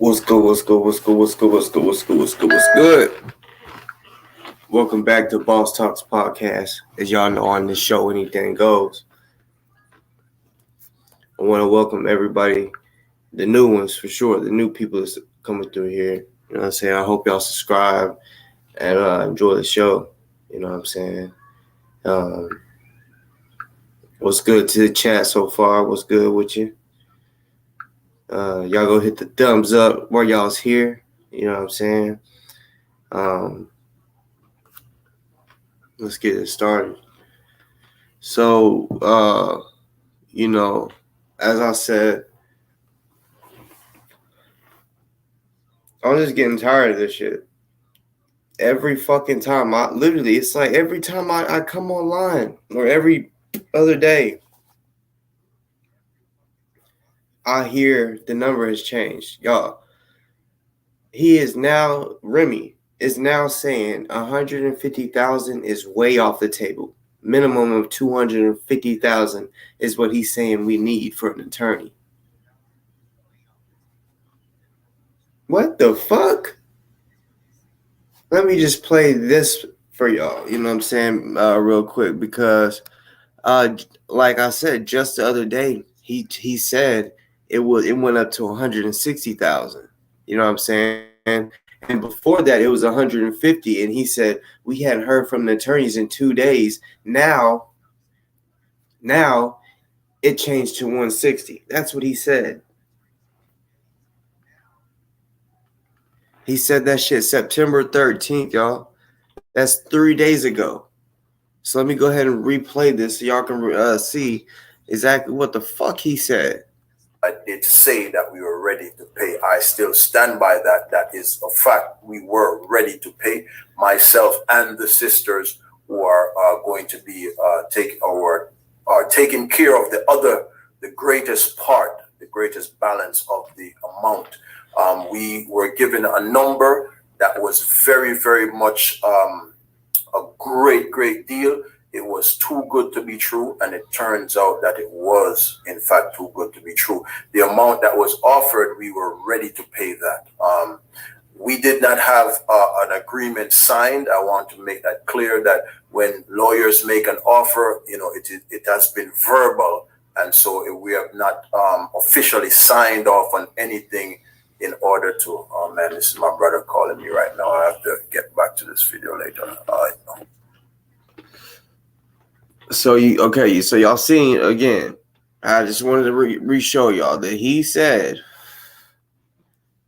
What's good? What's good? What's good? What's good? What's good? What's good? What's good? What's good? Welcome back to BossTalkPodcast. As y'all know, on this show, anything goes. I want to welcome everybody, the new ones for sure, the new people that's coming through here. You know what I'm saying? I hope y'all subscribe and enjoy the show. You know what I'm saying? What's good to the chat so far? What's good with you? Y'all go hit the thumbs up while y'all's here. You know what I'm saying? Let's get it started. So, as I said, I'm just getting tired of this shit. Every fucking time, it's like every time I come online, or every other day, I hear the number has changed. Y'all, Remy is now saying 150,000 is way off the table. Minimum of 250,000 is what he's saying we need for an attorney. What the fuck? Let me just play this for y'all, you know what I'm saying, real quick, because like I said, just the other day, he said it went up to 160,000. You know what I'm saying? And before that, it was 150, and he said we hadn't heard from the attorneys in 2 days. Now it changed to 160. That's what he said. He said that shit September 13th, y'all. That's 3 days ago. So let me go ahead and replay this so y'all can see exactly what the fuck he said. I did say that we were ready to pay. I still stand by that. That is a fact. We were ready to pay. Myself and the sisters who are going to be taking care of the greatest part, the greatest balance of the amount. We were given a number that was very, very much a great deal. It was too good to be true, and it turns out that it was, in fact, too good to be true. The amount that was offered, we were ready to pay that. We did not have an agreement signed. I want to make that clear that when lawyers make an offer, it has been verbal, and so we have not officially signed off on anything in order to. Oh man, this is my brother calling me right now. I have to get back to this video later. So y'all seen again. I just wanted to re-show y'all that he said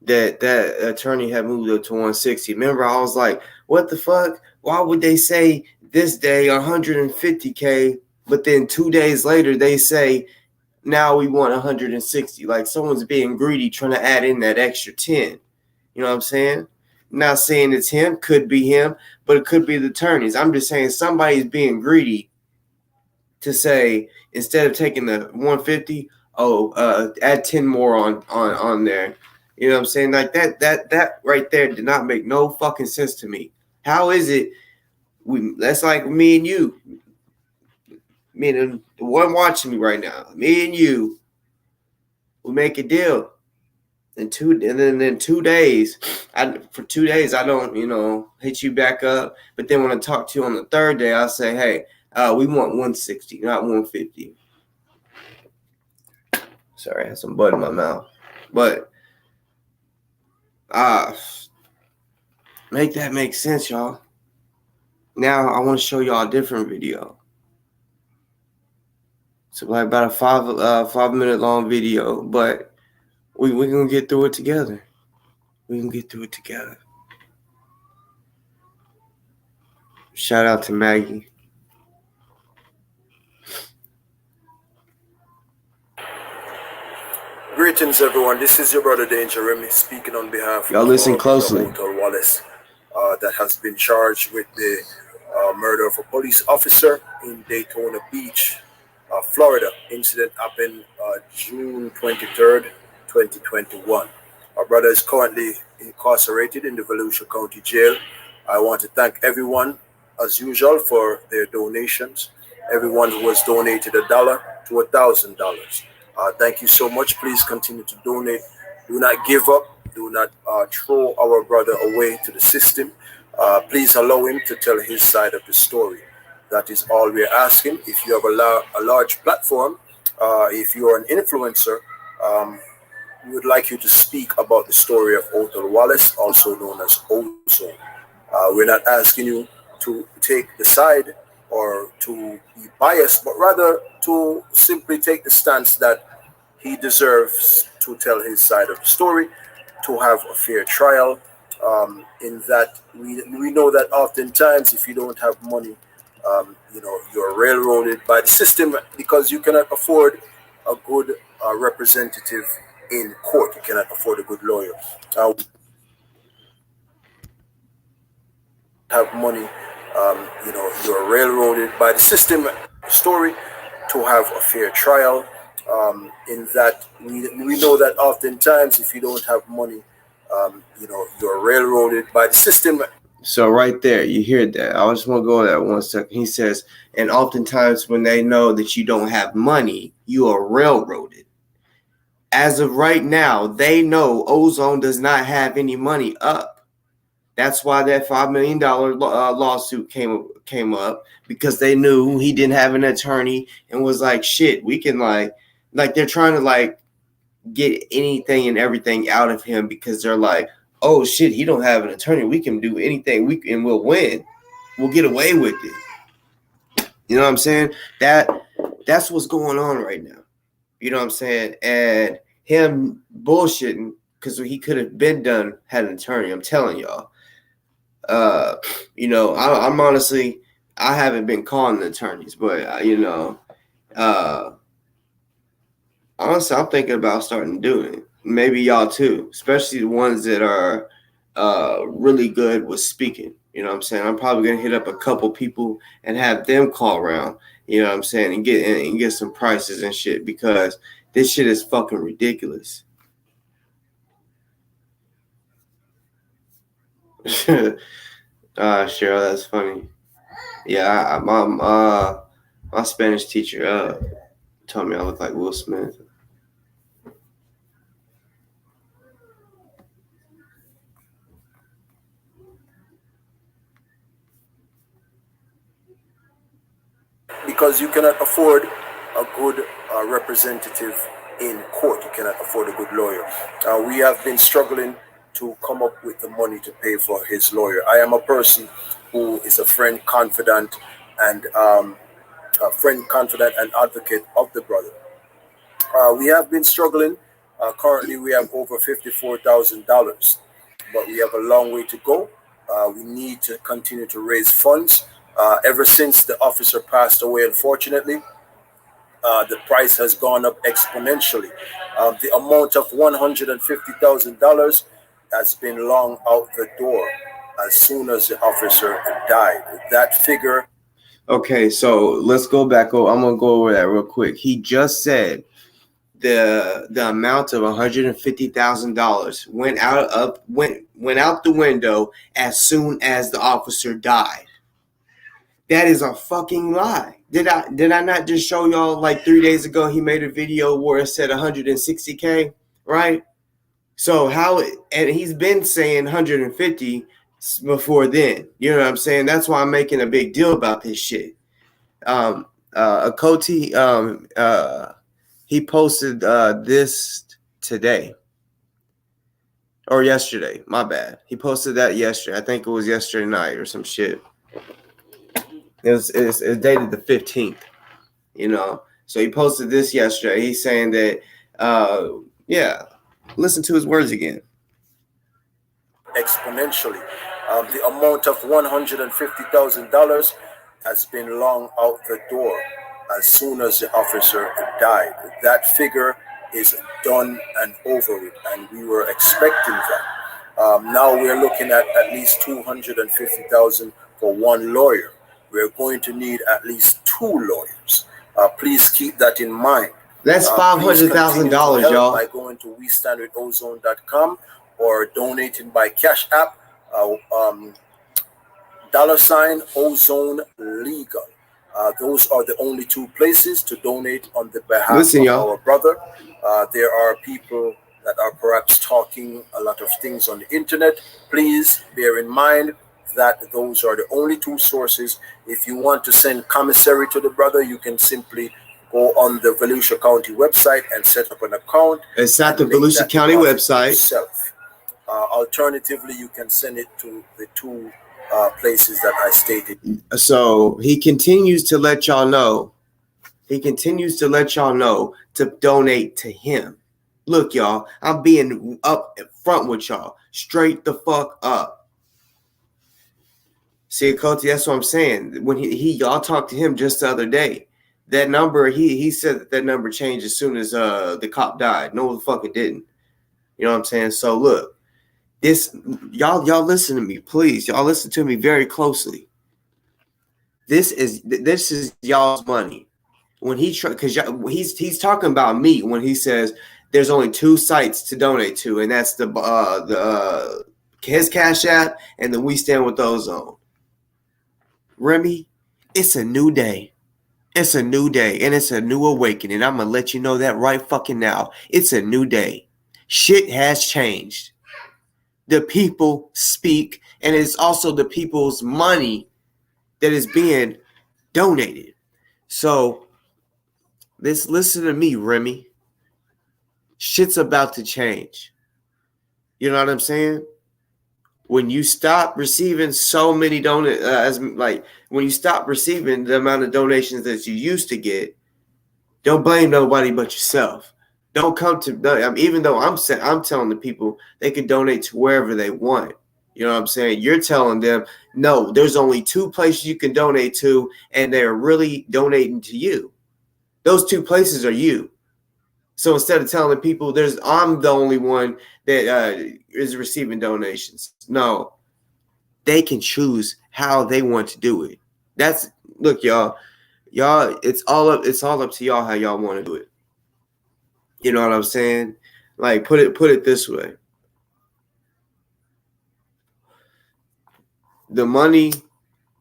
that attorney had moved up to 160. Remember, I was like, what the fuck? Why would they say this day 150K, but then 2 days later they say now we want 160? Like someone's being greedy trying to add in that extra 10. You know what I'm saying? Not saying it's him, could be him, but it could be the attorneys. I'm just saying somebody's being greedy to say instead of taking the 150, add 10 more on there. You know what I'm saying? Like that right there did not make no fucking sense to me. How is it that's like me and you, meaning the one watching me right now, me and you, we make a deal. And then in 2 days, for 2 days I don't, hit you back up. But then when I talk to you on the third day, I say, hey, we want 160, not 150. Sorry, I had some bud in my mouth. But make that make sense, y'all. Now I want to show y'all a different video. It's like about a 5 minute long video, but we're gonna get through it together. We can get through it together. Shout out to Maggie. Greetings, everyone. This is your brother Danger Remy speaking on behalf y'all of listen closely. Wallace that has been charged with the murder of a police officer in Daytona Beach, Florida. Incident happened June 23rd, 2021. Our brother is currently incarcerated in the Volusia County Jail. I want to thank everyone, as usual, for their donations. Everyone who has donated $1 to $1,000. Thank you so much. Please continue to donate Do not give up. Do not throw our brother away to the system. Please allow him to tell his side of the story. That is all we're asking. If you have a large platform, if you are an influencer, um, we would like you to speak about the story of Othel Wallace, also known as Ozone. We're not asking you to take the side or to be biased, but rather to simply take the stance that he deserves to tell his side of the story, to have a fair trial. In that we know that oftentimes, if you don't have money, you're railroaded by the system because you cannot afford a good representative in court. You cannot afford a good lawyer. Have money, you're railroaded by the system. Story to have a fair trial. In that we know that oftentimes, if you don't have money, you're railroaded by the system. So right there, you hear that. I just want to go over that 1 second. He says, and oftentimes when they know that you don't have money, you are railroaded. As of right now, they know Ozone does not have any money up. That's why that $5 million lawsuit came up, because they knew he didn't have an attorney and was like, shit, we can like they're trying to like get anything and everything out of him, because they're like, oh shit, he don't have an attorney. We can do anything and we'll win. We'll get away with it. You know what I'm saying? That's what's going on right now. You know what I'm saying? And him bullshitting because he could have been done had an attorney. I'm telling y'all. I'm honestly, I haven't been calling the attorneys, but honestly, I'm thinking about starting doing it. Maybe y'all too, especially the ones that are really good with speaking. You know what I'm saying? I'm probably gonna hit up a couple people and have them call around. You know what I'm saying? And get some prices and shit, because this shit is fucking ridiculous. Cheryl, that's funny. Yeah, my Spanish teacher told me I look like Will Smith. Because you cannot afford a good representative in court. You cannot afford a good lawyer. We have been struggling to come up with the money to pay for his lawyer. I am a person who is a friend, confidant, and advocate of the brother. We have been struggling. Currently, we have over $54,000, but we have a long way to go. We need to continue to raise funds. Ever since the officer passed away, unfortunately, the price has gone up exponentially. The amount of $150,000 has been long out the door as soon as the officer died. That figure. Okay, so let's go back. I'm gonna go over that real quick. He just said the amount of $150,000 went out the window as soon as the officer died. That is a fucking lie. Did I not just show y'all like 3 days ago he made a video where it said 160K, right? So and he's been saying 150 before then. You know what I'm saying? That's why I'm making a big deal about this shit. Akoti, he posted this today or yesterday. My bad. He posted that yesterday. I think it was yesterday night or some shit. It's dated the 15th, So he posted this yesterday. He's saying that, listen to his words again. Exponentially. The amount of $150,000 has been long out the door as soon as the officer died. That figure is done and over with, and we were expecting that. Now we're looking at least $250,000 for one lawyer. We're going to need at least 2 lawyers. Please keep that in mind. That's $500,000, y'all. By going to westandwithozone.com or donating by Cashapp, $Ozone Legal. Those are the only 2 places to donate on the behalf of our brother. There are people that are perhaps talking a lot of things on the internet, please bear in mind that those are the only two sources. If you want to send commissary to the brother, you can simply go on the Volusia County website and set up an account. It's not the Volusia County website. Yourself. Alternatively, you can send it to the two places that I stated. So he continues to let y'all know. He continues to let y'all know to donate to him. Look, y'all, I'm being up front with y'all. Straight the fuck up. See, Coty, that's what I'm saying. When y'all talked to him just the other day, that number, he said that number changed as soon as the cop died. No, the fuck it didn't. You know what I'm saying? So look, this y'all listen to me, please. Y'all listen to me very closely. This is y'all's money. When because he's talking about me when he says there's only two sites to donate to, and that's his Cashapp and the We Stand with Ozone. Remy, it's a new day. It's a new day, and it's a new awakening. I'm gonna let you know that right fucking now. It's a new day. Shit has changed. The people speak, and it's also the people's money that is being donated. So listen to me, Remy. Shit's about to change. You know what I'm saying? When you stop receiving so many when you stop receiving the amount of donations that you used to get, don't blame nobody but yourself. Don't come to even though I'm telling the people they can donate to wherever they want. You know what I'm saying? You're telling them, no, there's only two places you can donate to, and they're really donating to you. Those two places are you. So instead of telling the people I'm the only one that is receiving donations, no, they can choose how they want to do it. Look, y'all, it's all up to y'all how y'all want to do it. You know what I'm saying? Like put it this way. The money,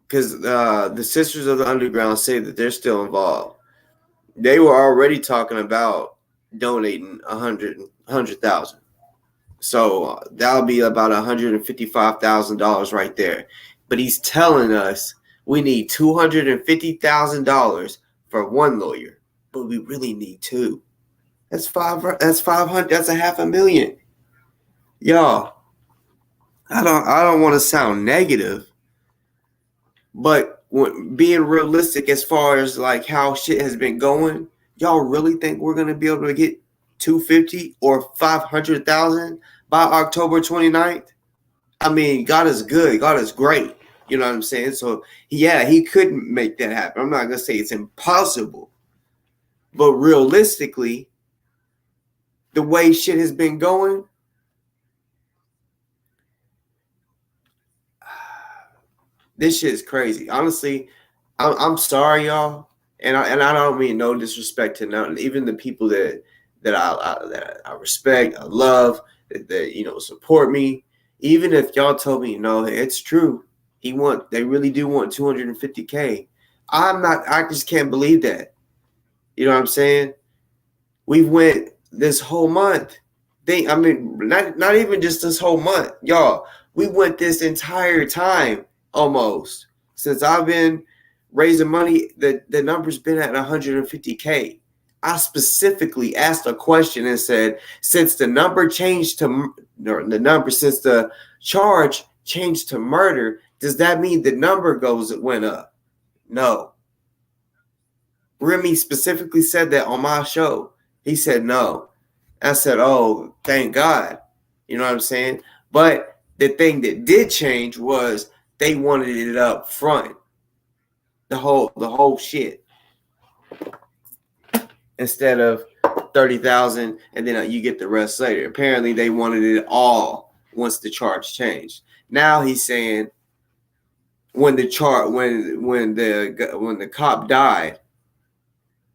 because the Sisters of the Underground say that they're still involved. They were already talking about donating 100,000. So that'll be about $155,000 right there. But he's telling us we need $250,000 for one lawyer, but we really need two. That's 500. That's $500,000. Y'all, I don't want to sound negative, but being realistic as far as like how shit has been going, y'all really think we're gonna be able to get 250 or 500,000 by October 29th? I mean, God is good. God is great. You know what I'm saying? So yeah, he couldn't make that happen. I'm not gonna say it's impossible, but realistically, the way shit has been going, this shit is crazy. Honestly, I'm sorry, y'all, and I don't mean no disrespect to none, even the people that I respect, I love, that support me. Even if y'all told me, it's true, they really do want 250K. I just can't believe that. You know what I'm saying? We went this whole month. Not even just this whole month, y'all. We went this entire time almost since I've been raising money. The number's been at 150K. I specifically asked a question and said, since the charge changed to murder, does that mean the number went up? No. Remy specifically said that on my show. He said no. I said, oh, thank God. You know what I'm saying? But the thing that did change was they wanted it up front. The whole shit. Instead of 30,000 and then you get the rest later. Apparently they wanted it all once the charge changed. Now he's saying when the cop died,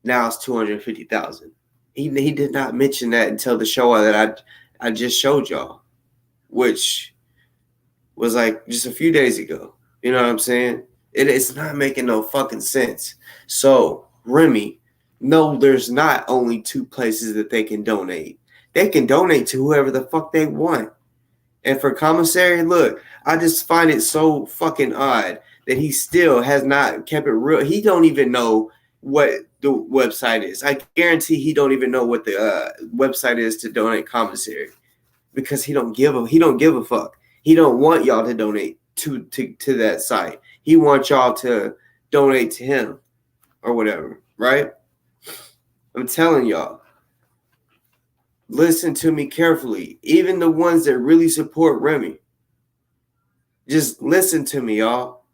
now it's 250,000. He did not mention that until the show that I just showed y'all, which was like just a few days ago. You know what I'm saying? It's not making no fucking sense. So Remy, no, there's not only two places that they can donate. They can donate to whoever the fuck they want. And for commissary, look, I just find it so fucking odd that he still has not kept it real. He don't even know what the website is. I guarantee he don't even know what the website is to donate commissary, because he don't give a fuck. He don't want y'all to donate to that site. He wants y'all to donate to him or whatever, right? I'm telling y'all, listen to me carefully. Even the ones that really support Remy, just listen to me, y'all.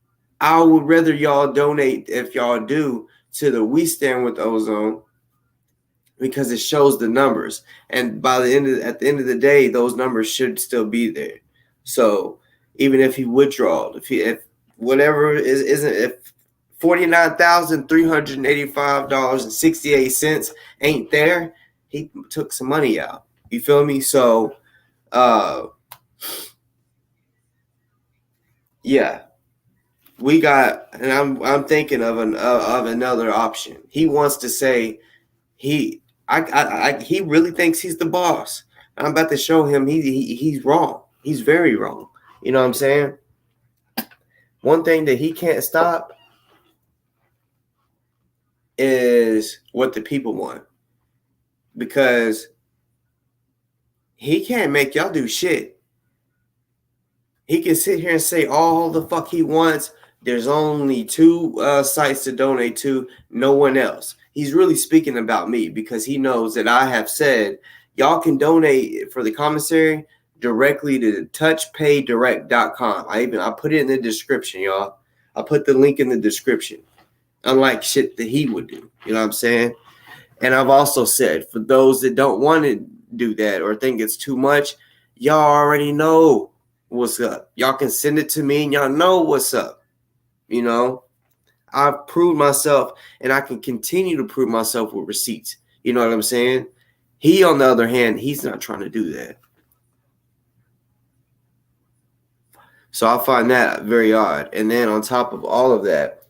I would rather y'all donate, if y'all do, to the We Stand With Ozone, because it shows the numbers. And at the end of the day, those numbers should still be there. So even if he withdrawed, if whatever isn't, if $49,385.68 ain't there, he took some money out. You feel me? So yeah, we got, and I'm thinking of another option. He wants to say he really thinks he's the boss. I'm about to show him he's wrong. He's very wrong. You know what I'm saying? One thing that he can't stop is what the people want, because he can't make y'all do shit. He can sit here and say all the fuck he wants. There's only 2 sites to donate to, no one else. He's really speaking about me, because he knows that I have said y'all can donate for the commissary directly to touchpaydirect.com. I put it in the description, y'all. I put the link in the description. Unlike shit that he would do. You know what I'm saying? And I've also said, for those that don't want to do that or think it's too much, y'all already know what's up. Y'all can send it to me and y'all know what's up. You know, I've proved myself, and I can continue to prove myself with receipts. You know what I'm saying? He, on the other hand, he's not trying to do that. So I find that very odd. And then on top of all of that,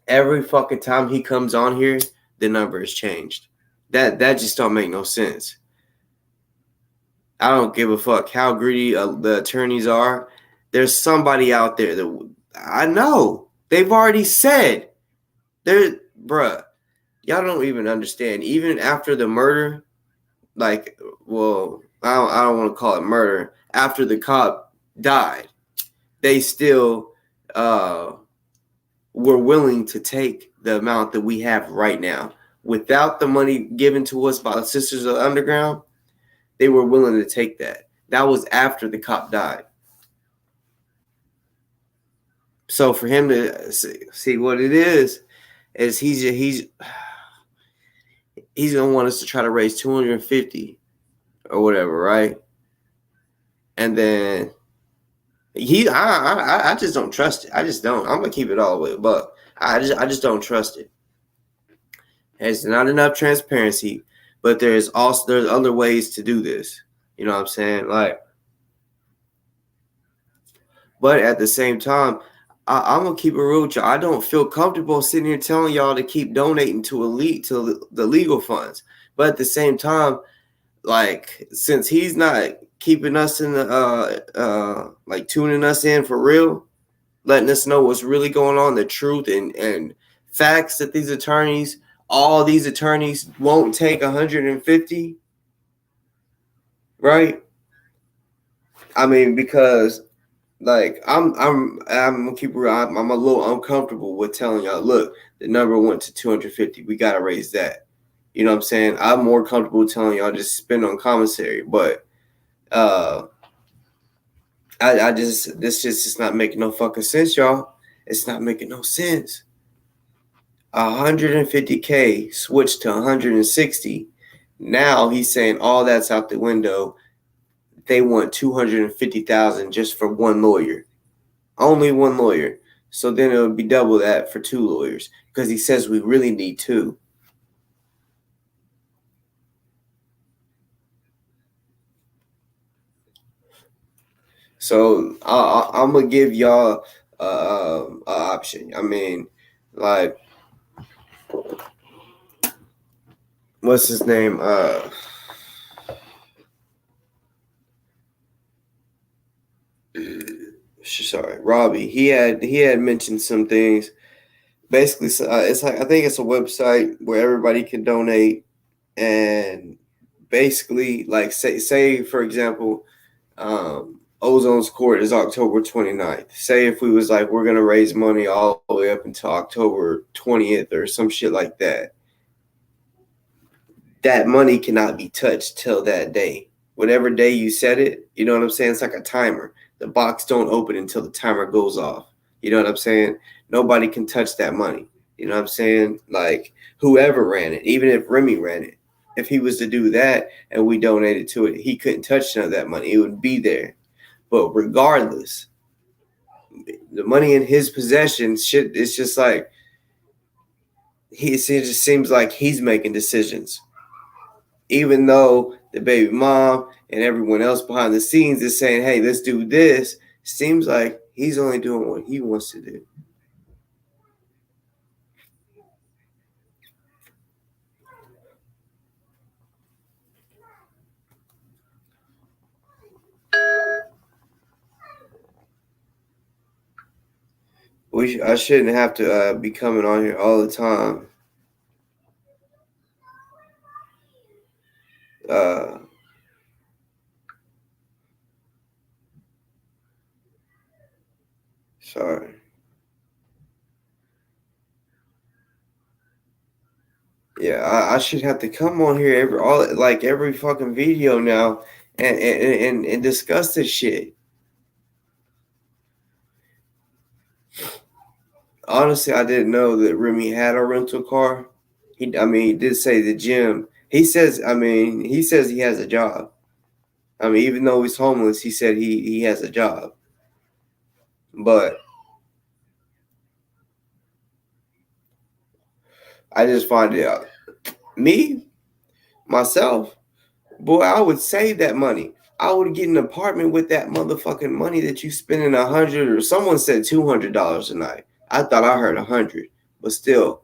every fucking time he comes on here, the number has changed. That just don't make no sense. I don't give a fuck how greedy the attorneys are. There's somebody out there that I know. They've already said. Bruh, y'all don't even understand. Even after the murder, like, well, I don't want to call it murder. After the cop died, they still were willing to take the amount that we have right now. Without the money given to us by the Sisters of the Underground, they were willing to take that. That was after the cop died. So for him to see what it is he's gonna want us to try to raise 250 or whatever, right? And then I just don't trust it. I just don't. I'm gonna keep it all the way above. I just don't trust it. There's not enough transparency, but there's other ways to do this. You know what I'm saying? Like, but at the same time, I'm gonna keep it real with y'all. I don't feel comfortable sitting here telling y'all to keep donating to the legal funds. But at the same time, like, since he's not keeping us in the like tuning us in for real, letting us know what's really going on, the truth and facts that all these attorneys won't take 150, right? I mean, because like I'm gonna keep it real. I'm a little uncomfortable with telling y'all, look, the number went to 250. We gotta raise that. You know what I'm saying? I'm more comfortable telling y'all just spend on commissary, but this just is not making no fucking sense, y'all. It's not making no sense. 150K switched to 160. Now he's saying all that's out the window. They want 250,000 just for one lawyer. Only one lawyer. So then it would be double that for 2 lawyers, because he says we really need 2. So I'm gonna give y'all an option. I mean, like, what's his name? Robbie. He had mentioned some things. Basically, it's like I think it's a website where everybody can donate, and basically, like say for example, Ozone's court is October 29th. Say if we was like we're gonna raise money all the way up until October 20th or some shit like that. That money cannot be touched till that day. Whatever day you set it, you know what I'm saying? It's like a timer. The box don't open until the timer goes off. You know what I'm saying? Nobody can touch that money. You know what I'm saying? Like whoever ran it, even if Remy ran it, if he was to do that and we donated to it, he couldn't touch none of that money. It would be there. But regardless, the money in his possession, shit, it's just like it just seems like he's making decisions. Even though the baby mom and everyone else behind the scenes is saying, hey, let's do this, seems like he's only doing what he wants to do. I shouldn't have to be coming on here all the time. Sorry. Yeah, I should have to come on here every fucking video now and discuss this shit. Honestly, I didn't know that Remy had a rental car. He did say the gym. He says he has a job. Even though he's homeless, he said he has a job. But I just find it out. Myself, boy, I would save that money. I would get an apartment with that motherfucking money that you spending $100 or someone said $200 a night. I thought I heard 100, but still,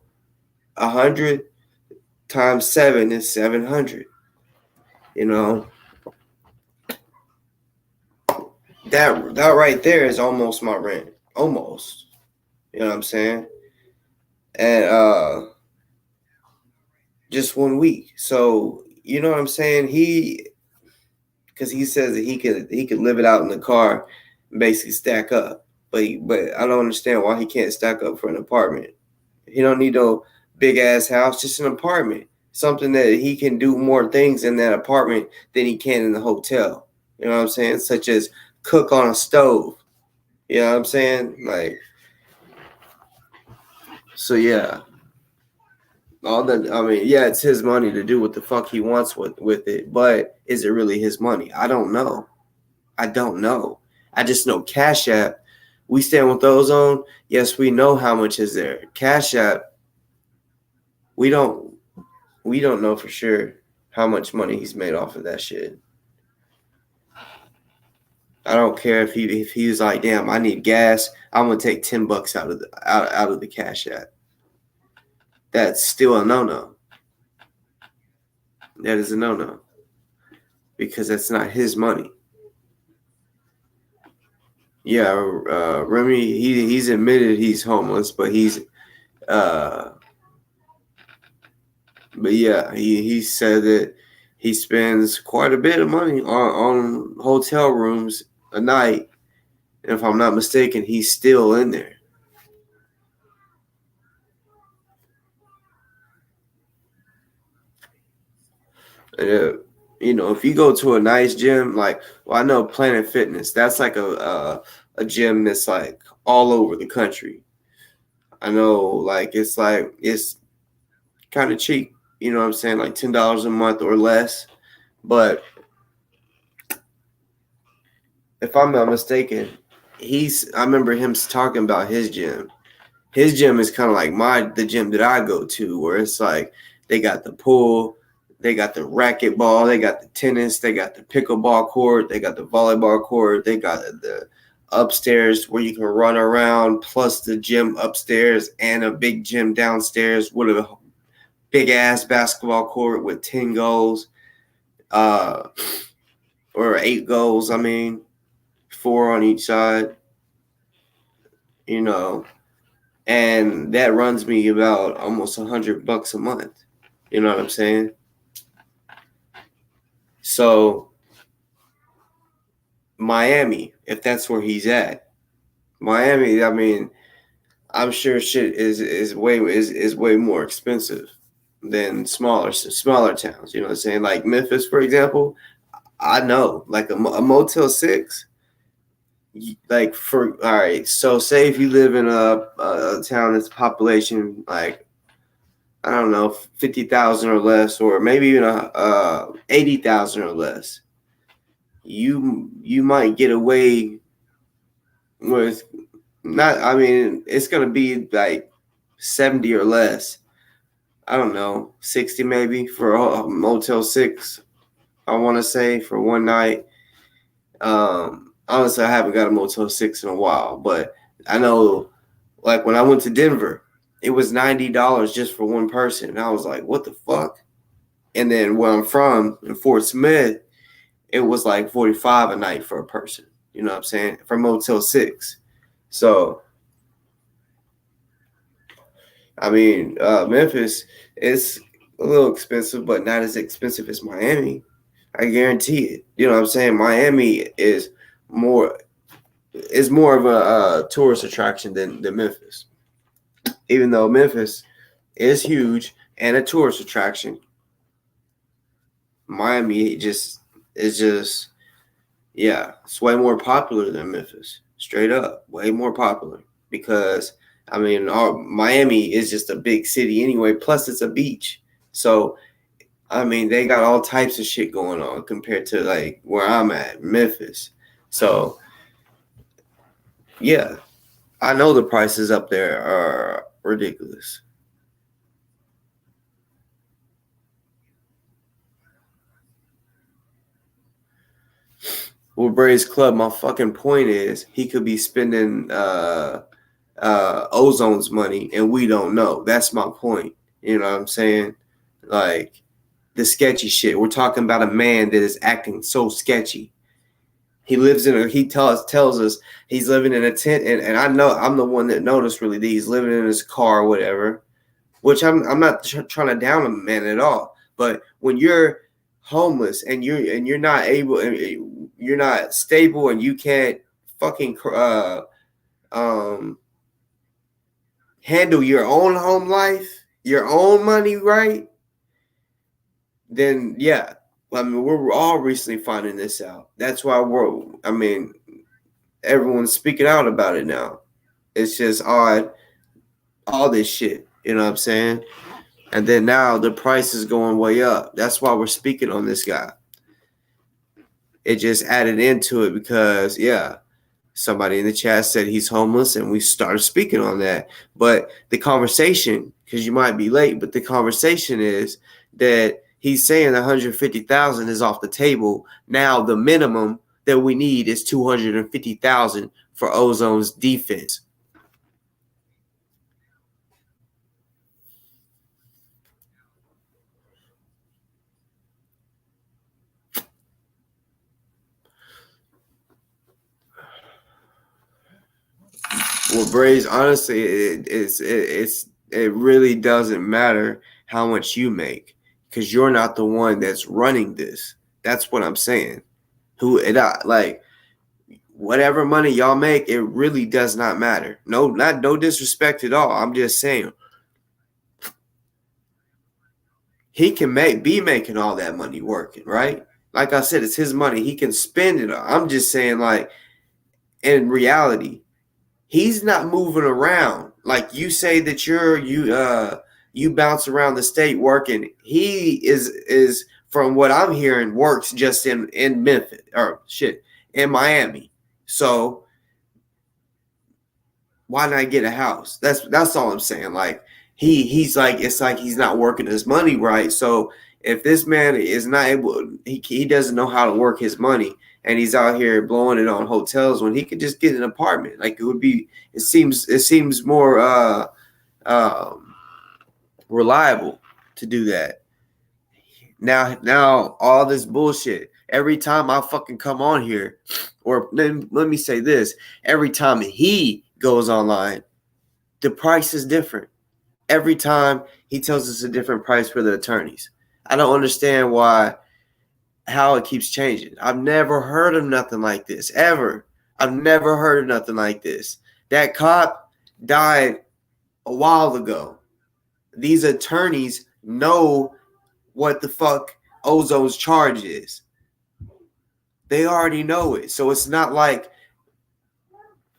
100 times 7 is 700. You know, that right there is almost my rent, almost. You know what I'm saying? And just 1 week. So you know what I'm saying? Because he says that he could live it out in the car, and basically stack up. But I don't understand why he can't stack up for an apartment. He don't need no big ass house, just an apartment. Something that he can do more things in that apartment than he can in the hotel. You know what I'm saying? Such as cook on a stove. You know what I'm saying? Like, so yeah. Yeah, it's his money to do what the fuck he wants with it, but is it really his money? I don't know. I just know Cashapp. We stand with Ozone. Yes, we know how much is there. Cashapp, we don't know for sure how much money he's made off of that shit. I don't care if he's like, damn, I need gas. I'm gonna take $10 out of the Cashapp. That's still a no. That is a no because that's not his money. Yeah, Remy, he's admitted he's homeless, but he said that he spends quite a bit of money on hotel rooms a night, and if I'm not mistaken, he's still in there. If you go to a nice gym, I know Planet Fitness, that's like a gym that's like all over the country. I know, it's kind of cheap. You know what I'm saying? Like $10 a month or less. But if I'm not mistaken, I remember him talking about his gym. His gym is kind of like the gym that I go to, where it's like they got the pool, they got the racquetball, they got the tennis, they got the pickleball court, they got the volleyball court, they got the upstairs where you can run around, plus the gym upstairs and a big gym downstairs with a big ass basketball court with 10 goals, or 8 goals. 4 on each side, you know, and that runs me about almost $100 a month. You know what I'm saying? So Miami, if that's where he's at, Miami, I mean, I'm sure shit is way more expensive than smaller towns. You know what I'm saying? Like Memphis, for example. I know, like a Motel 6, like for all right. So say if you live in a town that's population like I don't know 50,000 or less, or maybe even 80,000 or less, you might get away with not. I mean, it's gonna be like 70 or less. I don't know, 60 maybe for a Motel 6. I want to say for one night. Honestly, I haven't got a Motel 6 in a while, but I know, like when I went to Denver, it was $90 just for one person, and I was like, "What the fuck?" And then where I'm from in Fort Smith, it was like 45 a night for a person. You know what I'm saying? For Motel 6. So, I mean, Memphis is a little expensive, but not as expensive as Miami. I guarantee it. You know what I'm saying? Miami is more of a tourist attraction than Memphis. Even though Memphis is huge and a tourist attraction, Miami is just yeah, it's way more popular than Memphis. Straight up, way more popular because I mean, Miami is just a big city anyway. Plus, it's a beach, so I mean, they got all types of shit going on compared to like where I'm at, Memphis. So yeah, I know the prices up there are ridiculous. Well, Bray's Club, my fucking point is he could be spending Ozone's money and we don't know. That's my point. You know what I'm saying? Like the sketchy shit. We're talking about a man that is acting so sketchy. He lives in he tells us he's living in a tent, and I know I'm the one that noticed really that he's living in his car or whatever, which I'm not trying to down a man at all. But when you're homeless and you're not able, you're not stable, and you can't fucking handle your own home life, your own money, right? Then yeah, I mean we're all recently finding this out. That's why everyone's speaking out about it now. It's just odd, all this shit. You know what I'm saying? And then now the price is going way up. That's why we're speaking on this guy. It just added into it because, yeah, somebody in the chat said he's homeless and we started speaking on that. But the conversation, because you might be late, but the conversation is that he's saying 150,000 is off the table. Now the minimum that we need is 250,000 for Ozone's defense. Well, Braves, honestly, it really doesn't matter how much you make because you're not the one that's running this. That's what I'm saying. Like whatever money y'all make, it really does not matter. No disrespect at all. I'm just saying he can be making all that money working, right? Like I said, it's his money. He can spend it. I'm just saying, like in reality, he's not moving around. Like you say that you bounce around the state working. He is from what I'm hearing works just in Memphis or shit in Miami. So why not get a house? That's all I'm saying. Like he's like it's like he's not working his money right. So if this man is not able, he doesn't know how to work his money, and he's out here blowing it on hotels when he could just get an apartment. Like it seems more reliable to do that. Now all this bullshit. Every time I fucking come on here, or let me say this, every time he goes online, the price is different. Every time he tells us a different price for the attorneys. I don't understand how it keeps changing. I've never heard of nothing like this, ever. I've never heard of nothing like this. That cop died a while ago. These attorneys know what the fuck Ozone's charge is. They already know it. So it's not like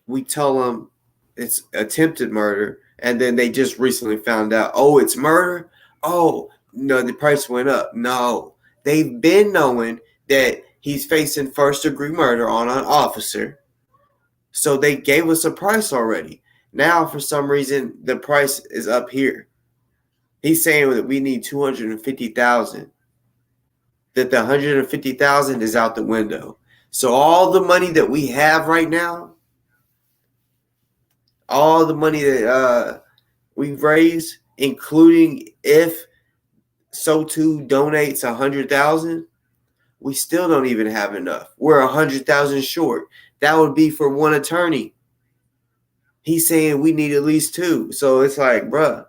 we tell them it's attempted murder and then they just recently found out, oh, it's murder? Oh, no, the price went up. No, they've been knowing that he's facing first-degree murder on an officer. So they gave us a price already. Now, for some reason, the price is up here. He's saying that we need $250,000. That the $150,000 is out the window. So all the money that we have right now, all the money that we've raised, including if SO2 donates $100,000, we still don't even have enough. We're $100,000 short. That would be for one attorney. He's saying we need at least two. So it's like, bruh.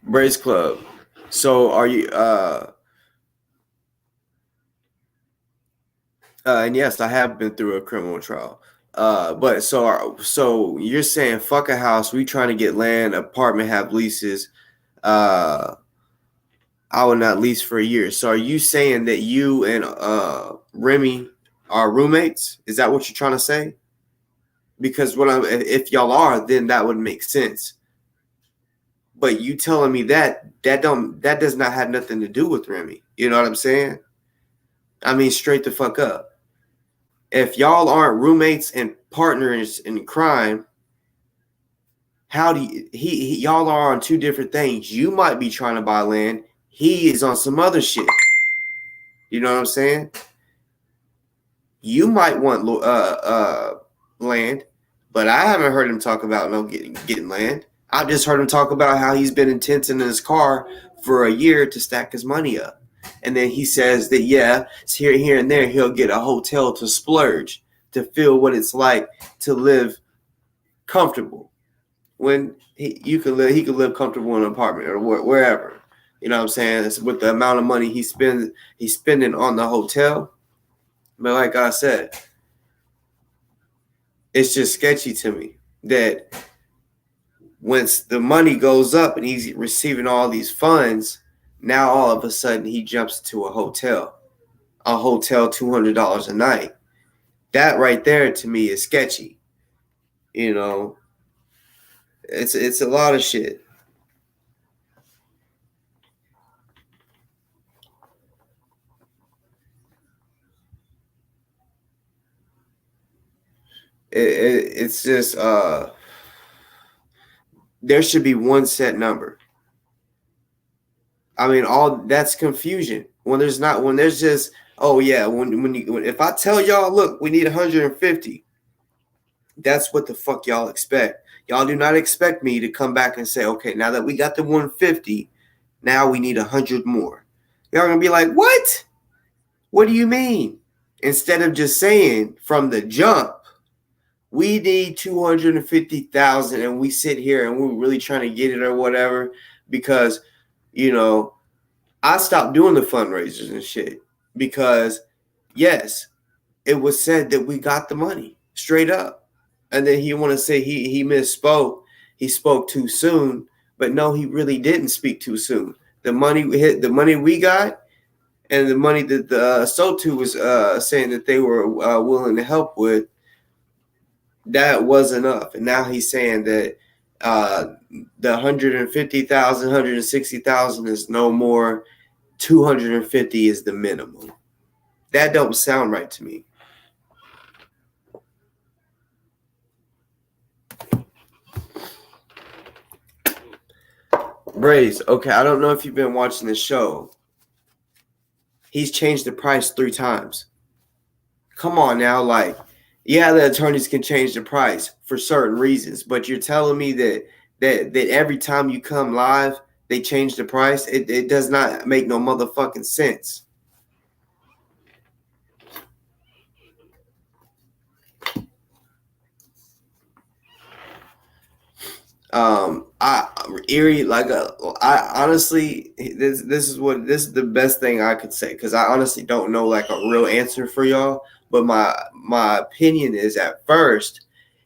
Brace Club. So are you and yes, I have been through a criminal trial. But so you're saying fuck a house, we trying to get land, apartment, have leases. I will not lease for a year. So are you saying that you and Remy are roommates? Is that what you're trying to say? Because if y'all are, then that would make sense. But you telling me that does not have nothing to do with Remy. You know what I'm saying? I mean, straight the fuck up. If y'all aren't roommates and partners in crime, how do y'all are on two different things. You might be trying to buy land. He is on some other shit. You know what I'm saying? You might want land, but I haven't heard him talk about no getting land. I've just heard him talk about how he's been intense in his car for a year to stack his money up. And then he says that, yeah, it's here and there, he'll get a hotel to splurge, to feel what it's like to live comfortable. When he could live comfortable in an apartment or wherever. You know what I'm saying? It's with the amount of money he's spending on the hotel. But like I said, it's just sketchy to me that once the money goes up and he's receiving all these funds, now all of a sudden he jumps to a hotel $200 a night. That right there to me is sketchy. You know, it's a lot of shit. It's just there should be one set number. I mean, all that's confusion. When there's just, oh yeah, if I tell y'all, look, we need 150, that's what the fuck y'all expect. Y'all do not expect me to come back and say, okay, now that we got the 150, now we need 100 more. Y'all gonna be like, what? What do you mean? Instead of just saying from the jump, we need 250,000 and we sit here and we're really trying to get it or whatever, because, you know, I stopped doing the fundraisers and shit because, yes, it was said that we got the money straight up. And then he want to say he misspoke. He spoke too soon, but no, he really didn't speak too soon. The money we got and the money that the SO2 was saying that they were willing to help with, that was enough. And now he's saying that the 150,000, 160,000 is no more. 250 is the minimum. That don't sound right to me. Braze, okay, I don't know if you've been watching the show. He's changed the price 3 times. Come on now, like, yeah, the attorneys can change the price for certain reasons, but you're telling me that that every time you come live, they change the price. It does not make no motherfucking sense. I honestly, this is the best thing I could say, because I honestly don't know like a real answer for y'all. But my opinion is, at first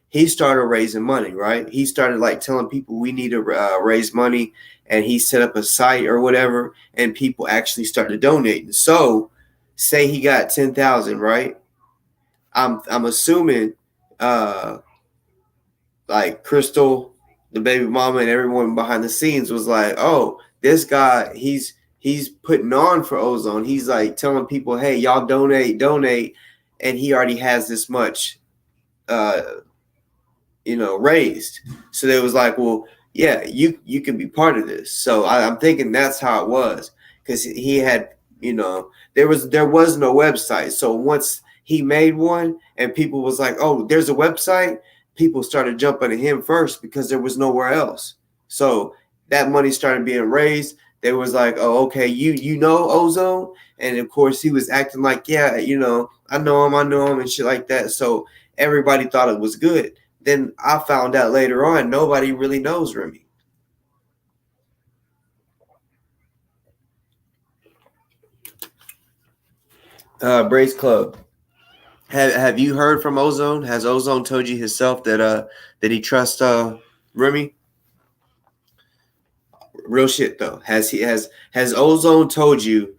he started raising money, right? He started like telling people we need to raise money, and he set up a site or whatever, and people actually started donating. So, say he got 10,000, right? I'm assuming, like Crystal, the baby mama, and everyone behind the scenes was like, "Oh, this guy, he's putting on for Ozone. He's like telling people, hey, y'all donate,' and he already has this much, uh, raised." So they was like, "Well, yeah, you can be part of this." So I'm thinking that's how it was, because he had, there was no website. So once he made one, and people was like, "Oh, there's a website," people started jumping to him first because there was nowhere else. So that money started being raised. They was like, "Oh, okay, you know Ozone," and of course he was acting like, "Yeah, I know him, and shit like that." So everybody thought it was good. Then I found out later on nobody really knows Remy. Brace Club. Have you heard from Ozone? Has Ozone told you himself that he trusts Remy? Real shit though. Has Ozone told you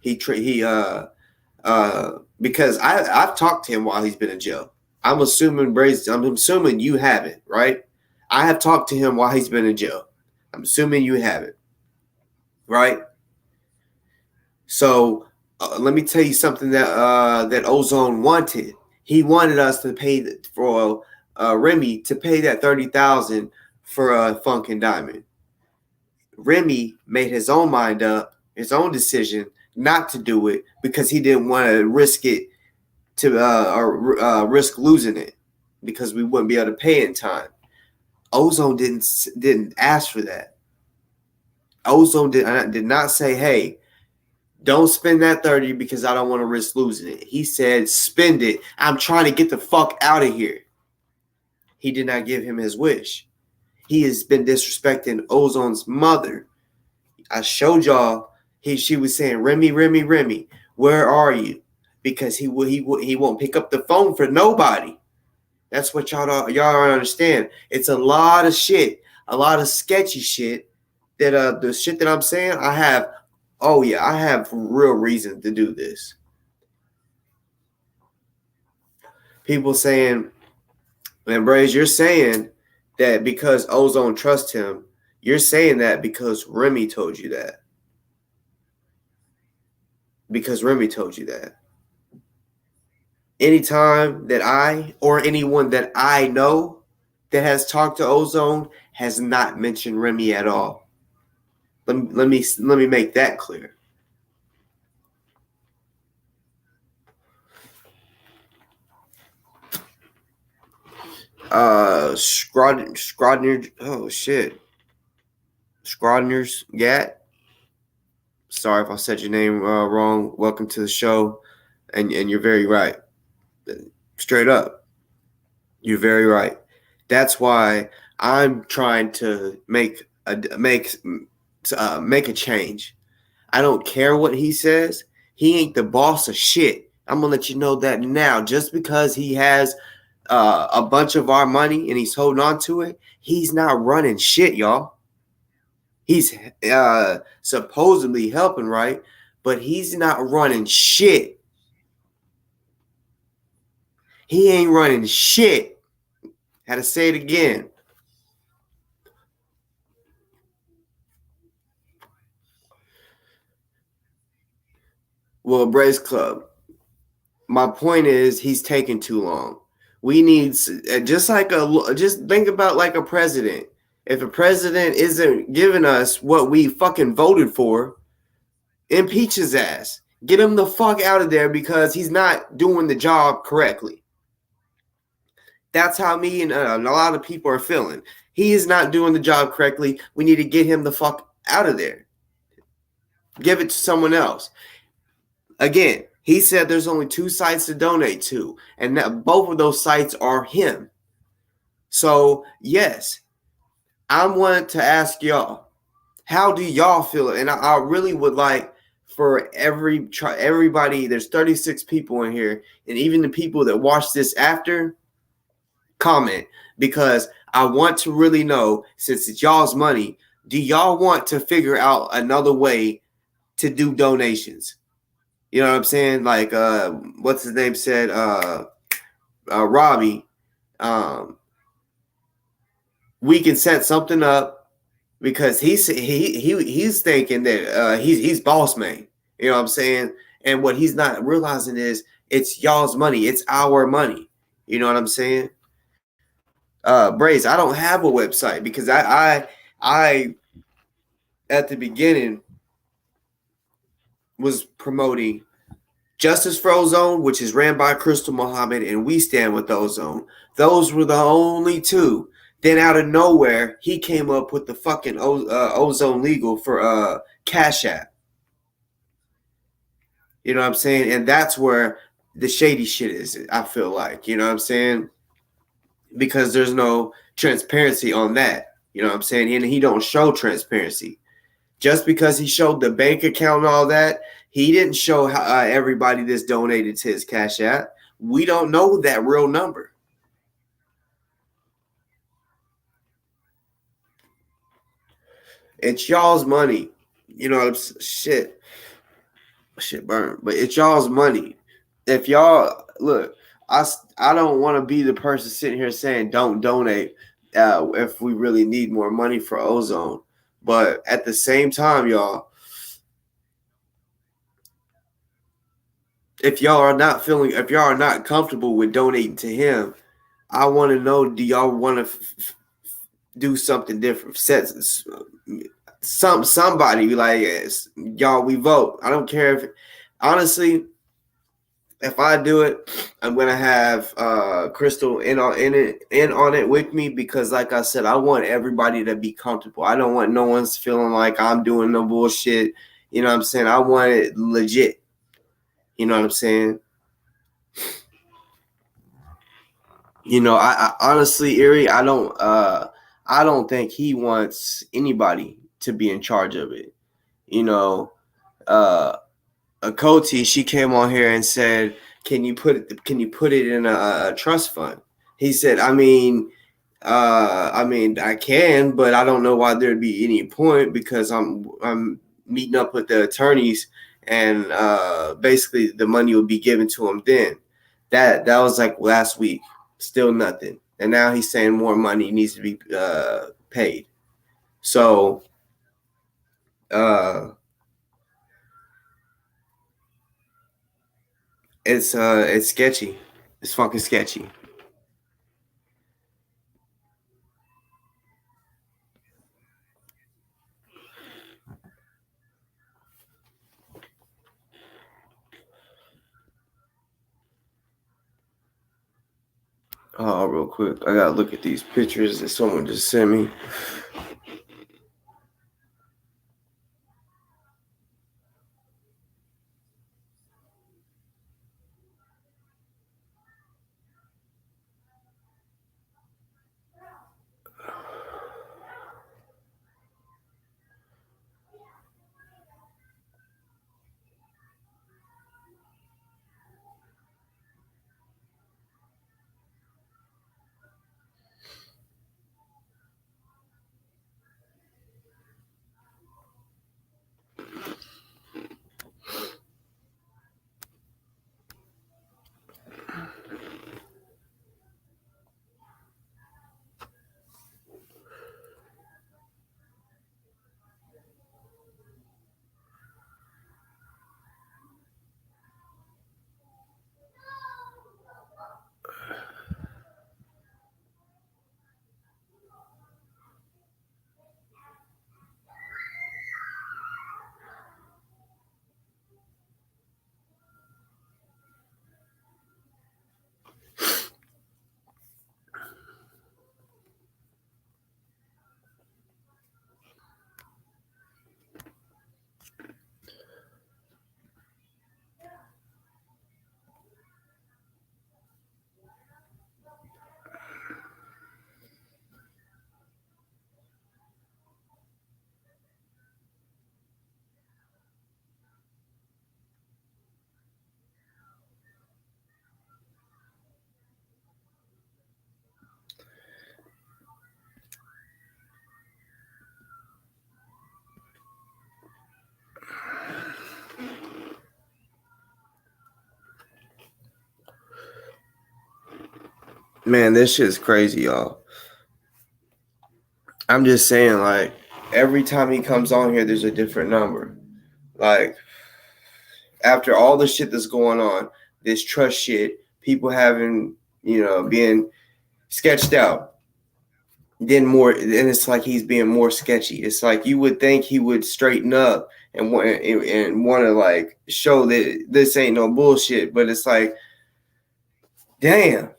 because I've talked to him while he's been in jail. I'm assuming you haven't, right? I have talked to him while he's been in jail. I'm assuming you haven't, right? So let me tell you something that Ozone wanted. He wanted us to pay for Remy to pay that 30,000 for Funk and Diamond. Remy made his own mind up, his own decision not to do it, because he didn't want to risk it to risk losing it, because we wouldn't be able to pay in time. Ozone didn't ask for that. Ozone did not say, "Hey, don't spend that 30 because I don't want to risk losing it." He said, "Spend it. I'm trying to get the fuck out of here." He did not give him his wish. He has been disrespecting Ozone's mother. I showed y'all. She was saying, "Remy, Remy, Remy, where are you?" Because he won't pick up the phone for nobody. That's what y'all don't understand. It's a lot of shit, a lot of sketchy shit. That the shit that I'm saying, I have. Oh yeah, I have real reason to do this. People saying, and Braze, you're saying that because Ozone trusts him. You're saying that because Remy told you that. Because Remy told you that. Anytime that I or anyone that I know that has talked to Ozone has not mentioned Remy at all. Let me make that clear. Scrodner. Oh shit. Scrodner's Gat. Sorry if I said your name wrong. Welcome to the show, and you're very right. Straight up, you're very right. That's why I'm trying to make a change. I don't care what he says. He ain't the boss of shit. I'm gonna let you know that now. Just because he has a bunch of our money and he's holding on to it, he's not running shit, y'all. He's supposedly helping, right? But he's not running shit. He ain't running shit. Had to say it again. Well, Brace Club. My point is, he's taking too long. We need just think about like a president. If a president isn't giving us what we fucking voted for, impeach his ass. Get him the fuck out of there because he's not doing the job correctly. That's how me and a lot of people are feeling. He is not doing the job correctly. We need to get him the fuck out of there. Give it to someone else. Again, he said there's only 2 sites to donate to, and that both of those sites are him. So, yes, I'm wanting to ask y'all, how do y'all feel? And I really would like for everybody, there's 36 people in here, and even the people that watch this after, comment, because I want to really know, since it's y'all's money, do y'all want to figure out another way to do donations? You know what I'm saying? Like, what's his name said, Robbie, we can set something up, because he's thinking that he's boss man. You know what I'm saying? And what he's not realizing is it's y'all's money. It's our money. You know what I'm saying? Braze, I don't have a website because I at the beginning was promoting Justice for Ozone, which is ran by Crystal Muhammad, and We Stand with Ozone. Those were the only two. Then out of nowhere, he came up with the fucking Ozone Legal for Cashapp. You know what I'm saying? And that's where the shady shit is, I feel like. You know what I'm saying? Because there's no transparency on that. You know what I'm saying? And he don't show transparency. Just because he showed the bank account and all that, he didn't show how, everybody that's donated to his Cash App. We don't know that real number. It's y'all's money. You know, shit burn. But it's y'all's money. If y'all, look, I don't want to be the person sitting here saying don't donate if we really need more money for ozone. But at the same time, y'all, if y'all are not comfortable with donating to him, I want to know, do y'all want to do something different? Set somebody like, y'all, we vote. I don't care if, honestly, if I do it, I'm gonna have Crystal in on it with me, because, like I said, I want everybody to be comfortable. I don't want no one's feeling like I'm doing no bullshit. You know what I'm saying? I want it legit. You know what I'm saying? You know, I honestly, Erie, I don't think he wants anybody to be in charge of it. You know, Akoti, she came on here and said, "Can you put it in a trust fund?" He said, I can, but I don't know why there'd be any point, because I'm meeting up with the attorneys, and basically the money will be given to him then." That was like last week. Still nothing. And now he's saying more money needs to be paid. So it's sketchy. It's fucking sketchy. Oh, real quick, I gotta look at these pictures that someone just sent me. Man, this shit is crazy, y'all. I'm just saying, like, every time he comes on here, there's a different number. Like, after all the shit that's going on, this trust shit, people having, being sketched out, then it's like he's being more sketchy. It's like you would think he would straighten up and want to like show that this ain't no bullshit, but it's like, damn.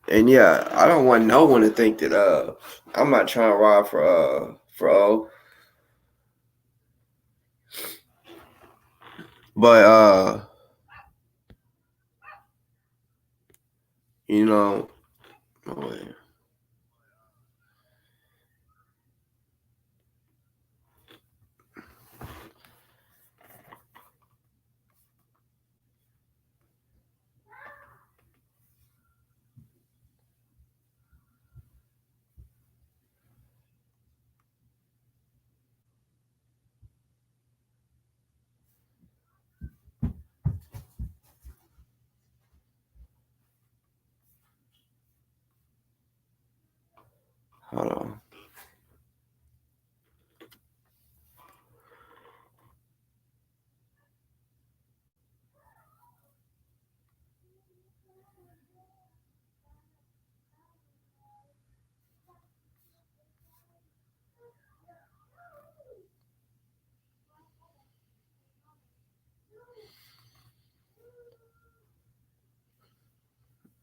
And yeah, I don't want no one to think that I'm not trying to ride for O. But oh, wait. Hold on.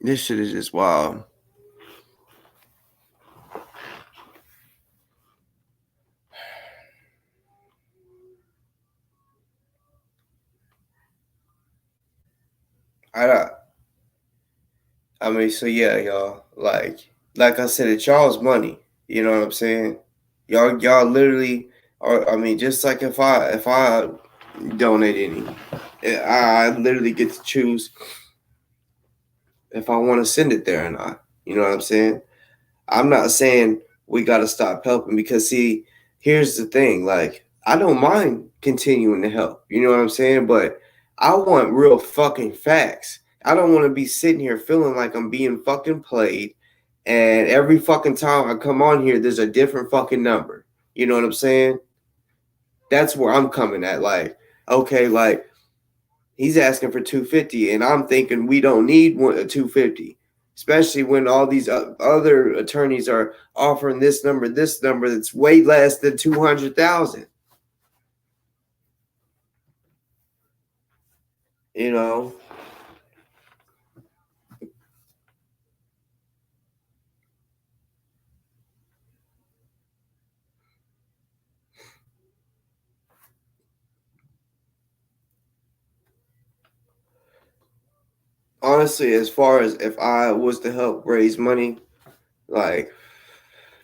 This shit is just wild. I mean, so yeah, y'all. Like I said, it's y'all's money. You know what I'm saying? Y'all literally are. I mean, just like if I donate any, I literally get to choose if I want to send it there or not. You know what I'm saying? I'm not saying we got to stop helping because, see, here's the thing. Like, I don't mind continuing to help. You know what I'm saying? But I want real fucking facts. I don't want to be sitting here feeling like I'm being fucking played. And every fucking time I come on here, there's a different fucking number. You know what I'm saying? That's where I'm coming at. Like, okay, like, he's asking for 250, and I'm thinking we don't need 250, especially when all these other attorneys are offering this number that's way less than 200,000. You know, honestly, as far as if I was to help raise money, like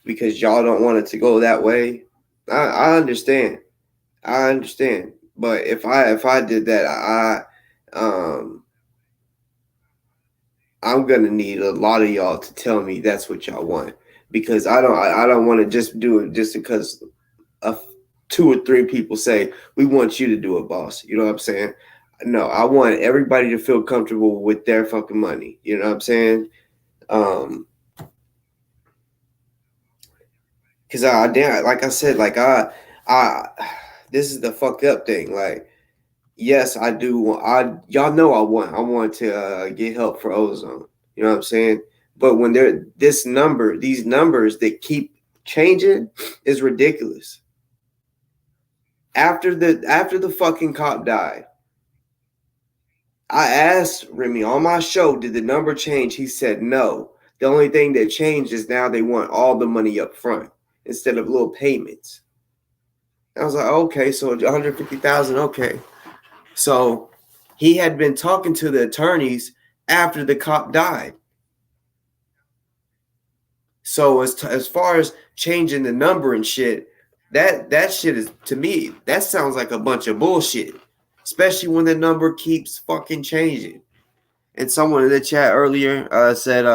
because y'all don't want it to go that way, I understand. I understand. But if I did that, I'm gonna need a lot of y'all to tell me that's what y'all want, because I don't want to just do it just because of 2 or 3 people say we want you to do it, boss. You know what I'm saying? No, I want everybody to feel comfortable with their fucking money. You know what I'm saying? Because damn, like I said, I this is the fucked up thing. Like, yes, I do. Y'all know I want to get help for ozone. You know what I'm saying? But when these numbers that keep changing is ridiculous. After the fucking cop died, I asked Remy on my show, did the number change? He said no. The only thing that changed is now they want all the money up front instead of little payments. I was like, okay, so 150,000, okay. So he had been talking to the attorneys after the cop died. So as far as changing the number and shit, that shit is, to me, that sounds like a bunch of bullshit. Especially when the number keeps fucking changing. And someone in the chat earlier said,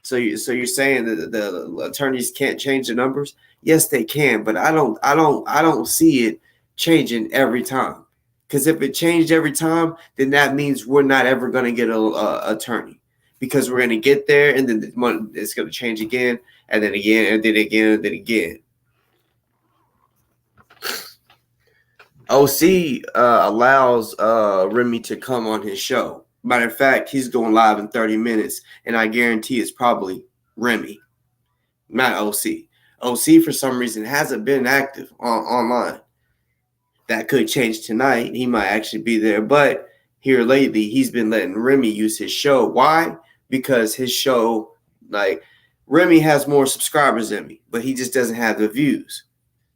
so you're saying that the attorneys can't change the numbers? Yes, they can, but I don't see it changing every time. Because if it changed every time, then that means we're not ever going to get a attorney, because we're going to get there and then it's going to change again and then again and then again and then again. OC allows Remy to come on his show. Matter of fact, he's going live in 30 minutes, and I guarantee it's probably Remy, not OC. OC, for some reason, hasn't been active online. That could change tonight. He might actually be there, but here lately, he's been letting Remy use his show. Why? Because his show, like, Remy has more subscribers than me, but he just doesn't have the views.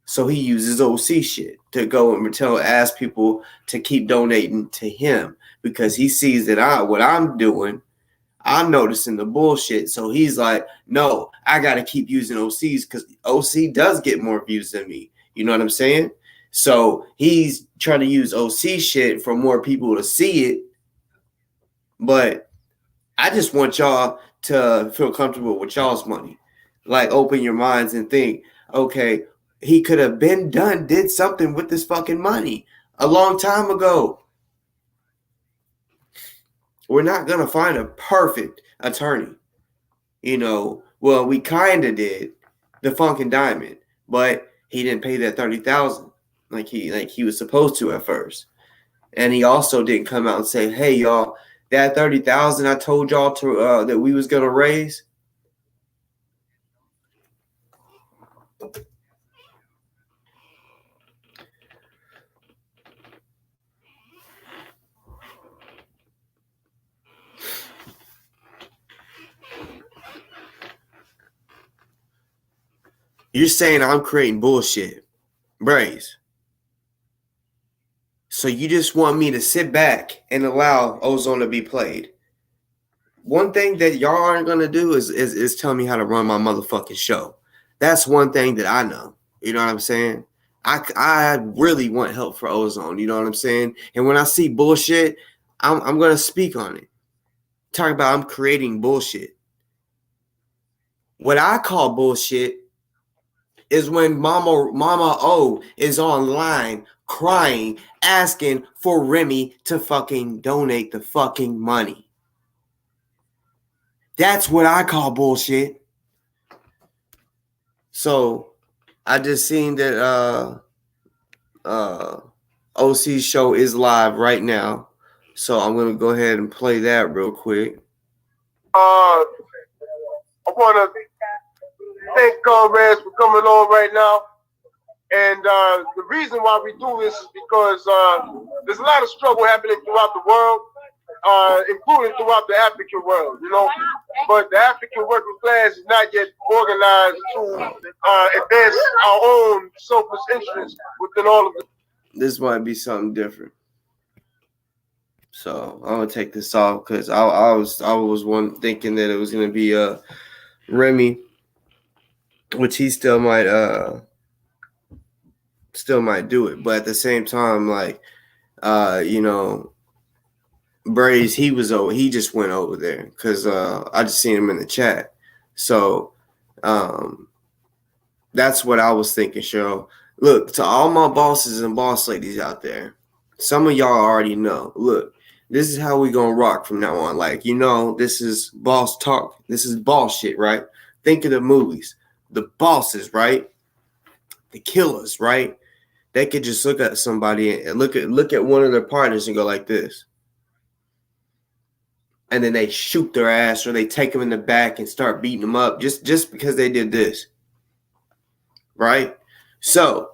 So he uses OC shit to go and ask people to keep donating to him, because he sees that what I'm doing, I'm noticing the bullshit. So he's like, no, I got to keep using OCs because OC does get more views than me. You know what I'm saying? So he's trying to use OC shit for more people to see it. But I just want y'all to feel comfortable with y'all's money. Like, open your minds and think, okay, he could have did something with this fucking money a long time ago. We're not going to find a perfect attorney. You know, well, we kind of did the Funkin' Diamond, but he didn't pay that $30,000 like he was supposed to at first. And he also didn't come out and say, hey, y'all, that $30,000 I told y'all to that we was going to raise, you're saying I'm creating bullshit, Braze. So you just want me to sit back and allow Ozone to be played. One thing that y'all aren't going to do is tell me how to run my motherfucking show. That's one thing that I know. You know what I'm saying? I really want help for Ozone. You know what I'm saying? And when I see bullshit, I'm going to speak on it. Talk about I'm creating bullshit. What I call bullshit is when Mama O is online crying, asking for Remy to fucking donate the fucking money. That's what I call bullshit. So I just seen that OC's show is live right now. So I'm gonna go ahead and play that real quick. I want to thank Rez for coming on right now. And the reason why we do this is because there's a lot of struggle happening throughout the world, including throughout the African world, you know. But the African working class is not yet organized to advance our own selfish interests within all of it. This might be something different. So I'm gonna take this off because I was one thinking that it was gonna be Remy, which he still might do it, but at the same time, like you know, Braze, he just went over there because I just seen him in the chat. So that's what I was thinking, Cheryl. Look, to all my bosses and boss ladies out there, some of y'all already know. Look, this is how we gonna rock from now on. Like, you know, this is boss talk. This is boss shit, right? Think of the movies. The bosses, right? The killers, right? They could just look at somebody and look at one of their partners and go like this. And then they shoot their ass, or they take them in the back and start beating them up just because they did this. Right? So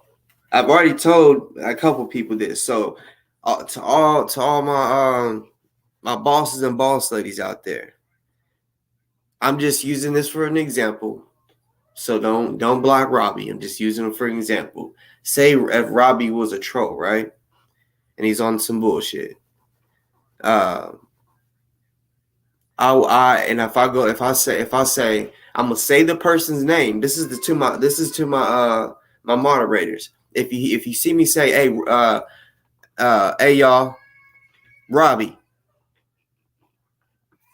I've already told a couple people this. So to all my bosses and boss ladies out there, I'm just using this for an example. So don't block Robbie. I'm just using him for an example. Say if Robbie was a troll, right? And he's on some bullshit. If I say I'm gonna say the person's name. This is to my my moderators. If you see me say, hey y'all, Robbie,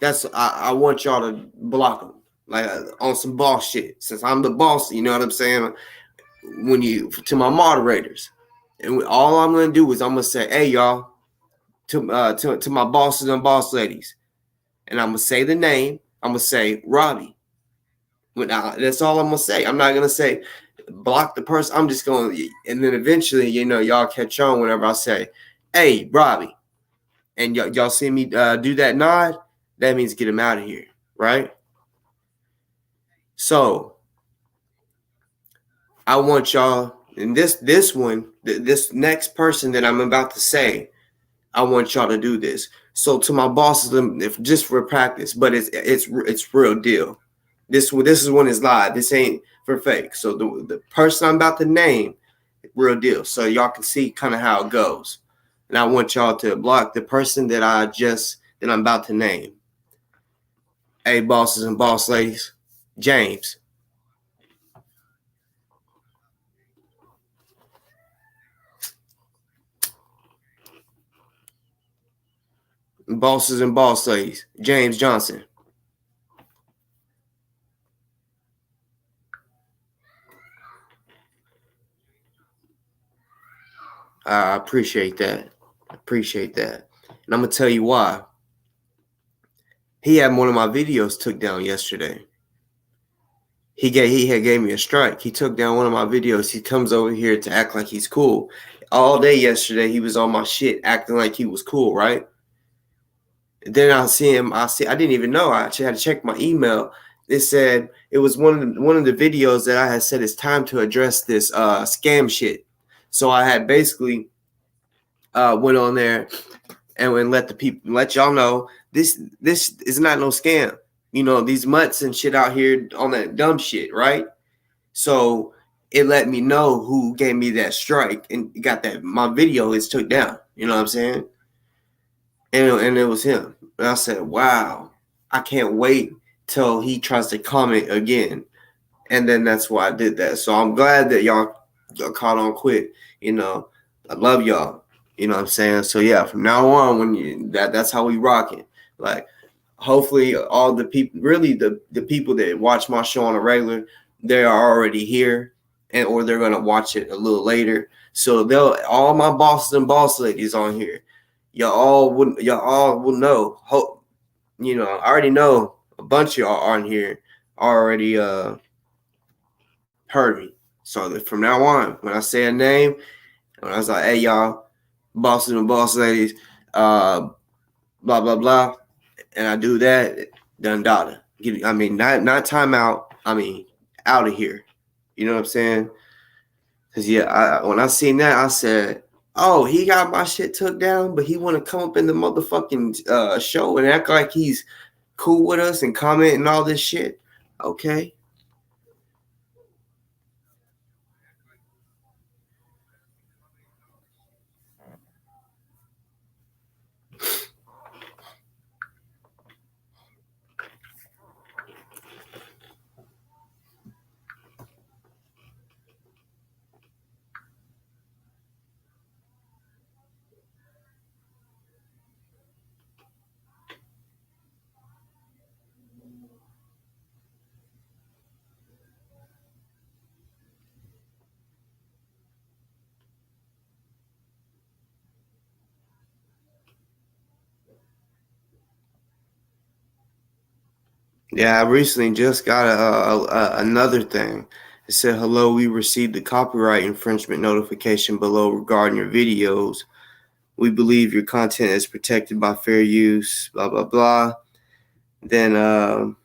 I want y'all to block them, like on some boss shit. Since I'm the boss, you know what I'm saying. When you to my moderators, and all I'm gonna do is I'm gonna say, hey y'all, to my bosses and boss ladies, and I'm gonna say the name. I'm gonna say Robbie. That's all I'm gonna say. I'm not gonna say block the person. I'm just going, and then eventually, y'all catch on whenever I say, "Hey, Robbie," and y'all see me do that nod. That means get him out of here, right? So I want y'all, and this next person that I'm about to say, I want y'all to do this. So to my bosses, if just for practice, but it's real deal. This is when it's live. This ain't for fake. So the person I'm about to name, real deal. So y'all can see kind of how it goes. And I want y'all to block the person that I'm about to name. Hey, bosses and boss ladies, James. Bosses and boss ladies, James Johnson. I appreciate that. And I'm going to tell you why. He had one of my videos took down yesterday. He had gave me a strike. He took down one of my videos. He comes over here to act like he's cool. All day yesterday, he was on my shit, acting like he was cool, right? And then I didn't even know. I actually had to check my email. It said it was one of the videos that I had said it's time to address this scam shit. So I had basically went on there and let y'all know this is not no scam. These mutts and shit out here on that dumb shit, right? So it let me know who gave me that strike and got that my video is took down. You know what I'm saying? And it was him. And I said, wow, I can't wait till he tries to comment again. And then that's why I did that. So I'm glad that y'all caught on quick. I love y'all. You know what I'm saying? So yeah, from now on, that's how we rocking. Like, hopefully all the people, really the people that watch my show on a regular, they are already here, or they're gonna watch it a little later. So all my bosses and boss ladies on here, y'all all will know. I already know a bunch of y'all on here already heard me. So from now on, when I say a name, when I was like, hey y'all, bosses and boss ladies, blah blah blah, and I do that, done data. I mean, not timeout. I mean, out of here. You know what I'm saying? Cause yeah, when I seen that, I said, "Oh, he got my shit took down, but he want to come up in the motherfucking show and act like he's cool with us and comment and all this shit." Okay. Yeah, I recently just got another thing. It said, "Hello, we received the copyright infringement notification below regarding your videos. We believe your content is protected by fair use." Blah blah blah. Then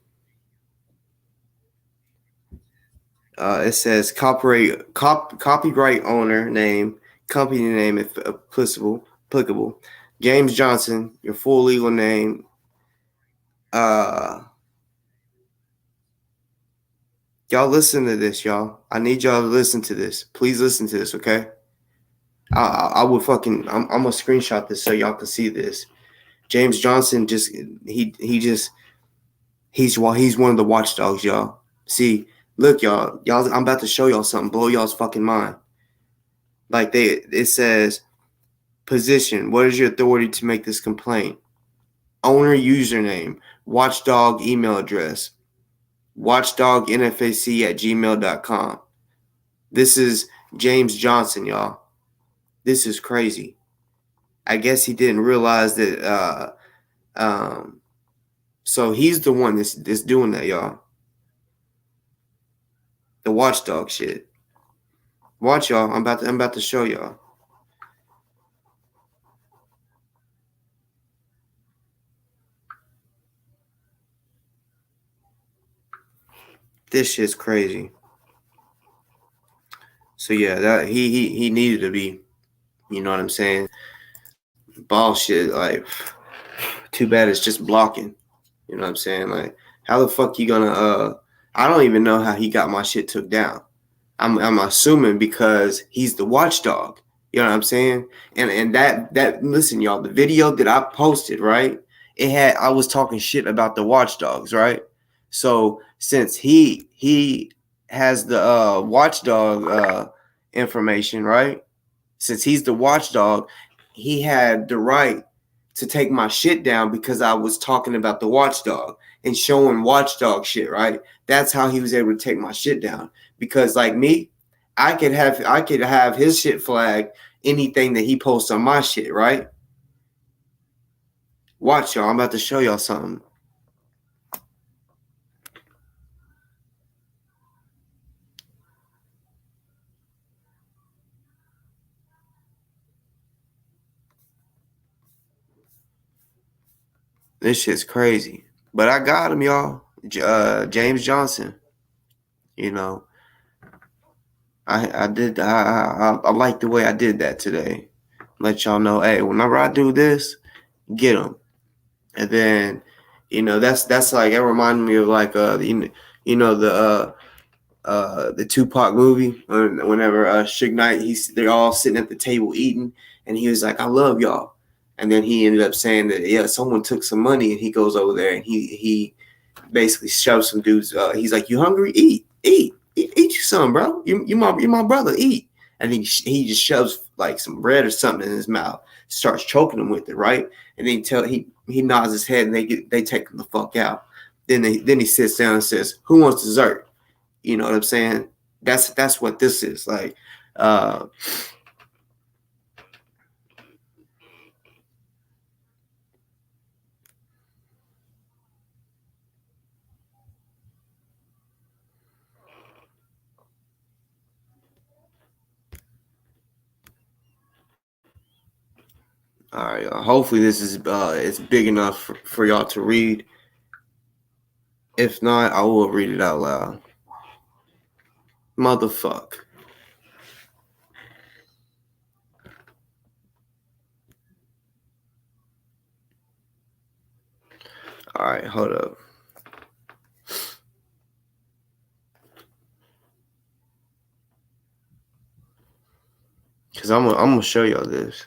it says copyright owner name, company name if applicable. James Johnson, your full legal name. Y'all listen to this, y'all. I need y'all to listen to this. Please listen to this, okay? I would fucking. I'm gonna screenshot this so y'all can see this. James Johnson he's one of the watchdogs, y'all. See, look, y'all. I'm about to show y'all something. Blow y'all's fucking mind. Like it says, position. What is your authority to make this complaint? owner username, watchdog email address, watchdognfac@gmail.com. This is James Johnson, y'all. This is crazy. I guess he didn't realize that. So he's the one that's doing that, y'all. The watchdog shit. Watch, y'all. I'm about to show y'all. This shit's crazy. So yeah, that he needed to be, you know what I'm saying? Bullshit. Like, too bad it's just blocking. You know what I'm saying? Like, how the fuck you gonna I don't even know how he got my shit took down. I'm assuming because he's the watchdog. You know what I'm saying? And that listen, y'all, the video that I posted, right? I was talking shit about the watchdogs, right? So since he has the watchdog information, right? Since he's the watchdog, he had the right to take my shit down because I was talking about the watchdog and showing watchdog shit, right? That's how he was able to take my shit down. Because like me, I could have his shit flagged anything that he posts on my shit, right? Watch, y'all. I'm about to show y'all something. This shit's crazy. But I got him, y'all. James Johnson. You know, I like the way I did that today. Let y'all know, hey, whenever I do this, get them. And then, you know, that's like, it reminded me of like the Tupac movie, whenever Suge Knight, they're all sitting at the table eating, and he was like, I love y'all. And then he ended up saying that, yeah, someone took some money, and he goes over there and he basically shoves some dudes. He's like, you hungry? Eat you some, bro. You my brother. Eat. And he just shoves like some bread or something in his mouth, starts choking him with it, right? And then he nods his head, and they take him the fuck out. Then he sits down and says, who wants dessert? You know what I'm saying? That's what this is like. All right, hopefully this is it's big enough for y'all to read. If not, I will read it out loud. Motherfuck. All right, hold up. Cause I'm gonna show y'all this.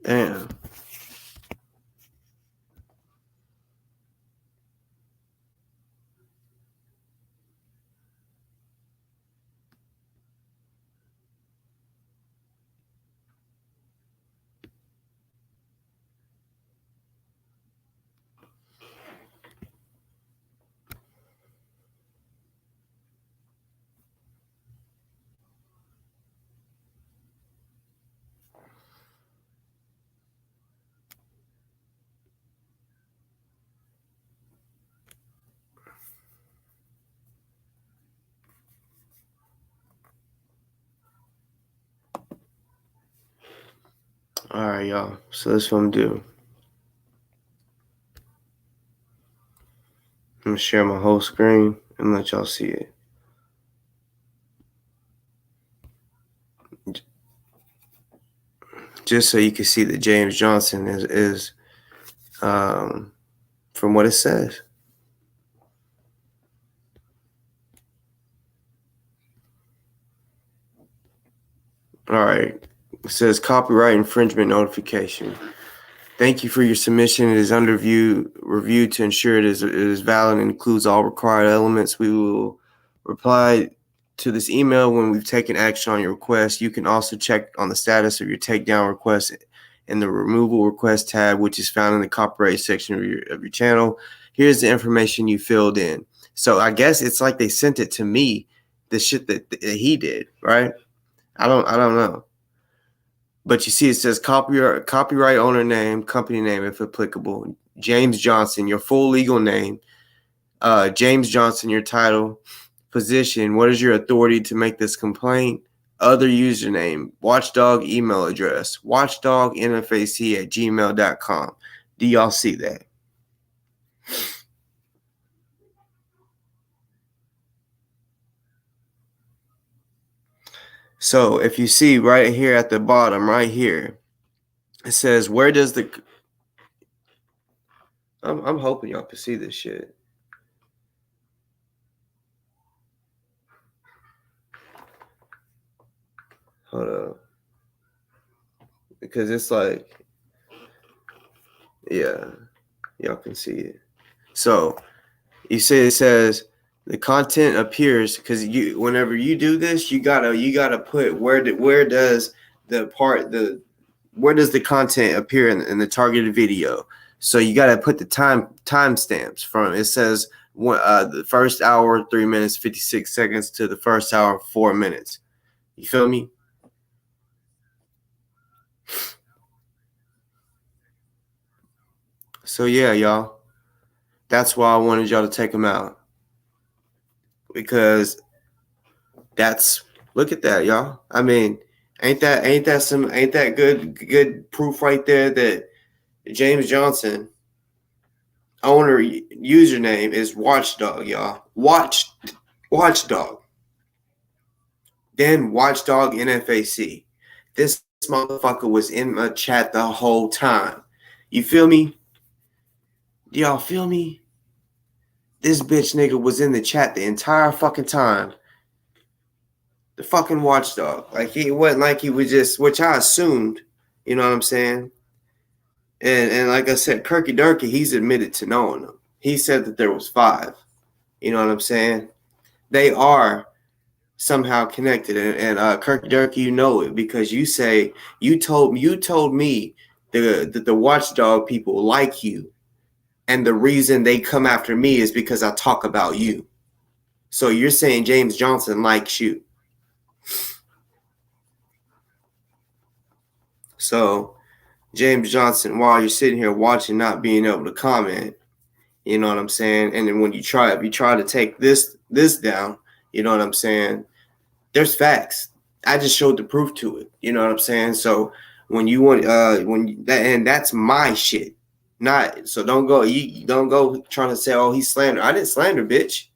Damn. All right, y'all. So that's what I'm gonna do. I'm gonna share my whole screen and let y'all see it. Just so you can see that James Johnson is from what it says. All right. It says copyright infringement notification. Thank you for your submission. It is under review to ensure it is valid and includes all required elements. We will reply to this email when we've taken action on your request. You can also check on the status of your takedown request in the removal request tab, which is found in the copyright section of your channel. Here's the information you filled in. So I guess it's like they sent it to me, the shit that he did, right? I don't know. But you see, it says copyright owner name, company name, if applicable. James Johnson, your full legal name. James Johnson, your title, position. What is your authority to make this complaint? Other username, watchdog email address, watchdognfac@gmail.com. Do y'all see that? So if you see right here at the bottom, right here, it says, where does the... I'm hoping y'all can see this shit. Hold up. Because it's like, yeah, y'all can see it. So you see it says the content appears, because whenever you do this, you gotta put where does the content appear in the targeted video. So you gotta put the timestamps from, it says the first hour 3 minutes 56 seconds to the first hour 4 minutes. You feel me? So yeah, y'all. That's why I wanted y'all to take them out. Because look at that, y'all. I mean, ain't that good proof right there that James Johnson owner username is Watchdog, y'all. Watchdog. Then Watchdog NFAC. This motherfucker was in my chat the whole time. You feel me? Do y'all feel me? This bitch nigga was in the chat the entire fucking time. The fucking watchdog. Like, he wasn't like he was just, which I assumed, you know what I'm saying? And like I said, Kirky Durkee, he's admitted to knowing them. He said that there was 5. You know what I'm saying? They are somehow connected. And Kirky Durkee, you know it, because you say you told me that the watchdog people like you. And the reason they come after me is because I talk about you. So you're saying James Johnson likes you. So James Johnson, while you're sitting here watching, not being able to comment, you know what I'm saying? And then when you try to take this down, you know what I'm saying? There's facts. I just showed the proof to it. You know what I'm saying? So when you want and that's my shit. Not so don't go trying to say, oh, he slandered. I didn't slander, bitch.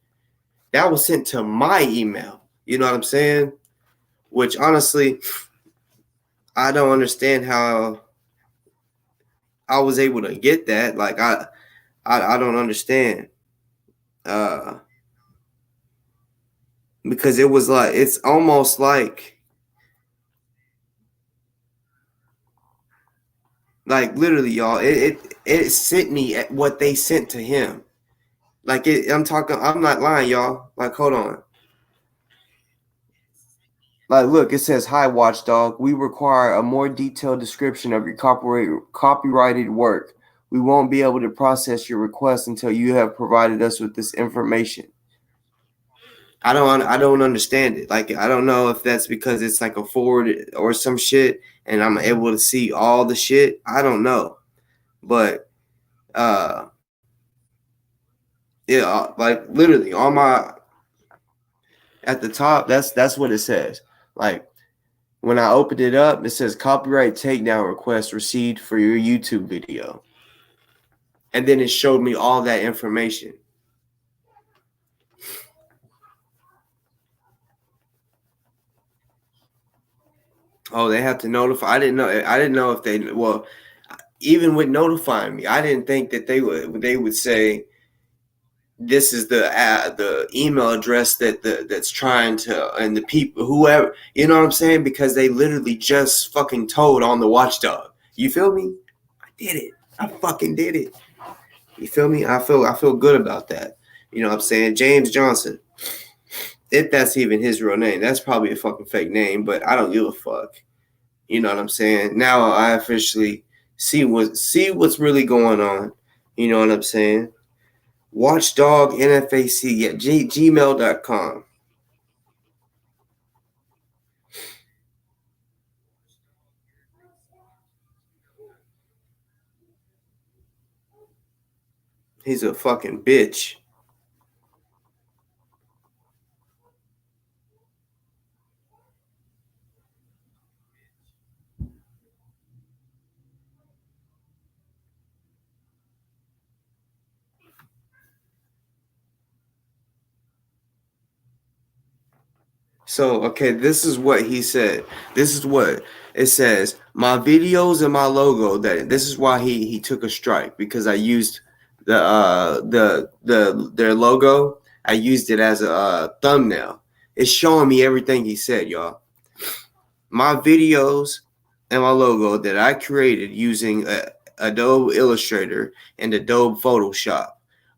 That was sent to my email. You know what I'm saying? Which honestly, I don't understand how I was able to get that. Like I don't understand. Because it was like, it's almost like literally, y'all, it sent me at what they sent to him. Like I'm not lying, y'all. Like, hold on. Like, look, it says, hi, Watchdog. We require a more detailed description of your copyrighted work. We won't be able to process your request until you have provided us with this information. I don't understand it. Like, I don't know if that's because it's like a forward or some shit and I'm able to see all the shit. I don't know. But yeah, like literally on my at the top, that's what it says. Like, When I opened it up, it says copyright takedown request received for your YouTube video. And then it showed me all that information. Oh, they have to notify. I didn't know if they, well, even with notifying me, I didn't think that they would say this is the email address that's trying to, and the people, whoever, you know what I'm saying? Because they literally just fucking told on the watchdog. You feel me? I did it. I fucking did it. You feel me? I feel good about that. You know what I'm saying? James Johnson. If that's even his real name, that's probably a fucking fake name, but I don't give a fuck. You know what I'm saying? Now I officially see what's really going on. You know what I'm saying? Watchdog NFAC at gmail.com. He's a fucking bitch. So, okay, this is what he said. This is what it says. My videos and my logo, that this is why he took a strike, because I used their logo. I used it as a thumbnail. It's showing me everything he said, y'all. My videos and my logo that I created using Adobe Illustrator and Adobe Photoshop.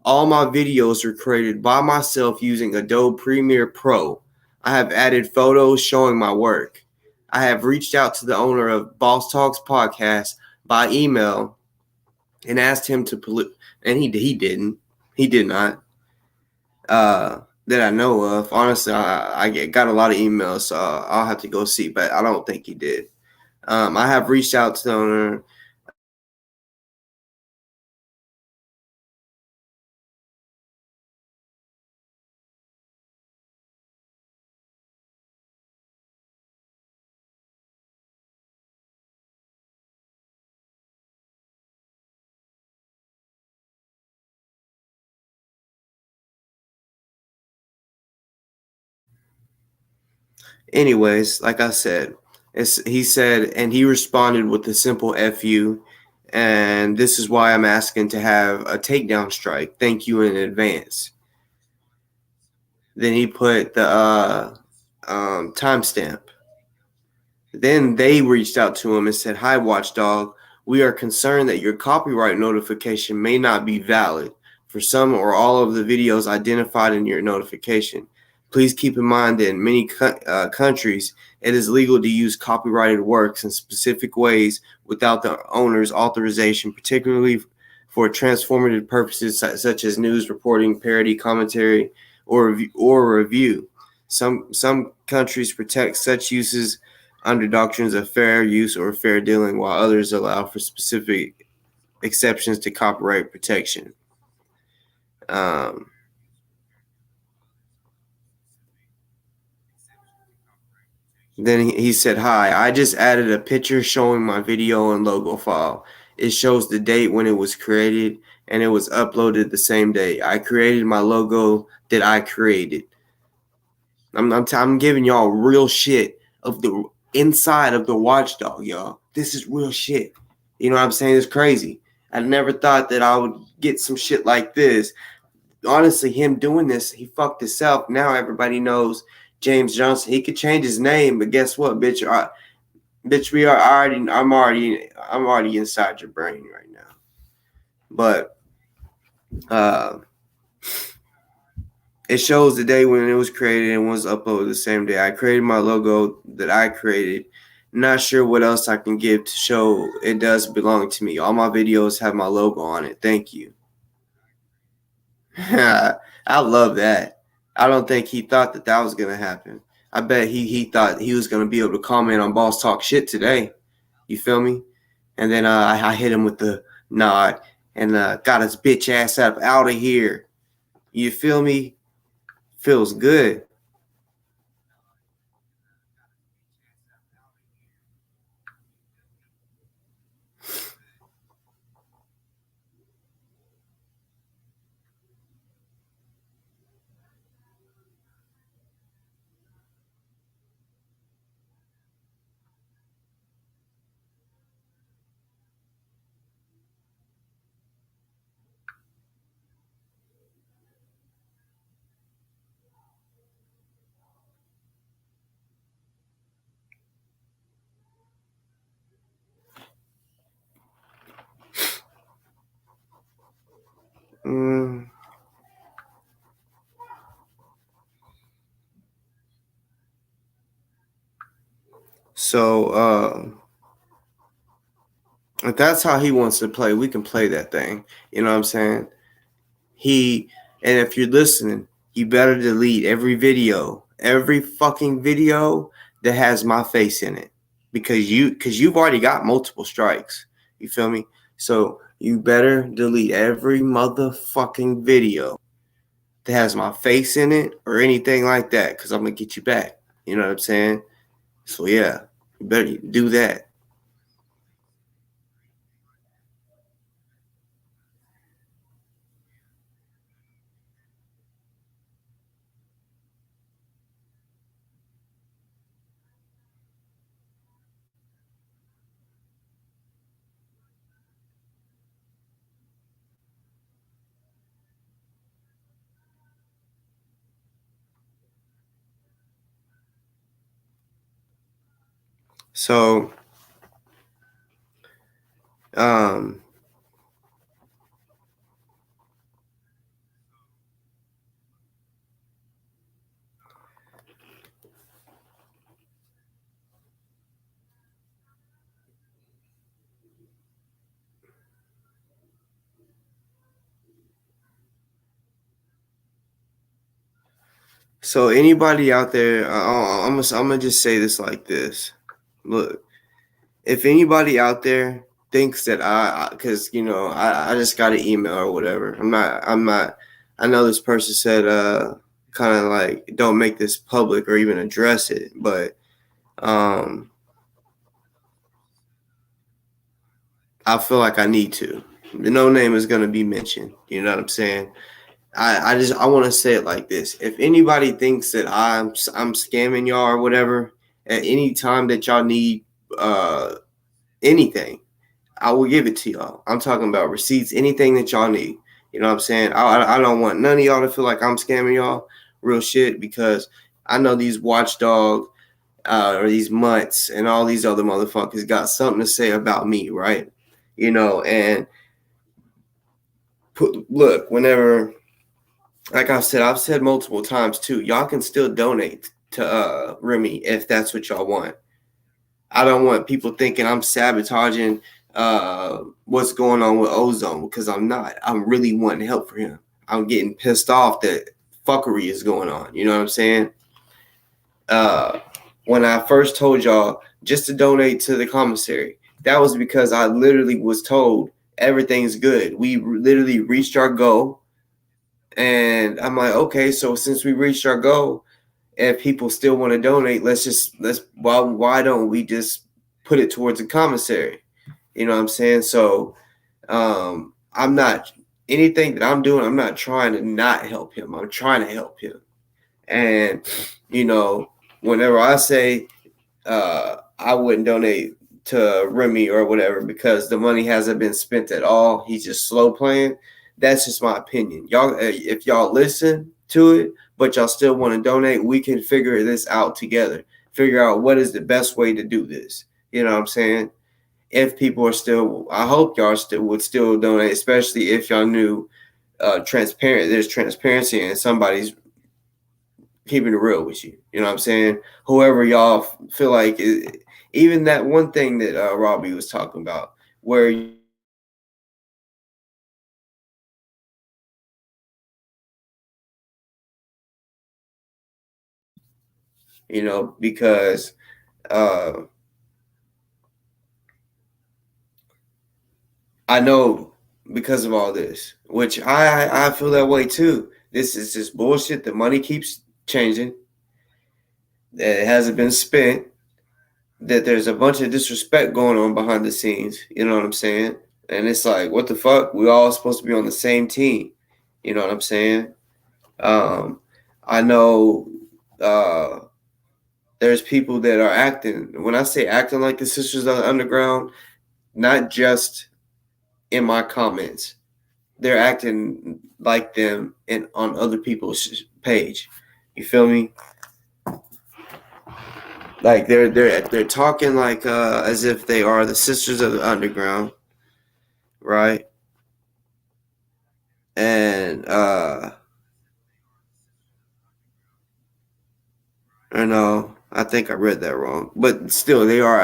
All my videos were created by myself using Adobe Premiere Pro. I have added photos showing my work. I have reached out to the owner of Boss Talks Podcast by email and asked him to and he didn't. He did not. That I know of. Honestly, I got a lot of emails, so I'll have to go see, but I don't think he did. I have reached out to the owner. Anyways, like I said, he said, and he responded with a simple "fu," and this is why I'm asking to have a takedown strike. Thank you in advance. Then he put the timestamp. Then they reached out to him and said, "Hi, Watchdog. We are concerned that your copyright notification may not be valid for some or all of the videos identified in your notification. Please keep in mind that in many countries, it is legal to use copyrighted works in specific ways without the owner's authorization, particularly for transformative purposes such as news reporting, parody, commentary, or review. Some countries protect such uses under doctrines of fair use or fair dealing, while others allow for specific exceptions to copyright protection." Then he said, "Hi, I just added a picture showing my video and logo file. It shows the date when it was created, and it was uploaded the same day. I created my logo that I created." I'm giving y'all real shit of the inside of the Watchdog, y'all. This is real shit. You know what I'm saying? It's crazy. I never thought that I would get some shit like this. Honestly, him doing this, he fucked himself. Now everybody knows James Johnson. He could change his name, but guess what, bitch? I'm already inside your brain right now. But it shows the day when it was created and was uploaded the same day. I created my logo that I created. Not sure what else I can give to show it does belong to me. All my videos have my logo on it. Thank you. I love that. I don't think he thought that was going to happen. I bet he thought he was going to be able to comment on Boss Talk shit today. You feel me? And then I hit him with the nod and got his bitch ass up out of here. You feel me? Feels good. So if that's how he wants to play, we can play that thing. You know what I'm saying? And if you're listening, you better delete every fucking video that has my face in it, because you've already got multiple strikes. You feel me? So you better delete every motherfucking video that has my face in it or anything like that, because I'm gonna get you back. You know what I'm saying? So yeah, you better do that. So um so anybody out there, I'm gonna just say this like this. Look, if anybody out there thinks that because I just got an email or whatever. I'm not. I know this person said kind of like don't make this public or even address it, but um I feel like I need to. No name is gonna be mentioned. You know what I'm saying? I want to say it like this. If anybody thinks that I'm scamming y'all or whatever, at any time that y'all need uh anything, I will give it to y'all. I'm talking about receipts, anything that y'all need. You know what I'm saying? I don't want none of y'all to feel like I'm scamming y'all. Real shit, because I know these watchdog or these mutts and all these other motherfuckers got something to say about me, right? And look, whenever, like I've said multiple times too, y'all can still donate to Remy if that's what y'all want. I don't want people thinking I'm sabotaging what's going on with Ozone, because I'm not. I'm really wanting help for him. I'm getting pissed off that fuckery is going on. You know what I'm saying? Uh, when I first told y'all just to donate to the commissary, that was because I literally was told everything's good. We literally reached our goal. And I'm like, okay, so since we reached our goal, if people still want to donate, why don't we just put it towards the commissary? You know what I'm saying? So I'm not, anything that I'm doing, I'm not trying to not help him. I'm trying to help him. And whenever I say I wouldn't donate to Remy or whatever because the money hasn't been spent at all, he's just slow playing. That's just my opinion. Y'all, if y'all listen to it, but y'all still want to donate, we can figure this out together. Figure out what is the best way to do this. You know what I'm saying? If people are still, I hope y'all would still donate, especially if y'all knew there's transparency and somebody's keeping it real with you. You know what I'm saying? Whoever y'all feel like, even that one thing that Robbie was talking about, where because uh, I know because of all this, which I feel that way too. This is just bullshit. The money keeps changing. It hasn't been spent. That there's a bunch of disrespect going on behind the scenes. You know what I'm saying? And it's like, what the fuck? We all supposed to be on the same team. You know what I'm saying? I know there's people that are acting. When I say acting like the Sisters of the Underground, not just in my comments, they're acting like them and on other people's page. You feel me? Like they're talking like as if they are the Sisters of the Underground, right? And I I think I read that wrong, but still, they are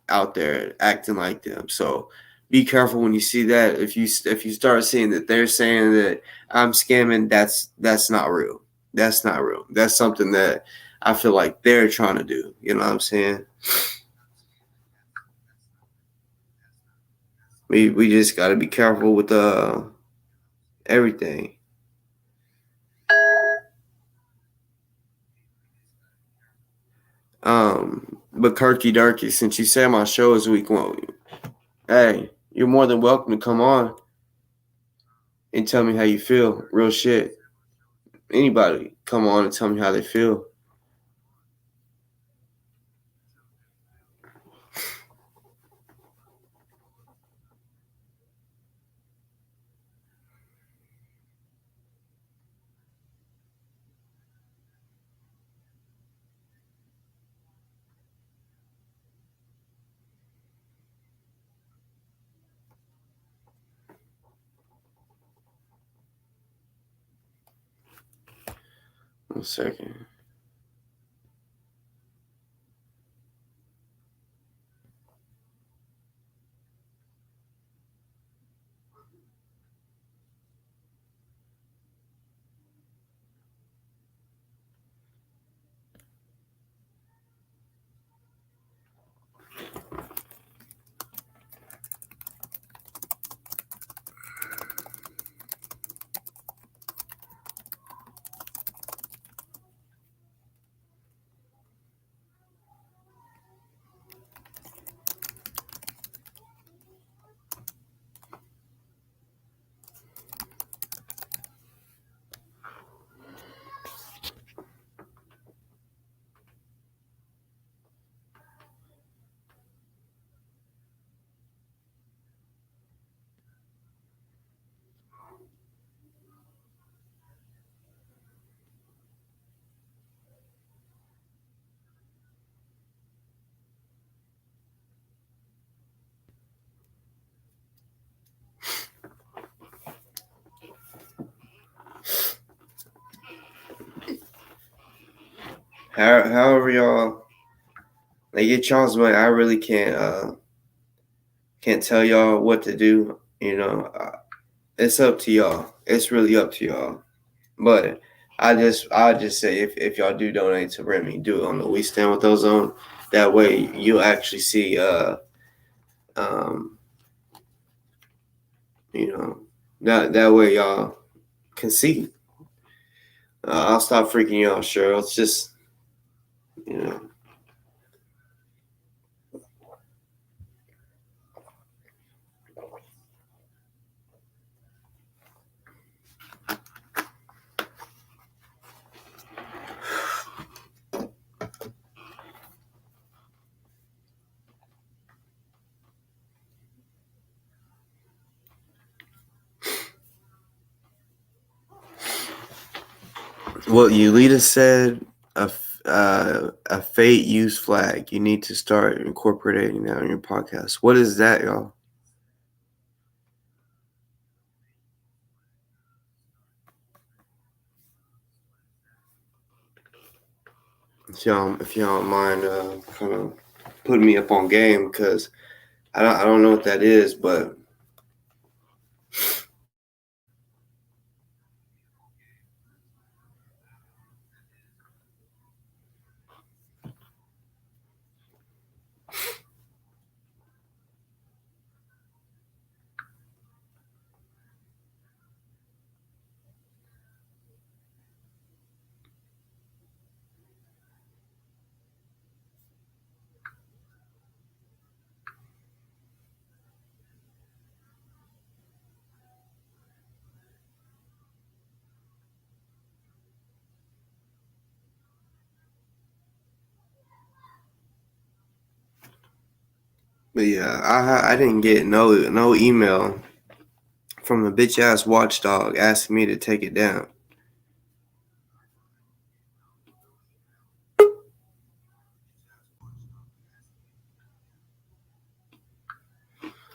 out there acting like them. So be careful when you see that. If you start seeing that they're saying that I'm scamming, that's not real. That's not real. That's something that I feel like they're trying to do. You know what I'm saying? We just got to be careful with everything. But Kirky Durkey, since you said my show is week one, hey, you're more than welcome to come on and tell me how you feel. Real shit. Anybody come on and tell me how they feel. One second. However y'all get y'all's way, I really can't tell y'all what to do. It's up to y'all. It's really up to y'all. But I just say if y'all do donate to Remy, do it on the We Stand With Ozone. That way you'll actually see um that way y'all can see. I'll stop freaking you out, Cheryl. It's just you know. What Yulita said, a fate use flag. You need to start incorporating that on your podcast. What is that, y'all? If y'all don't mind, kind of putting me up on game, because I don't know what that is, but yeah, I didn't get no email from the bitch ass watchdog asking me to take it down.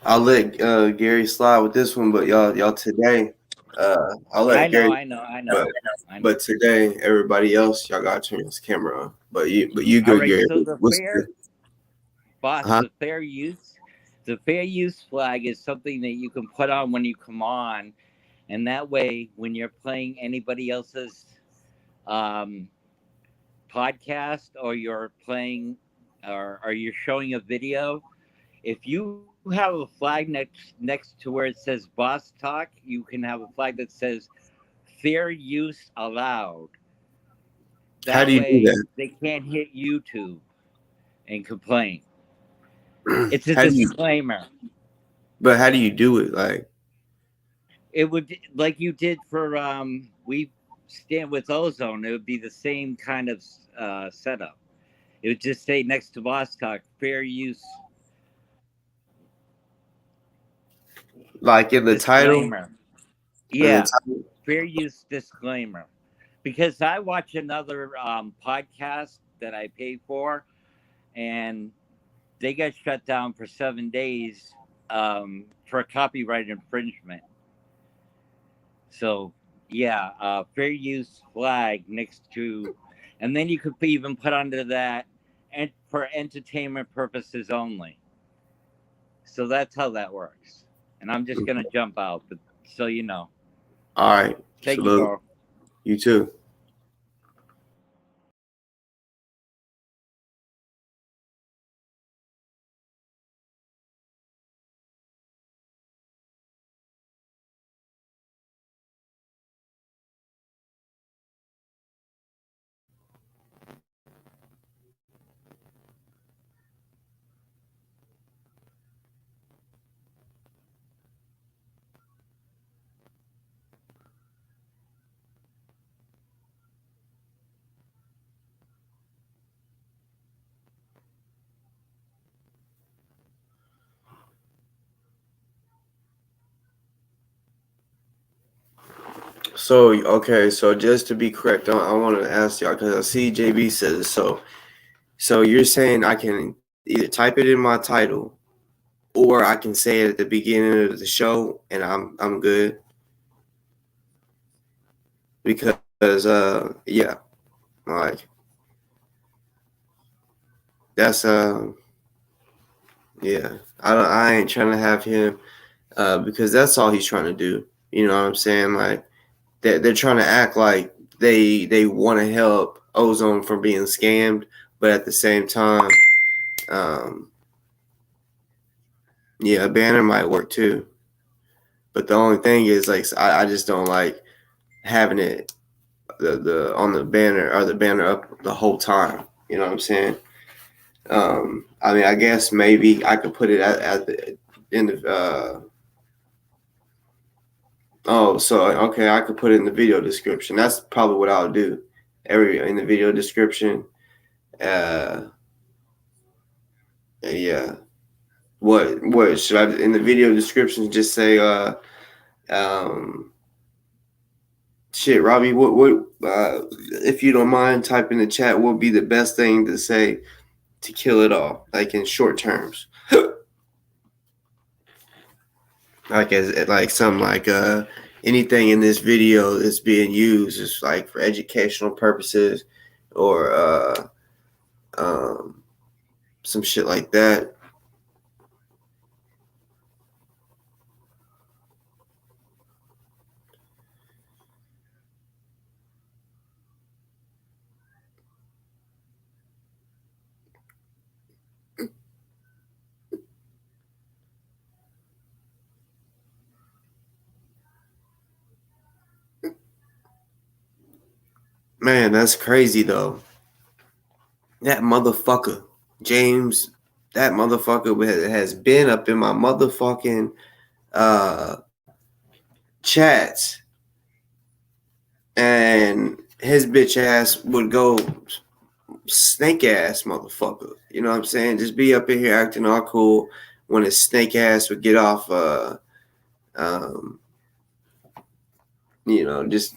I'll let Gary slide with this one, but y'all today I'll let Gary. I know. But today, everybody else, y'all gotta turn this camera on. But you All good, right. Gary? So the What's good? boss, Huh? the fair use flag is something that you can put on when you come on, and that way, when you're playing anybody else's um, podcast, or you're playing, or you're showing a video, if you have a flag next to where it says Boss Talk, you can have a flag that says fair use allowed. How That do you do way that? they can't hit YouTube and complain. It's a How do you? disclaimer. But how do you do it? Like, It would, like you did for we stand with ozone. It would be the same kind of setup. It would just say next to Boss Talk, fair use in the title, disclaimer. in the Yeah, title. fair use disclaimer. Because I watch another podcast that I pay for, and they got shut down for 7 days for copyright infringement. So, yeah, fair use flag next to, and then you could even put under that, and for entertainment purposes only. So that's how that works. And I'm just gonna jump out, but so you know. All right. Thank you, Salute. bro. You too. So okay, so just to be correct, I want to ask y'all because I see JB says it. So you're saying I can either type it in my title or I can say it at the beginning of the show and I'm good because yeah, like that's yeah, I ain't trying to have him because that's all he's trying to do. You know what I'm saying? Like they're trying to act like they want to help ozone from being scammed, but at the same time, um, yeah, a banner might work too. But the only thing is, like, I just don't like having it the on the banner or the banner up the whole time. You know what I'm saying? I mean, I guess maybe I could put it at the in the. Oh, so okay, I could put it in the video description. That's probably what I'll do. Every in the video description. Uh, yeah. What should I in the video description just say? Um, Shit, Robbie. What? If you don't mind, type in the chat. What would be the best thing to say to kill it all, like in short terms? Like as like some like anything in this video that's being used is like for educational purposes or um some shit like that. Man, that's crazy though. That motherfucker, James, that motherfucker has been up in my motherfucking uh chats and his bitch ass would go snake ass motherfucker. You know what I'm saying? Just be up in here acting all cool when his snake ass would get off um just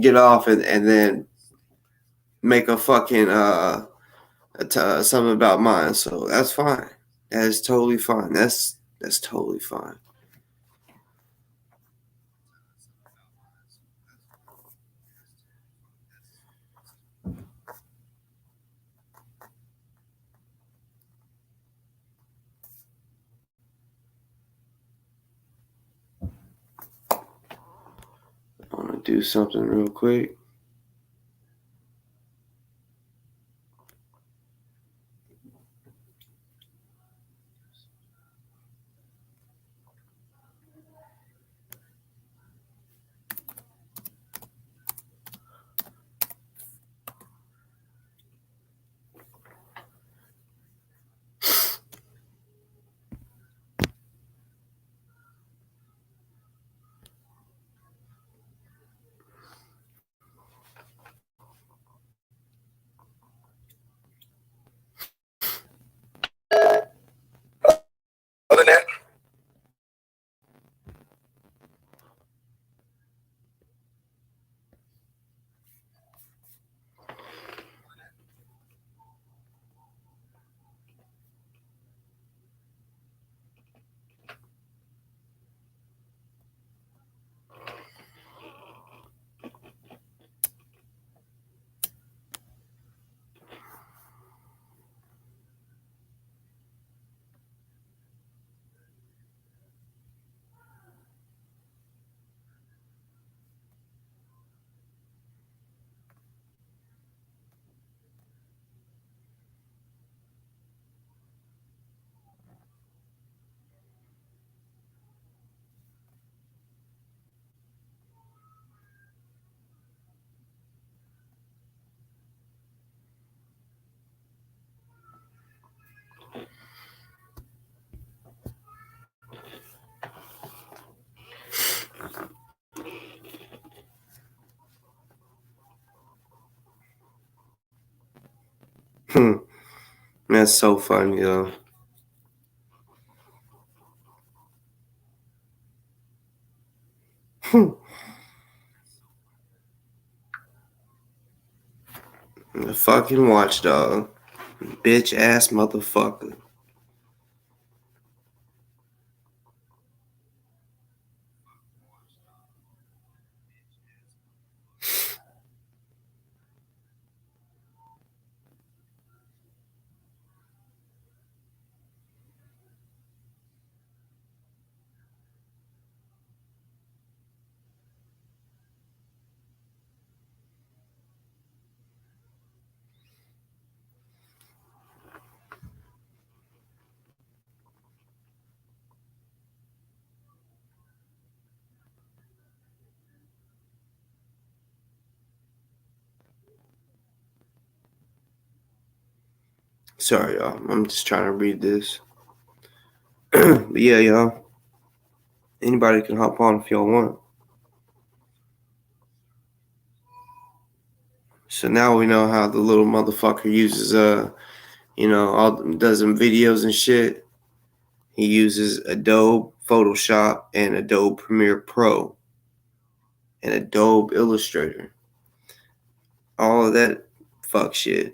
get off and then make a fucking something about mine. So that's fine. That is totally fine. That's totally fine. do something real quick. Other than that, That's so funny, though. The fucking watchdog. Bitch ass motherfucker. Sorry, y'all. I'm just trying to read this. But yeah, y'all. Anybody can hop on if y'all want. So now we know how the little motherfucker uses does some videos and shit. He uses Adobe Photoshop and Adobe Premiere Pro and Adobe Illustrator. All of that fuck shit.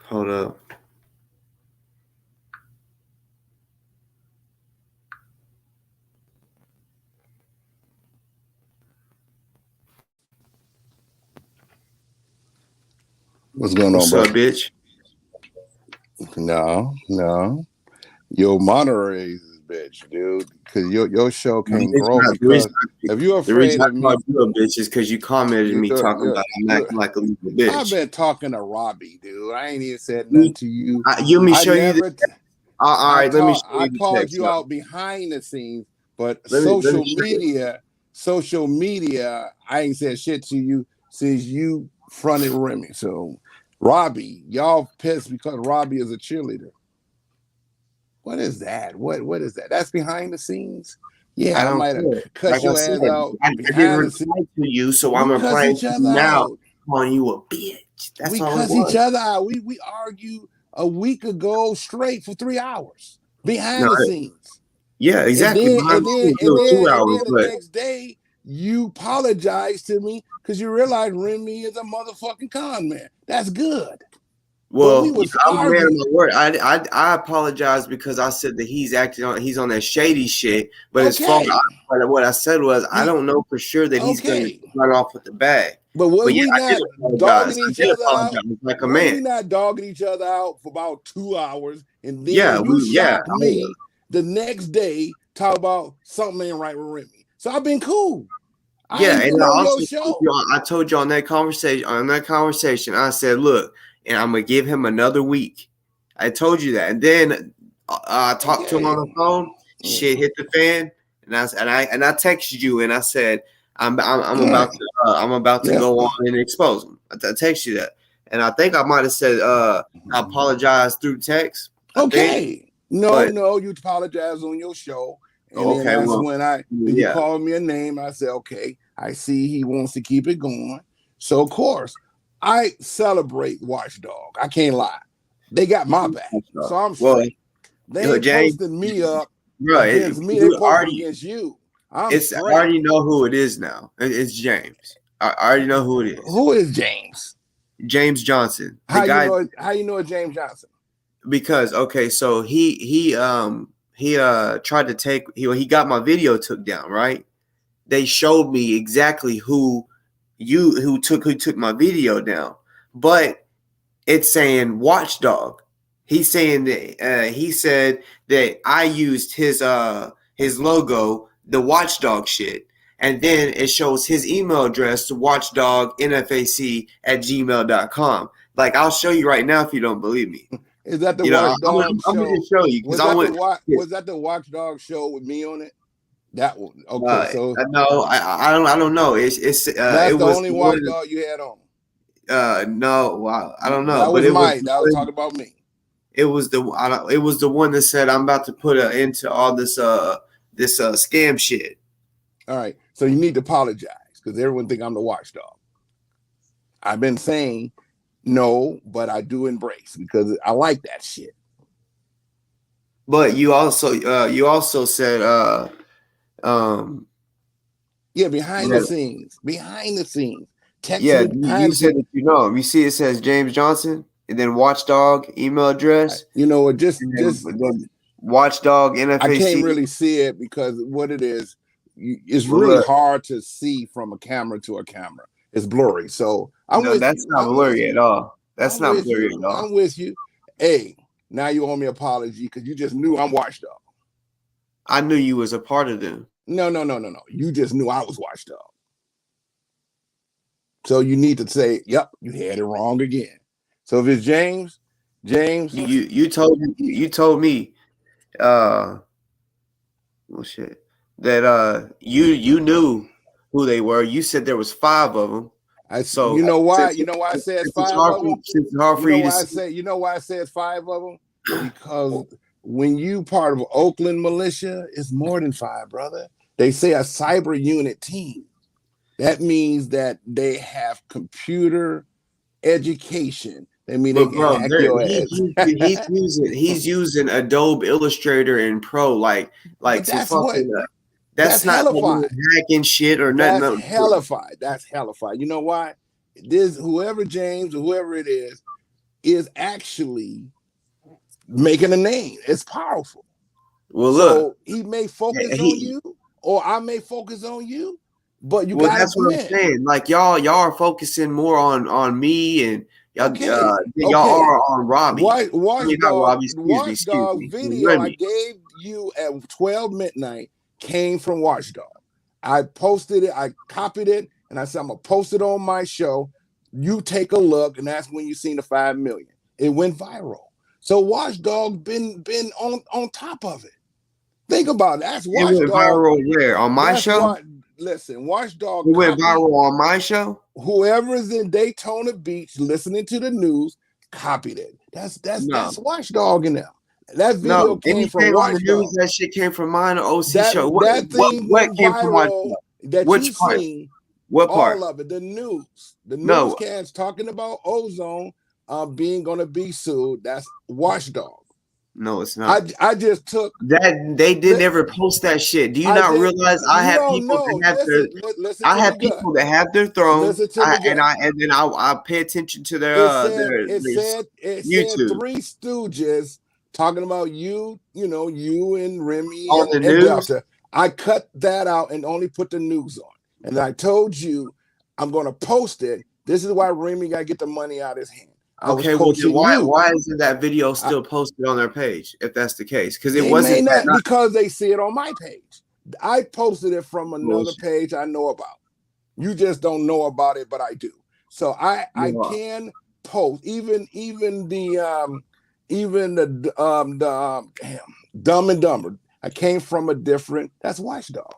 Hold up. What's going What's on, up, bro? bitch? No. Your moderator is bitch, dude. Because your show can't grow The because if you're reason afraid I of me, called you a bitch is because you commented me talking about I'm acting like a little bitch. I've been talking to Robbie, dude. I ain't even said nothing to you. Let me show you this. All right, let me show you I the called text, you huh? out behind the scenes, but Let me social media, I ain't said shit to you since you fronted Remy. So Robbie, y'all pissed because Robbie is a cheerleader. What is that? What is that? That's behind the scenes. Yeah, I might have cut like your said, ass out I didn't behind the scenes. reply to you, so I'm We cuss replying each to you other now, out. calling you a bitch. That's We all it cuss was. each other out. We argue a week ago straight for 3 hours behind the scenes. Yeah, exactly. And then 2 hours, the next day you apologize to me because you realize Remy is a motherfucking con man. That's good. Well, we was I'm a man of arguing. my word. I apologize because I said that he's on that shady shit. But as far as what I said was, I don't know for sure that he's going to run off with the bag. But was But yeah, we I did not apologize. dogging I each did other out? apologize like a Was we man. not dogging each other out for about 2 hours? And Yeah, then you yeah. shocked me the next day, talk about something ain't right with Remy. So I've been cool. I Yeah, ain't and been I on also your show. I told you on that conversation, I said, look, and I'm gonna give him another week. I told you that, and then I talked to him on the phone. Shit hit the fan, and I texted you, and I said, I'm about to go on and expose him. I texted you that, and I think I might have said I apologize through text. No, you apologize on your show. And then that's when you called me a name. I said, okay, I see he wants to keep it going. So of course, I celebrate Watchdog. I can't lie. They got my back. So I'm straight. They ain't posted me up against me. They posted against you. I'm straight. I already know who it is now. It's James. I already know who it is. Who is James? James Johnson. How you know it's James Johnson? Because so he tried to take he got my video took down, right? They showed me exactly who took my video down, but it's saying Watchdog. He's saying that he said that I used his logo, the Watchdog shit, and then it shows his email address to watchdognfac@gmail.com. Like, I'll show you right now if you don't believe me. Is that the Watchdog show? I'm gonna show you was that the Watchdog show with me on it? That one. Okay, so no, I don't know. That's the only Watchdog you had on. No, well, I don't know. That was Mike. That was talking about me. It was the one that said I'm about to put into all this scam shit. All right, so you need to apologize because everyone think I'm the Watchdog. I've been saying no, but I do embrace because I like that shit. But you also said behind the scenes. Text you said that you know him. You see it says James Johnson and then Watchdog email address. Just Watchdog NFAC. I can't really see it because what it is, it's really hard to see from a camera to a camera. It's blurry. So that's not blurry at all. That's not blurry at all. I'm with you. Hey, now you owe me an apology because you just knew I'm Watchdog. I knew you was a part of them. No. You just knew I was Watchdog. So you need to say, yep, you had it wrong again. So if it's James, you told me, well, shit, that you knew who they were. You said there was 5 of them. So you know why? You know why I said 5 of them? It's hard for you to say. You know why I said 5 of them? Because when you part of Oakland militia, it's more than 5, brother. They say a cyber unit team. That means that they have computer education. I mean, they can hack your ass. He's using Adobe Illustrator and Pro, that's not hacking shit or nothing. That's hellified. That's hellified. You know why? Whoever James or whoever it is actually making a name. It's powerful. Well, look, he may focus on you, or I may focus on you, but that's what I'm saying. Like y'all are focusing more on me and. Y'all are on Robbie. Watchdog video I gave you at 12 midnight came from Watchdog. I posted it, I copied it, and I said, I'm going to post it on my show. You take a look, and that's when you seen the 5 million. It went viral. So Watchdog been on top of it. Think about it. That's Watchdog. It went viral where? On my show? Listen, Watchdog. It went viral on my show? Whoever is in Daytona Beach listening to the news copied it. That's Watchdog in them. That video came from Watchdog. That shit came from mine or OC show. What came from Watchdog? Which part? What part? All of it. The news. The newscast talking about ozone gonna be sued. That's Watchdog. No, it's not. I just took that. They didn't ever post that shit. Do you not realize I have people that have their thrones, and I pay attention to their YouTube. It said 3 Stooges talking about you and Remy on the news. I cut that out and only put the news on. And I told you I'm going to post it. This is why Remy got to get the money out of his hand. Okay, well, then why isn't that video still posted on their page if that's the case? Because it wasn't because they see it on my page. I posted it from another page I know about. You just don't know about it, but I do. So I can post even the Dumb and Dumber. I came from a different. That's Watchdog.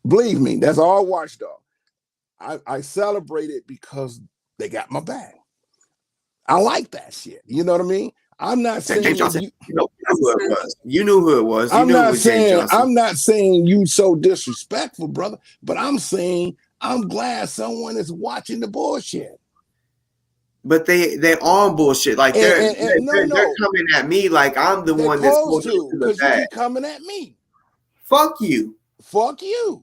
Believe me, that's all Watchdog. I celebrate it because they got my back. I like that shit. You know what I mean? I'm not saying James Johnson. You know who it was. You knew who it was. I'm not saying you so disrespectful, brother. But I'm saying I'm glad someone is watching the bullshit. But they on bullshit. Like they're coming at me like I'm the one that's supposed to because you keep coming at me. Fuck you. Fuck you.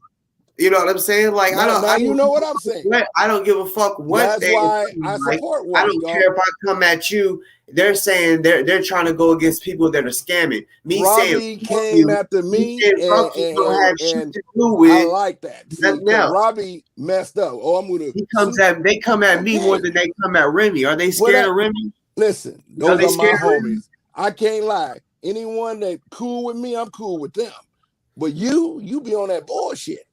You know what I'm saying? Like I don't. You know what I'm saying. I don't give a fuck what. That's why I support. I don't care if I come at you. They're saying they're trying to go against people that are scamming. Robbie came after me, and I like that. Robbie messed up. They come at me more than they come at Remy. Are they scared of Remy? Listen, those are my homies. I can't lie. Anyone that cool with me, I'm cool with them. But you be on that bullshit.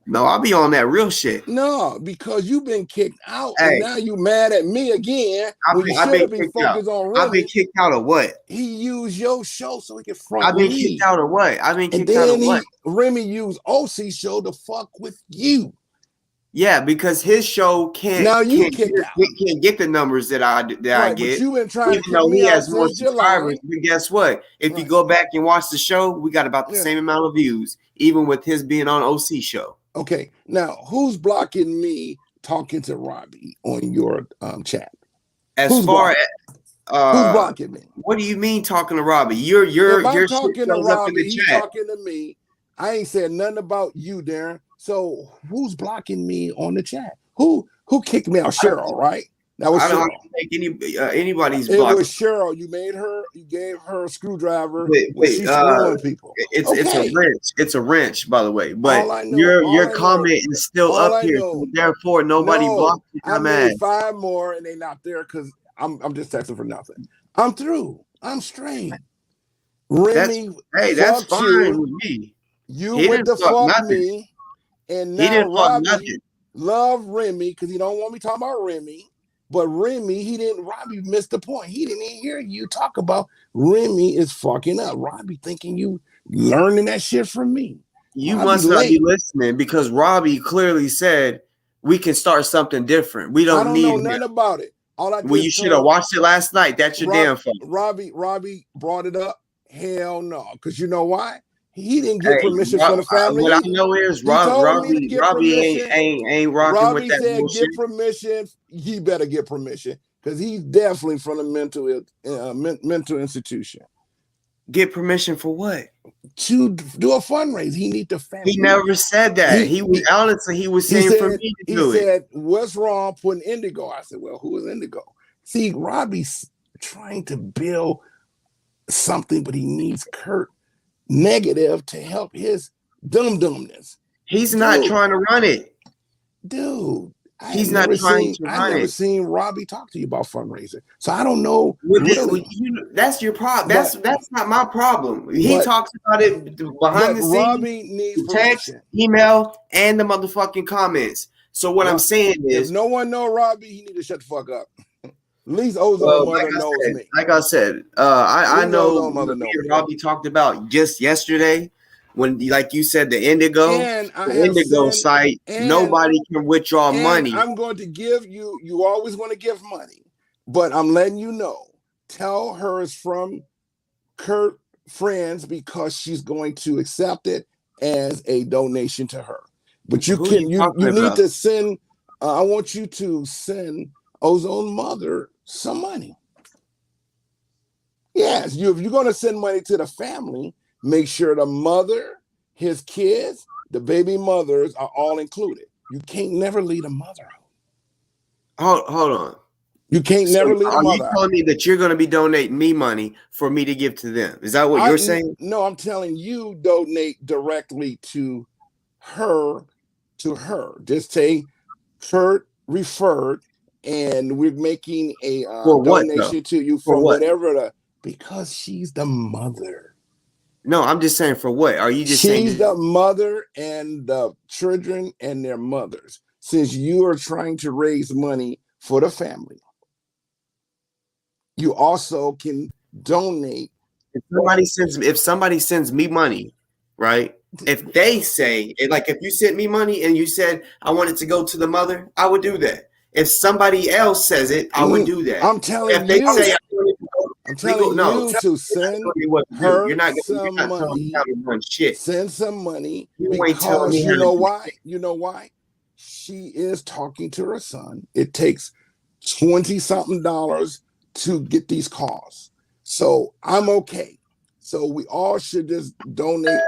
No, I'll be on that real shit. No, because you've been kicked out, and now you mad at me again. I've been focused on Remy. I've been kicked out of what? He used your show so he can front. I've been kicked out of what? I've been kicked out of what? Remy used OC show to fuck with you. Yeah, because his show can't get the numbers that I get. But you've been trying even though he has more subscribers. But guess what? If you go back and watch the show, we got about the same amount of views, even with his being on OC show. Okay, now who's blocking me talking to Robbie on your chat? Who's blocking me? What do you mean talking to Robbie? You're talking to Robbie. He's talking to me. I ain't said nothing about you, Darren. So who's blocking me on the chat? Who kicked me out? Cheryl, right? That was Cheryl. Don't think anybody's it blocking. Was Cheryl. You gave her a screwdriver. She's screwing people. It's a wrench. It's a wrench, by the way. But your comment is still up here. So therefore, nobody blocked you. I made 5 more, and they not there because I'm just texting for nothing. I'm through. I'm straight. Remy, that's fine with me. You went to fuck me, and now Robbie love Remy because he don't want me talking about Remy. But Remy, Robbie missed the point. He didn't even hear you talk about Remy is fucking up. Robbie thinking you learning that shit from me. You must not be listening because Robbie clearly said we can start something different. I don't know nothing about it. You should have watched it last night. That's your damn fault. Robbie brought it up. Hell no. Because you know why? He didn't get permission from the family. What I know is Robbie ain't rocking Robbie with that said, bullshit. Get permission. He better get permission because he's definitely from a mental institution. Get permission for what? To do a fundraiser. He need the family. He never said that. He was saying for me to do it. He said, "What's wrong putting Indigo?" I said, "Well, who is Indigo?" See, Robbie's trying to build something, but he needs Kurt negative to help his dumbness. He's not trying to run it, dude. He's not trying to run it. I've never seen Robbie talk to you about fundraising, so I don't know. That's your problem. That's not my problem. He talks about it behind the scenes. Robbie needs text, email, and the motherfucking comments. So what I'm saying is, if no one know Robbie, he need to shut the fuck up. At least Ozone Mother knows me. Like I said, I know Robbie talked about just yesterday when, like you said, the Indigo site, nobody can withdraw money. I'm going to give you. You always want to give money, but I'm letting you know. Tell her it's from Kurt Friends because she's going to accept it as a donation to her. But you need to send. I want you to send Ozone Mother some money. Yes, if you're going to send money to the family, make sure the mother, his kids, the baby mothers are all included. You can't never leave a mother out. Hold on. You can't never leave a mother out. Are you telling me that you're going to be donating me money for me to give to them? Is that what you're saying? No, I'm telling you donate directly to her to her. Just say Kurt referred, and we're making a For what, donation though? to you For from what? whatever because she's the mother. No, I'm just saying for what? Are you just She's saying the mother and the children and their mothers. Since you are trying to raise money for the family, you also can donate. if somebody sends me money, right? If they say, like, if you sent me money and you said I want it to go to the mother, I would do that. If somebody else says it, I would do that. I'm telling if they you, say I'm telling you to send her you're not some money. Shit. Send some money You ain't telling because me you know why? You know why? She is talking to her son. It takes $20-something to get these calls. So I'm okay. So we all should just donate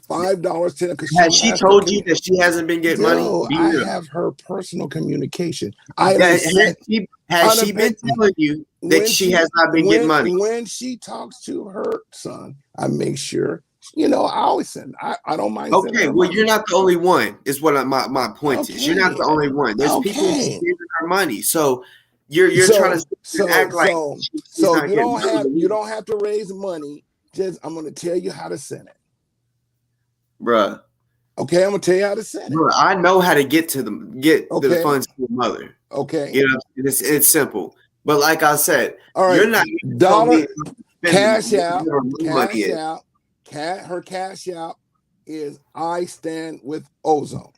$5 to them. Has she told you that she hasn't been getting money? I have her personal communication. Has she been telling you that she has not been getting money? When she talks to her son, I make sure, I always send. I don't mind sending her money. You're not the only one, is what my point is. You're not the only one. There's people who sending her money. So you're trying to act like you don't have to raise money. Just I'm gonna tell you how to send it. Bruh. Okay, I'm gonna tell you how to send it. Bruh, I know how to get to the funds to the mother. Okay. It's simple. But like I said, all right, you're not cash out. Her cash out is I stand with ozone.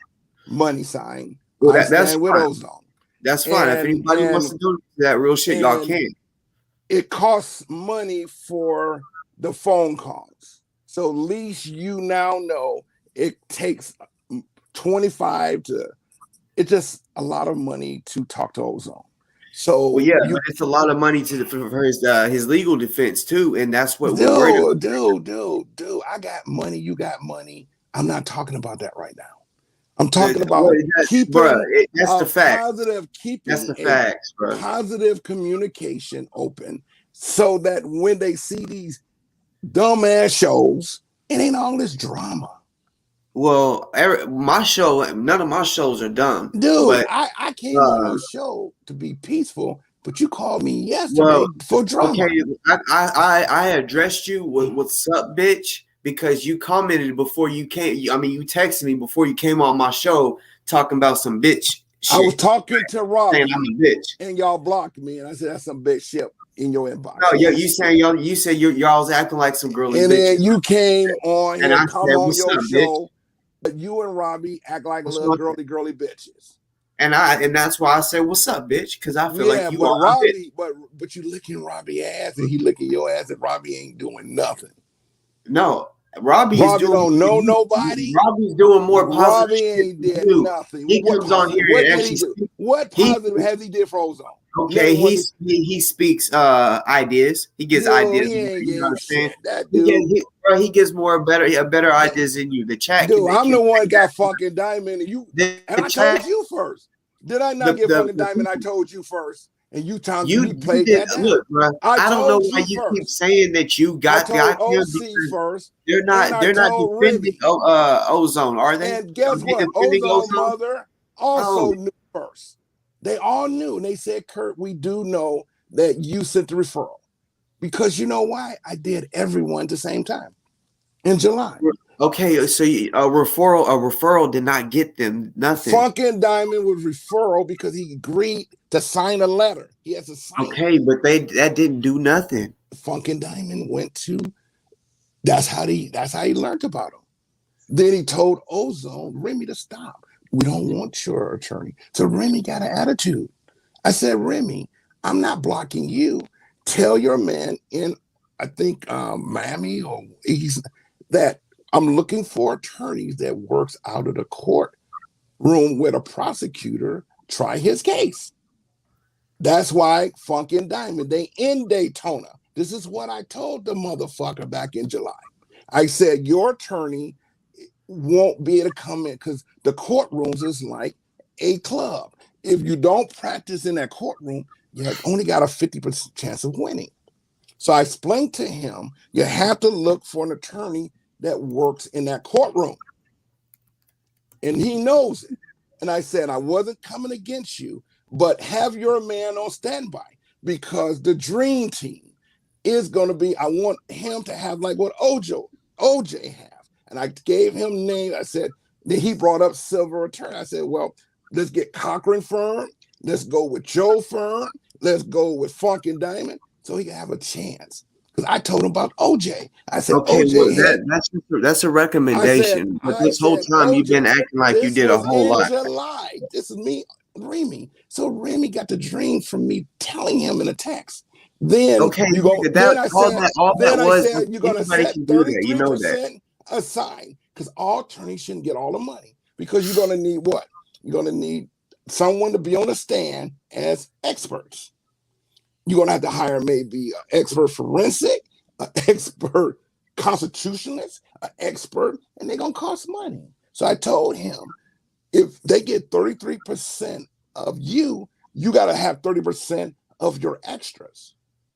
Money sign. Well, I stand with fine. ozone. That's fine. If anybody wants to do that real shit, y'all can. It costs money for the phone calls. So at least you now know it takes 25 to, it's just a lot of money to talk to ozone. So it's a lot of money for his legal defense too, and that's what we're worried about. Dude, I got money, you got money. I'm not talking about that right now. I'm talking about keeping that's the fact. That's the facts, bro. Positive communication open, so that when they see these dumbass shows, it ain't all this drama. Well, my show, none of my shows are dumb. Dude, but, I came on your show to be peaceful, but you called me yesterday for drama. Okay, I addressed you with "What's up, bitch?" because you commented before you came. You texted me before you came on my show talking about some bitch shit. I was talking to Robbie, saying I'm a bitch, and y'all blocked me, and I said that's some bitch shit in your inbox. No, you said y'all's acting like some girly and bitches. Then you came on and I come on your show. Bitch? But you and Robbie act like little girly bitches. And that's why I said, "What's up, bitch?" Because I feel like you are Robbie, but you licking Robbie ass and he licking your ass, and Robbie ain't doing nothing. No, Robbie is doing. Don't know nobody. Robbie's doing more positive. Robbie ain't did nothing. He comes on here and actually speaks. What positive has he did for ozone? Okay, he speaks ideas. He gets ideas. You understand? He gives better ideas than you. The chat. Dude, I'm the one got fucking Diamond, and you. And I told you first. Did I not get fucking Diamond? I told you first, and you played that down. Look, bro. I don't know why you keep saying that you got OC first. They're not defending ozone, are they? And guess what? Ozone mother also knew first. They all knew, and they said, "Kurt, we do know that you sent the referral." Because you know why? I did everyone at the same time in July. Okay, so a referral did not get them nothing. Funkin' Diamond was referral because he agreed to sign a letter. He has to sign. Okay, but that didn't do nothing. Funkin' Diamond went to. That's how he learned about him. Then he told Ozone, Remy, to stop. We don't want your attorney. So Remy got an attitude. I said, Remy, I'm not blocking you. Tell your man in, I think, Miami or East, that I'm looking for attorneys that works out of the court room with a prosecutor try his case. That's why Funkin' Diamond, they in Daytona. This is what I told the motherfucker back in July. I said, your attorney won't be able to come in because the courtrooms is like a club. If you don't practice in that courtroom, you only got a 50% chance of winning. So I explained to him, you have to look for an attorney that works in that courtroom. and he knows it. And I said, I wasn't coming against you, but have your man on standby because the dream team is going to be, I want him to have like what OJ have. And I gave him names. I said, then he brought up Silver Attorney. I said, well, let's get Cochran firm. Let's go with Joe firm. Let's go with Funk and Diamond so he can have a chance. Because I told him about OJ. I said, Okay, OJ well, that's a recommendation. But this whole time you've been acting like you did a whole lot. July. This is me, Remy. So Remy got the dream from me telling him in a text. Then okay, you go. then I said you're gonna set 33% aside because all attorneys shouldn't get all the money because you're gonna need what? You're gonna need someone to be on the stand as experts. You're gonna have to hire maybe an expert forensic, an expert constitutionalist, an expert, and they're gonna cost money. So I told him if they get 33% of you, you gotta have 30% of your extras.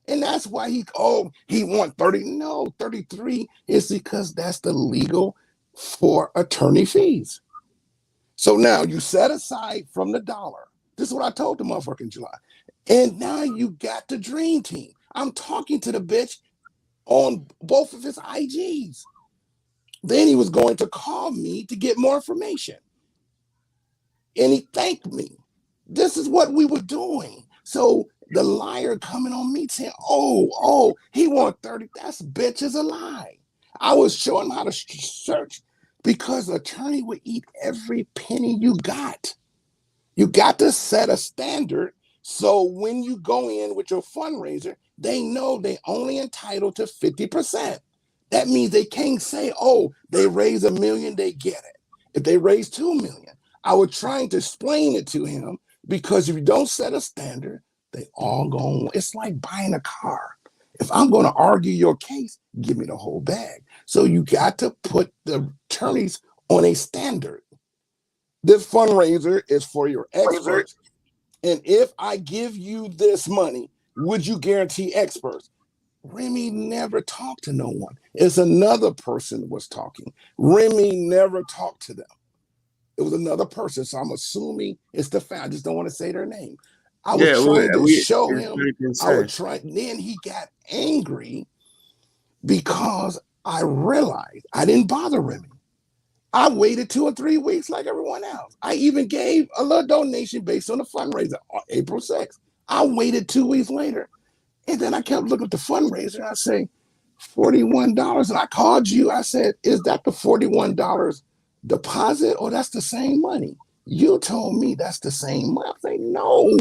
And that's why he want 30. No, 33 is because that's the legal for attorney fees. So now you set aside from the dollar. This is what I told the motherfucker in July. And now you got the dream team. I'm talking to the bitch on both of his IGs. Then he was going to call me to get more information. And he thanked me. This is what we were doing. So the liar coming on me saying, oh, he want 30. That's bitch is a lie. I was showing him how to search because the attorney would eat every penny you got. You got to set a standard. So when you go in with your fundraiser, they know they only entitled to 50%. That means they can't say, oh, they raise $1 million, they get it. If they raise $2 million, I was trying to explain it to him because if you don't set a standard, they all go. It's like buying a car. If I'm going to argue your case, give me the whole bag. So you got to put the attorneys on a standard. This fundraiser is for your experts. And if I give you this money, would you guarantee experts? Remy never talked to no one. It's another person was talking. Remy never talked to them. It was another person. So I'm assuming it's the fan. I just don't want to say their name. I was trying to show him. Then he got angry because I realized I didn't bother Remy. I waited 2 or 3 weeks like everyone else. I even gave a little donation based on the fundraiser on April 6th. I waited 2 weeks later. And then I kept looking at the fundraiser. And I say, $41. And I called you. I said, is that the $41 deposit or that's the same money? You told me that's the same money. I say, no,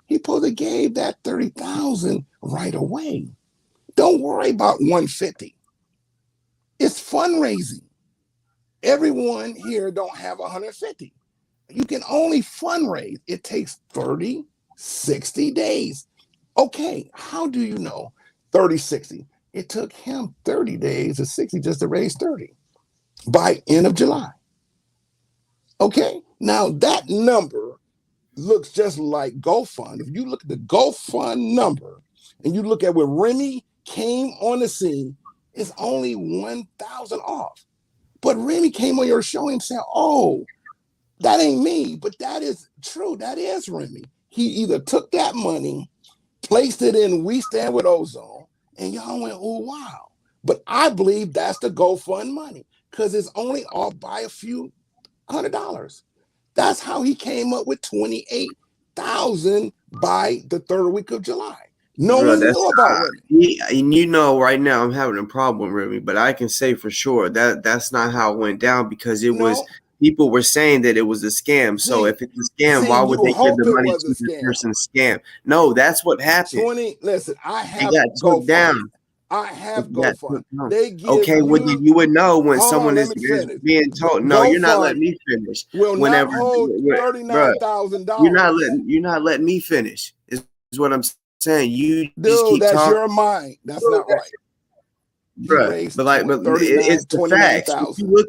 he supposed to gave that $30,000 right away. Don't worry about $150. It's fundraising. Everyone here don't have $150. You can only fundraise. It takes 30, 60 days. Okay, how do you know 30, 60? It took him 30 days or 60 just to raise 30 by end of July. Okay, now that number looks just like GoFund. If you look at the GoFund number and you look at where Remy came on the scene, it's only 1,000 off. But Remy came on your show and said, oh, that ain't me, but that is true. That is Remy. He either took that money, placed it in We Stand with Ozone, and y'all went, oh, wow. But I believe that's the GoFund money because it's only off by a few $100. That's how he came up with 28,000 by the 3rd week of July. No one knew about Remy. And you know, right now I'm having a problem with Remy, but I can say for sure that that's not how it went down because it was people were saying that it was a scam. So if it's a scam, why would they give the money to the person's scam? No, that's what happened. Listen, I have took down. I have GoFund. Okay, well, you would know when someone is being told. No, you're not letting me finish. Whenever $39,000. You're not letting me finish. Is what I'm saying. You just keep talking. That's your mind. That's not right. Bruh, but it's the facts. If you look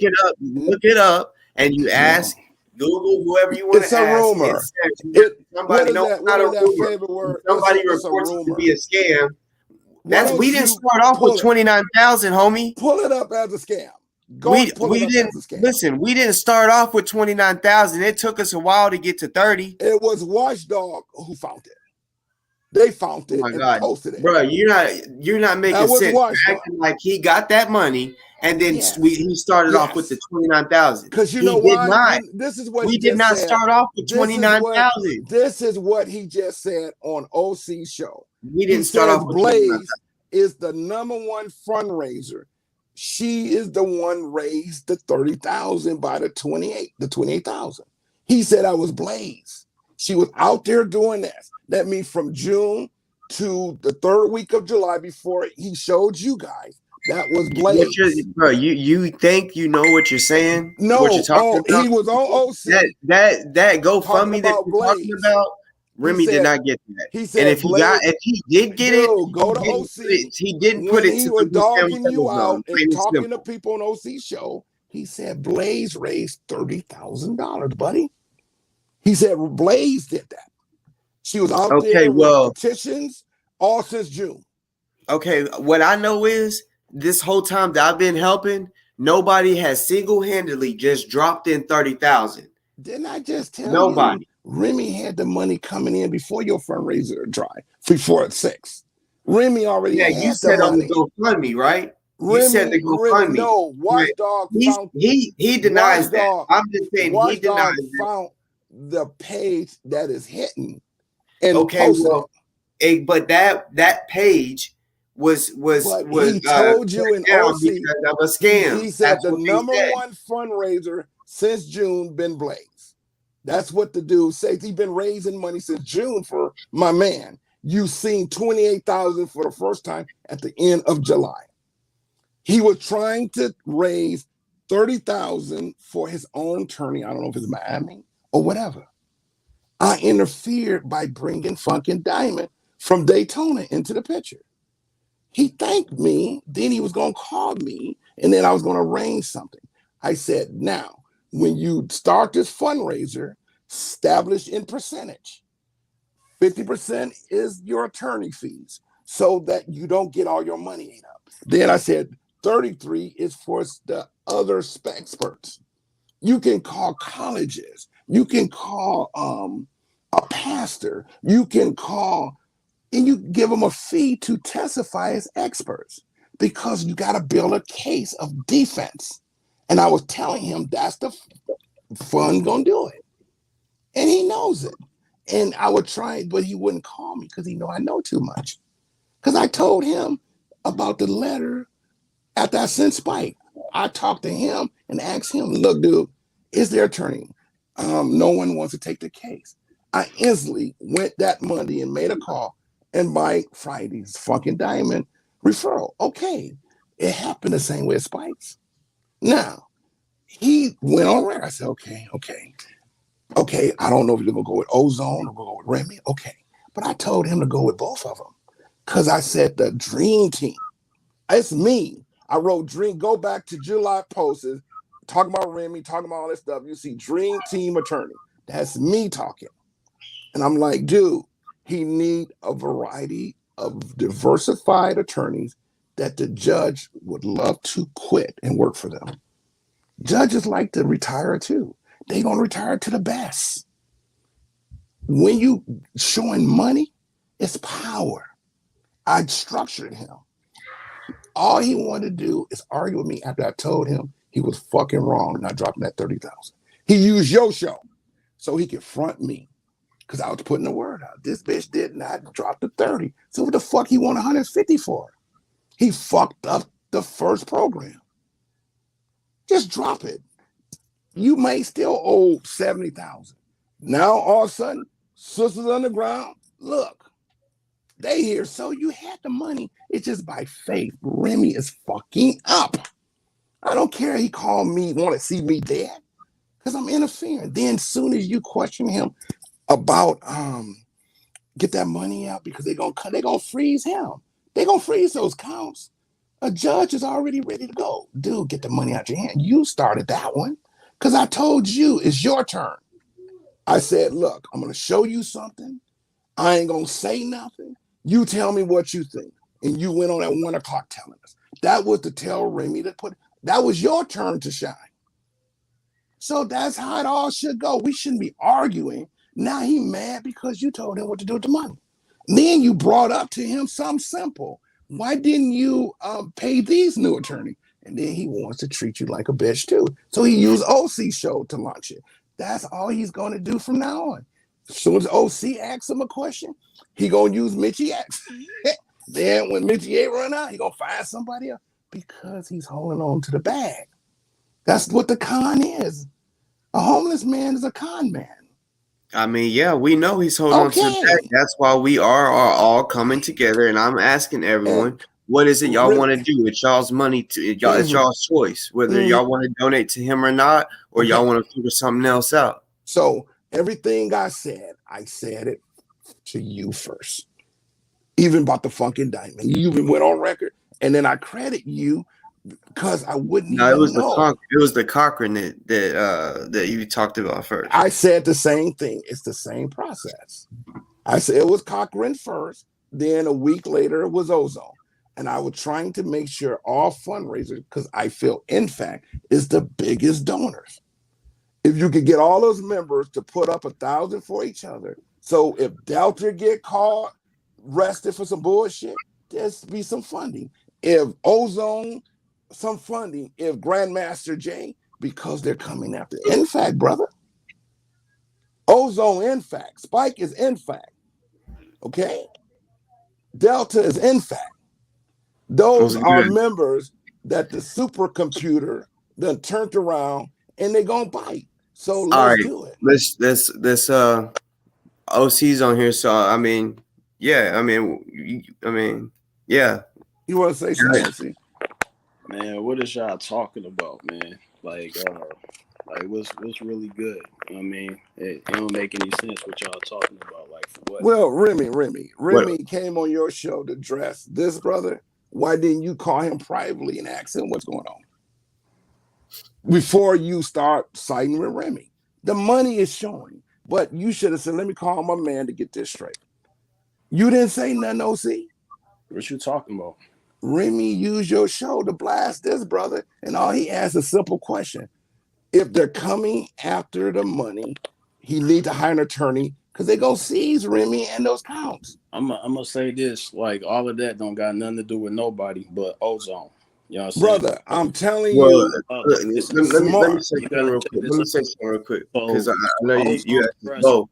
it up, and you ask Google whoever you want to ask. It's a rumor. Somebody knows not a rumor. Somebody reports it to be a scam. We didn't start off with 29,000, homie. Pull it up as a scam. Go and pull it up didn't as a scam. listen. We didn't start off with 29,000. It took us a while to get to 30. It was Watchdog who found it. They found Oh it my and God, posted it. bro, you're not making That was sense. Watchdog. You're acting like he got that money and then Yes. he started off with the 29,000. Because you He know did why? not. This is what We he did just not said. start off with This is 29,000. This is what he just said on OC show. We didn't start off with Blaze 29,000. is the #1 fundraiser. She is the one raised the 30,000 by the 28,000. He said I was Blaze. She was out there doing this. That means from June to the 3rd week of July before he showed you guys. That was Blaze. Bro, you think you know what you're saying? No, what you're talking about? He was on OC. That GoFundMe that you're Blaze. talking about, Remy did not get that. He said, and if he did get it, go to OC. He didn't put it he to was the dogging you out plain and talking simple. to people on OC show. He said Blaze raised $30,000, buddy. He said Blaze did that. She was out there with petitions all since June. Okay, what I know is this whole time that I've been helping, nobody has single-handedly just dropped in 30,000. Didn't I just tell nobody? You Remy had the money coming in before your fundraiser drive, before at 6. Remy already had you said the on money. the GoFundMe, right? You said the GoFundMe. No, Watchdog found. He denies that. I'm just saying he denies found the page that is hidden and but that page was he told you in OC because of a scam. He said the #1 fundraiser since June been Blaze. That's what the dude says. He's been raising money since June for my man. You seen 28,000 for the first time at the end of July. He was trying to raise 30,000 for his own attorney. I don't know if it's Miami or whatever. I interfered by bringing Funkin' Diamond from Daytona into the picture. He thanked me, then he was going to call me, and then I was going to arrange something. I said, now, when you start this fundraiser, establish in percentage. 50% is your attorney fees so that you don't get all your money ate up. Then I said 33 is for the other experts. You can call colleges. You can call a pastor. You can call, and you give them a fee to testify as experts because you got to build a case of defense. And I was telling him that's the fund gonna do it. And he knows it. And I would try, but he wouldn't call me because he know I know too much. Because I told him about the letter after I sent Spike. I talked to him and asked him, look, dude, is there attorney? No one wants to take the case. I instantly went that Monday and made a call. And by Friday's Funkin' Diamond referral. Okay, it happened the same way as Spike's. Now, he went on record. I said, okay. I don't know if you're going to go with Ozone or go with Remy. Okay. But I told him to go with both of them because I said the dream team. It's me. I wrote dream. Go back to July posts, talking about Remy, talking about all this stuff. You see dream team attorney. That's me talking. And I'm like, dude, he need a variety of diversified attorneys that the judge would love to quit and work for them. Judges like to retire too. They gonna retire to the best. When you showing money, it's power. I structured him. All he wanted to do is argue with me after I told him he was fucking wrong not dropping that 30,000. He used your show so he could front me because I was putting the word out. This bitch did not drop the 30. So what the fuck he want 150 for? He fucked up the first program. Just drop it. You may still owe 70,000. Now all of a sudden, Sisters Underground, look, they here. So you had the money. It's just by faith. Remy is fucking up. I don't care. He called me, want to see me dead, because I'm interfering. Then as soon as you question him about get that money out because they're gonna freeze him. They're gonna freeze those counts. A judge is already ready to go. Dude, get the money out your hand. You started that one. Because I told you it's your turn. I said, look, I'm going to show you something. I ain't going to say nothing. You tell me what you think. And you went on at 1 o'clock telling us. That was to tell Remy to put, That was your turn to shine. So that's how it all should go. We shouldn't be arguing. Now he mad because you told him what to do with the money. Then you brought up to him something simple. Why didn't you pay these new attorneys? And then he wants to treat you like a bitch too. So he used OC show to launch it. That's all he's going to do from now on. As soon as OC asks him a question, he going to use Mitchie X. Then when Mitchie A run out, he going to find somebody else because he's holding on to the bag. That's what the con is. A homeless man is a con man. I mean, yeah, we know he's holding on to the bag. That's why we are all coming together, and I'm asking everyone, what is it y'all want to do? It's y'all's money. It's y'all's choice, whether y'all want to donate to him or not, or y'all want to figure something else out. So everything I said it to you first. Even about the funk indictment. You even went on record, and then I credit you because I wouldn't know. It was the Cochran that you talked about first. I said the same thing. It's the same process. I said it was Cochran first, then a week later it was Ozone. And I was trying to make sure all fundraisers, because I feel INFAC is the biggest donors. If you could get all those members to put up $1,000 for each other, so if Delta get caught, arrested for some bullshit, there's be some funding. If Ozone, some funding. If Grandmaster J, because they're coming after INFAC, brother. Ozone INFAC. Spike is INFAC. Okay? Delta is INFAC. Those are members that the supercomputer done turned around and they're gonna bite. So let's do it. Let's OC's on here. So I mean, yeah. You want to say something, OC? Man, what is y'all talking about, man? Like what's really good? You know what I mean? It don't make any sense what y'all talking about. Like, for what? Well, Remy came on your show to address this brother. Why didn't you call him privately and ask him what's going on before you start siding with Remy? The money is showing, but you should have said, "Let me call my man to get this straight." You didn't say nothing, OC. What you talking about? Remy used your show to blast this brother, and all he asked a simple question. If they're coming after the money, he need to hire an attorney because they go seize Remy and those counts. I'm gonna say this, like, all of that don't got nothing to do with nobody but Ozone. You know what I'm saying? Brother, I'm telling you. Let me say something real quick. Because I know you both.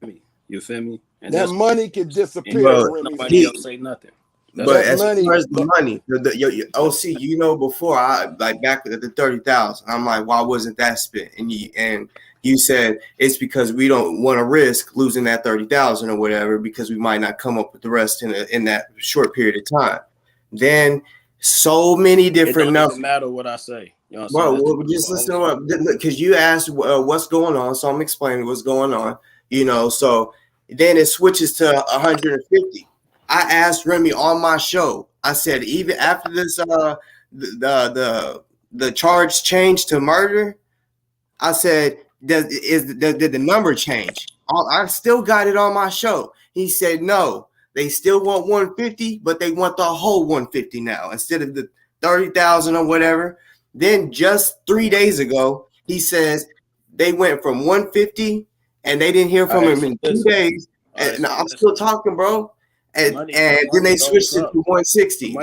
You feel me? And that money could disappear. Nobody else say nothing. But as far as the money, your OC, you know, before back at the 30,000, I'm like, why wasn't that spent? And you said it's because we don't want to risk losing that 30,000 or whatever because we might not come up with the rest in that short period of time. Then so many different numbers. It doesn't matter what I say. You know what I'm saying? Well, just listen to what, because you asked what's going on, so I'm explaining what's going on. You know, so then it switches to 150. I asked Remy on my show. I said, even after this, the charge changed to murder. I said, did the number change? I still got it on my show. He said, no, they still want 150, but they want the whole 150 now instead of the 30,000 or whatever. Then just 3 days ago, he says they went from 150 and they didn't hear from him in 2 days. And I'm still talking, bro. And then they switched it to 160.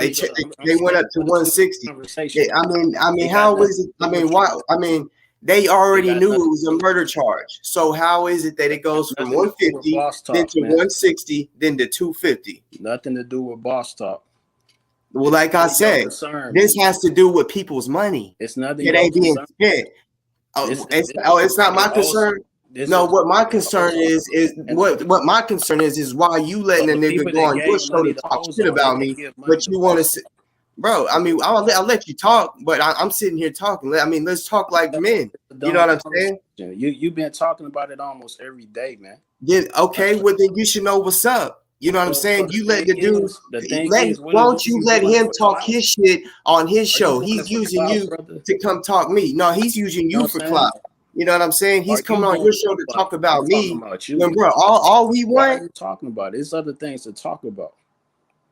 They went up to 160. I mean, how is it? I mean, why? I mean, they already knew it was a murder charge. So how is it that it goes from 150 then to 160 then to 250? Nothing to do with boss talk. Well, like I said, this has to do with people's money. It's nothing. It ain't being spent. It's not my concern. No, what my concern is what my concern is why you letting a nigga go on your show to talk shit about me, but you want to say, bro. I mean, I'll let you talk, but I'm sitting here talking. I mean, let's talk like men. You know what I'm saying? You've been talking about it almost every day, man. Yeah, okay, well then you should know what's up. You know what I'm saying? You let the dude. Won't you let him talk his shit on his show? He's using you to come talk me. No, he's using you for clout. You know what I'm saying? He's coming on your show to talk about me. When, bro, all we want. What are you talking about? There's other things to talk about.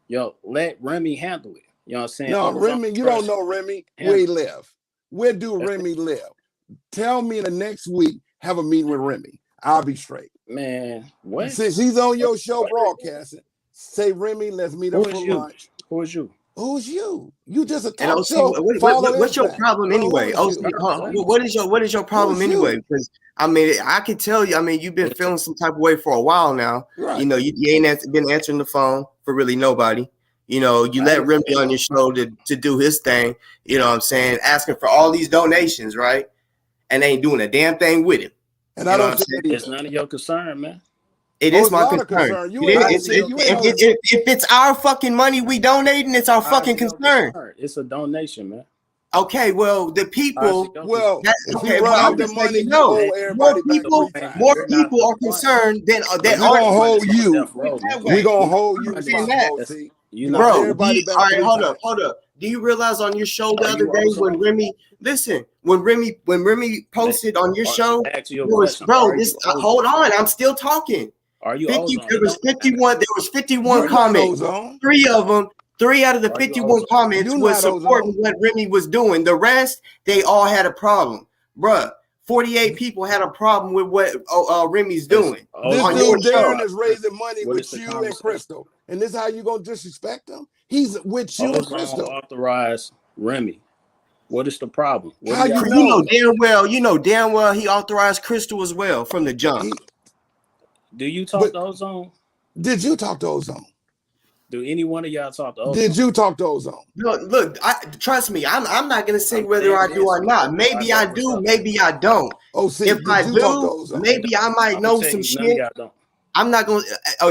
Yo, let Remy handle it. You know what I'm saying? No, Remy, you don't know Remy where he live. Where do Remy live? Tell me the next week, have a meeting with Remy. I'll be straight. Man, what? Since he's on your show broadcasting, say, Remy, let's meet up for lunch. Who is you? Who's you? You just a And talk OC, show. what's your problem anyway? OC, what is your problem anyway? Because I mean, I can tell you. I mean, you've been feeling some type of way for a while now. Right. You know, you ain't been answering the phone for really nobody. You know, you let Remy on your show to do his thing. You know what I'm saying? Asking for all these donations, right? And ain't doing a damn thing with it. And I don't say it's none of your concern, man. It is my concern. If it's our fucking money we donating, it's our fucking concern. It's a donation, man. Okay, well, the people. Well, that's okay. Well, the money, more people are concerned than that. We're gonna hold you. We're gonna hold you responsible. You know, bro. All right, hold up. Do you realize on your show the other day when Remy? Listen, when Remy posted on your show, hold on, I'm still talking. Are you? There was 51. There was 51 comments. 3 out of the 51 comments was supporting what Remy was doing. The rest, they all had a problem, bruh. 48 people had a problem with what Remy's doing. This dude Darren is raising money with you and Crystal, and this is how you gonna disrespect him? He's with you and Crystal. Authorize Remy. What is the problem? How you know damn well he authorized Crystal as well from the jump. Do you talk to Ozone? Did you talk to Ozone? Do any one of y'all talk to Ozone? Did you talk to Ozone? Look, trust me, I'm not gonna say whether I do or not. Maybe I do, maybe I don't. If I do, maybe I might know some shit. I'm not gonna.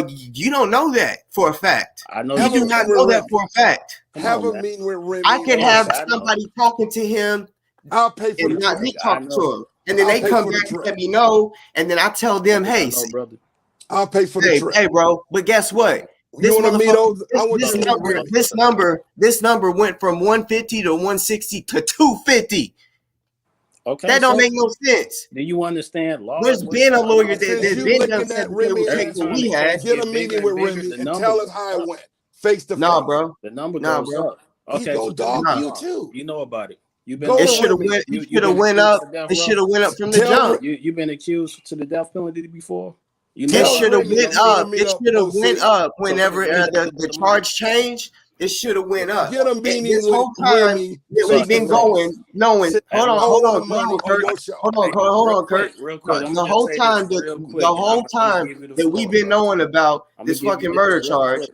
You don't know that for a fact. I know you do not know that for a fact. Have a meeting with Remy. I could have somebody talking to him. I'll pay for the not me talking to him, and then they come back and let me know, and then I tell them, hey, brother, I'll pay for the trip. Hey, bro, but guess what? This number went from 150 to 160 to 250. Okay, that don't make no sense. Do you understand law? There's been a lawyer that's been done said we had. Get a meeting with Remy and tell us how it went. Face to face. Nah, bro. The number goes up. Okay, he's gonna dog you too. You know about it. It should have went up. It should have went up from the jump. You've been accused to the death penalty before. It should have went up. It should have went up whenever the charge changed. It should have went up. Get a meeting this whole time that we've been going, knowing. Hold on, Kurt. Real quick. The whole time that we've been knowing about this fucking murder charge.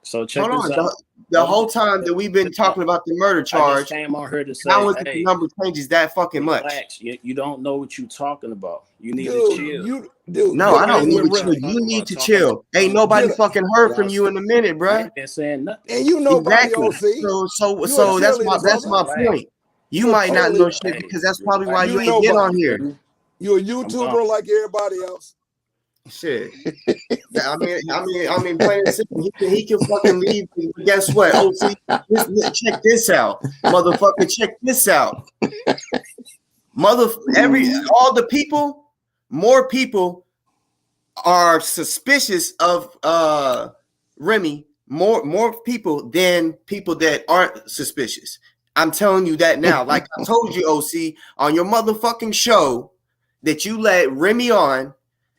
So check this out. The whole time that we've been talking about the murder charge, I came on here to say, how is the number changes that fucking much? You don't know what you're talking about. You need to chill. No, I don't need to chill. You need to chill. Ain't nobody fucking heard from you in a minute, bro. I ain't saying nothing. And you know exactly. So that's my point. You might not know shit because that's probably why you ain't get on here. You're a YouTuber like everybody else. Shit. I mean, plain and simple. He can fucking leave. Guess what? OC, check this out, motherfucker. Check this out, all the people. More people are suspicious of Remy. More people than people that aren't suspicious. I'm telling you that now. Like I told you, OC, on your motherfucking show that you let Remy on.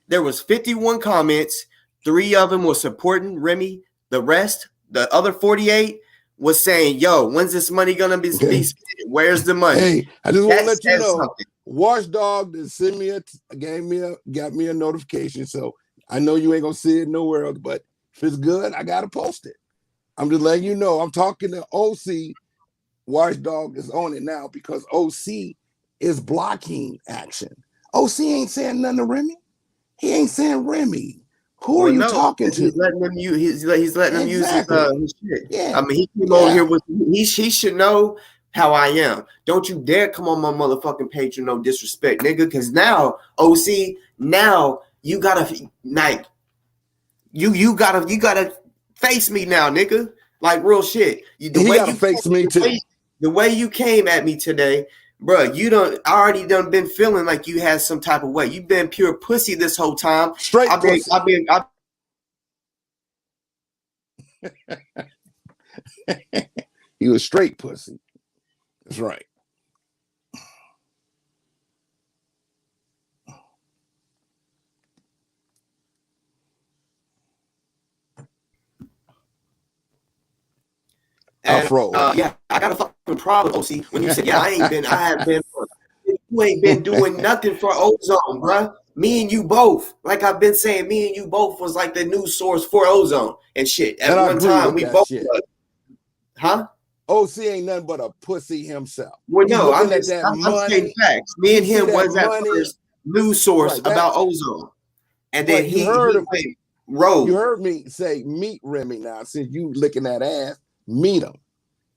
There was 51 comments. 3 of them were supporting Remy. The rest, the other 48, was saying, "Yo, when's this money gonna be spent? Where's the money?" Hey, I just want to let you know, something. Watchdog sent me got me a notification. So I know you ain't gonna see it nowhere else. But if it's good, I gotta post it. I'm just letting you know. I'm talking to OC. Watchdog is on it now because OC is blocking action. OC ain't saying nothing to Remy. He ain't saying Remy. Who are you talking to? He's letting them use. He's letting them use his shit. Yeah. I mean, he came over here with. He should know how I am. Don't you dare come on my motherfucking page with no disrespect, nigga. Because now, OC, now you gotta like, you gotta face me now, nigga. Like real shit. He gotta face me too. The way you came at me today. Bro, I already been feeling like you had some type of way. You've been pure pussy this whole time. Straight pussy. You a straight pussy. That's right. And, froze. yeah, I got a fucking problem, OC. When you said, yeah, I have been. You ain't been doing nothing for ozone, bruh. Me and you both, like I've been saying, me and you both was like the news source for ozone and shit. At one time, we both was. Huh? OC ain't nothing but a pussy himself. Well, He's no, I'm looking at that I'm money. saying facts. Me and him was that money, first news source right, about ozone. And then you heard him. Rogue. You heard me say meet Remy now. Since you licking that ass, meet him.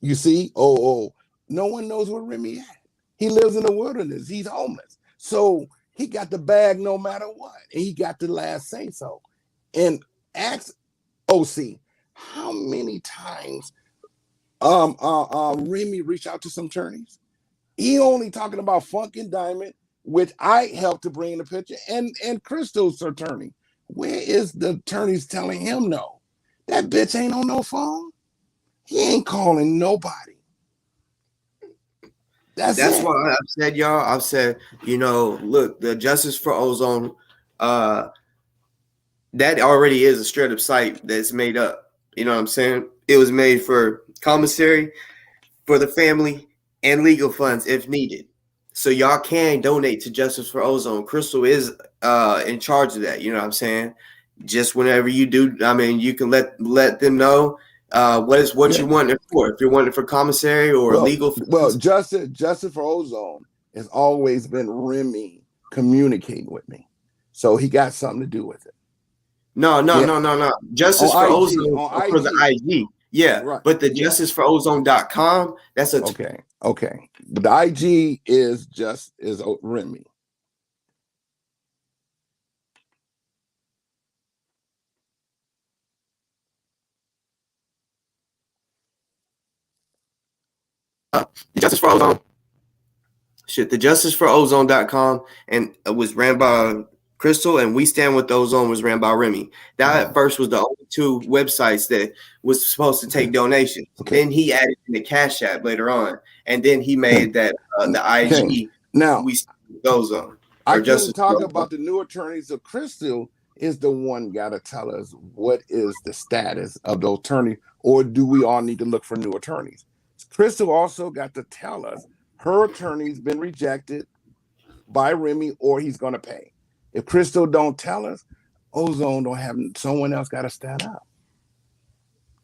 You see? Oh, no one knows where Remy at. He lives in the wilderness. He's homeless. So he got the bag no matter what. And he got the last say so. And ask OC, how many times Remy reached out to some attorneys? He only talking about Funk and Diamond, which I helped to bring in the picture, and Crystal's attorney. Where is the attorneys telling him no? That bitch ain't on no phone. He ain't calling nobody. That's why I've said, y'all, I've said, look, the Justice for Ozone, that already is a straight up site that's made up. You know what I'm saying? It was made for commissary, for the family, and legal funds if needed. So y'all can donate to Justice for Ozone. Crystal is in charge of that. You know what I'm saying? Just whenever you do, I mean, you can let them know what you want it for. If you're wanting it for commissary or legal funds. Well, Justice for Ozone has always been Remy communicating with me. So he got something to do with it. No. Justice for Ozone for the IG. Yeah, right. But the justiceforozone.com, that's a okay. But the IG is Remy. Justice for Ozone. Shit, the justiceforozone.com, and it was ran by Crystal, and We Stand With Ozone was ran by Remy. That at first was the only two websites that was supposed to take donations. Then he added the Cashapp later on, and then he made that the IG. Now We Stand With Ozone. I can't talk about the new attorneys. So Crystal is the one got to tell us what is the status of the attorney, or do we all need to look for new attorneys? Crystal also got to tell us her attorney's been rejected by Remy, or he's going to pay. If Crystal don't tell us, Ozone don't have, someone else got to stand up.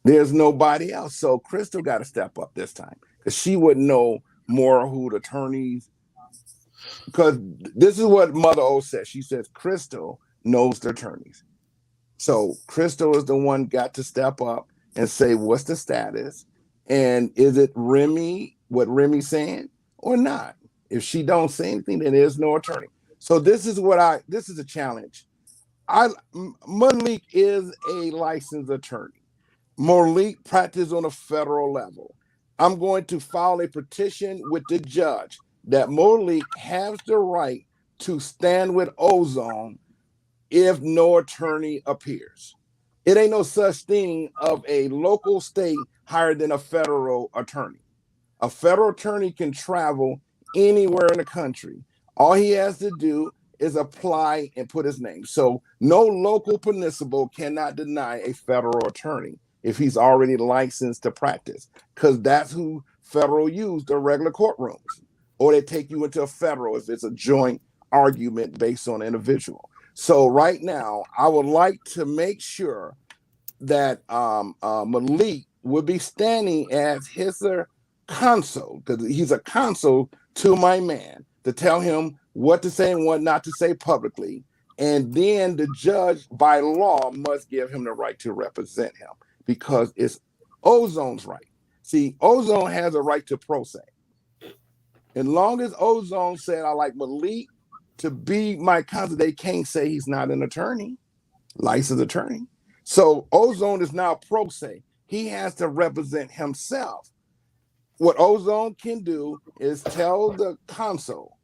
There's nobody else. So Crystal got to step up this time because she would know more who the attorneys, because this is what Mother O says. She says Crystal knows the attorneys. So Crystal is the one got to step up and say, what's the status? And is it Remy, what Remy's saying or not? If she don't say anything, then there's no attorney. So this is a challenge. Malik is a licensed attorney. Malik practices on a federal level. I'm going to file a petition with the judge that Malik has the right to stand with Ozone if no attorney appears. It ain't no such thing of a local state higher than a federal attorney. A federal attorney can travel anywhere in the country. All he has to do is apply and put his name. So no local municipal cannot deny a federal attorney if he's already licensed to practice, because that's who federal use, the regular courtrooms. Or they take you into a federal if it's a joint argument based on individual. So right now, I would like to make sure that Malik would be standing as his counsel, because he's a counsel to my man, to tell him what to say and what not to say publicly. And then the judge, by law, must give him the right to represent him, because it's Ozone's right. See, Ozone has a right to pro se. As long as Ozone said, I like Malik to be my counsel, they can't say he's not an attorney, licensed attorney. So Ozone is now pro se. He has to represent himself. What Ozone can do is tell the counsel,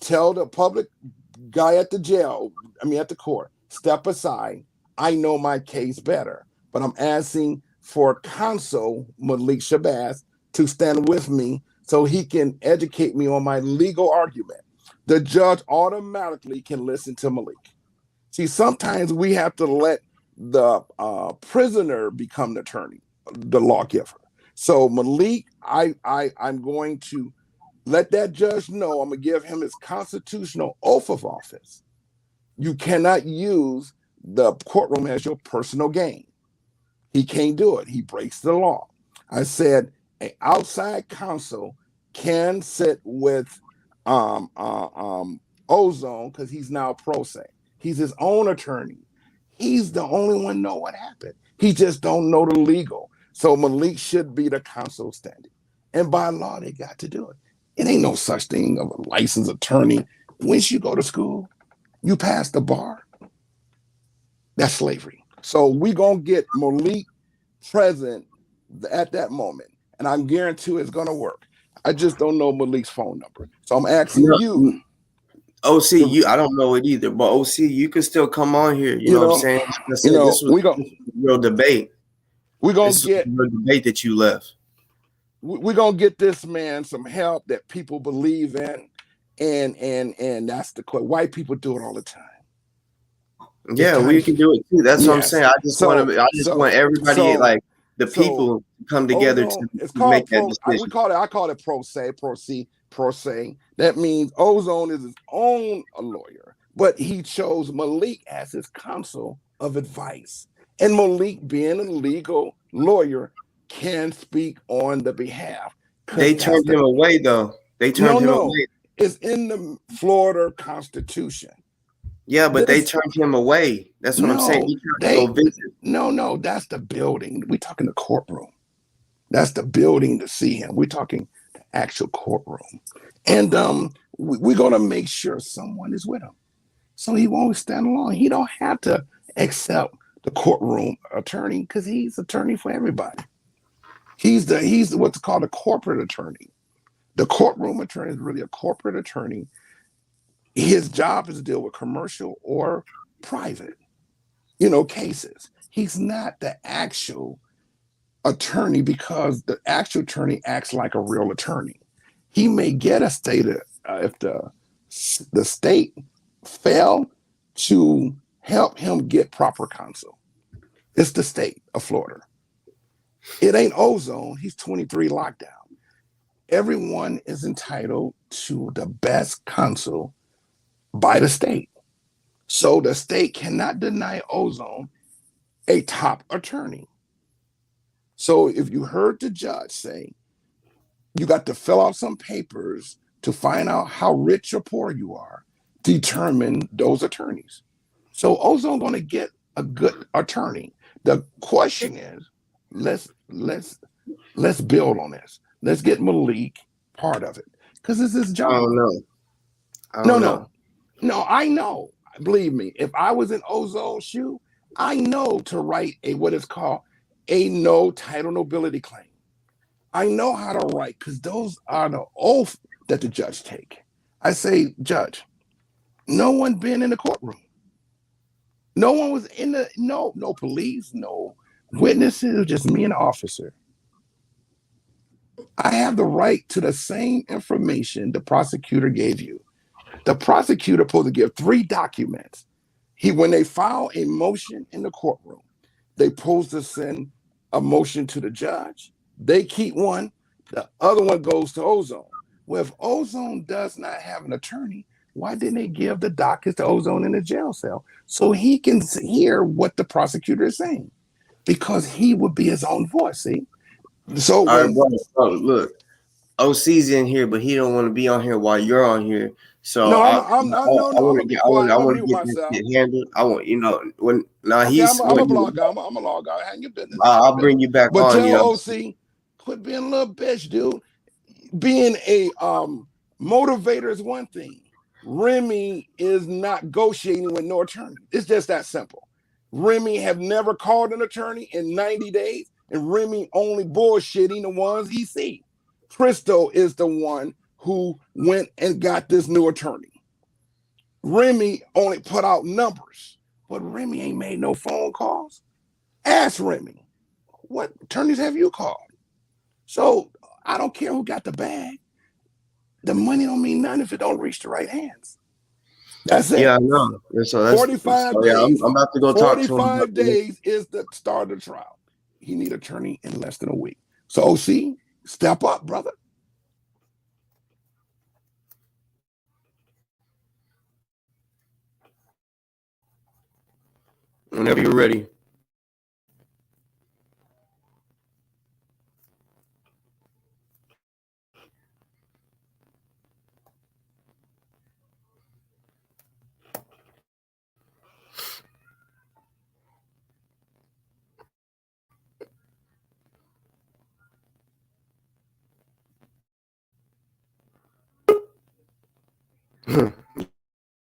tell the public guy at the jail, at the court, step aside. I know my case better, but I'm asking for counsel, Malik Shabazz, to stand with me so he can educate me on my legal argument. The judge automatically can listen to Malik. See, sometimes we have to let the prisoner become the attorney, the lawgiver. So Malik, I'm going to let that judge know. I'm gonna give him his constitutional oath of office. You cannot use the courtroom as your personal gain. He can't do it. He breaks the law. I said an outside counsel can sit with Ozone because he's now pro se. He's his own attorney. He's the only one know what happened. He just don't know the legal. So Malik should be the counsel standing. And by law, they got to do it. It ain't no such thing of a licensed attorney. Once you go to school, you pass the bar. That's slavery. So we gonna get Malik present at that moment, and I'm guarantee it's gonna work. I just don't know Malik's phone number, so I'm asking you. OC, I don't know it either, but OC, you can still come on here. You know what I'm saying? This was a real debate. We're gonna get a real debate that you left. We're gonna get this man some help that people believe in, and that's the white people do it all the time. Yeah, we can do it too. That's what I'm saying. I just want everybody, like the people, to come together to make that decision. I call it pro se. That means Ozone is his own lawyer, but he chose Malik as his counsel of advice. And Malik, being a legal lawyer, can speak on the behalf. They turned him away, though. They turned him away. It's in the Florida Constitution. Yeah, but they turned him away. That's what I'm saying. He tried to go visit. No, that's the building. We're talking the courtroom. That's the building to see him. We're talking the actual courtroom. And we're going to make sure someone is with him. So he won't stand alone. He don't have to accept the courtroom attorney because he's attorney for everybody. He's what's called a corporate attorney. The courtroom attorney is really a corporate attorney. His job is to deal with commercial or private, cases. He's not the actual attorney because the actual attorney acts like a real attorney. He may get a state if the state fail to help him get proper counsel. It's the state of Florida. It ain't Ozone. He's 23 lockdown. Everyone is entitled to the best counsel by the state. So the state cannot deny Ozone a top attorney. So if you heard the judge say, you got to fill out some papers to find out how rich or poor you are, determine those attorneys. So Ozone going to get a good attorney. The question is, let's build on this. Let's get Malik part of it because it's his job. I don't know. No, I know. Believe me, if I was in Ozone's shoe, I know to write what is called a no title nobility claim. I know how to write because those are the oath that the judge take. I say, Judge, no one been in the courtroom. No one was in no police, no witnesses, just me and the officer. I have the right to the same information the prosecutor gave you. The prosecutor supposed to give 3 documents. When they file a motion in the courtroom, they supposed to send a motion to the judge. They keep one, the other one goes to Ozone. Well, if Ozone does not have an attorney, why didn't they give the dockets to Ozone in the jail cell so he can hear what the prosecutor is saying? Because he would be his own voice, see? So look, OC's in here, but he don't want to be on here while you're on here. So I want to get this handled. I want I'm a blog guy. I'm a log guy. Hang your business. I'll bring you back but on. But OC, quit being a little bitch, dude. Being a motivator is one thing. Remy is not negotiating with no attorney. It's just that simple. Remy have never called an attorney in 90 days, and Remy only bullshitting the ones he see. Cristo is the one who went and got this new attorney. Remy only put out numbers, but Remy ain't made no phone calls. Ask Remy, what attorneys have you called? So I don't care who got the bag. The money don't mean nothing if it don't reach the right hands. That's it. Yeah, I know. So that's 45 days. Yeah, I'm about to go talk to him. 45 days is the start of the trial. He need an attorney in less than a week. So see, step up, brother. Whenever you're ready.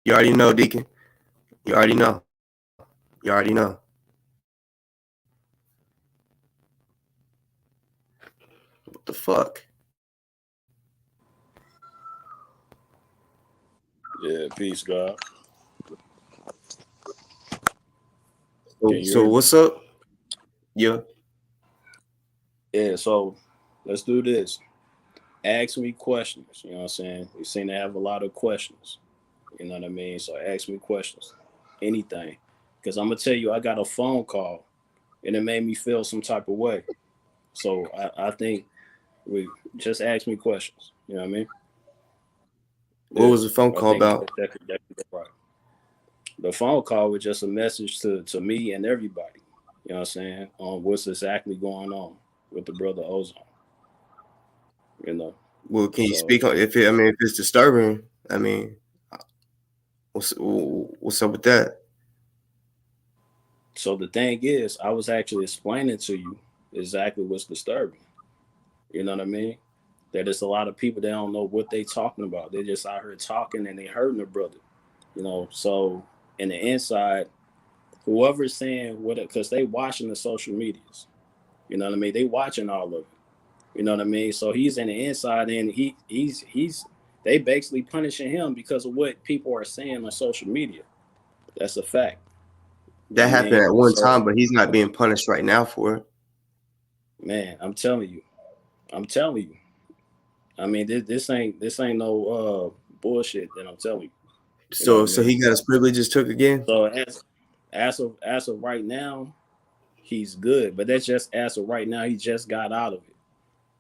You already know, Deacon. You already know. You already know. What the fuck? Yeah, peace, God. So what's up? Yeah. Yeah, so let's do this. Ask me questions. You know what I'm saying? You seem to have a lot of questions. You know what I mean? So ask me questions. Anything. Because I'm going to tell you, I got a phone call and it made me feel some type of way. So I think we just ask me questions. You know what I mean? What was the phone call about? That could be right. The phone call was just a message to me and everybody. You know what I'm saying? On what's exactly going on with the brother Ozone. You know. Well, can you speak on if it's disturbing? I mean, what's up with that? So the thing is, I was actually explaining to you exactly what's disturbing. You know what I mean? That it's a lot of people that don't know what they talking about. They just out here talking and they hurting their brother. You know, so in the inside, whoever's saying what, because they watching the social medias. You know what I mean? They watching all of it. You know what I mean? So he's in the inside and he's they basically punishing him because of what people are saying on social media. That's a fact. That happened at one time, but he's not being punished right now for it. Man, I'm telling you. I mean, this ain't no bullshit that I'm telling you. So he got his privileges took again. So as of right now, he's good, but that's just as of right now. He just got out of it.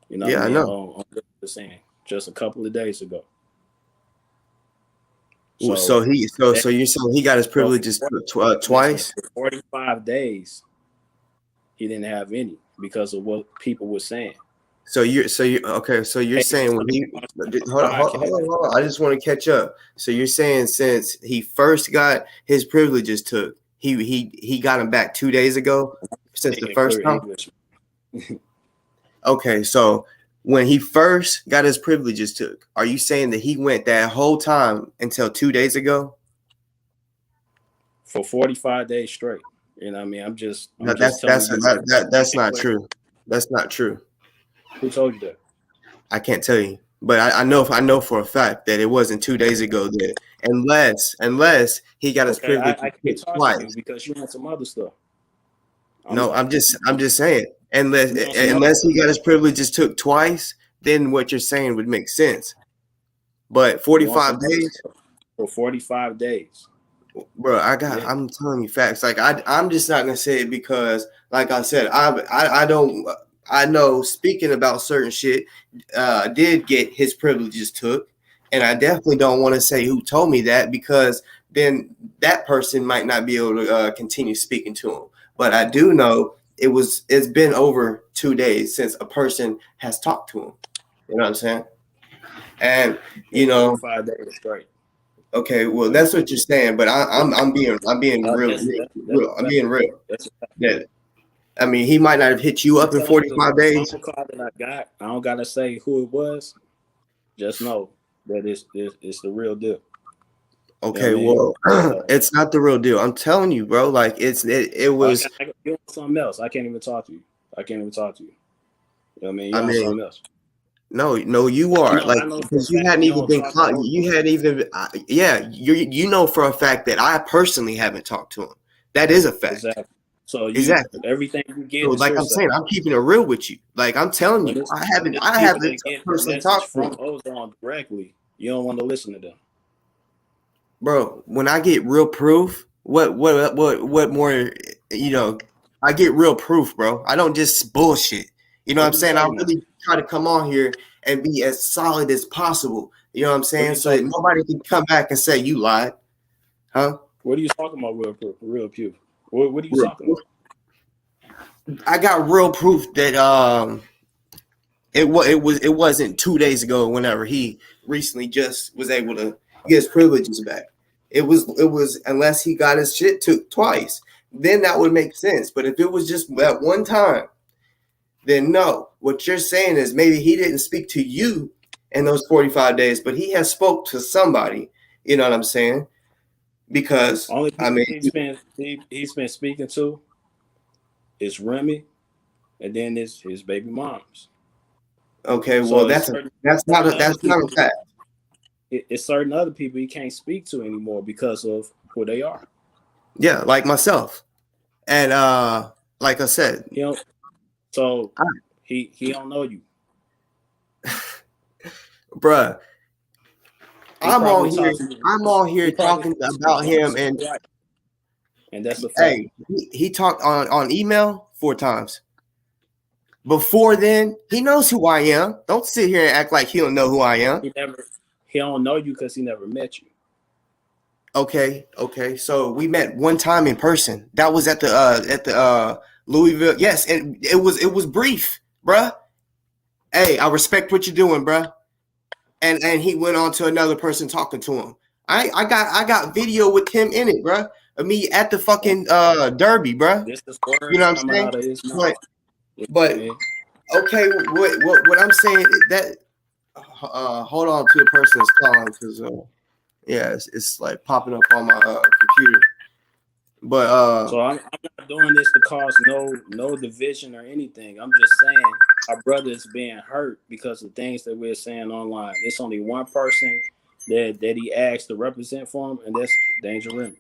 You know what I mean? I know. On saying just a couple of days ago. So you're saying he got his privileges twice? 45 days. He didn't have any because of what people were saying. So you're okay. So you're saying when he hold on. I just want to catch up. So you're saying since he first got his privileges took, he got them back 2 days ago since the first time. Okay, so when he first got his privileges took, are you saying that he went that whole time until 2 days ago? For 45 days straight. You know what I mean? That's not true. That's not true. Who told you that? I can't tell you, but I know for a fact that it wasn't 2 days ago that unless he got his privilege I can't talk twice. to you because you want some other stuff. I'm just saying unless he got his privileges took twice, then what you're saying would make sense. But 45 days for 45 days. Bro, I'm telling you facts. Like I'm just not gonna say it because, like I said, I know speaking about certain shit did get his privileges took, and I definitely don't want to say who told me that because then that person might not be able to continue speaking to him. But I do know it's been over 2 days since a person has talked to him. You know what I'm saying? And 5 days straight. Okay, well that's what you're saying, but I'm being real. I'm being real. That I mean, he might not have hit you up in 45 days. The phone call that I got, I don't gotta say who it was. Just know that it's the real deal. Okay, well, it's not the real deal. I'm telling you, bro. Like it was. You want something else? I can't even talk to you. You know what I mean? You want something else? No, you are because you hadn't even been. You hadn't even. You know for a fact that I personally haven't talked to him. That is a fact. Exactly. So everything you get. So like I'm saying, I'm keeping it real with you. Like I'm telling you, I haven't personally talked to him. Ozone directly. You don't want to listen to them, bro. When I get real proof, what more? I get real proof, bro. I don't just bullshit. You know what I'm What are you saying? I talking about? really try to come on here and be as solid as possible. You know what I'm What are saying? you So that talking about? nobody can come back and say you lied. Huh? What are you talking about, real Pew? What are you Real talking about? I got real proof that it wasn't 2 days ago whenever he recently just was able to get his privileges back. It was unless he got his shit took twice, then that would make sense. But if it was just that one time, then no. What you're saying is maybe he didn't speak to you in those 45 days, but he has spoke to somebody. You know what I'm saying? Because Only I people mean, he's been speaking to is Remy, and then his baby moms. okay, well So it's that's not other a people. fact. It's certain other people he can't speak to anymore because of who they are. Yeah, like myself. And like I said, You know, so he don't know you. bruh, He I'm probably on here. talks to I'm on here he probably talking talks to about you him, once and or twice, and that's a fact. hey, he talked on email 4 times. Before then, he knows who I am. Don't sit here and act like he don't know who I am. He don't know you because he never met you. Okay. So we met one time in person. That was at the Louisville. Yes, and it was brief, bruh. Hey, I respect what you're doing, bruh. And he went on to another person talking to him. I got video with him in it, bruh. Of me at the fucking derby, bruh. This is You words know what I'm coming saying? out of his mouth. But okay, what I'm saying that hold on to a person that's calling because yeah, it's like popping up on my computer. But So I'm not doing this to cause no division or anything. I'm just saying our brother is being hurt because of things that we're saying online. It's only one person that he asked to represent for him, and that's Danger Remy.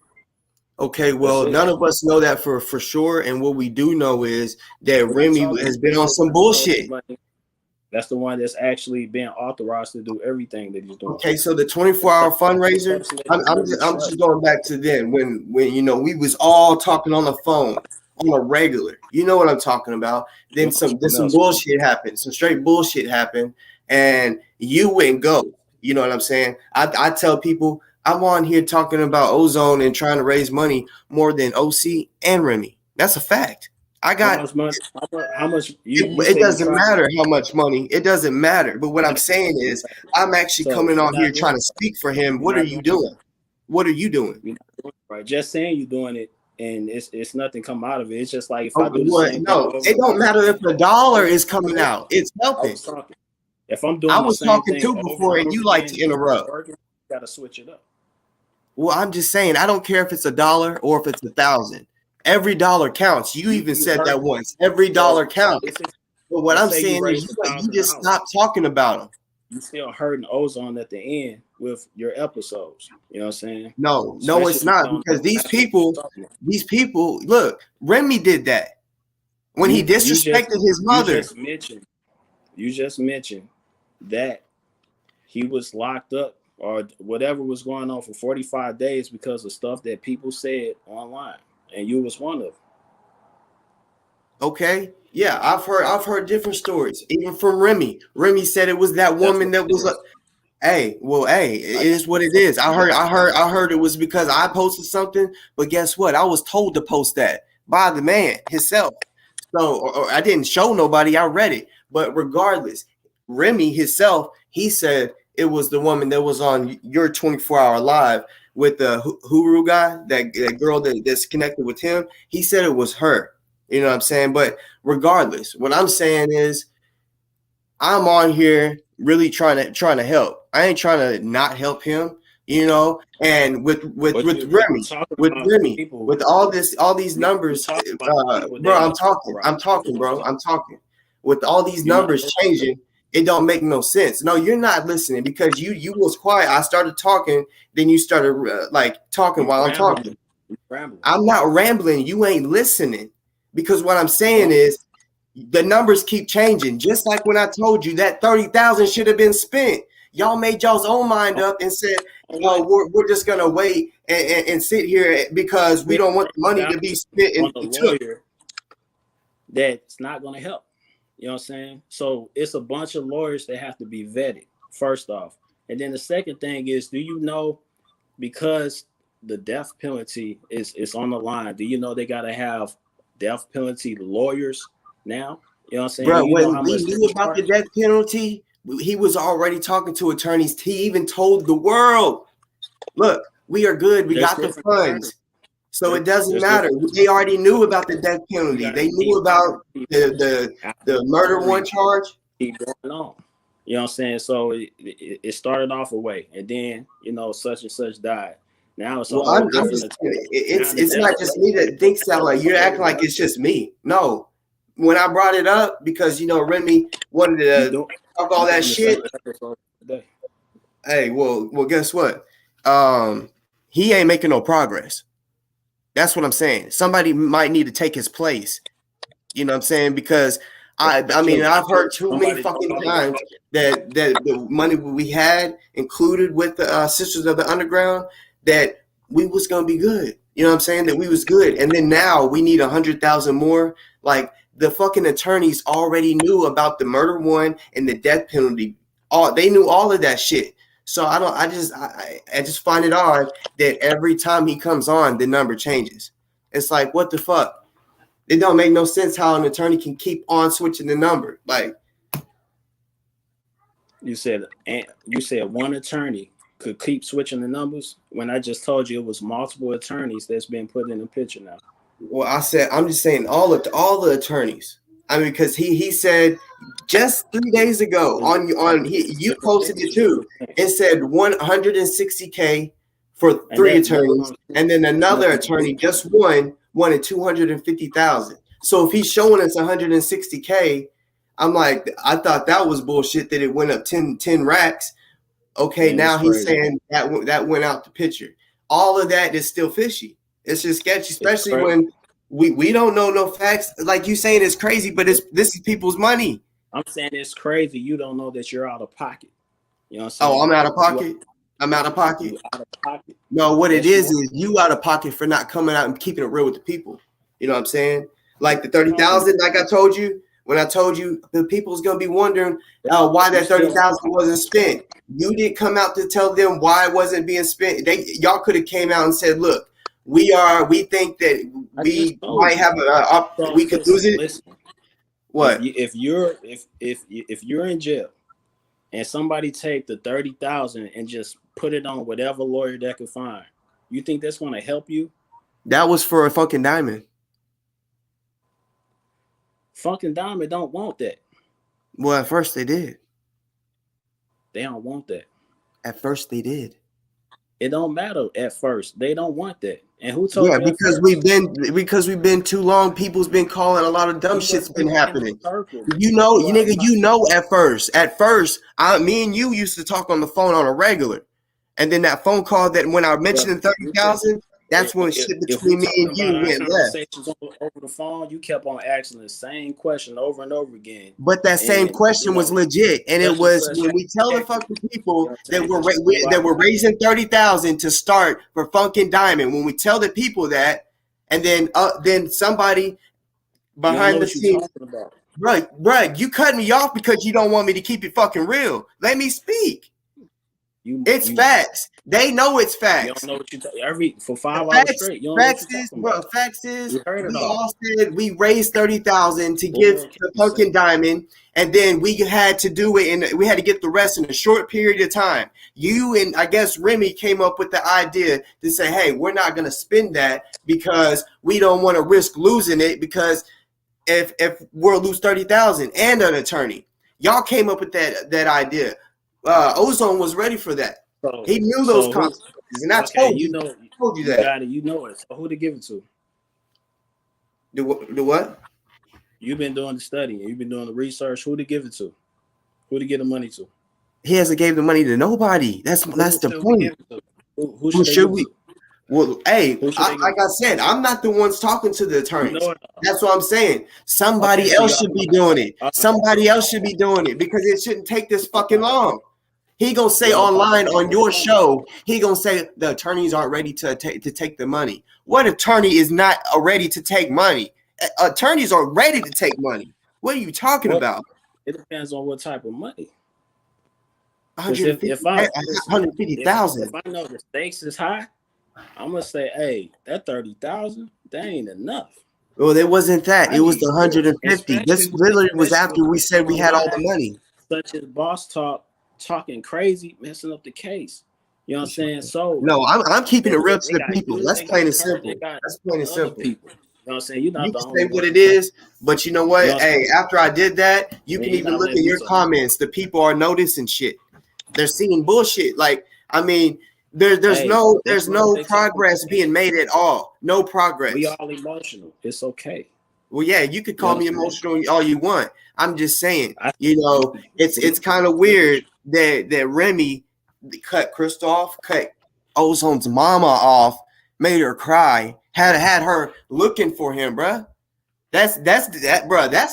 okay, well, none of us know that for sure, and what we do know is that Remy has been on some bullshit. That's the one that's actually been authorized to do everything that he's doing. Okay, so the 24-hour fundraiser, I'm just going back to then when you know we was all talking on the phone on a regular. You know what I'm talking about. Then some bullshit happened, some straight bullshit happened, and you wouldn't go. You know what I'm saying? I tell people I'm on here talking about ozone and trying to raise money more than OC and Remy. That's a fact. I got how much it doesn't matter how much money. It doesn't matter. But what I'm saying is I'm actually coming on here trying to speak for him. What are you doing? What are you doing? Right. Just saying you're doing it and it's nothing come out of it. It's just like if I do the same no, it don't matter if the dollar is coming out. It's helping. If I'm doing I was the same talking thing too before and you like to interrupt. You gotta switch it up. Well, I'm just saying I don't care if it's $1 or if it's 1,000. Every dollar counts. You even said that once. Every dollar counts. But what I'm saying is you just stop talking about them. You still hurting ozone at the end with your episodes. You know what I'm saying? No, it's not because these people, look, Remy did that when he disrespected his mother. You just mentioned that he was locked up or whatever was going on for 45 days because of stuff that people said online. And you was one of them. Okay. Yeah, I've heard different stories, even from Remy. Remy said it was that woman that was hey, it is what it is. I heard it was because I posted something, but guess what? I was told to post that by the man himself. So or I didn't show nobody, I read it. But regardless, Remy himself, he said it was the woman that was on your 24-hour live with the Huru guy, that girl that's connected with him. He said it was her. You know what I'm saying? But regardless, what I'm saying is I'm on here really trying to help. I ain't trying to not help him, you know. And with Remy, with all these numbers, bro, I'm talking, bro. I'm talking. With all these numbers changing, it don't make no sense. No, you're not listening because you was quiet. I started talking, then you started talking while I'm talking. I'm not rambling. You ain't listening because what I'm saying is the numbers keep changing. Just like when I told you that 30,000 should have been spent. Y'all made y'all's own mind up and said, "Oh, we're just gonna wait and sit here because we don't want the money to be spent and took." That's not gonna help. You know what I'm saying? So it's a bunch of lawyers that have to be vetted, first off. And then the second thing is, do you know, because the death penalty is on the line, do you know they got to have death penalty lawyers now? You know what I'm saying? Bro, Do you know when how we much knew about the death penalty, he was already talking to attorneys. He even told the world, look, we are good. We got the funds. So it doesn't matter. They already knew about the death penalty. They knew about the murder one charge. Keep going on. You know what I'm saying? So it started off a way, and then, you know, such and such died. Now it's all I'm different. just, it's not just me that thinks that. Like, you're acting like it's just me. No, when I brought it up, because, you know, Remy wanted to talk all that shit. Hey, well, guess what? He ain't making no progress. That's what I'm saying. Somebody might need to take his place. You know what I'm saying? Because I mean, I've heard too many fucking times that the money we had included with the Sisters of the Underground, that we was gonna be good. You know what I'm saying? That we was good, and then now we need 100,000 more. Like, the fucking attorneys already knew about the murder one and the death penalty. They knew all of that shit. So I just find it odd that every time he comes on, the number changes. It's like, what the fuck? It don't make no sense how an attorney can keep on switching the number. Like, you said one attorney could keep switching the numbers, when I just told you it was multiple attorneys that's been put in the picture now. Well, I'm just saying all the attorneys. I mean, because he said just 3 days ago you posted it too. It said 160K for 3 attorneys, and then another attorney just wanted 250,000. So if he's showing us 160K, I'm like, I thought that was bullshit that it went up 10 racks. Okay, man, now he's saying that went out the picture. All of that is still fishy. It's just sketchy, especially when we don't know no facts. Like you saying, it's crazy, but this is people's money. I'm saying it's crazy. You don't know that you're out of pocket. You know what I'm saying? Oh, I'm out of pocket. I'm out of pocket. Out of pocket. No, what it is you out of pocket for not coming out and keeping it real with the people. You know what I'm saying? Like the 30,000, like I told you, when I told you the people's gonna be wondering why that 30,000 wasn't spent. You didn't come out to tell them why it wasn't being spent. Y'all could have came out and said, look, we think that we might have we could lose it. Listen, what if you're in jail and somebody take the 30,000 and just put it on whatever lawyer they could find, you think that's going to help you? That was for a fucking diamond. Fucking diamond don't want that. Well, at first they did. They don't want that. At first they did. It don't matter at first. They don't want that. And who told you? Because we've been too long. People's been calling, a lot of dumb shit's been happening. You know, at first, me and you used to talk on the phone on a regular. And then that phone call that when I mentioned 30,000, that's when shit between me and you went left. Over the phone, you kept on asking the same question over and over again. But that same question was legit, and it was when we tell the fucking people that we're raising 30,000 to start for Funkin' Diamond. When we tell the people that, and then somebody behind the scenes, right, you cut me off because you don't want me to keep it fucking real. Let me speak. It's facts. They know it's facts. You don't know what you for 5 hours straight. You don't facts is we all said we raised 30,000 to give the Funkin' Diamond, and then we had to do it, and we had to get the rest in a short period of time. You and I guess Remy came up with the idea to say, hey, we're not going to spend that because we don't want to risk losing it, because if we'll lose 30,000 and an attorney. Y'all came up with that idea. Ozone was ready for that. He knew those consequences, and I told you that. You know it. So who to give it to? The what? You've been doing the study, you've been doing the research. Who to give it to? Who to get the money to? He hasn't gave the money to nobody. That's the point. Who should we? Well, hey, like I said, I'm not the ones talking to the attorneys. That's what I'm saying. Somebody else should be doing it. Somebody else should be doing it, because it shouldn't take this fucking long. He gonna say online on your show, he gonna say the attorneys aren't ready to take the money. What attorney is not ready to take money? Attorneys are ready to take money. What are you talking about? It depends on what type of money. 150,000. If I know the stakes is high, I'm gonna say, hey, that 30,000, that ain't enough. Well, it wasn't that. It was the 150. This literally was after we said we had all the money. Such as Boss Talk talking crazy, messing up the case. You know what I'm saying? So no, I'm keeping it real to the people. That's plain and simple. That's plain and simple. People. You know what I'm saying? You're not you the can only say what it is, but you know what? You know hey, after I did that, you can even look at your comments. The people are noticing shit. They're seeing bullshit. Like, I mean, there's no progress being made at all. No progress. We all emotional. It's okay. Well, yeah, you could call me emotional all you want. I'm just saying, it's kind of weird that Remy cut Crystal off, cut Ozone's mama off, made her cry, had her looking for him, bruh. That's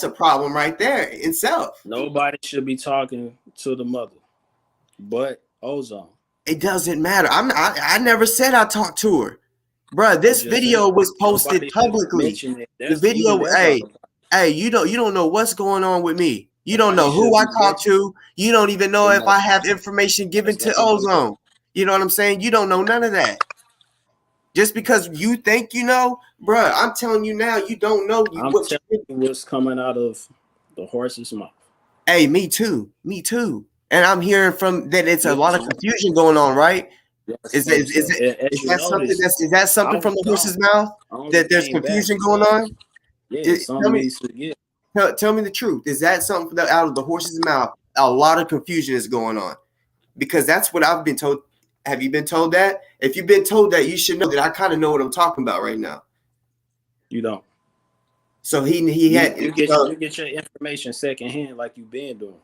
a problem right there itself. Nobody should be talking to the mother, but Ozone. It doesn't matter. I never said I talked to her, bruh. This video was posted publicly. The video, hey, you don't know what's going on with me. You don't know who I talk to. You don't even know if I have information given to Ozone. You know what I'm saying? You don't know none of that. Just because you think you know, bruh, I'm telling you now, you don't know. I'm telling you what's coming out of the horse's mouth. Hey, me too. And I'm hearing from that it's a lot of confusion going on, right? Is that something from the horse's mouth? That there's confusion going on? Yeah, tell me the truth. Is that something that out of the horse's mouth? A lot of confusion is going on, because that's what I've been told. Have you been told that? If you've been told that, you should know that I kind of know what I'm talking about right now. You don't. So you get your information secondhand like you've been doing.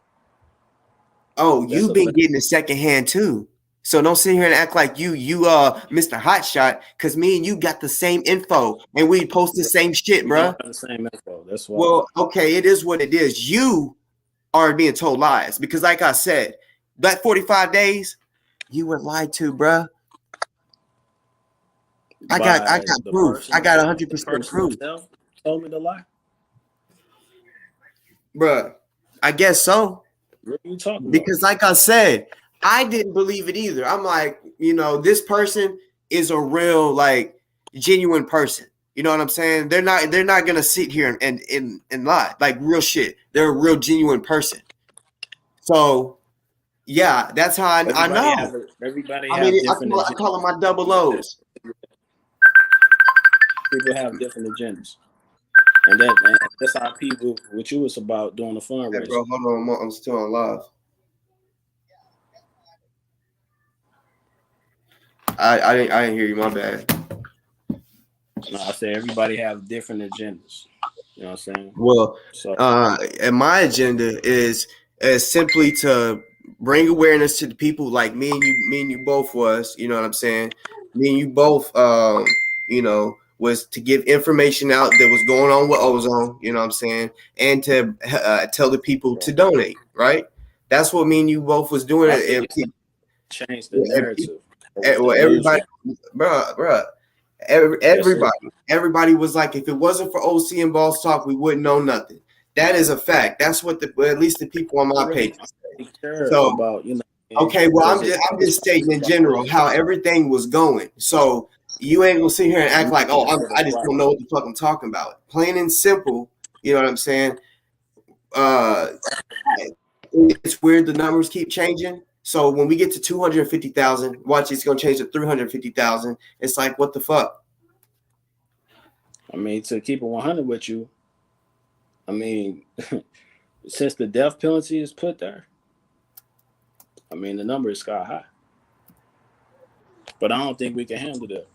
Oh, you've been getting it secondhand too. So don't sit here and act like you Mr. Hotshot, because me and you got the same info and we post the same shit, bro. The same info. That's why. Well, okay, it is what it is. You are being told lies, because, like I said, that 45 days, you were lied to, bro. I got proof. I got 100% proof. Told me to lie, bro. I guess so. What are you talking about? Because, like I said, I didn't believe it either. I'm like, this person is a real, like, genuine person. You know what I'm saying? They're not gonna sit here and lie, like, real shit. They're a real genuine person. So, yeah, that's how I know. I call them my double O's. People have different agendas, and that's how people. What you was about doing the fundraiser. Hey, bro, hold on, I'm still on live. I didn't hear you. My bad. No, I said everybody have different agendas. You know what I'm saying? Well, and my agenda is simply to bring awareness to the people like me and you both was. You know what I'm saying? Me and you both, was to give information out that was going on with Ozone. You know what I'm saying? And to tell the people to donate. Right? That's what me and you both was doing. Change the narrative. Well, everybody, bro. Everybody was like, if it wasn't for OC and Boss Talk, we wouldn't know nothing. That is a fact. That's what at least the people on my page say. So, okay, well, I'm just stating in general how everything was going. So you ain't gonna sit here and act like, I just don't know what the fuck I'm talking about. Plain and simple. You know what I'm saying? It's weird. The numbers keep changing. So when we get to 250,000, watch, it's gonna change to 350,000. It's like, what the fuck? I mean, to keep it 100 with you, I mean, since the death penalty is put there, I mean, the number is sky high. But I don't think we can handle that.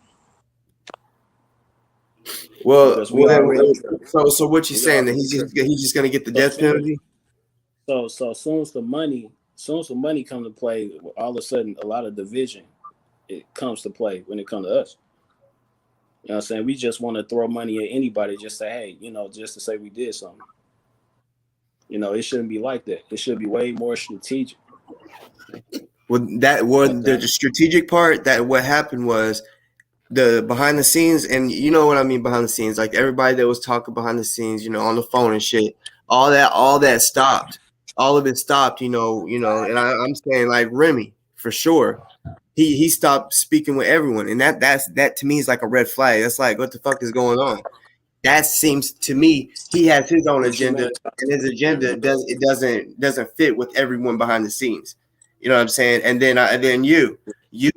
Well, so what you saying, that he's just gonna get the death penalty? So soon as the money comes to play, all of a sudden a lot of division it comes to play when it comes to us. You know what I'm saying? We just want to throw money at anybody, just say, hey, just to say we did something. It shouldn't be like that. It should be way more strategic. Well, the strategic part, that what happened was the behind the scenes, and you know what I mean behind the scenes, like everybody that was talking behind the scenes, on the phone and shit, all that stopped. All of it stopped, and I'm saying like Remy for sure. He stopped speaking with everyone, and that to me is like a red flag. That's like, what the fuck is going on? That seems to me he has his own agenda, and his agenda doesn't fit with everyone behind the scenes. You know what I'm saying? And then you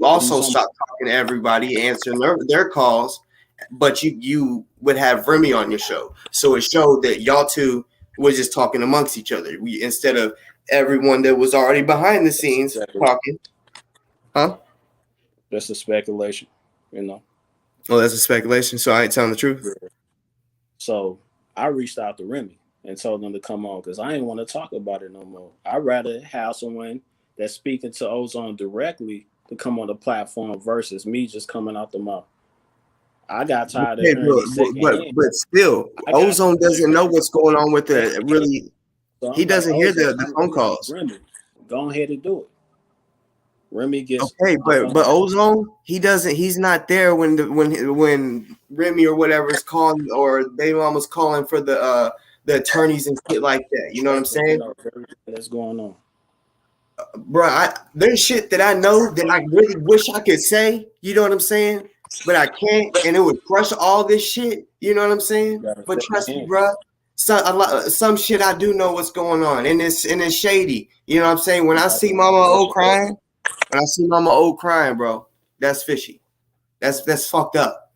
also stopped talking to everybody, answering their calls, but you would have Remy on your show, so it showed that y'all two was just talking amongst each other. Instead of everyone that was already behind the scenes talking, huh? That's a speculation, Oh, that's a speculation. So I ain't telling the truth. So I reached out to Remy and told them to come on because I didn't want to talk about it no more. I'd rather have someone that's speaking to Ozone directly to come on the platform versus me just coming out the mouth. I got tired of hearing these but still, Ozone doesn't know what's going on with the really. So he doesn't hear the phone calls. Remy, go ahead and do it. Remy gets okay, but Ozone, he's not there when Remy or whatever is calling, or Baby Mama's calling for the attorneys and shit like that. You know what I'm saying? That's going on, bro. There's shit that I know that I really wish I could say. You know what I'm saying? But I can't, and it would crush all this shit. You know what I'm saying? But trust me, bro. Some shit I do know what's going on, and it's shady. You know what I'm saying? When I see Mama O crying. When I see Mama O crying, bro, that's fishy. That's fucked up.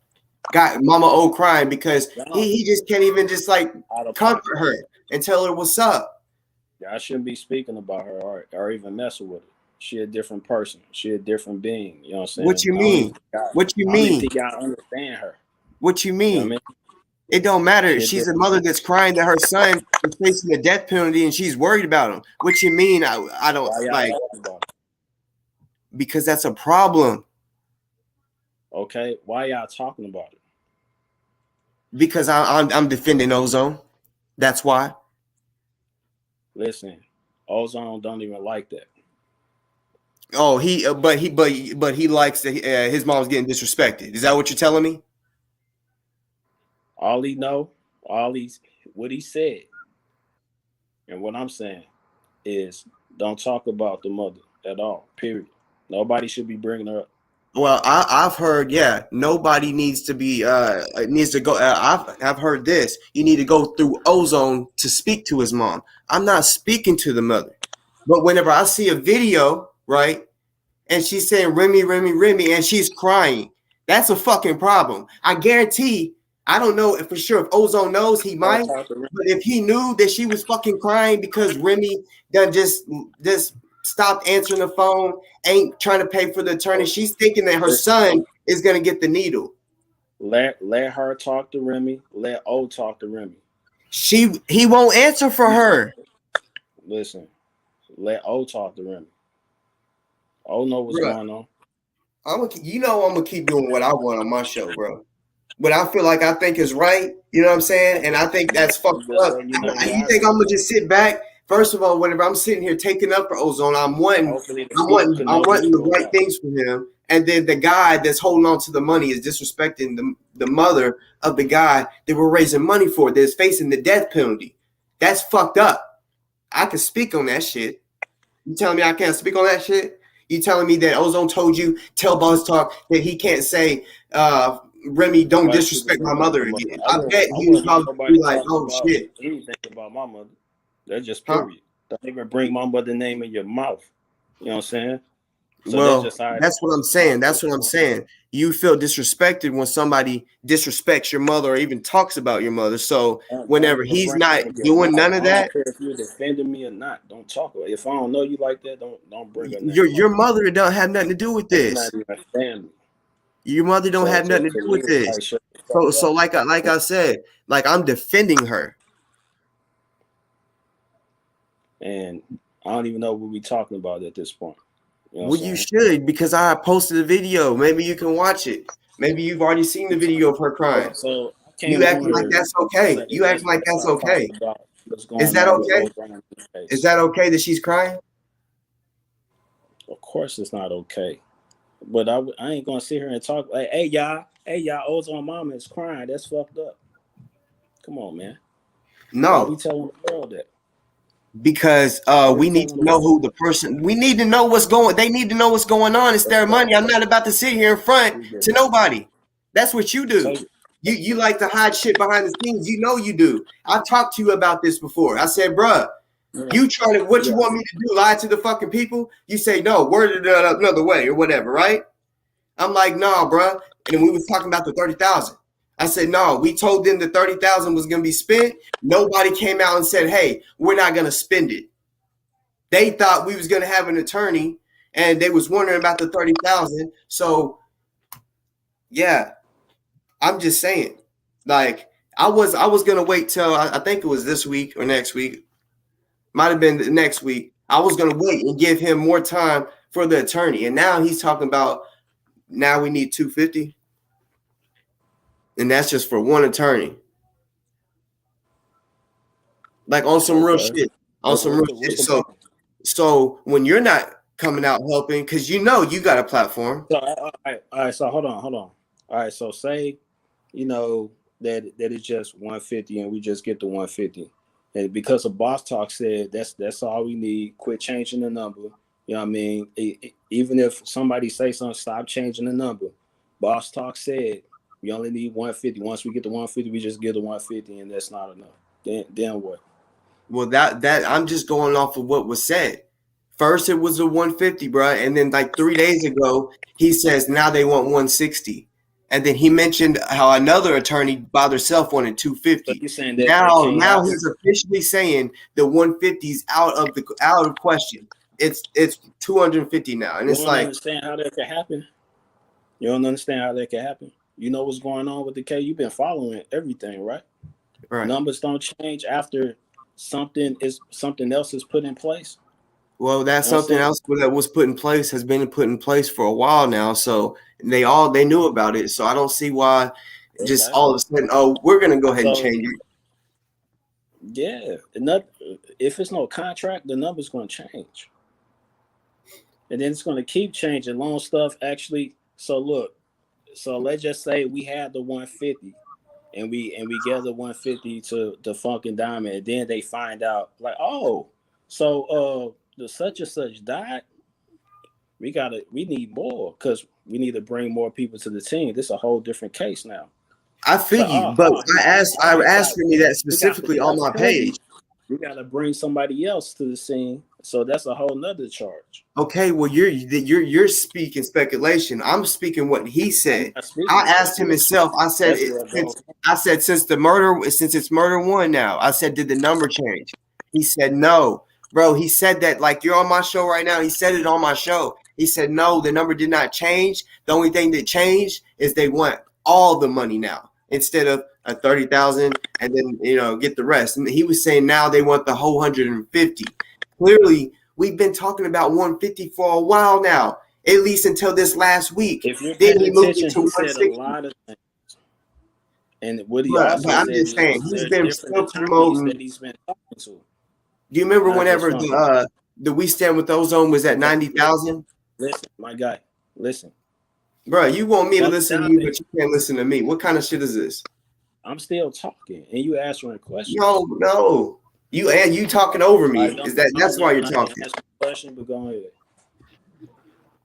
Got Mama O crying because he just can't even just like comfort her and tell her what's up. Yeah, I shouldn't be speaking about her or even messing with her. She a different person. She a different being. You know what I'm saying? What you mean? What you mean? I think y'all understand her. What you mean? You know what I mean? It don't matter. She's a mother that's crying that her son is facing the death penalty and she's worried about him. What you mean? I don't like. Because that's a problem. Okay, why y'all talking about it? Because I'm defending Ozone. That's why. Listen, Ozone don't even like that. Oh, but he likes that his mom's getting disrespected. Is that what you're telling me? All he know, what he said, and what I'm saying is, don't talk about the mother at all. Period. Nobody should be bringing her up. Well, I've heard, nobody needs to be needs to go. I've heard this. You need to go through Ozone to speak to his mom. I'm not speaking to the mother, but whenever I see a video, right, and she's saying Remy, Remy, Remy, and she's crying, that's a fucking problem. I guarantee. I don't know for sure if Ozone knows, he might, but if he knew that she was fucking crying because Remy done just stopped answering the phone, ain't trying to pay for the attorney. She's thinking that her son is gonna get the needle. Let her talk to Remy. Let O talk to Remy. He won't answer for her. Listen, let O talk to Remy. O know what's going on. I'm gonna keep doing what I want on my show, bro. What I feel like I think is right, you know what I'm saying? And I think that's fucked up. You think I'm gonna just sit back? First of all, whenever I'm sitting here taking up for Ozone, I'm wanting the right things for him. And then the guy that's holding on to the money is disrespecting the mother of the guy that we're raising money for that's facing the death penalty. That's fucked up. I can speak on that shit. You telling me I can't speak on that shit? You telling me that Ozone told you, tell Boss Talk that he can't say Remy, don't disrespect my mother again. I bet he was probably like, oh shit. Anything about my mother. That's just period. Don't even bring my mother's name in your mouth. You know what I'm saying? So well, that's what I'm saying. That's what I'm saying. You feel disrespected when somebody disrespects your mother or even talks about your mother. So whenever he's not doing none of that, I don't care if you're defending me or not. Don't talk about it. If I don't know you like that, don't bring her name. Your mother don't have nothing to do with this. Not even family. Your mother don't have nothing to do with this. So like I said, like I'm defending her. And I don't even know what we're talking about at this point. You know well, you should, because I posted a video. Maybe you can watch it. Maybe you've already seen the video of her crying. So you acting like that's okay. You acting like that's okay. Is that okay? Is that okay that she's crying? Of course it's not okay. But I ain't gonna sit here and talk like, hey y'all, Ozone mama is crying. That's fucked up. Come on, man. Why we No, telling the world that? because Why we we need telling to the know world? who the person. We need to know what's going. They need to know what's going on. It's their money. I'm not about to sit here in front to nobody. That's what you So, do. You like to hide shit behind the scenes. You know you do. I've talked to you about this before. I said, bruh, you trying to what you want me to do? Lie to the fucking people? You say no, word it another way or whatever, right? I'm like, nah, bruh. And then we was talking about the 30,000. I said, no, we told them the 30,000 was gonna be spent. Nobody came out and said, hey, we're not gonna spend it. They thought we was gonna have an attorney, and they was wondering about the 30,000. So, yeah, I'm just saying, like, I was gonna wait till I think it was this week or next week. Might have been next week. I was gonna wait and give him more time for the attorney, and now he's talking about now we need 250, and that's just for one attorney. Like on some real shit. On some real shit. So when you're not coming out helping, because you know you got a platform. So all right. So hold on. All right. So say, that it's just 150, and we just get the 150, and because of Boss Talk said that's all we need. Quit changing the number. You know what I mean? Even if somebody say something, stop changing the number. Boss Talk said we only need 150. Once we get the 150, we just get the 150, and that's not enough. Then what? Well, that I'm just going off of what was said. First, it was a 150, bro, and then like 3 days ago, he says now they want 160, and then he mentioned how another attorney by themselves wanted 250. So you're saying that now he's officially saying the 150 is out of question. It's 250 now, and you it's don't like understand how that could happen. You don't understand how that could happen. You know what's going on with the K. You've been following everything, right? right. Numbers don't change after something else is put in place. Well, that's something else that was put in place has been put in place for a while now. So they knew about it. So I don't see why just all of a sudden, oh, we're gonna go ahead and change it. Yeah, if it's no contract, the number's going to change, and then it's going to keep changing. Loan stuff actually. So look, let's just say we had the 150, and we gave the 150 to the Funk and Diamond, and then they find out like, oh, so the such and such died. We need more because we need to bring more people to the team. This is a whole different case now. I feel you, but I asked for me that specifically on my page. We got to bring somebody else to the scene, so that's a whole nother charge. Okay, well you're speaking speculation. I'm speaking what he said. I asked him himself. I said since it's murder one now. I said, did the number change? He said no, bro. He said that like you're on my show right now. He said it on my show. He said no, the number did not change. The only thing that changed is they want all the money now instead of a 30,000 and then get the rest. And he was saying now they want the whole 150. Clearly, we've been talking about 150 for a while now, at least until this last week. If you're then he moved it to 160. Said a lot of things. And what he also said, I'm just saying, he's been still promoting that he's been talking to. Do you remember whenever the We Stand with Ozone was at 90,000? Listen, my guy, listen. Bro, you want me to listen to you, but you can't listen to me. What kind of shit is this? I'm still talking, and you answering questions. No. You talking over me. That's why you're talking? Ask me a question, but go ahead.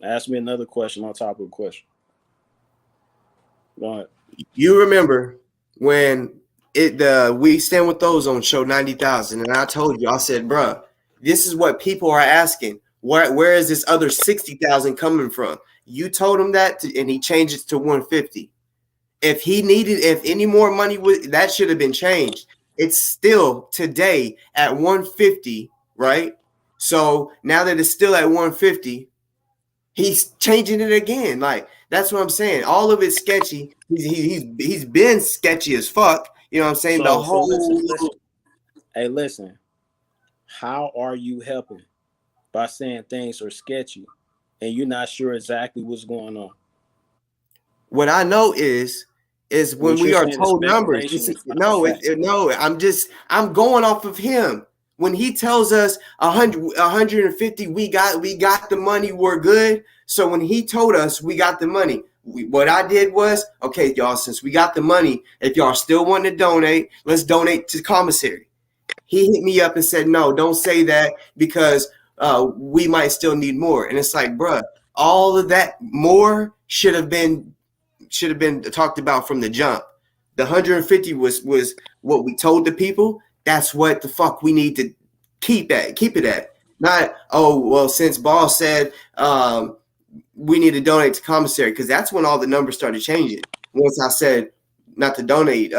Ask me another question on top of a question. Go ahead. You remember when the We Stand with Ozone showed 90,000, and I told you, I said, bro, this is what people are asking. Where is this other 60,000 coming from? You told him that, and he changed it to 150. If any more money that should have been changed. It's still today at 150, right? So now that it's still at 150, he's changing it again. Like that's what I'm saying. All of it's sketchy. He's been sketchy as fuck. You know what I'm saying? Listen. Hey, listen. How are you helping by saying things are sketchy and you're not sure exactly what's going on? What I know is when we are told numbers. I'm going off of him. When he tells us 150, we got the money, we're good. So when he told us we got the money, what I did was, okay, y'all, since we got the money, if y'all still want to donate, let's donate to commissary. He hit me up and said, no, don't say that because we might still need more. And it's like, bruh, all of that more should have been talked about from the jump. The 150 was what we told the people. That's what the fuck we need to keep it at. Not, oh, well, since Boss said we need to donate to commissary, because that's when all the numbers started changing. Once I said not to donate,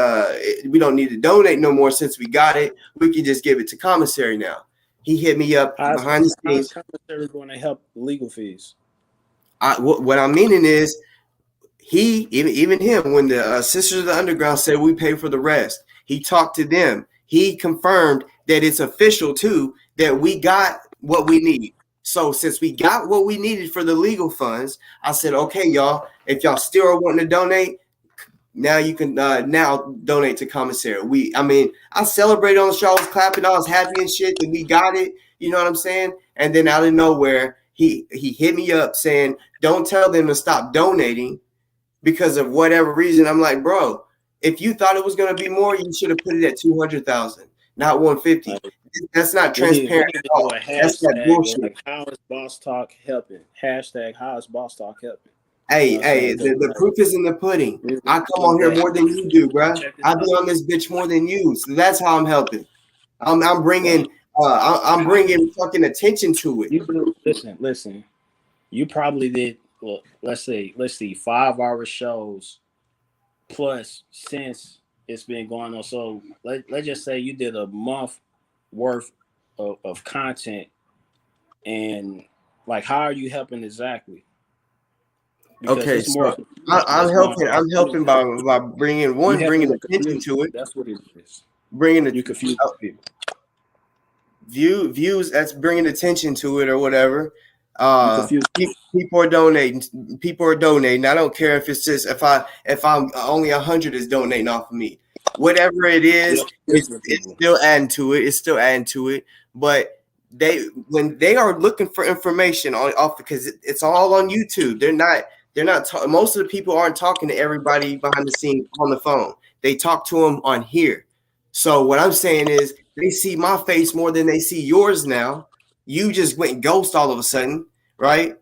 we don't need to donate no more since we got it. We can just give it to commissary now. He hit me up behind the scenes. How's commissary going to help legal fees? What I'm meaning is, he even him, when the Sisters of the Underground said we pay for the rest, he talked to them. He confirmed that it's official too, that we got what we need. So since we got what we needed for the legal funds, I said, okay, y'all, if y'all still are wanting to donate, now you can now donate to commissary. I celebrated on the show. I was clapping. I was happy and shit that we got it. You know what I'm saying? And then out of nowhere, he hit me up saying, don't tell them to stop donating because of whatever reason. I'm like, bro, if you thought it was going to be more, you should have put it at 200,000, not 150. That's not transparent at all. That's that bullshit. Like, how is Boss Talk helping? Hashtag, how is Boss Talk helping? Hey, the proof is in the pudding. I come on here more than you do, bro. I be on this bitch more than you. So that's how I'm helping. I'm bringing fucking attention to it. Listen. You probably did, well, let's see, 5-hour shows plus since it's been going on. So let's just say you did a month worth of content, and like, how are you helping exactly? Because okay, so I'm helping by bringing attention to it. That's what it is. You confuse people. Views. That's bringing attention to it or whatever. People are donating. I don't care if it's just if I'm only 100 is donating off of me. Whatever it is, it's still adding to it. But when they are looking for information off, because it's all on YouTube. They're not. Most of the people aren't talking to everybody behind the scenes on the phone. They talk to them on here. So what I'm saying is, they see my face more than they see yours now. You just went ghost all of a sudden, right?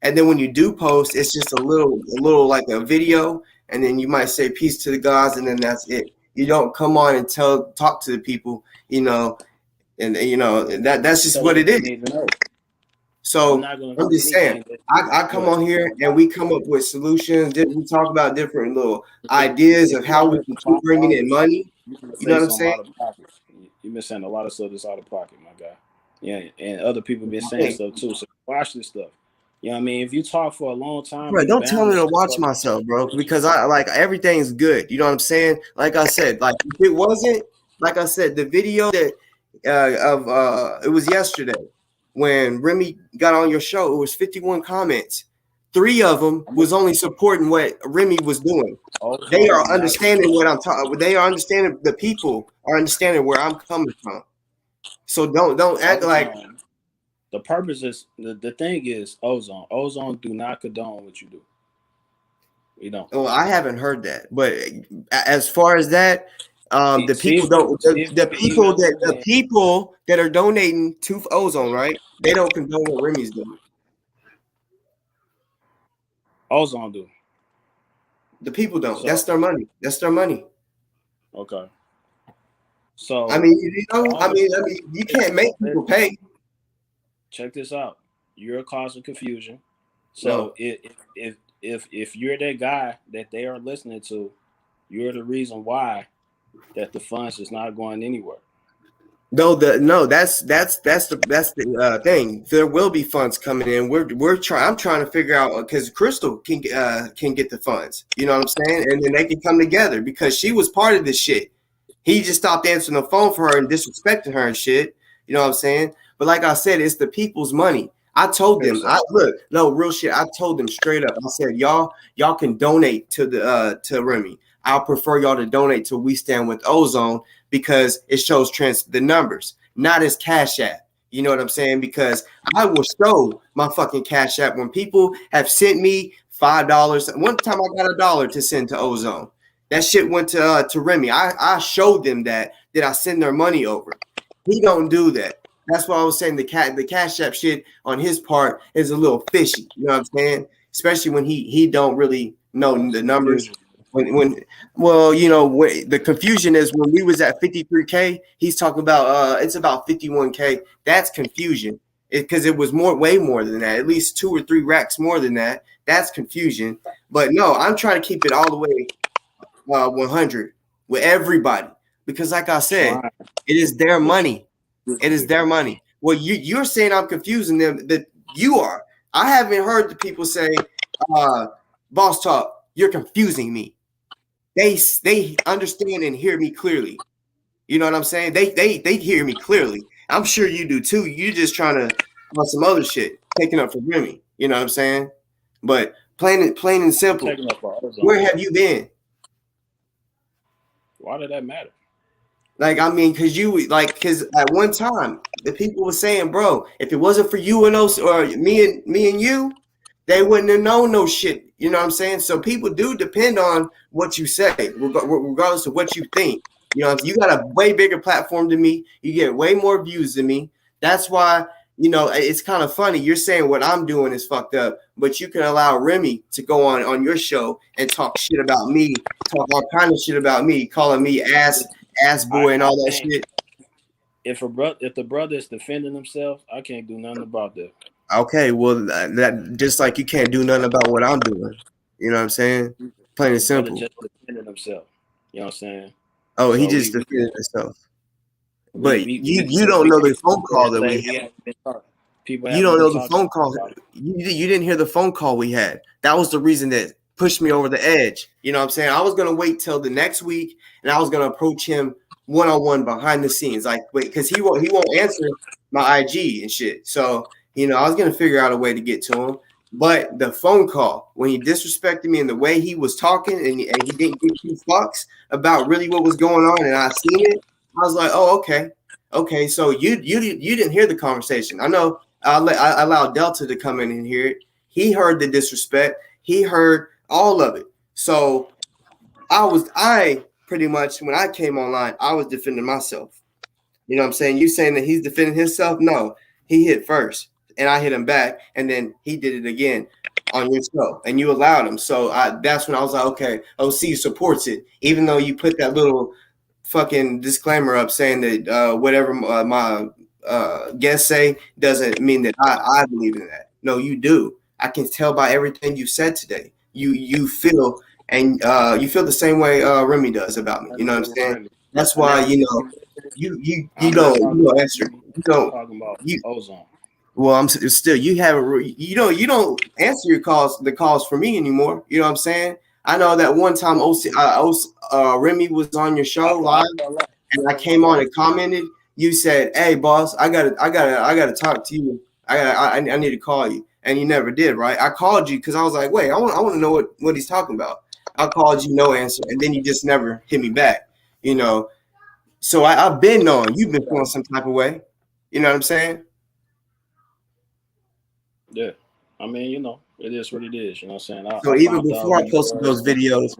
And then when you do post, it's just a little like a video, and then you might say peace to the gods, and then that's it. You don't come on and talk to the people, and that's just what it is. So I'm just saying, I come on here and we come up with solutions. We talk about different little ideas of how we can keep bringing in money. You know what I'm saying? You've been saying a lot of stuff that's out of pocket, my guy. Yeah, and other people been saying stuff too. So watch this stuff. You know what I mean? If you talk for a long time, bro, don't tell me to watch myself, bro, because I like everything's good. You know what I'm saying? Like I said, like if it wasn't, like I said, the video that it was yesterday when Remy got on your show, it was 51 comments. 3 of them was only supporting what Remy was doing. They are understanding what I'm talking. They are understanding. The people are understanding where I'm coming from. So don't act like. The purpose is the thing is ozone. Ozone do not condone what you do. We don't. Well, I haven't heard that, but as far as that, the people that are donating to ozone, right? They don't condone what Remy's doing. Ozone do. The people don't. That's their money. Okay. So I mean, you can't make people pay. Check this out. You're causing confusion. So if you're that guy that they are listening to, you're the reason why that the funds is not going anywhere. That's the thing. There will be funds coming in. I'm trying to figure out, because Crystal can get the funds. You know what I'm saying? And then they can come together because she was part of this shit. He just stopped answering the phone for her and disrespecting her and shit. You know what I'm saying? But like I said, it's the people's money. I told them, real shit. I told them straight up. I said, y'all can donate to Remy. I'll prefer y'all to donate to We Stand With Ozone because it shows the numbers, not as Cash App. You know what I'm saying? Because I will show my fucking Cash App when people have sent me $5. One time I got $1 to send to Ozone. That shit went to Remy. I showed them that. Did I send their money over? He don't do that. That's why I was saying the Cashapp shit on his part is a little fishy. You know what I'm saying? Especially when he don't really know the numbers. Well, you know, the confusion is when we was at 53K, he's talking about it's about 51K. That's confusion. Because it was way more than that, at least 2 or 3 racks more than that. That's confusion. But no, I'm trying to keep it all the way 100 with everybody because, like I said, it is their money. It is their money. Well, you're saying I'm confusing them. That you are. I haven't heard the people say, "Boss Talk, you're confusing me." They understand and hear me clearly. You know what I'm saying? They hear me clearly. I'm sure you do too. You're just trying to on some other shit, taking up for Remy. You know what I'm saying? But plain and simple, where have you been? Why did that matter? Like, I mean, because at one time the people were saying, bro, if it wasn't for you and us or me and you, they wouldn't have known no shit. You know what I'm saying? So people do depend on what you say, regardless of what you think. You know, you got a way bigger platform than me. You get way more views than me. That's why, you know, it's kind of funny. You're saying what I'm doing is fucked up, but you can allow Remy to go on your show and talk shit about me, talk all kind of shit about me, calling me ass boy and all that shit. If the brother is defending himself, I can't do nothing about that. Okay, well, that just like you can't do nothing about what I'm doing. You know what I'm saying? Plain and simple. Just defending himself. You know what I'm saying? Oh, he just defended himself. But you don't know the phone call that we had. You don't know the phone call. You didn't hear the phone call we had. That was the reason that pushed me over the edge. You know what I'm saying? I was gonna wait till the next week, and I was gonna approach him one-on-one behind the scenes, like wait, because he won't answer my IG and shit. So you know, I was gonna figure out a way to get to him. But the phone call, when he disrespected me and the way he was talking, and he didn't give 2 fucks about really what was going on, and I seen it, I was like, oh, okay. So you didn't hear the conversation. I know. I allowed Delta to come in and hear it. He heard the disrespect. He heard all of it. So I pretty much, when I came online, I was defending myself. You know what I'm saying? You saying that he's defending himself? No, he hit first, and I hit him back, and then he did it again on your show, and you allowed him. So that's when I was like, okay, OC supports it, even though you put that little fucking disclaimer up saying that whatever my guests say doesn't mean that I believe in that. No, you do. I can tell by everything you said today. You feel and you feel the same way Remy does about me. You know what I'm saying? That's why you don't answer. You don't talking about ozone. Well, I'm still you don't answer the calls for me anymore. You know what I'm saying? I know that one time Remy was on your show live, and I came on and commented. You said, "Hey, boss, I gotta talk to you. I need to call you," and you never did, right? I called you because I was like, "Wait, I want to know what he's talking about." I called you, no answer, and then you just never hit me back. You know, so I've been knowing you've been feeling some type of way. You know what I'm saying? Yeah, I mean, you know, it is what it is. You know what I'm saying? So even before I posted those videos.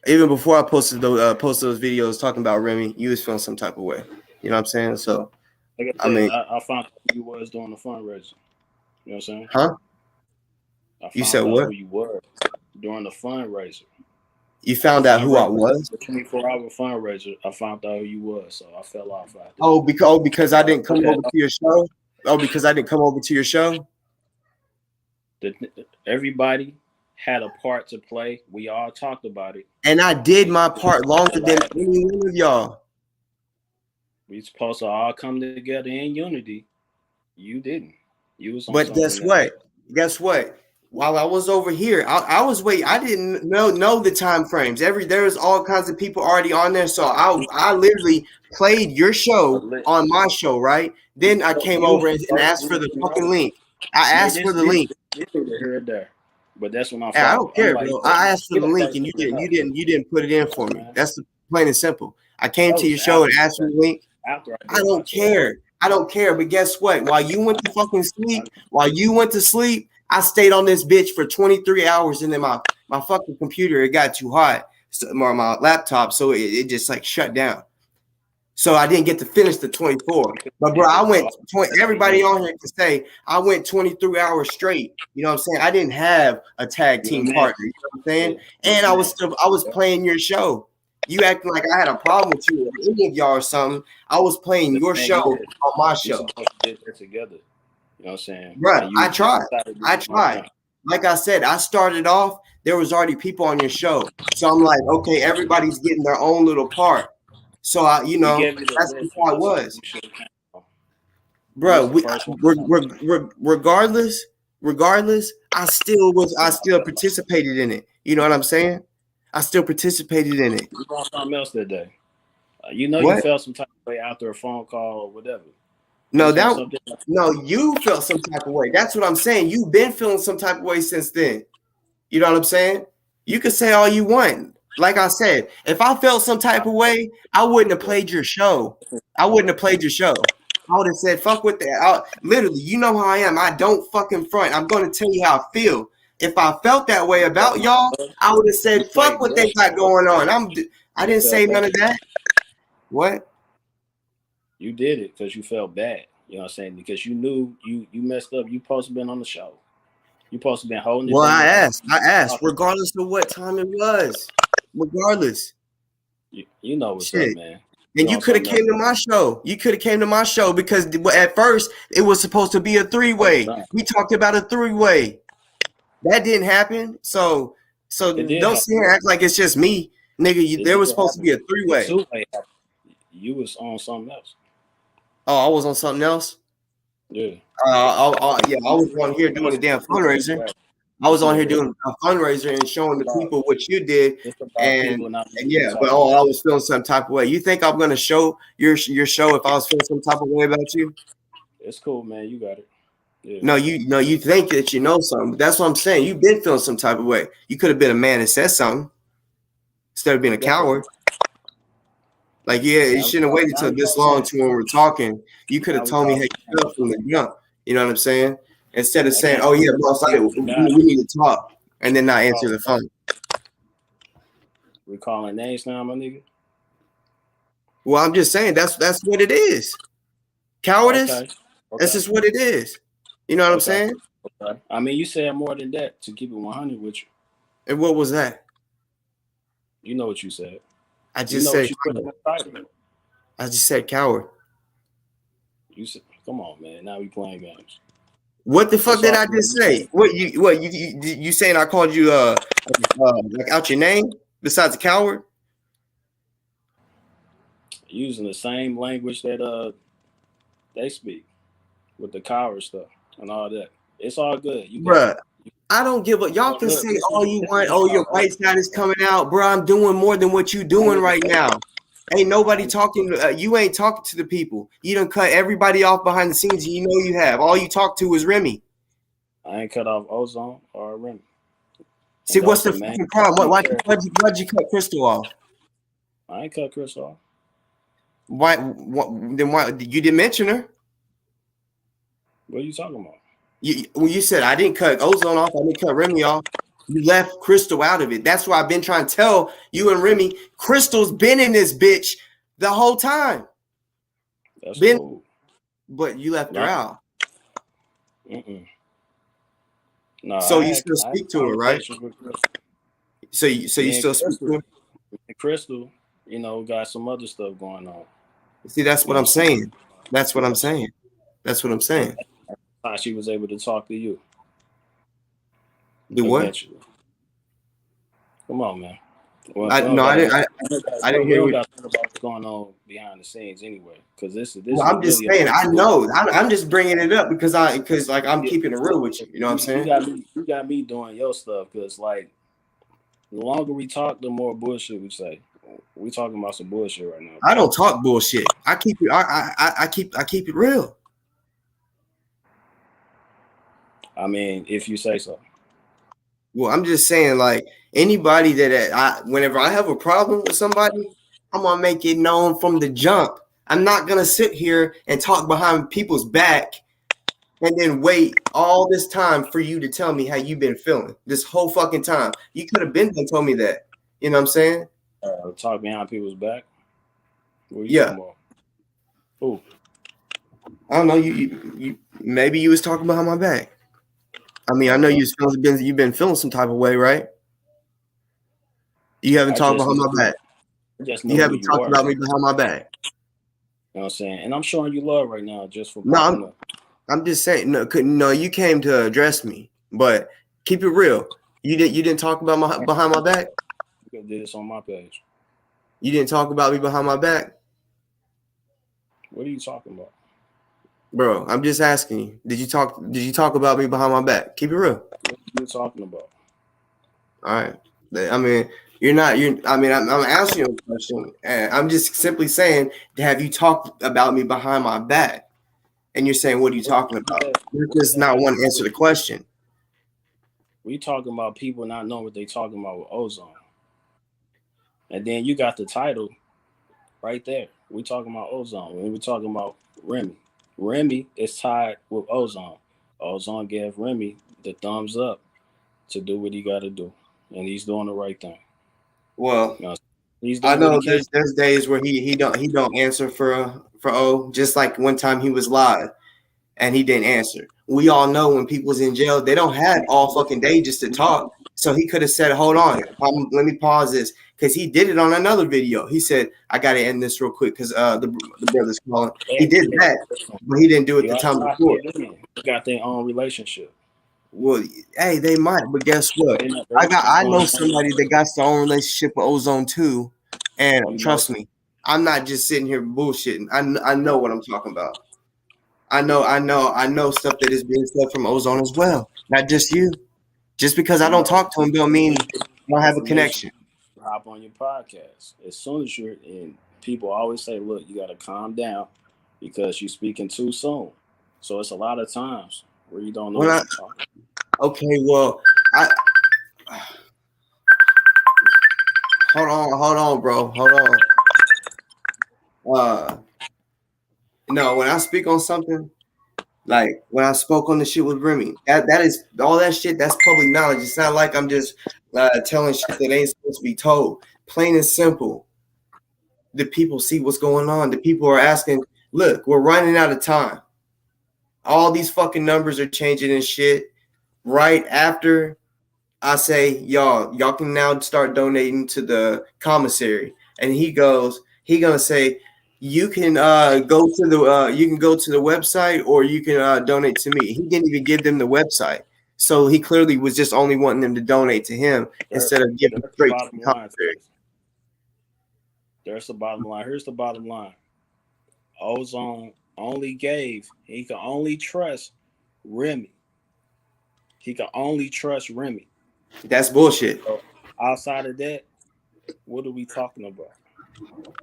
Even before I posted those videos talking about Remy, you was feeling some type of way. You know what I'm saying? So, like I mean, I found out who you was doing the fundraiser. You know what I'm saying? Huh? You said what? Who you were during the fundraiser. You found out who I was? The 24-hour fundraiser. I found out who you was, so I fell off after. Oh, because I didn't come over to your show? Oh, because I didn't come over to your show? Everybody had a part to play. We all talked about it. And I did my part longer than any one of y'all. We supposed to all come together in unity. You didn't. You was on But guess what? Guess what? While I was over here, I was waiting. I didn't know the time frames. There was all kinds of people already on there. So I literally played your show on my show, right? Then I came over and asked for the fucking link. I asked for the link. Here and there. But that's when I don't care, bro. I asked for the link and you didn't put it in for me. That's plain and simple. I came to your show and asked for the link. I don't care. I don't care. But guess what? While you went to fucking sleep, I stayed on this bitch for 23 hours, and then my fucking computer, it got too hot, so, my laptop, so it just like shut down. So I didn't get to finish the 24. But bro, I went. Everybody on here can say I went 23 hours straight. You know what I'm saying? I didn't have a tag team partner. You know what I'm saying? And I was playing your show. You acting like I had a problem with you or any of y'all or something. I was playing your show on my show. Together. You know what I'm saying? Bro, I tried. Like I said, I started off. There was already people on your show, so I'm like, okay, everybody's getting their own little part. So that's how it was, bro. Regardless, I still participated in it. You know what I'm saying? I still participated in it. You brought something else that day. You felt some type of way after a phone call or whatever. No, you felt some type of way. That's what I'm saying. You've been feeling some type of way since then. You know what I'm saying? You can say all you want. Like I said, if I felt some type of way, I wouldn't have played your show. I would have said, fuck with that. Literally, you know how I am. I don't fucking front. I'm going to tell you how I feel. If I felt that way about y'all, I would have said, fuck what they got going on. I didn't say none of that. What? You did it because you felt bad. You know what I'm saying? Because you knew you messed up. You supposed to have been on the show. You supposed to have been holding it. Well, I asked, regardless of what time it was. Regardless. You know what's up, man. And you could have came to my show. You could have came to my show because at first it was supposed to be a 3-way. We talked about a 3-way. That didn't happen. So don't sit here and act like it's just me, nigga. There was supposed to be a 3-way. You was on something else. Oh, I was on something else. Yeah. I was on here doing a damn fundraiser. I was on here doing a fundraiser and showing the people what you did, and I was feeling some type of way. You think I'm gonna show your show if I was feeling some type of way about you? It's cool, man. You got it. Yeah. No, you think that you know something. But that's what I'm saying. You've been feeling some type of way. You could have been a man and said something instead of being a coward. Like, you shouldn't have waited till this long to when we're talking. You could have told me how you felt from the jump. You know what I'm saying? Instead of saying, "Oh yeah, boss, we need to talk," and then not answer the phone. We calling names now, my nigga. Well, I'm just saying that's what it is. Cowardice. Okay. That's just what it is. You know what I'm saying? Okay. I mean, you said more than that to keep it 100 with you. And what was that? You know what you said. I just said. I just said coward. You said, "Come on, man. Now we playing games." What the fuck did I just say? What you saying? I called you like out your name besides a coward? Using the same language that they speak with the coward stuff and all that. It's all good. Bruh, I don't give a y'all can say all you want. Oh, your white side is coming out, bro. I'm doing more than what you doing right now. Ain't nobody talking. You ain't talking to the people. You done cut everybody off behind the scenes. And you know you have. All you talk to is Remy. I ain't cut off Ozone or Remy. See, what's the fucking problem? Why'd you cut Crystal off? I ain't cut Crystal off. Why? Then why you didn't mention her? What are you talking about? You said I didn't cut Ozone off. I didn't cut Remy off. You left Crystal out of it. That's why I've been trying to tell you and Remy. Crystal's been in this bitch the whole time. That's cool. But you left her out. No. So you still speak to her, right? So you still speak to her? Crystal, got some other stuff going on. See, that's what I'm saying. That's what I'm saying. How she was able to talk to you. Do what? Come on, man. Well, I didn't hear about what's going on behind the scenes anyway. Because this. I'm just saying. I know. I'm just bringing it up because I'm keeping it real with you. You know what I'm saying? You got me doing your stuff because the longer we talk, the more bullshit we say. We talking about some bullshit right now. I don't talk bullshit. I keep it. I keep it real. I mean, if you say so. Well, I'm just saying, anybody whenever I have a problem with somebody, I'm gonna make it known from the jump. I'm not gonna sit here and talk behind people's back and then wait all this time for you to tell me how you've been feeling this whole fucking time. You could have been and told me that. You know what I'm saying? Talk behind people's back. What are you Yeah. talking about? Who? I don't know. You maybe you was talking behind my back. I mean, I know you've been feeling some type of way, right? You haven't talked behind my back. You haven't talked about me behind my back. You know what I'm saying? And I'm showing you love right now just for No, I'm just saying. No, you came to address me, but keep it real. You didn't talk about my behind my back. You did this on my page. You didn't talk about me behind my back. What are you talking about? Bro, I'm just asking you. Did you talk about me behind my back? Keep it real. What are you talking about? All right. I mean, I'm asking you a question, and I'm just simply saying, have you talked about me behind my back? And you're saying, what are you talking about? You're just not want to answer the question. We talking about people not knowing what they talking about with ozone. And then you got the title right there. We talking about ozone. When we talking about Remy. Remy is tied with ozone. Ozone gave Remy the thumbs up to do what he got to do, and he's doing the right thing. Well, you know, I know there's days where he don't answer for O. Just like one time he was live and he didn't answer. We all know when people's in jail, they don't have all fucking day just to talk. So he could have said, "Hold on, let me pause this," because he did it on another video. He said, "I got to end this real quick because the brother's calling." He did that, but he didn't do it the time before. They got their own relationship. Well, hey, they might, but guess what? I know somebody that got their own relationship with Ozone too, and trust me, I'm not just sitting here bullshitting. I know what I'm talking about. I know stuff that is being said from Ozone as well, not just you. Just because I don't talk to him don't mean I don't have a connection. Hop on your podcast as soon as you're in. People always say, "Look, you got to calm down because you're speaking too soon." So it's a lot of times where you don't know what you're talking. Okay, well, hold on, bro, hold on. No, when I speak on something, like when I spoke on the shit with Remy, that is all that shit. That's public knowledge. It's not like I'm just telling shit that ain't supposed to be told. Plain and simple. The people see what's going on. The people are asking, "Look, we're running out of time. All these fucking numbers are changing and shit." Right after I say, y'all can now start donating to the commissary, and he gonna say, you can go to the website, or you can donate to me. He didn't even give them the website, so he clearly was just only wanting them to donate to him instead of giving straight to the commissary. There's the bottom line. Here's the bottom line. Ozone he can only trust Remy. He can only trust Remy. That's bullshit. So outside of that, what are we talking about?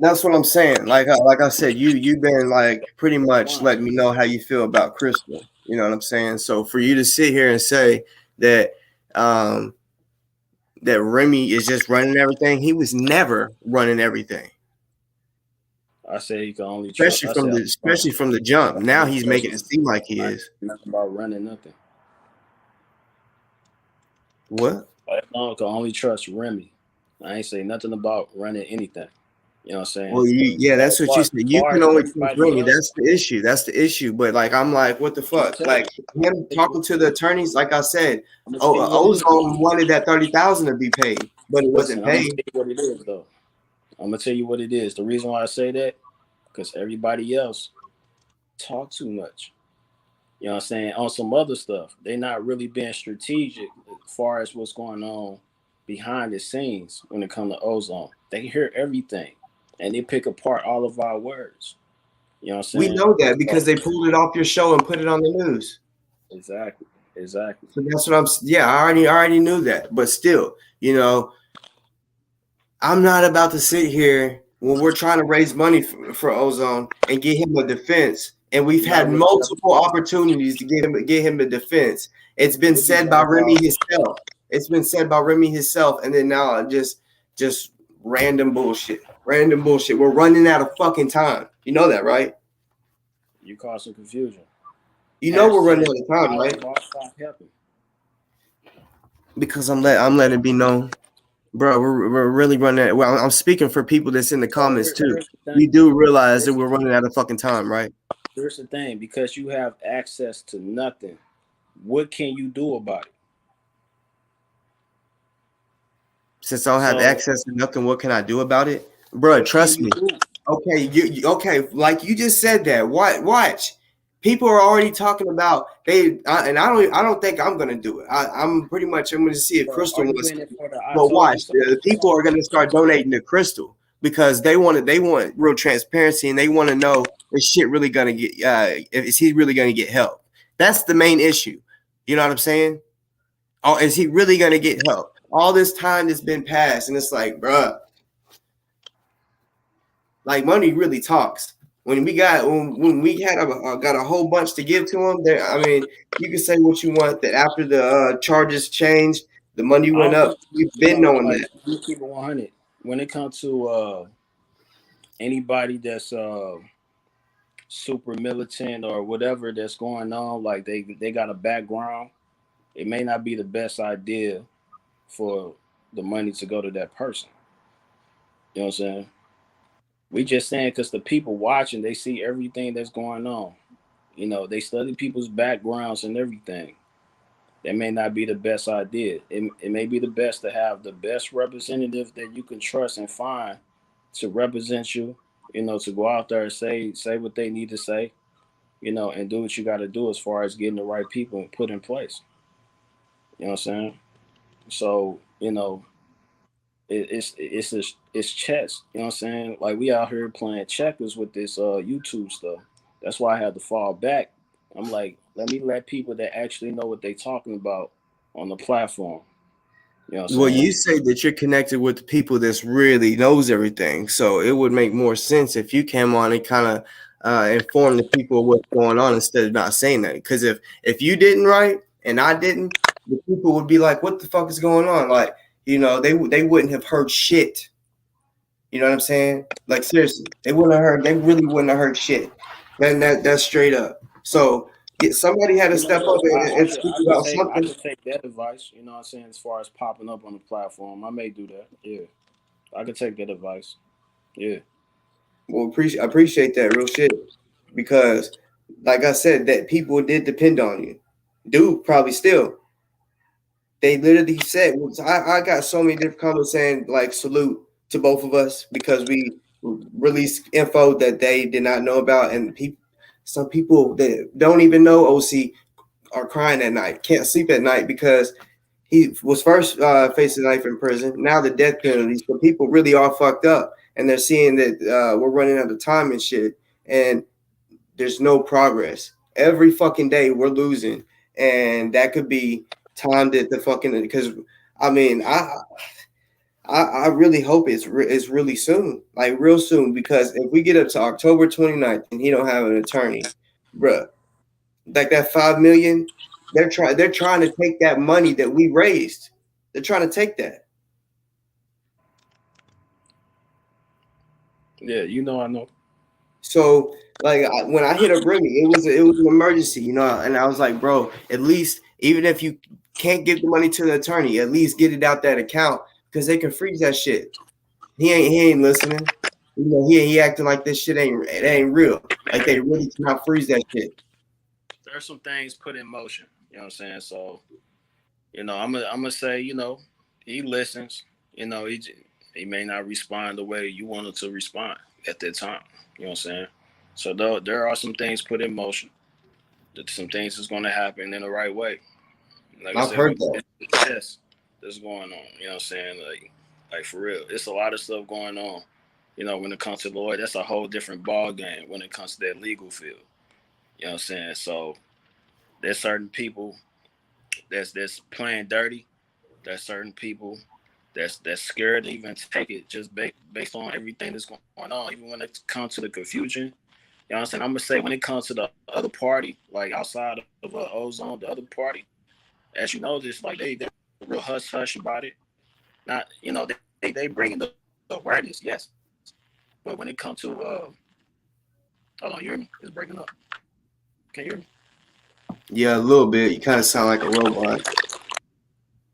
That's what I'm saying. Like I said, you've been like pretty much letting me know how you feel about Crystal. You know what I'm saying? So for you to sit here and say that that Remy is just running everything, he was never running everything. I say he can only especially from the jump. Now he's making it seem like he is. Nothing about running nothing. What? I can only trust Remy. I ain't say nothing about running anything. You know what I'm saying? Well, that's what you said. You can only trust Remy. That's the issue. That's the issue. But like, I'm like, what the fuck? Like him talking to the attorneys, like I said, Ozone wanted that $30,000 to be paid, but it wasn't paid. I'm gonna tell you what it is, though. I'm gonna tell you what it is. The reason why I say that, because everybody else talk too much. You know what I'm saying? On some other stuff, they're not really being strategic as far as what's going on behind the scenes when it comes to Ozone. They hear everything, and they pick apart all of our words. You know what I'm saying? We know that because they pulled it off your show and put it on the news. Exactly. So that's what I already knew that. But still, I'm not about to sit here when we're trying to raise money for Ozone and get him a defense. And we've had multiple opportunities to get him a defense. It's been said by Remy himself. And then now just random bullshit. We're running out of fucking time. You know that, right? You caused some confusion. You know we're running Hashtag out of time, how right? the boss stop helping. Because I'm letting it be known, bro. We're really running out. Well, I'm speaking for people that's in the So comments too. here's the You thing. do realize that we're running out of fucking time, right? Here's the thing. Because you have access to nothing, what can you do about it? Since I don't have So access to nothing, what can I do about it, bro? what can Trust you me. do? Okay, okay, like you just said that. Watch. People are already talking about and I don't think I'm gonna do it. I'm gonna see if So Crystal are you wants in to. it for the I But told watch, you so? the people are gonna start donating to Crystal because they want real transparency and they want to know is shit really gonna get is he really gonna get help? That's the main issue. You know what I'm saying? Oh, is he really gonna get help? All this time that's been passed, and it's like, bruh, like money really talks. When we got got a whole bunch to give to him, there. I mean, you can say what you want that after the charges changed, the money I went don't up. think We've been knowing like that. you keep it 100. When it comes to anybody that's super militant or whatever that's going on, like they got a background, it may not be the best idea for the money to go to that person. You know what I'm saying? We just saying because the people watching, they see everything that's going on. You know, they study people's backgrounds and everything. That may not be the best idea. It may be the best to have the best representative that you can trust and find to represent you, you know, to go out there and say what they need to say, you know, and do what you got to do as far as getting the right people put in place. You know what I'm saying? So, you know, it's chess. You know what I'm saying? Like we out here playing checkers with this YouTube stuff. That's why I had to fall back. I'm like, let people that actually know what they talking about on the platform. You know what I'm Well, saying? you say that you're connected with the people that's really knows everything, so it would make more sense if you came on and kind of inform the people of what's going on instead of not saying that. Because if you didn't write and I didn't, the people would be like, "What the fuck is going on?" Like, you know, they wouldn't have heard shit. You know what I'm saying? Like seriously, they wouldn't have heard. They really wouldn't have heard shit. That's straight up. So somebody had to You know step up what? and speak about I something. could take that advice. You know what I'm saying? As far as popping up on the platform, I may do that. Yeah, I could take that advice. Yeah. Well, I appreciate that real shit because, like I said, that people did depend on you. Dude, probably still. They literally said, I got so many different comments saying like salute to both of us because we released info that they did not know about, and some people that don't even know OC are crying at night, can't sleep at night because he was first facing life in prison, now the death penalty. So people really are fucked up, and they're seeing that we're running out of time and shit, and there's no progress. Every fucking day we're losing, and that could be time that the fucking because I mean I really hope it's really soon, like real soon, because if we get up to October 29th and he don't have an attorney, bruh, like that 5 million, they're trying to take that money that we raised. They're trying to take that. Yeah, you know I know. So like when I hit up Remy, it was an emergency, you know, and I was like, bro, at least even if you can't give the money to the attorney, at least get it out that account because they can freeze that shit. He ain't listening. You know, he acting like this shit ain't real. Like they really cannot freeze that shit. There's some things put in motion. You know what I'm saying? So, you know, I'm gonna say, you know, he listens. You know, he may not respond the way you wanted to respond at that time. You know what I'm saying? So there are some things put in motion. Some things is going to happen in the right way. Like I I've said, heard that. it's chess that's going on. You know what I'm saying? Like for real, it's a lot of stuff going on. You know, when it comes to lawyer, that's a whole different ball game when it comes to that legal field. You know what I'm saying? So there's certain people that's playing dirty. There's certain people that's scared to even take it just based on everything that's going on. Even when it comes to the confusion, you know what I'm saying? I'm gonna say when it comes to the other party, like outside of ozone, the other party, as you know, this like they real hush about it. Not you know they bring the awareness, yes, but when it comes to hold on, you hear me? It's breaking up. Can you hear me? Yeah, a little bit. You kind of sound like a robot.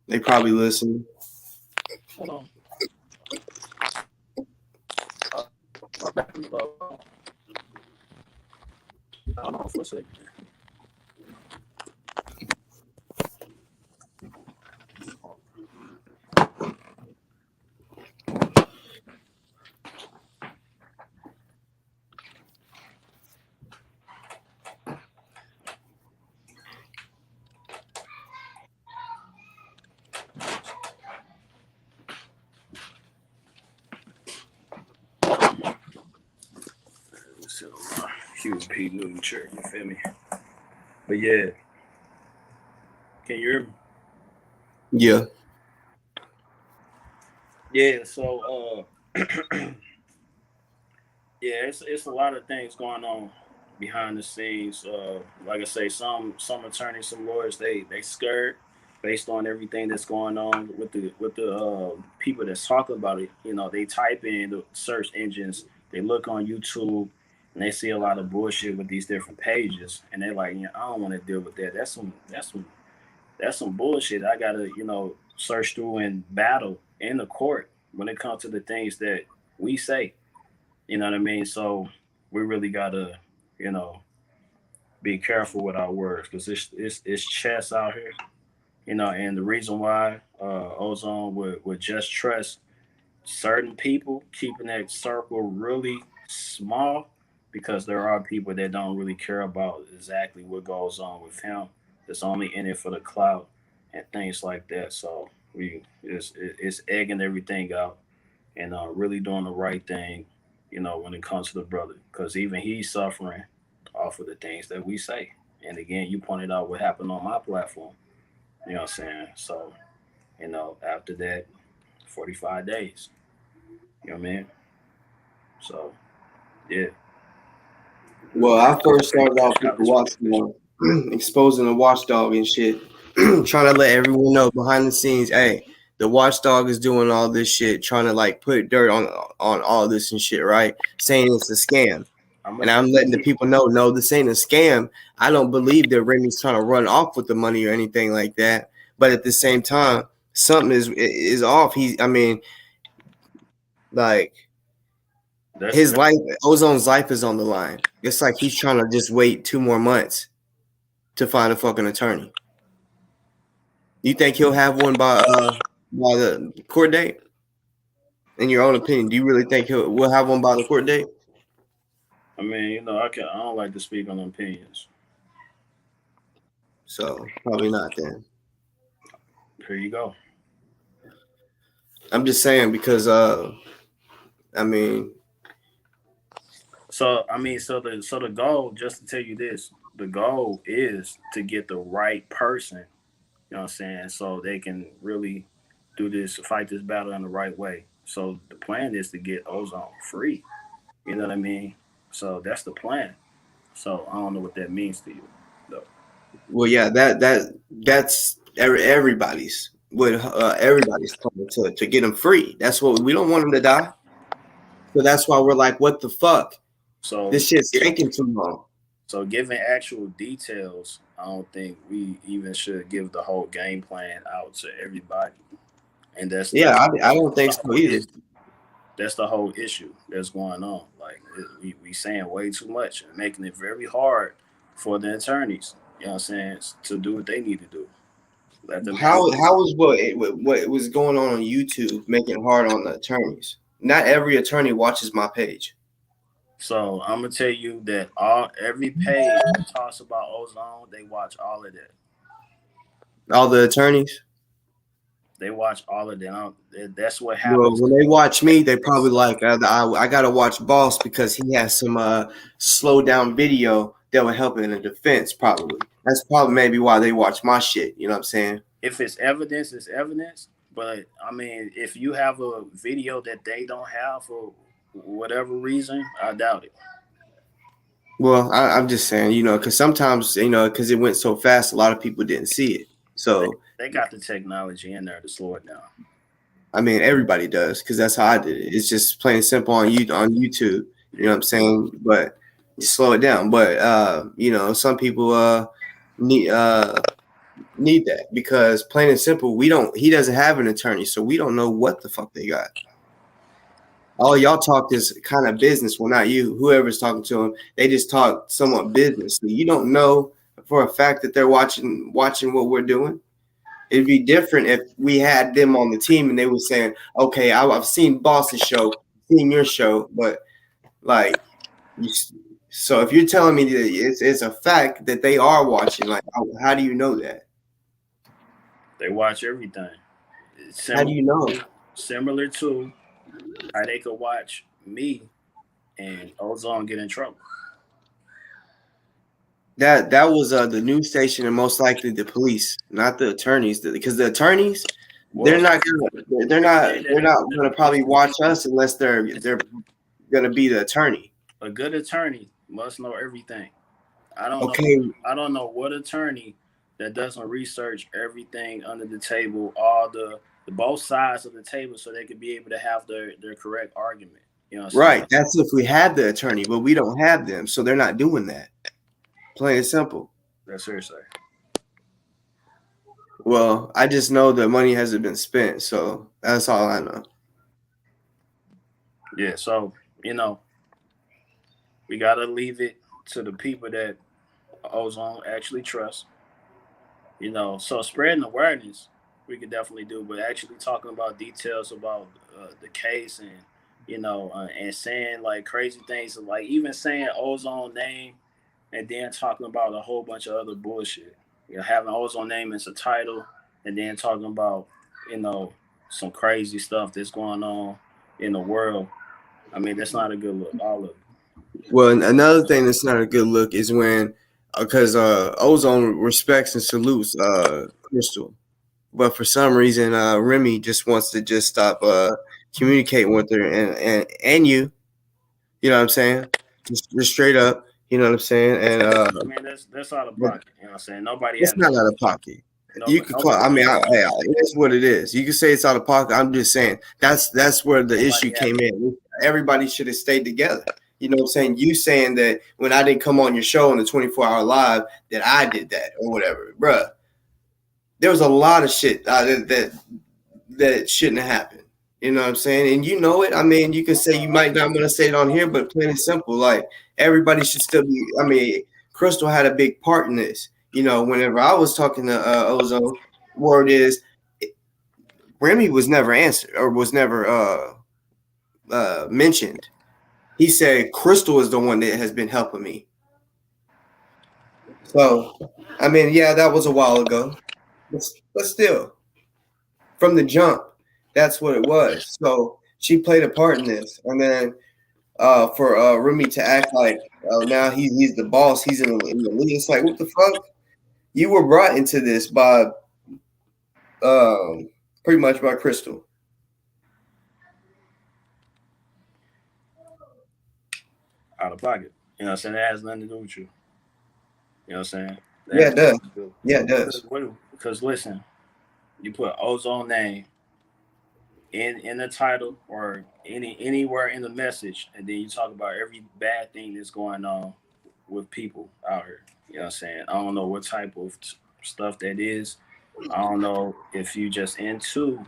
They probably listen. Hold on. Hold on for a second. So, huge P Newton chair, you feel me? But yeah, can you hear me? Yeah. Yeah, so yeah, it's a lot of things going on behind the scenes. Like I say, some attorneys, some lawyers, they scared based on everything that's going on with the people that's talking about it. You know, they type in the search engines, they look on YouTube, and they see a lot of bullshit with these different pages, and they're like, I don't want to deal with that. That's some bullshit. I gotta search through and battle in the court when it comes to the things that we say. You know what I mean? So we really gotta, you know, be careful with our words because it's chess out here. You know, and the reason why Ozone would just trust certain people, keeping that circle really small, because there are people that don't really care about exactly what goes on with him. That's only in it for the clout and things like that. So it's egging everything out and really doing the right thing, when it comes to the brother, because even he's suffering off of the things that we say. And again, you pointed out what happened on my platform. You know what I'm saying? So, after that, 45 days. You know what I mean? So, yeah. Well, I first started off Check with out the this information. watchdog, exposing the watchdog and shit, trying to let everyone know behind the scenes, hey, the watchdog is doing all this shit, trying to like put dirt on all this and shit, right? Saying it's a scam. I'm And gonna I'm letting the people know, no, this ain't a scam. I don't believe that Remy's trying to run off with the money or anything like that. But at the same time, something is off. I mean, like his that's life, Ozone's life is on the line. It's like he's trying to just wait 2 more months to find a fucking attorney. You think he'll have one by the court date? In your own opinion, do you really think we'll have one by the court date? I mean, I don't like to speak on opinions. So probably not then. Here you go. I'm just saying because I mean, So I mean, so the goal, just to tell you this, the goal is to get the right person. You know what I'm saying? So they can really fight this battle in the right way. So the plan is to get Ozone free. You know what I mean? So that's the plan. So I don't know what that means to you, though. well, yeah, that's everybody's with everybody's plan to get him free. That's what we don't want him to die. So that's why we're like, what the fuck? So This shit's taking too long. So, given actual details, I don't think we even should give the whole game plan out to everybody, and Yeah, I don't think so either. that's the whole issue that's going on. Like we saying way too much and making it very hard for the attorneys. You know what I'm saying, to do what they need to do. Let them handle it. How is what was going on YouTube making it hard on the attorneys? Not every attorney watches my page. So I'm gonna tell you that every page that talks about ozone, they watch all of that. All the attorneys. They watch all of that. That's what Well, happens. when they watch me, they probably like I gotta watch Boss because he has some slow down video that would help in the defense. Probably that's probably maybe why they watch my shit. You know what I'm saying? If it's evidence, it's evidence. But I mean, if you have a video that they don't have for whatever reason, I doubt it. Well, I'm just saying, because sometimes, because it went so fast, a lot of people didn't see it. So, They got the technology in there to slow it down. I mean, everybody does because that's how I did it. It's just plain simple on YouTube. You know what I'm saying? But just slow it down. But some people need that, because plain and simple, he doesn't have an attorney, so we don't know what the fuck they got. All y'all talk is kind of business. Well, not you, whoever's talking to him, they just talk somewhat business. So you don't know for a fact that they're watching what we're doing. It'd be different if we had them on the team and they were saying, okay, I've seen Boss's show, seen your show, but like, so if you're telling me that it's a fact that they are watching, like, how do you know that? They watch everything. How do you know? Similar to how they could watch me and Ozone get in trouble. That was the news station and most likely the police, not the attorneys, because the attorneys, they're not gonna probably watch us unless they're gonna be the attorney. A good attorney must know everything. I don't know what attorney that doesn't research everything under the table, all the both sides of the table, so they could be able to have their correct argument. You know what I'm saying? That's if we had the attorney, but we don't have them, so they're not doing that. Plain and simple. That's seriously. Well, I just know the money hasn't been spent, so that's all I know. Yeah, so we gotta leave it to the people that Ozone actually trusts. So spreading awareness, we could definitely do, but actually talking about details about the case and and saying like crazy things, like even saying Ozone name and then talking about a whole bunch of other bullshit. Having Ozone name as a title and then talking about some crazy stuff that's going on in the world. I mean, that's not a good look. All of it. Well, another thing that's not a good look is when, because Ozone respects and salutes Crystal, but for some reason Remy just wants to just stop communicating with her and you know what I'm saying, just straight up, you know what I'm saying, and I mean that's out of pocket. You know what I'm saying? Nobody. It's not out of pocket. You could call. I mean, it is what it is. You can say it's out of pocket. I'm just saying that's where the issue came in. Everybody should have stayed together. You know what I'm saying? You saying that when I didn't come on your show on the 24-hour live that I did that or whatever, bruh. There was a lot of shit that shouldn't have happened. You know what I'm saying? And you know it. I mean, you can say you might not want to say it on here, but plain and simple, like everybody should still be. I mean, Crystal had a big part in this. Whenever I was talking to Ozone, word is Remy was never answered or was never mentioned. He said Crystal is the one that has been helping me. So, I mean, yeah, that was a while ago, but still, from the jump, that's what it was. So she played a part in this, and then for Remy to act like now he's the boss, he's in the lead. It's like, what the fuck? You were brought into this by pretty much by Crystal. Out of pocket. You know what I'm saying? That has nothing to do with you. You know what I'm saying? Yeah, it does. Yeah, it does. Because listen, you put Ozone name in the title or anywhere in the message, and then you talk about every bad thing that's going on with people out here. You know what I'm saying? I don't know what type of stuff that is. I don't know if you just into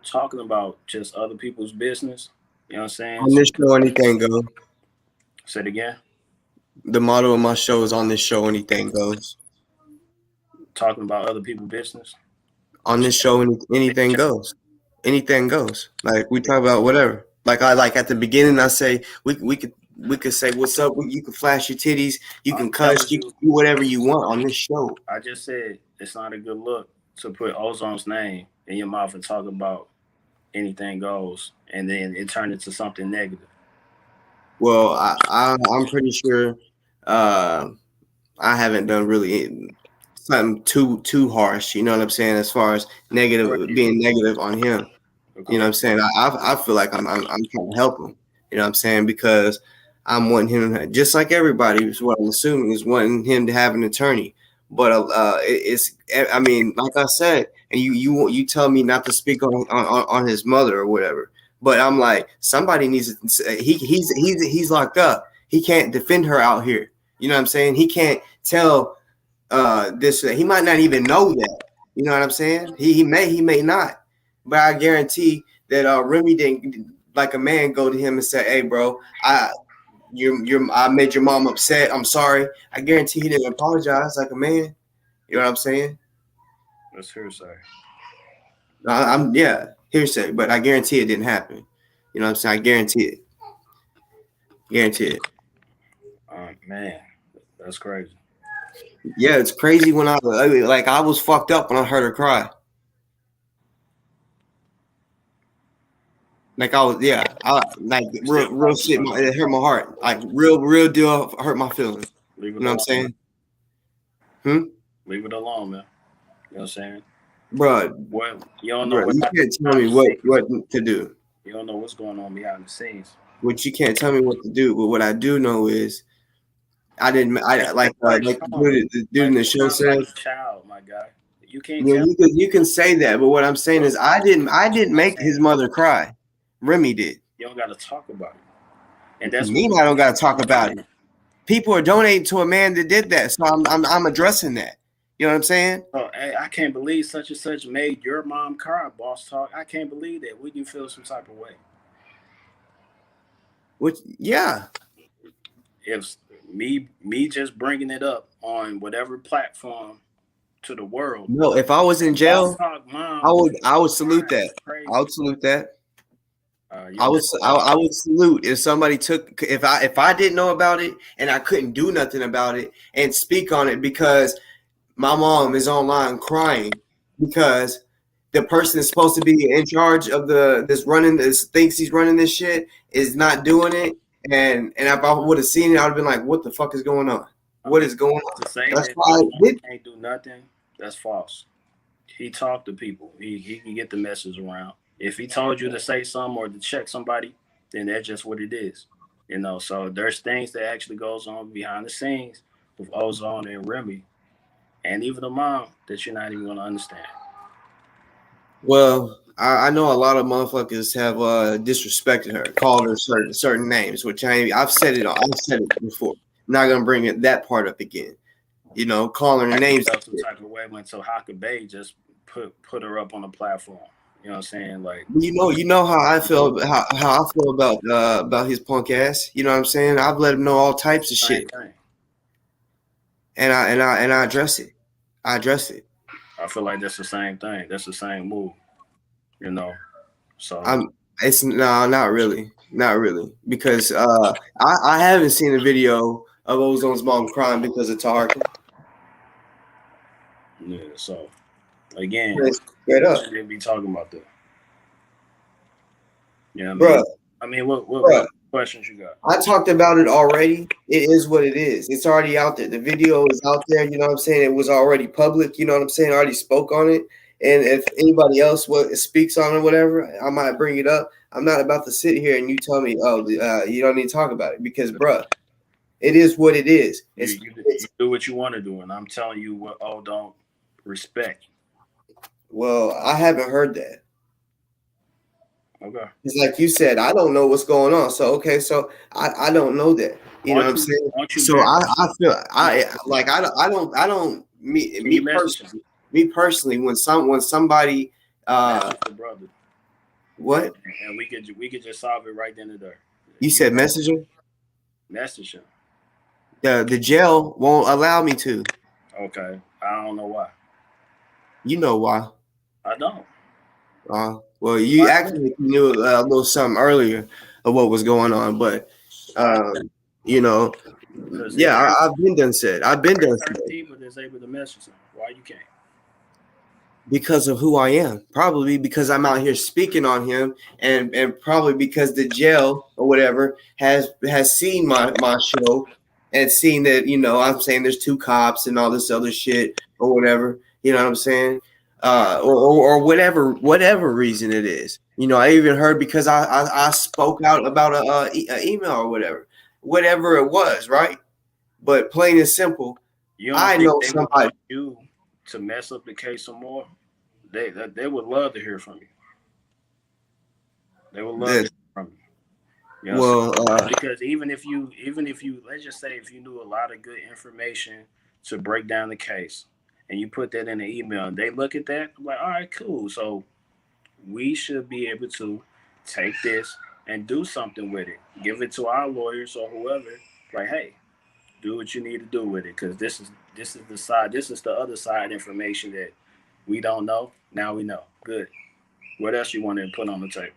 talking about just other people's business. You know what I'm saying? On this show, anything goes. Say it again. The motto of my show is on this show, anything goes. Talking about other people's business. On this show, anything goes. Anything goes. Like we talk about whatever. Like at the beginning, I say we could say what's up. You can flash your titties. You can cuss. You can do whatever you want on this show. I just said it's not a good look to put Ozone's name in your mouth and talk about anything goes, and then it turned into something negative. Well, I'm pretty sure I haven't done really something too harsh. You know what I'm saying? As far as being negative on him. You know what I'm saying? I feel like I'm trying to help him. You know what I'm saying? Because I'm wanting him, just like everybody, is what I'm assuming, is wanting him to have an attorney. But I mean, like I said, and you tell me not to speak on his mother or whatever. But I'm like, somebody needs to. He's locked up. He can't defend her out here. You know what I'm saying? He can't tell this. He might not even know that. You know what I'm saying? He may not. But I guarantee that Remy didn't, like a man, go to him and say, "Hey, bro, I made your mom upset. I'm sorry." I guarantee he didn't apologize like a man. You know what I'm saying? That's hearsay. I'm hearsay, but I guarantee it didn't happen. You know what I'm saying? I guarantee it. Guarantee it. Man, that's crazy. Yeah, it's crazy when I was fucked up when I heard her cry. Like I was, real shit. It hurt my heart. Like real deal hurt my feelings. Leave it You know what I'm alone. saying? Leave it alone, man. You know what I'm saying? Bro, Well, you don't know you can't tell me what to do. You don't know what's going on behind the scenes. What you can't tell me what to do. But what I do know is I didn't. I like the dude in the show said. Like a child, my guy. You can't. Yeah, you can say that, but what I'm saying is I didn't make his mother cry. Remy did. You don't got to talk about it. And that's I don't got to talk about it. People are donating to a man that did that, so I'm addressing that. You know what I'm saying? Oh, hey, I can't believe such and such made your mom cry, Boss Talk. I can't believe that. Would you feel some type of way? Yeah. If me just bringing it up on whatever platform to the world. No, if I was in jail, I would salute that. I would salute that. I would salute if somebody took if I didn't know about it and I couldn't do nothing about it and speak on it because my mom is online crying because the person that's supposed to be in charge of thinks he's running this shit is not doing it. And if I would have seen it, I would have been like, what the fuck is going on? What is going on? To say that's that why I did. Can't do nothing, that's false. He talked to people. He can get the message around. If he told you to say something or to check somebody, then that's just what it is. You know, so there's things that actually goes on behind the scenes with Ozone and Remy and even the mom that you're not even going to understand. Well, I know a lot of motherfuckers have disrespected her, called her certain names, which I've said it before. I'm not gonna bring that part up again. You know, calling her names. Some type of way went so Haka Bay just put her up on the platform. You know what I'm saying? Like you know how I feel how I feel about his punk ass. You know what I'm saying? I've let him know all types of shit, and I address it. I address it. I feel like that's the same thing. That's the same move. You know, so it's not really, because I haven't seen a video of Ozone's mom crying because of Taharka. Yeah, so again, straight up, shouldn't be talking about that. Yeah, bro. I mean, what questions you got? I talked about it already. It is what it is. It's already out there. The video is out there. You know what I'm saying? It was already public. You know what I'm saying? I already spoke on it. And if anybody else speaks on it, whatever, I might bring it up. I'm not about to sit here and you tell me, you don't need to talk about it because, bruh, it is what it is. You do what you want to do, and I'm telling you what. Oh, don't respect. Well, I haven't heard that. Okay. It's like you said, I don't know what's going on. So okay, so I don't know that. You know what I'm saying? So I feel I don't me personally when somebody what? And we could just solve it right then and there. You said messenger? Message him. The jail won't allow me to. Okay. I don't know why. You know why. I don't. Well, you actually knew a little something earlier of what was going on, but you know, yeah, I've been done said. People that's able to message them. Why you can't? Because of who I am. Probably because I'm out here speaking on him, and probably because the jail or whatever has seen my show and seen that, you know, I'm saying there's 2 cops and all this other shit or whatever. You know what I'm saying? Or whatever reason it is. You know, I even heard because I spoke out about a email or whatever it was, right? But plain and simple, I know somebody you to mess up the case some more. They would love to hear from you. They would love to hear from you. You know, because even if you let's just say if you knew a lot of good information to break down the case, and you put that in the email, and they look at that, I'm like, all right, cool. So we should be able to take this and do something with it. Give it to our lawyers or whoever. Like, hey, do what you need to do with it, because this is the other side information that we don't know. Now we know. Good. What else you want to put on the table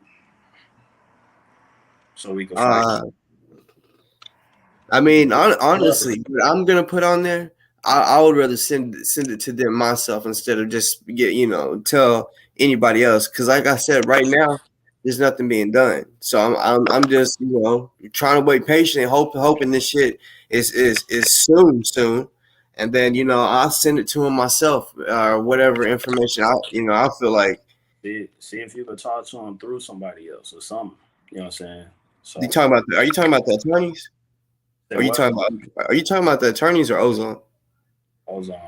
so we can fight? I mean, honestly, what I'm gonna put on there, I would rather send it to them myself instead of just tell anybody else. Because like I said, right now there's nothing being done. So I'm just trying to wait patiently, hoping this shit is soon, and then I'll send it to him myself or whatever information I feel like. See if you could talk to him through somebody else or something. You know what I'm saying? So Are you talking about the attorneys? Are you talking about the attorneys or Ozone? Ozone.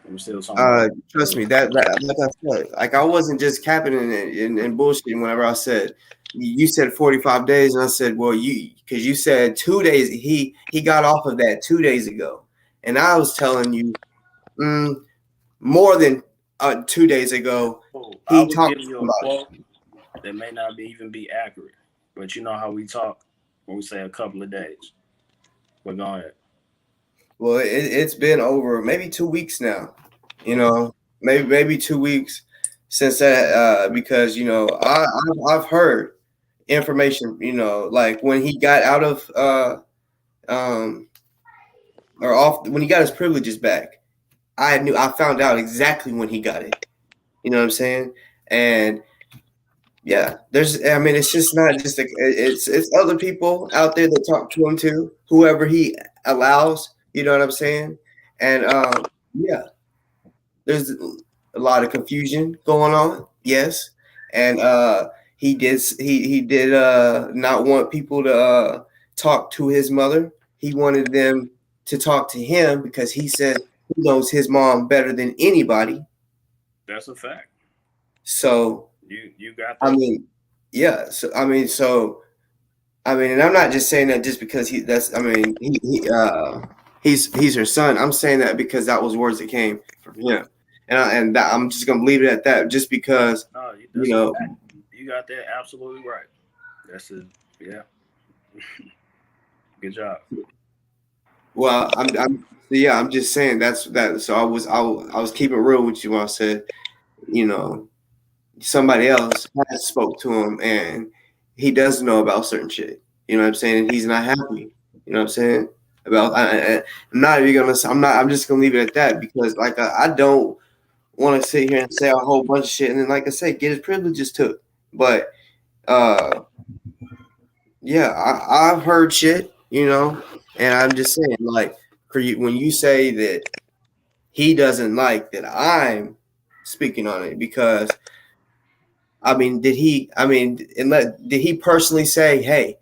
I'm still something. Trust me, that like I said, like I wasn't just capping and bullshitting whenever I said you said 45 days, and I said, well, because you said 2 days. He got off of that 2 days ago, and I was telling you more than 2 days ago. I was giving you a quote that may not even be accurate, but you know how we talk when we say a couple of days. But go ahead. Well, it's been over maybe 2 weeks now. Maybe 2 weeks since that. Because I've heard information. Like when he got out of or off when he got his privileges back. I found out exactly when he got it. You know what I'm saying? And yeah, it's just not just it's other people out there that talk to him too, whoever he allows. You know what I'm saying? And yeah, there's a lot of confusion going on. Yes, and he did not want people to talk to his mother. He wanted them to talk to him because he said he knows his mom better than anybody. That's a fact. So you got that. I mean, yeah. So and I'm not just saying that just because he's her son. I'm saying that because that was words that came from him, and I'm just gonna leave it at that. Just because you got that absolutely right. Yeah. Good job. Well, I'm just saying that's that. So I was keeping it real with you when I said, somebody else has spoke to him and he does know about certain shit. You know what I'm saying? And he's not happy. You know what I'm saying? I'm just gonna leave it at that because I don't want to sit here and say a whole bunch of shit and then like I said, get his privileges took. But yeah, I've heard shit, and I'm just saying, like, for you when you say that he doesn't like that I'm speaking on it because did he personally say, hey,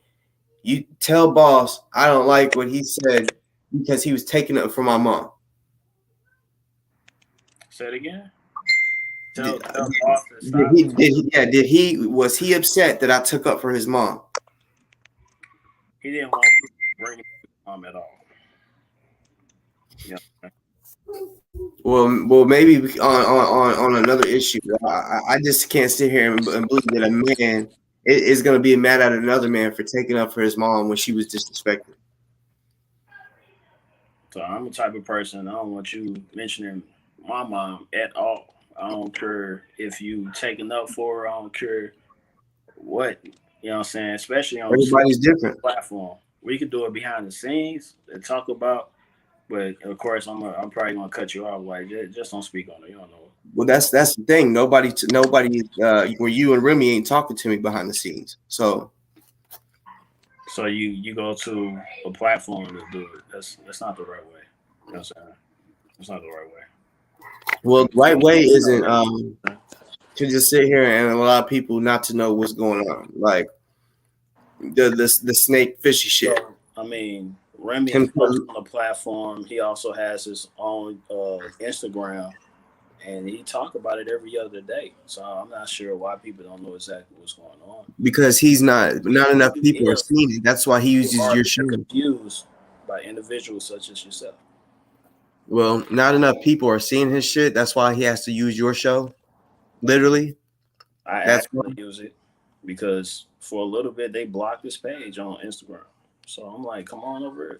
you tell boss I don't like what he said because he was taking it from my mom? Say it again. Was he upset that I took up for his mom? He didn't want to bring it to his mom at all. Yeah. Well, maybe on another issue. I just can't sit here and believe that a man is going to be mad at another man for taking up for his mom when she was disrespected. So I'm the type of person, I don't want you mentioning my mom at all. I don't care if you taking up for her. I don't care what, you know what I'm saying, especially on everybody's different platform. We could do it behind the scenes and talk about, but of course I'm probably gonna cut you off. Like just don't speak on it. You don't know. Well, that's the thing. Nobody. Where you and Remy ain't talking to me behind the scenes. So you go to a platform to do it. That's not the right way. You know what I'm saying? That's not the right way. Well, the right way isn't to just sit here and allow people not to know what's going on, like the snake fishy shit. So, I mean, Remy is on the platform. He also has his own Instagram, and he talk about it every other day. So I'm not sure why people don't know exactly what's going on. Because not enough people are seeing it. That's why he uses your show. Confused by individuals such as yourself. Well, not enough people are seeing his shit. That's why he has to use your show. Literally. I That's why. actually use it because for a little bit they blocked this page on Instagram. So I'm like, come on over here.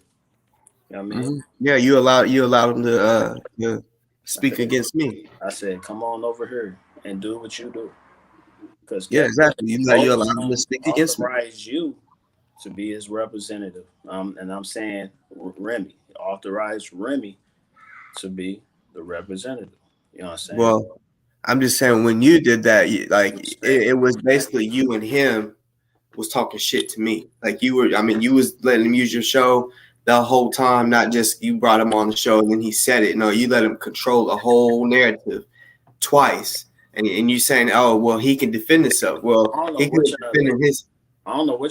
You know what I mean? Yeah, you allowed him to speak against me. I said, come on over here and do what you do. Because Yeah, guess what? exactly. You allowed him to Ozone speak against me. authorized you to be his representative. And I'm saying Remy authorized Remy to be the representative. You know what I'm saying? Well, I'm just saying when you did that, like Respect. it was basically you and him was talking shit to me. Like you were, I mean, you was letting him use your show the whole time, not just you brought him on the show and then he said it. No, you let him control the whole narrative twice. And you saying, oh, well, he can defend himself. Well, I don't know he could what have defended his.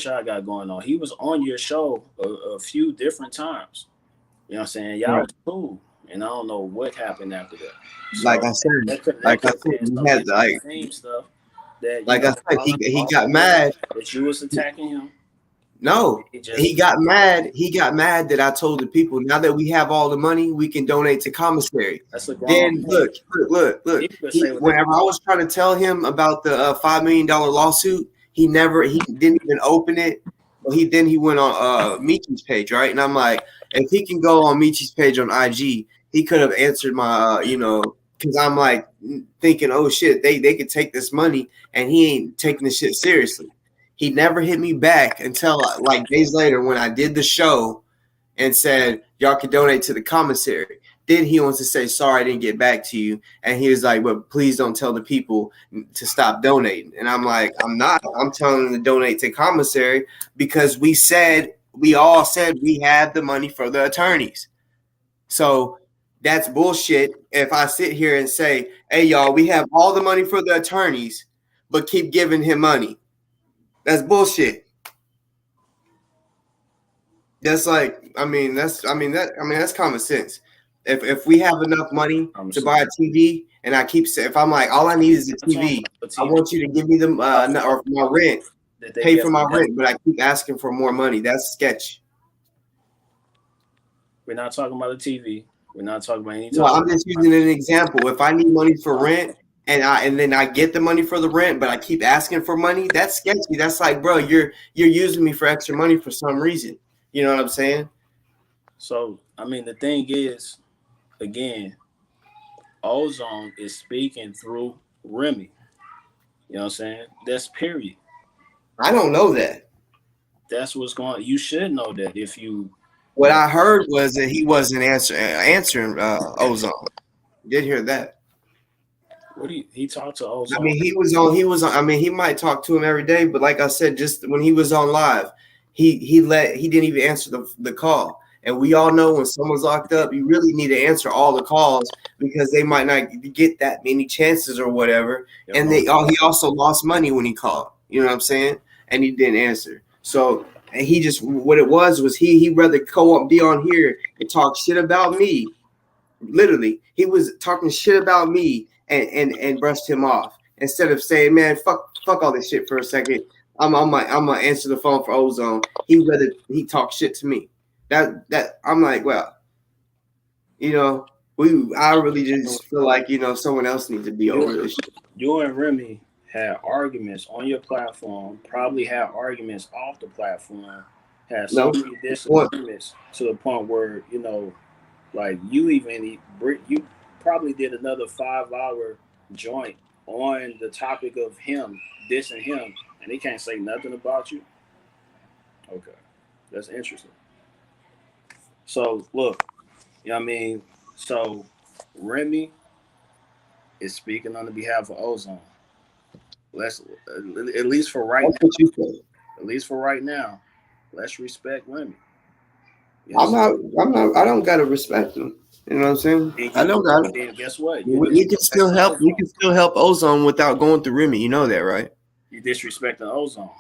y'all got going on. He was on your show a few different times. You know what I'm saying? Y'all Right. was cool. And I don't know what happened after that. So Like I said, he had same stuff that like I said, he got mad. that you was attacking him. No, he got mad. He got mad that I told the people, now that we have all the money, we can donate to commissary. That's a Then look. Whenever I was trying to tell him about the $5 million lawsuit, he didn't even open it. Well, he went on Michi's page, right? And I'm like, if he can go on Michi's page on IG, he could have answered my, because I'm like thinking, oh shit, they could take this money, and he ain't taking this shit seriously. He never hit me back until like days later when I did the show and said, y'all can donate to the commissary. Then he wants to say, sorry, I didn't get back to you. And he was like, well, please don't tell the people to stop donating. And I'm like, I'm not. I'm telling them to donate to commissary because we all said we had the money for the attorneys. So that's bullshit. If I sit here and say, hey, y'all, we have all the money for the attorneys, but keep giving him money. That's bullshit. That's like, that's common sense. If we have enough money to buy a TV, and I keep saying, if I'm like, all I need is a TV, I want you to give me them or my rent, pay for my rent, but I keep asking for more money. That's sketch. We're not talking about the TV. We're not talking about any. No, I'm just using an example. If I need money for rent, and then I get the money for the rent, but I keep asking for money, that's sketchy. That's like, bro, you're using me for extra money for some reason. You know what I'm saying? So, I mean, the thing is, again, Ozone is speaking through Remy. You know what I'm saying? That's period. I don't know that. That's what's going on. You should know that if you. What I heard was that he wasn't answering Ozone. Did hear that. What do he talked to Ozone? I mean, he was on. I mean, he might talk to him every day, but like I said, just when he was on live, he didn't even answer the call. And we all know when someone's locked up, you really need to answer all the calls because they might not get that many chances or whatever. Yep. And he also lost money when he called. You know what I'm saying? And he didn't answer. So and he just what it was he rather be on here and talk shit about me. Literally, he was talking shit about me and brushed him off instead of saying, "Man, fuck all this shit for a second. I'm gonna answer the phone for Ozone." He talked shit to me. That I'm like, well, I really just feel like someone else needs to be over this shit. You and Remy had arguments on your platform, probably had arguments off the platform, had so many disagreements to the point where like you probably did another 5-hour joint on the topic of him dissing him, and he can't say nothing about you. Okay, that's interesting. So look, you know what I mean. So Remy is speaking on the behalf of Ozone. Let's at least for right now. At least for right now, let's respect Remy. I don't gotta respect him. You know what I'm saying? I don't got it. Guess what? We can still help. We can still help Ozone without going through Remy. You know that, right? You disrespecting Ozone.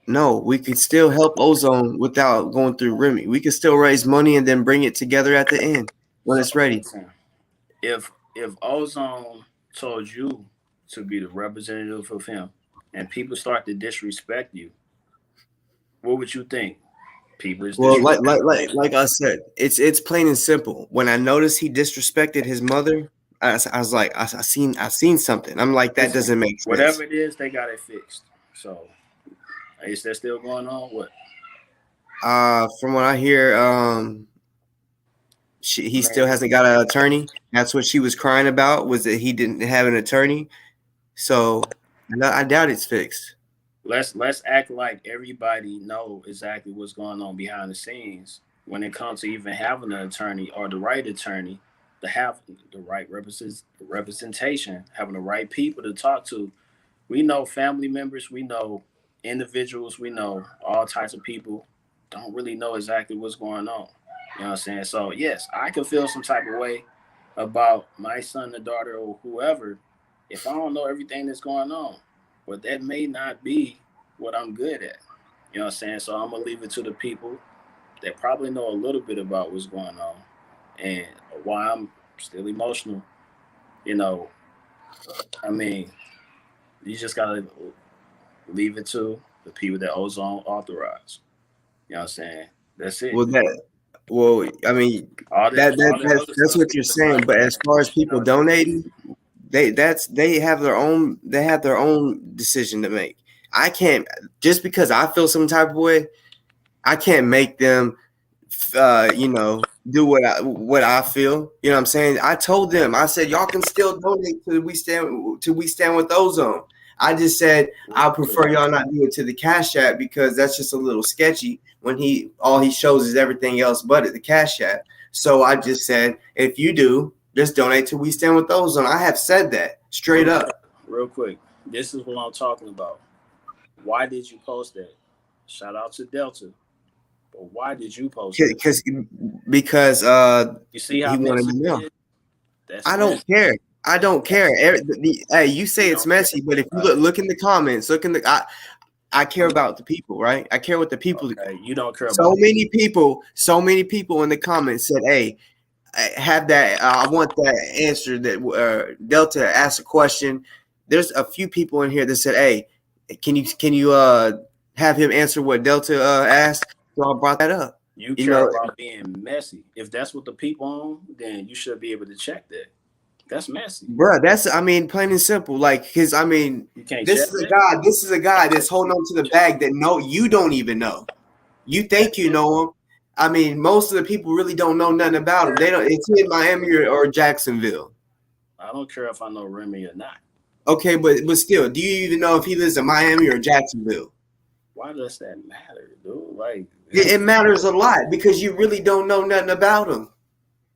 No, we can still help Ozone without going through Remy. We can still raise money and then bring it together at the end when it's ready. If Ozone told you to be the representative of him and people start to disrespect you, what would you think? People is Well, disrespecting. like I said, it's plain and simple. When I noticed he disrespected his mother, I was like, I seen something. I'm like, that doesn't make sense. Whatever it is, they got it fixed. So is that still going on? What? From what I hear, he still hasn't got an attorney. That's what she was crying about, was that he didn't have an attorney. So I doubt it's fixed. Let's act like everybody know exactly what's going on behind the scenes when it comes to even having an attorney or the right attorney, to have the right representation, having the right people to talk to. We know family members, we know individuals, we know all types of people don't really know exactly what's going on. You know what I'm saying? So yes, I could feel some type of way about my son or daughter or whoever if I don't know everything that's going on. But that may not be what I'm good at. You know what I'm saying? So I'm gonna leave it to the people that probably know a little bit about what's going on and why I'm still emotional. You know, I mean, you just gotta leave it to the people that ozone authorize. You know what I'm saying? That's it. Well, I mean, that's what you're saying. But as far as people donating, they have their own decision to make. I can't, just because I feel some type of way, I can't make them do what I feel. You know what I'm saying? I told them, I said, y'all can still donate till we stand with ozone. I just said I prefer y'all not do it to the Cash App, because that's just a little sketchy when all he shows is everything else but at the Cash App. So I just said, if you do, just donate till we stand with ozone. I have said that straight up. Real quick, this is what I'm talking about. Why did you post that? Shout out to Delta. But why did you post it? Because you see how he wanted to know. I don't care. I don't care. Hey, you say it's messy, but if you look in the comments, I care about the people, right? I care what the people do. You don't care about so many people in the comments said, hey, I have that. I want that answer that Delta asked a question. There's a few people in here that said, hey, can you have him answer what Delta asked? So I brought that up. You care about being messy. If that's what the people own, then you should be able to check that. That's messy, bro. Plain and simple. Like, because this is a guy that's holding on to the bag that you don't even know. You think you know him. I mean, most of the people really don't know nothing about him. They don't. It's in Miami or Jacksonville. I don't care if I know Remy or not. Okay, but still, do you even know if he lives in Miami or Jacksonville? Why does that matter, dude? Like, it matters a lot, because you really don't know nothing about him.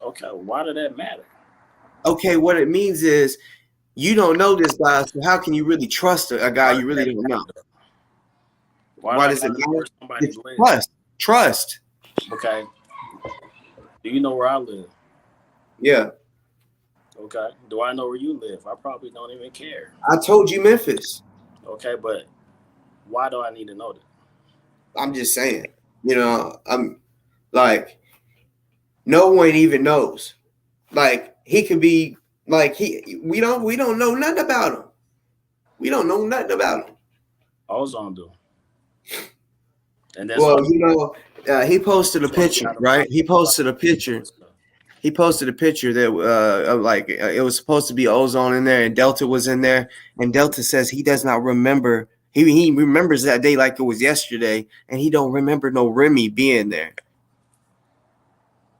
Okay, why did that matter? Okay, what it means is you don't know this guy, so how can you really trust a guy you really don't know? Why does it matter? Trust. Okay. Do you know where I live? Yeah. Okay. Do I know where you live? I probably don't even care. I told you Memphis. Okay, but why do I need to know that? I'm just saying. I'm like, no one even knows. Like, he could be like we don't know nothing about him. We don't know nothing about him. Ozone do. And that's he posted a picture, right? He posted a picture. He posted a picture that it was supposed to be ozone in there, and Delta was in there. And Delta says he does not remember. He remembers that day like it was yesterday, and he don't remember no Remy being there.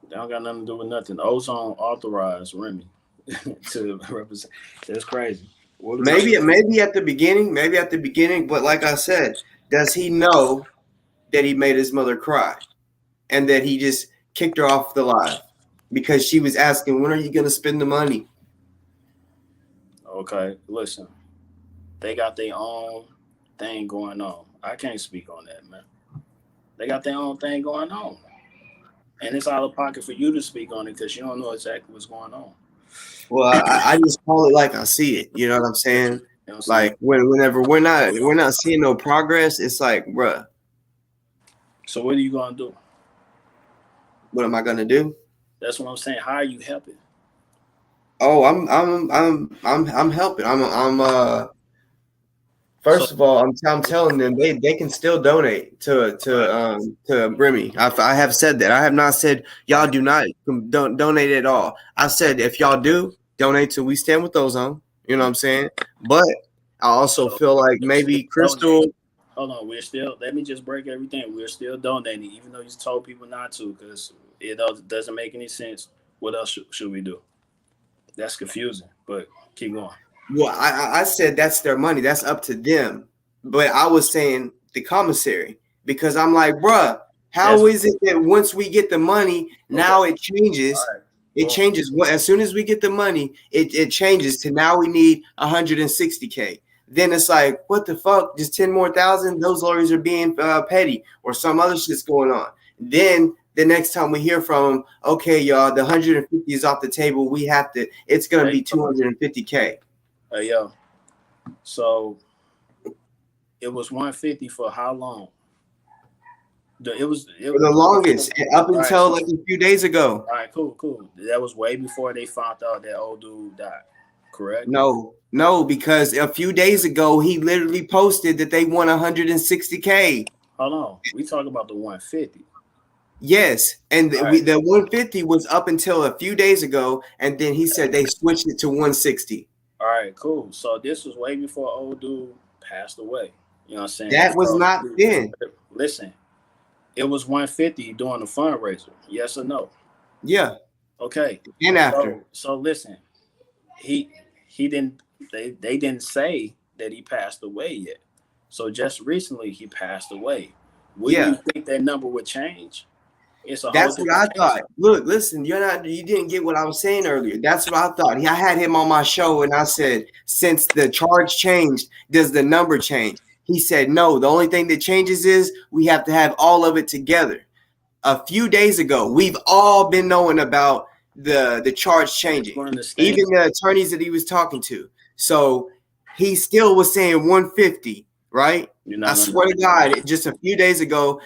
They don't got nothing to do with nothing. Ozone authorized Remy to represent. That's crazy. Maybe at the beginning, but like I said, does he know that he made his mother cry and that he just kicked her off the live because she was asking, when are you going to spend the money? Okay, listen, they got their own thing going on. I can't speak on that, man. They got their own thing going on. And it's out of pocket for you to speak on it because you don't know exactly what's going on. Well, I just call it like I see it. You know what I'm saying? You know what I'm saying? Like whenever we're not seeing no progress, it's like, bruh. So what are you gonna do? What am I gonna do? That's what I'm saying. How are you helping? Oh, I'm helping. I'm First of all, I'm telling them they can still donate to Remy. I have said that. I have not said y'all do not don't donate at all. I said if y'all do donate to We Stand with Ozone. You know what I'm saying? But I also feel like maybe Crystal. Hold on, we're still. Let me just break everything. We're still donating, even though you told people not to, because it doesn't make any sense. What else should we do? That's confusing. But keep going. Well, I said that's their money. That's up to them. But I was saying the commissary because I'm like, bruh, how is it that once we get the money, now it changes? All right. It changes. As soon as we get the money, it changes to now we need 160K. Then it's like, what the fuck? Just 10 more thousand? Those lawyers are being petty or some other shit's going on. Then the next time we hear from them, okay, y'all, the 150 is off the table. We have to, it's going to be 250K. Yo, so it was 150 for how long? It was the longest up until like a few days ago. All right, cool. That was way before they found out that old dude died, correct? No, because a few days ago he literally posted that they won 160K. Hold on, we talking about the 150. Yes, and the 150 was up until a few days ago, and then he said they switched it to 160. All right, cool. So this was way before old dude passed away. You know what I'm saying? That was not then. Listen, it was 150 during the fundraiser. Yes or no? Yeah. Okay. And after. So listen, he didn't. They didn't say that he passed away yet. So just recently he passed away. Would you think that number would change? That's what I thought. Look, listen, you didn't get what I was saying earlier. That's what I thought. I had him on my show and I said, since the charge changed, does the number change? He said, no, the only thing that changes is we have to have all of it together. A few days ago, we've all been knowing about the charge changing, even the attorneys that he was talking to. So he still was saying 150, right? I swear to God, just a few days ago,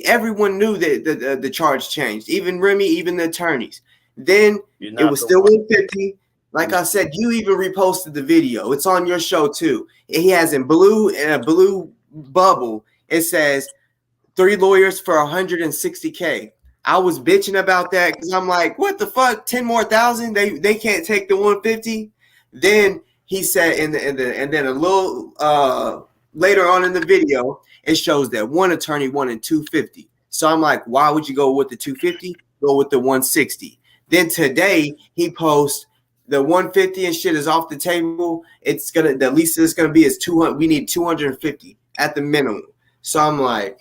everyone knew that the charge changed, even Remy, even the attorneys. Then it was still 150. Like I said, you even reposted the video. It's on your show too. He has in blue and a blue bubble. It says 3 lawyers for 160K. I was bitching about that because I'm like, what the fuck? 10 more thousand? They can't take the 150. Then he said, and then a little later on in the video, it shows that one attorney wanted 250. So I'm like, why would you go with the 250? Go with the 160. Then today he posts the 150 and shit is off the table. It's gonna, the least it's gonna be is 200. We need 250 at the minimum. So I'm like,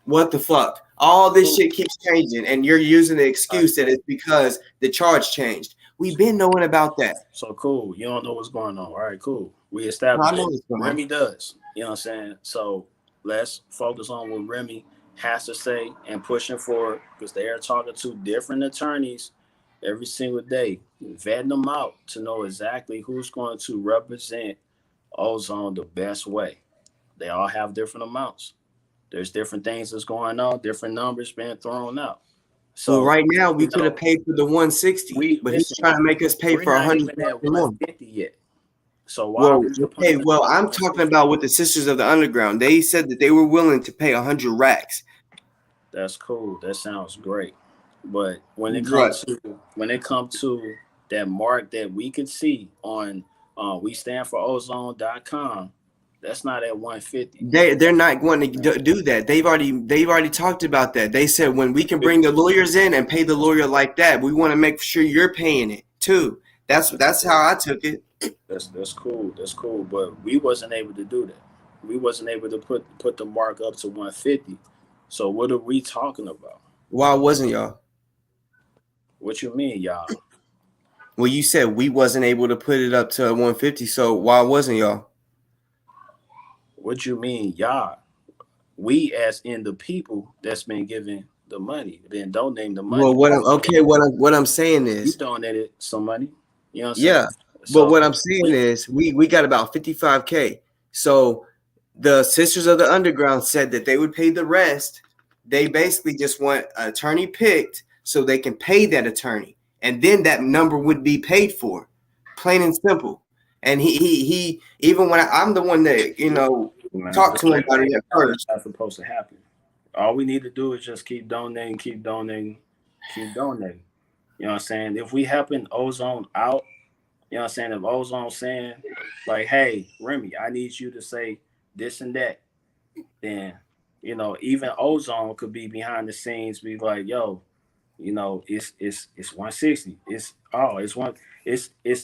what the fuck? All this shit keeps changing, and you're using the excuse that it's because the charge changed. We've been knowing about that. So cool. You don't know what's going on. All right, cool. We established Remy does. You know what I'm saying? So let's focus on what Remy has to say and pushing for, because they are talking to different attorneys every single day, vetting them out to know exactly who's going to represent Ozone the best way. They all have different amounts. There's different things that's going on, different numbers being thrown out. So right now we could have paid for the 160, but he's trying to make us pay for 150 yet. So why? Well, I'm talking about with the Sisters of the Underground. They said that they were willing to pay 100 racks. That's cool. That sounds great. But when it comes to that mark that we can see on we stand for ozone.com, that's not at 150. They're not going to do that. They've already talked about that. They said when we can bring the lawyers in and pay the lawyer like that, we want to make sure you're paying it too. That's how I took it. That's cool. That's cool. But we wasn't able to do that. We wasn't able to put the mark up to 150. So what are we talking about? Why wasn't y'all? What you mean, y'all? Well, you said we wasn't able to put it up to 150. So why wasn't y'all? What you mean, y'all? We, as in the people that's been giving the money, been donating the money. Well, what I'm saying is you donated some money. You know what I'm saying? Yeah. So, but what I'm saying is we got about 55K. So the Sisters of the Underground said that they would pay the rest. They basically just want an attorney picked so they can pay that attorney. And then that number would be paid for. Plain and simple. And he even when I'm the one that talked to him about it at first. That's supposed to happen. All we need to do is just keep donating, keep donating, keep donating. You know what I'm saying? If we helping Ozone out, you know what I'm saying? If Ozone's saying, like, hey, Remy, I need you to say this and that, then, even Ozone could be behind the scenes, be like, yo, it's 160. It's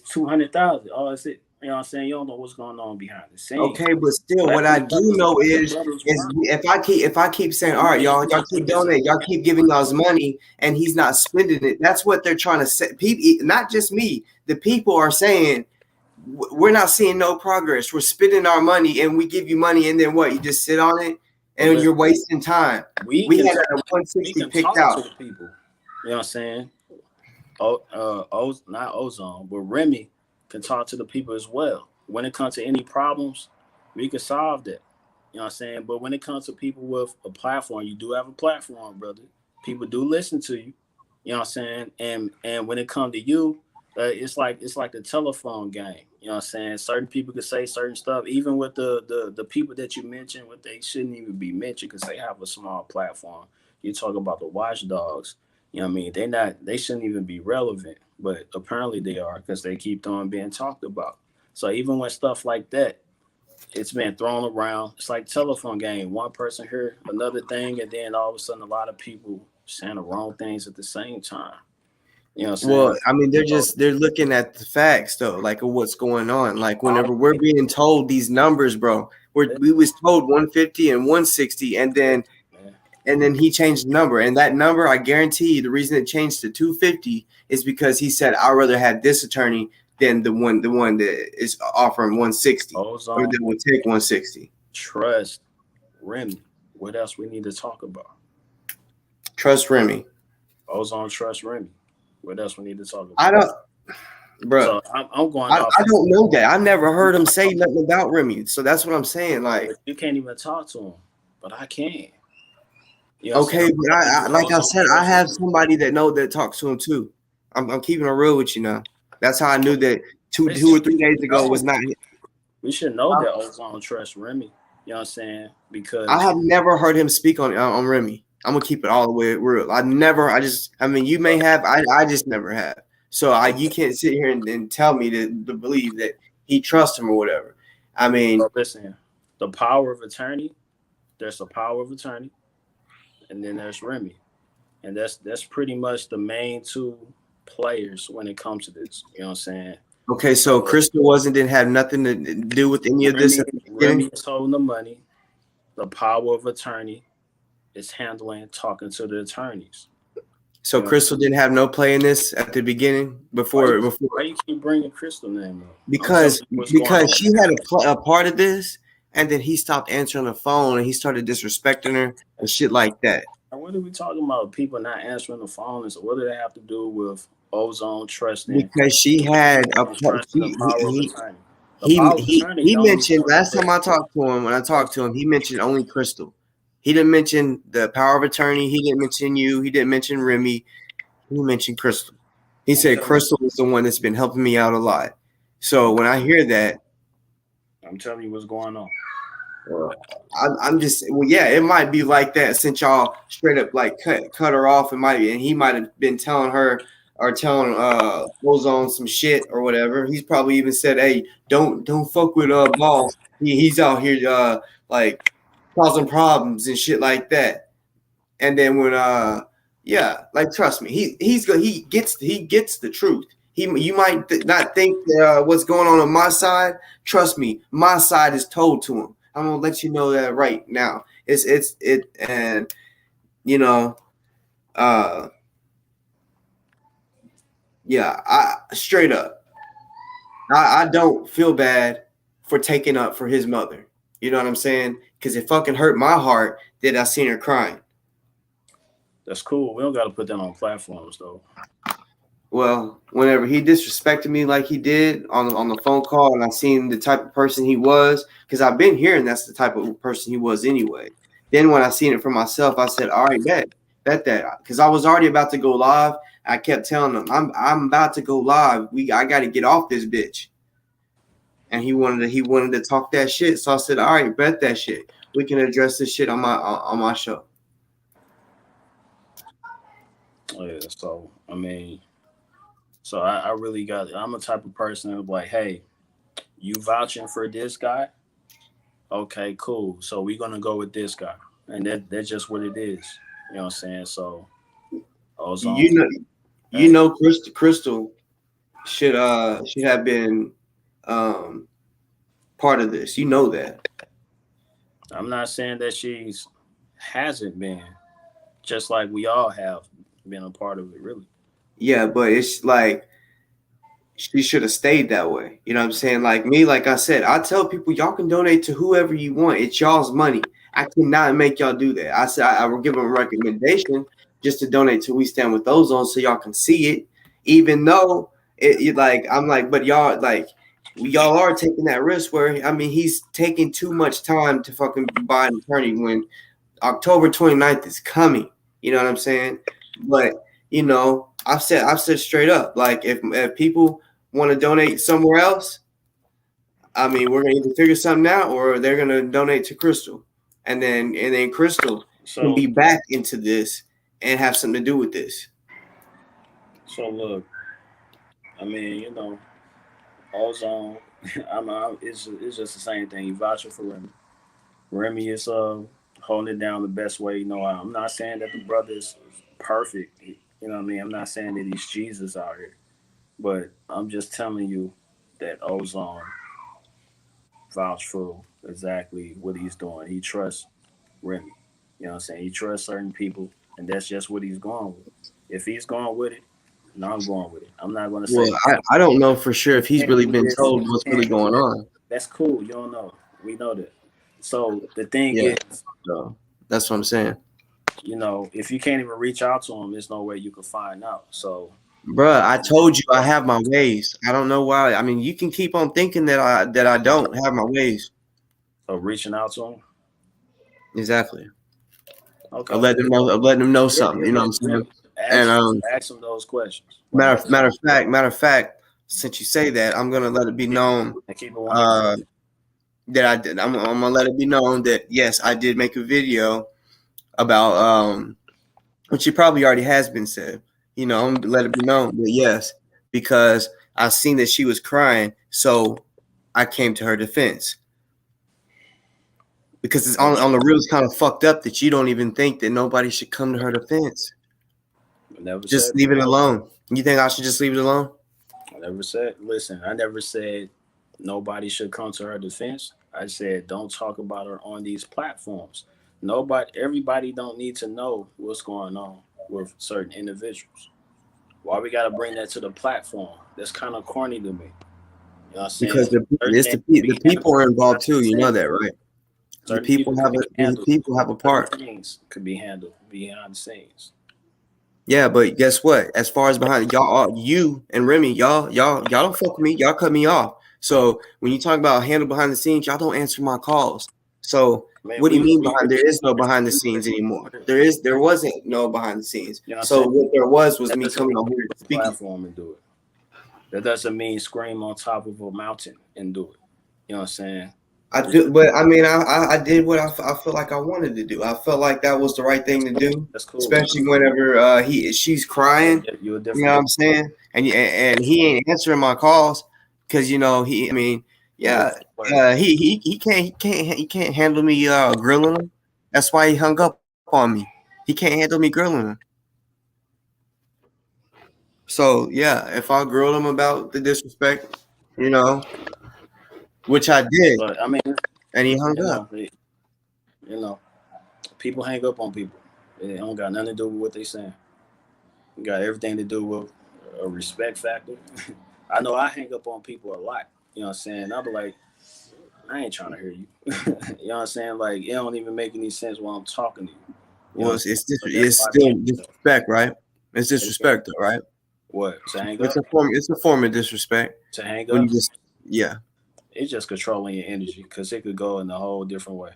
200,000. Oh, it's it. You know what I'm saying? You don't know what's going on behind the scenes. Okay, but still, what I do know is if I keep saying, all right, y'all keep donating, y'all keep giving us money, and he's not spending it. That's what they're trying to say. People, not just me. The people are saying we're not seeing no progress. We're spending our money, and we give you money, and then what? You just sit on it, and you're wasting time. We had a 160 picked out. To the people. You know what I'm saying? Not Ozone, but Remy can talk to the people as well. When it comes to any problems, we can solve that. You know what I'm saying? But when it comes to people with a platform, you do have a platform, brother. People do listen to you. You know what I'm saying? And when it comes to you, it's like the telephone game. You know what I'm saying? Certain people can say certain stuff, even with the people that you mentioned, what they shouldn't even be mentioned because they have a small platform. You talk about the watchdogs. You know what I mean? They shouldn't even be relevant, but apparently they are because they keep on being talked about. So even when stuff like that, it's been thrown around. It's like telephone game. One person hear another thing, and then all of a sudden a lot of people saying the wrong things at the same time. You know what I'm saying? Well, I mean, they're looking at the facts though, like of what's going on. Like whenever we're being told these numbers, bro, we was told 150 and 160, and then he changed the number. And that number, I guarantee you, the reason it changed to 250 is because he said, I'd rather have this attorney than the one that is offering 160 or that will take 160. Trust Remy. What else we need to talk about? Trust Remy. Ozone, trust Remy. What else we need to talk about? I don't, bro. So I'm going. I don't know that. I never heard him say nothing about Remy. So that's what I'm saying. Like, you can't even talk to him, but I can. Okay, but I like I said, I have somebody that talks to him too. I'm keeping it real with you now. That's how I knew that two or 3 days ago was not. We should know that Ozone trusts Remy. You know what I'm saying? Because I have never heard him speak on Remy. I'm gonna keep it all the way real. I mean, you may have. I just never have. So you can't sit here and tell me to believe that he trusts him or whatever. I mean, listen, the power of attorney. There's a power of attorney. And then there's Remy, and that's pretty much the main two players when it comes to this. You know what I'm saying? Okay, so Crystal didn't have nothing to do with any of this. Remy is holding the money. The power of attorney is talking to the attorneys. So Crystal didn't have no play in this at the beginning before. Why you keep bringing Crystal name up? Because she had a part of this. And then he stopped answering the phone and he started disrespecting her and shit like that. What are we talking about? People not answering the phone? And so what do they have to do with Ozone trusting? Because she had a power of attorney. He mentioned last time I talked to him, he mentioned only Crystal. He didn't mention the power of attorney. He didn't mention you. He didn't mention Remy. He mentioned Crystal. He said Crystal is the one that's been helping me out a lot. So when I hear that, I'm telling you what's going on. I'm just it might be like that since y'all straight up like cut her off. It might be, and he might have been telling her or telling Ozone some shit or whatever. He's probably even said, "Hey, don't fuck with Boss. He's out here like causing problems and shit like that." And then when like trust me, he gets the truth. You might not think what's going on my side. Trust me, my side is told to him. I'm gonna let you know that right now. And you know, I straight up, I don't feel bad for taking up for his mother. You know what I'm saying? Because it fucking hurt my heart that I seen her crying. That's cool. We don't got to put that on platforms though. Well, whenever he disrespected me like he did on the phone call, and I seen the type of person he was, because I've been hearing that's the type of person he was anyway. Then when I seen it for myself, I said, all right, bet that. Because I was already about to go live. I kept telling him, I'm about to go live. I got to get off this bitch. and he wanted to talk that shit. So I said, all right, bet that shit. We can address this shit on my show. Oh, yeah. So I mean, so I really got. I'm a type of person who's like, hey, you vouching for this guy? Okay, cool. So we're gonna go with this guy, and that's just what it is. You know what I'm saying? So ozone. You know, Crystal should have been part of this. You know that. I'm not saying that she's hasn't been, just like we all have been a part of it, really. Yeah, but it's like she should have stayed that way. You know what I'm saying? Like me, like I said, I tell people y'all can donate to whoever you want. It's y'all's money. I cannot make y'all do that. I said I will give them a recommendation just to donate to We Stand with Ozone so y'all can see it. Even though it like I'm like, but y'all like y'all are taking that risk where I mean he's taking too much time to fucking buy an attorney when October 29th is coming. You know what I'm saying? But you know, I've said straight up, like if people want to donate somewhere else, I mean, we're gonna either figure something out or they're gonna donate to Crystal, and then Crystal can be back into this and have something to do with this. So look, I mean, you know, ozone. It's just the same thing. You vouching for Remy. Remy is holding it down the best way you know how. I'm not saying that the brother is perfect. You know what I mean? I'm not saying that he's Jesus out here, but I'm just telling you that ozone vouch for exactly what he's doing. He trusts Remy. You know what I'm saying? He trusts certain people, and that's just what he's going with. If he's going with it, no, I'm going with it. I'm not going to say. Well, I don't know for sure if he's really been told what's really going on. That's cool. You don't know. We know that. So the thing Yeah. is, So that's what I'm saying. you know, if you can't even reach out to him, there's no way you can find out. So, Bruh, I told you I have my ways. I don't know why. I mean, you can keep on thinking that I don't have my ways. so reaching out to him. Exactly. Okay. I'm letting them know something. You know what I'm saying? Ask him those questions. Matter of fact, since you say that, I'm gonna let it be known that I did. I'm gonna let it be known that yes, I did make a video about which it probably already has been said. You know, I'm gonna let it be known that yes, because I seen that she was crying, so I came to her defense. Because it's on the real, it's kind of fucked up that you don't even think that nobody should come to her defense. Just leave it alone. You think I should just leave it alone? I never said. Listen, I never said nobody should come to her defense. I said don't talk about her on these platforms. Everybody don't need to know what's going on with certain individuals. Why we gotta bring that to the platform? That's kind of corny to me. You know what I'm saying? Because the people are involved too. You know that, right? The people have a part. Things could be handled behind the scenes. Yeah, but guess what? As far as behind y'all, you and Remy, y'all don't fuck with me. Y'all cut me off. So when you talk about handle behind the scenes, y'all don't answer my calls. So what do you mean behind? There is no behind the scenes anymore. There wasn't no behind the scenes. You know so what there was me coming on here speaking. Platform and do it. That doesn't mean scream on top of a mountain and do it. You know what I'm saying? I do, but I mean, I did what I felt like I wanted to do. I felt like that was the right thing to do. That's cool. Especially whenever she's crying. You know what I'm saying? And he ain't answering my calls because you know he can't handle me grilling him. That's why he hung up on me. He can't handle me grilling him. So yeah, if I grilled him about the disrespect, you know. Which I did. But I mean, and he hung up. You know, people hang up on people. It don't got nothing to do with what they saying. It got everything to do with a respect factor. I know I hang up on people a lot. You know what I'm saying? I'll be like, I ain't trying to hear you. You know what I'm saying? Like, it don't even make any sense while I'm talking to you. Well, it's still disrespect, right? It's disrespect, though, right? What? To hang up? It's a form of disrespect. To hang up? Yeah. It's just controlling your energy because it could go in a whole different way.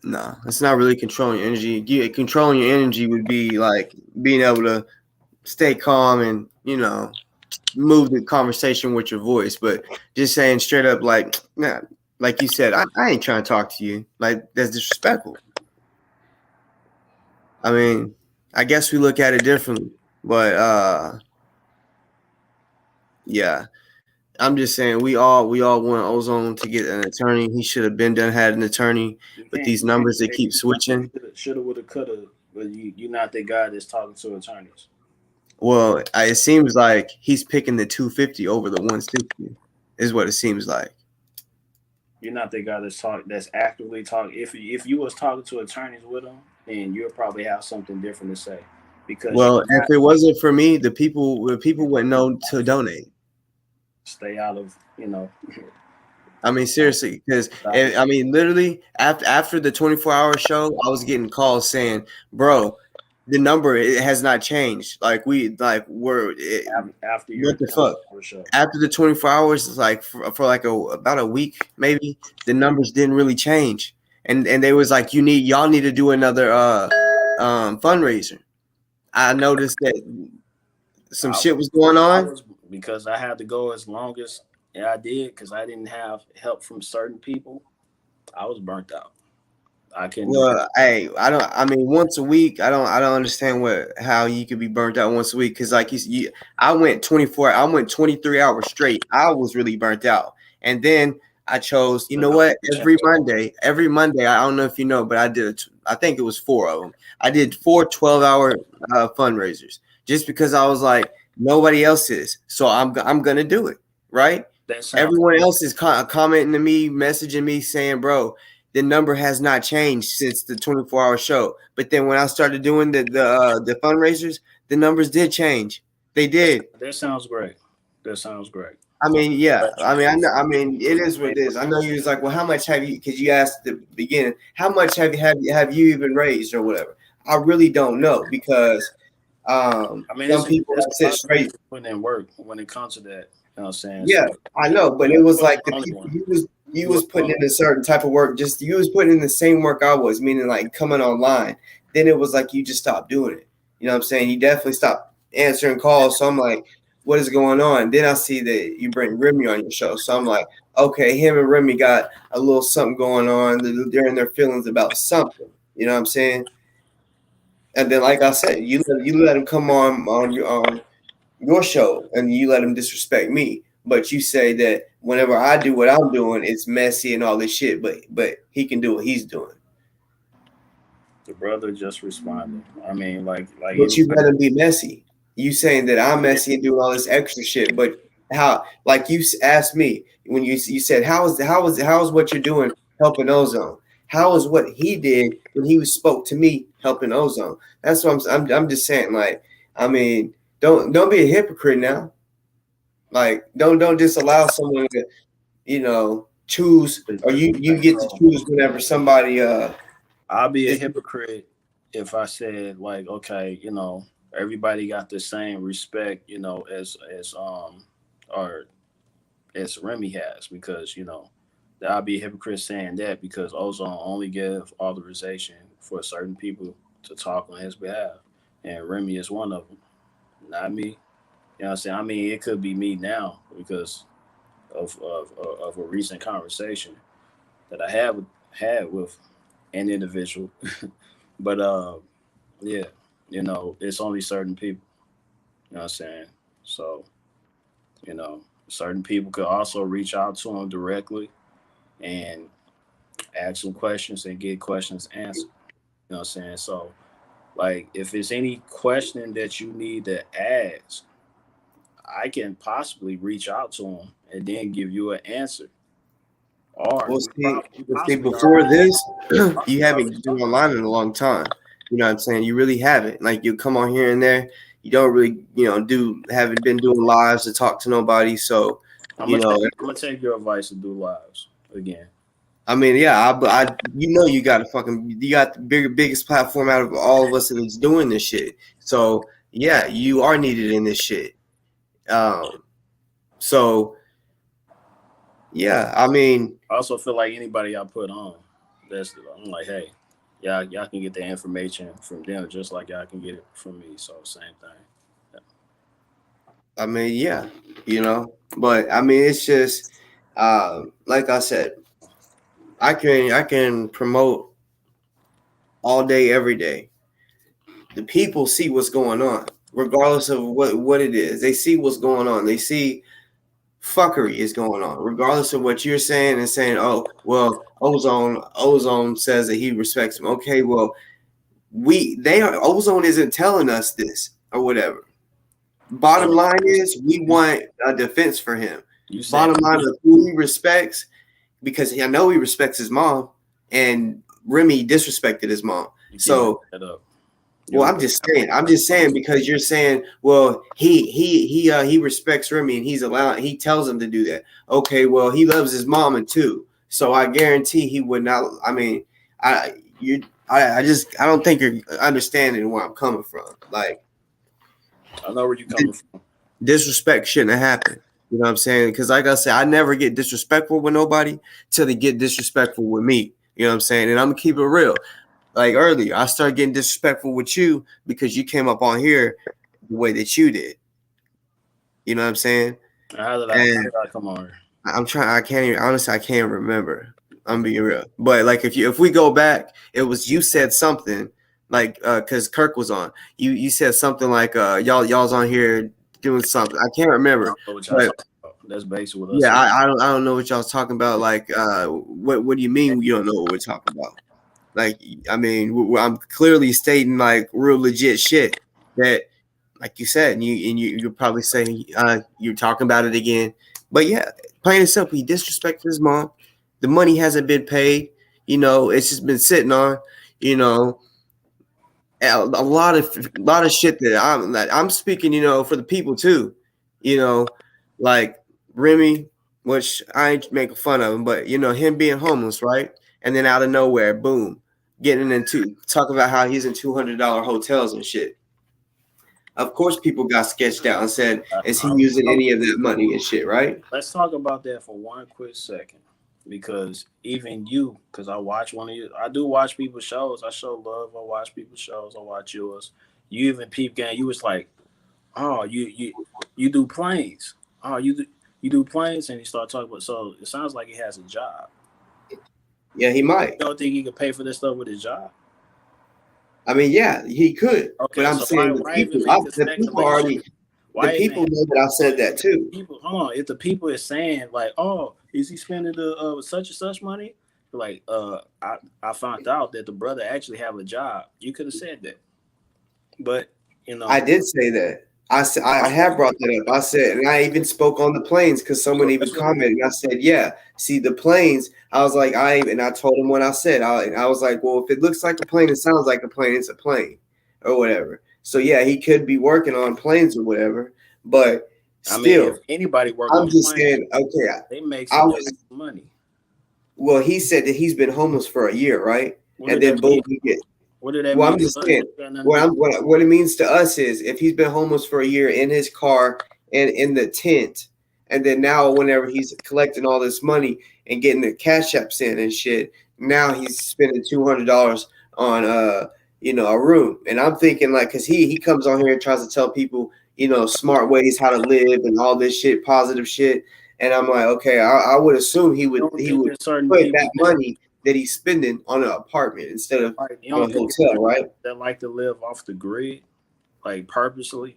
No, it's not really controlling your energy. Controlling your energy would be like being able to stay calm and, you know, move the conversation with your voice, but just saying straight up, like, nah, like you said, I ain't trying to talk to you. Like, that's disrespectful. I mean, I guess we look at it differently, but yeah, I'm just saying we all want Ozone to get an attorney. He should have been done had an attorney, but these numbers that keep switching. Shoulda, woulda, coulda, but you're not the guy that's talking to attorneys. Well, it seems like he's picking the 250 over the 160, is what it seems like. You're not the guy that's actively talking. If you was talking to attorneys with him, then you'll probably have something different to say. Because Well, if it wasn't for me, the people wouldn't know to donate. Stay out of, I mean, seriously, because I mean, literally after the 24-hour show, I was getting calls saying, "Bro, the number it has not changed. Like we're after your what the fuck." show. After the 24 hours, it's like for like about a week, maybe the numbers didn't really change, and they was like, y'all need to do another fundraiser. I noticed that some shit was going on because I had to go as long as I did because I didn't have help from certain people. I was burnt out. I couldn't. Well, hey, I mean, once a week. I don't understand how you could be burnt out once a week because, like I went 24. I went 23 hours straight. I was really burnt out, and then I chose. You know what? Every Monday. I don't know if you know, but I did. I think it was 4 of them. I did 4 12-hour fundraisers just because I was like, nobody else is, so I'm gonna do it. Right? Everyone else is commenting to me, messaging me, saying, "Bro, the number has not changed since the 24-hour show." But then when I started doing the fundraisers, the numbers did change. They did. That sounds great. I mean, yeah. I mean, I know. I mean, it is what it is. I know you was like, well, how much have you? Because you asked at the beginning, how much have you even raised or whatever. I really don't know because I mean, some people sit straight. Putting in work when it comes to that. You know what I'm saying? Yeah, so, I know, but it was like the people you was putting in a certain type of work. Just you was putting in the same work I was, meaning like coming online. Then it was like you just stopped doing it. You know what I'm saying? You definitely stopped answering calls. So I'm like, what is going on? Then I see that you bring Remy on your show. So I'm like, okay, him and Remy got a little something going on. They're in their feelings about something. You know what I'm saying? And then, like I said, you let him come on your show and you let him disrespect me. But you say that whenever I do what I'm doing, it's messy and all this shit. But he can do what he's doing. The brother just responded. I mean, like. But you let him be messy. You saying that I'm messy and doing all this extra shit. But how? Like you asked me when you said how is what you're doing helping Ozone? How is what he did when he spoke to me helping Ozone? That's what I'm just saying. Like, I mean, don't be a hypocrite now. Like, don't just allow someone to, choose, or you get to choose whenever somebody. I'll be a hypocrite if I said like, okay, everybody got the same respect, as or as Remy has, because I'll be a hypocrite saying that because Ozone only give authorization for certain people to talk on his behalf, and Remy is one of them, not me. You know what I'm saying? I mean, it could be me now because of a recent conversation that I have had with an individual, but yeah, it's only certain people. You know what I'm saying? So, certain people could also reach out to him directly and ask them questions and get questions answered. You know what I'm saying? So, like, if it's any question that you need to ask, I can possibly reach out to him and then give you an answer. Or see, before this, you haven't been online in a long time. You know what I'm saying? You really haven't. Like, you come on here and there. You don't really, haven't been doing lives to talk to nobody. So, I'm gonna take your advice to do lives again. I mean, yeah, you got the biggest platform out of all of us that's doing this shit. So yeah, you are needed in this shit. So yeah, I mean, I also feel like anybody I put on, I'm like, hey, y'all can get the information from them just like y'all can get it from me. So same thing. Yeah. I mean, yeah, but I mean, it's just like I said, I can promote all day, every day. The people see what's going on, regardless of what it is. They see what's going on. They see fuckery is going on, regardless of what you're saying and saying, oh, well, Ozone says that he respects him. Okay, well, Ozone isn't telling us this or whatever. Bottom So line is we want a defense for him. you said Bottom line of who he respects, because I know he respects his mom, and Remy disrespected his mom. you keep So that up. well, I'm just saying because you're saying, well, he respects Remy and he tells him to do that. Okay, well, he loves his mama too. So I guarantee he would not. I mean, I don't think you're understanding where I'm coming from. Like, I know where you're coming from. disrespect shouldn't have happened. You know what I'm saying? Because like I said, I never get disrespectful with nobody till they get disrespectful with me. You know what I'm saying? And I'm gonna keep it real. Like earlier, I started getting disrespectful with you because you came up on here the way that you did. You know what I'm saying? How did I come on here? I'm trying. I can't even honestly. I can't remember. I'm being real. But like if we go back, it was you said something like because Kirk was on. You said something like y'all's on here doing something. I can't I remember. don't know what y'all But talking about. That's basically what yeah, I I don't know what y'all's talking about. Like what do you mean you don't know what we're talking about? Like I mean I'm clearly stating like real legit shit that like you said, and you'll probably say you're talking about it again. But yeah, plain and simple, he disrespected his mom. The money hasn't been paid. It's just been sitting on. You know, a lot of shit that I'm speaking. For the people too. Like Remy, which I ain't making fun of him, but him being homeless, right? And then out of nowhere, boom, getting into talk about how he's in $200 hotels and shit. Of course, people got sketched out and said, "Is he using any of that money and shit?" Right? Let's talk about that for one quick second. Because even you, because I watch one of you, I do watch people's shows. I show love. I watch people's shows. I watch yours. You even peep game. You was like, oh, you do planes. Oh, you do planes, and you start talking about. So it sounds like he has a job. Yeah, he might. You don't think he could pay for this stuff with his job? I mean, yeah, he could. Okay, But I'm so saying why even make the speculation? the people know that I said that too. People, hold on. If the people is saying like, "Oh, is he spending the such and such money?" Like, I found out that the brother actually have a job. You could have said that, but I did say that. I have brought that up. I said, and I even spoke on the planes because someone even commented. And I said, yeah, see the planes. I was like, I told him what I said. I was like, well, if it looks like a plane, it sounds like a plane. It's a plane, or whatever. So yeah, he could be working on planes or whatever. But still, I mean, if anybody work I'm on just planes, saying, okay, they make some money. Well, he said that he's been homeless for a year, right? And then boom, he get. What did that Well, mean? I'm just saying. What it means to us is if he's been homeless for a year in his car and in the tent, and then now whenever he's collecting all this money and getting the Cashapp in and shit, now he's spending $200 on a room. And I'm thinking like, cause he comes on here and tries to tell people smart ways how to live and all this shit, positive shit. And I'm like, okay, I would assume he would put that money that he's spending on an apartment instead of on a hotel, right? That like to live off the grid, like purposely.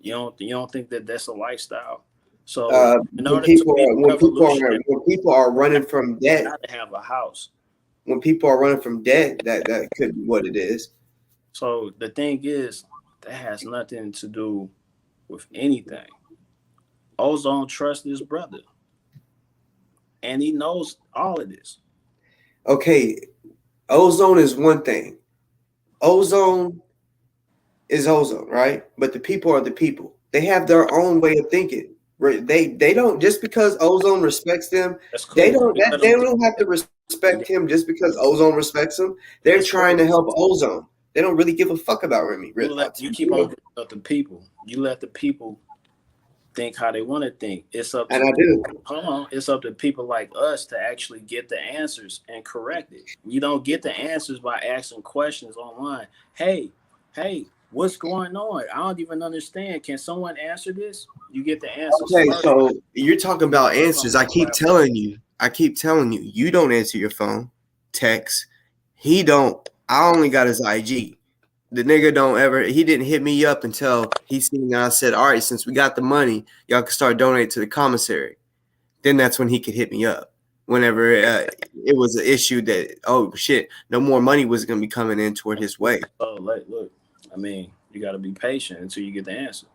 You don't think that that's a lifestyle? So when people are running from debt, to have a house. When people are running from debt, that could be what it is. So the thing is, that has nothing to do with anything. Ozone trusts his brother, and he knows all of this. Okay, ozone is one thing. Ozone is ozone, right? But the people are the people. They have their own way of thinking. They don't just because ozone respects them. Cool. They don't have to respect him just because ozone respects him. They're trying to help ozone. They don't really give a fuck about Remy. You keep on up the people. You let the people think how they want to think. It's up to and I do. Hold on. It's up to people like us to actually get the answers and correct it. We don't get the answers by asking questions online. Hey, What's going on? I don't even understand. Can someone answer this? You get the answers Okay, first. so you're talking about answers. I keep telling you, you don't answer your phone, text. He don't. I only got his IG. The nigga don't ever. He didn't hit me up until he seen that I said, "All right, since we got the money, y'all can start donating to the commissary." Then that's when he could hit me up. Whenever it was an issue that, oh shit, no more money was gonna be coming in toward his way. So like, look, I mean, you got to be patient until you get the answer.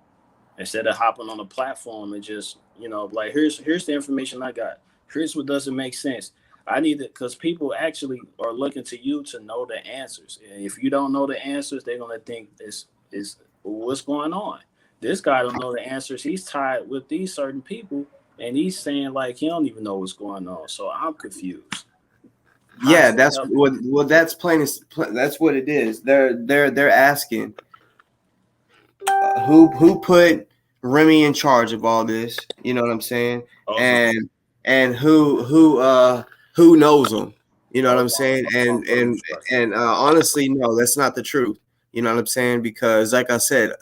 Instead of hopping on a platform and just, like, here's the information I got. Here's what doesn't make sense. I need it because people actually are looking to you to know the answers. And if you don't know the answers, they're gonna think this is what's going on. This guy don't know the answers. He's tied with these certain people, and he's saying like he don't even know what's going on. So I'm confused. Yeah, that's what. Well, that's plain. That's what it is. They're asking who put Remy in charge of all this. You know what I'm saying? Ozone. And who knows them? You know what I'm saying? And honestly, no, that's not the truth. You know what I'm saying? Because like I said,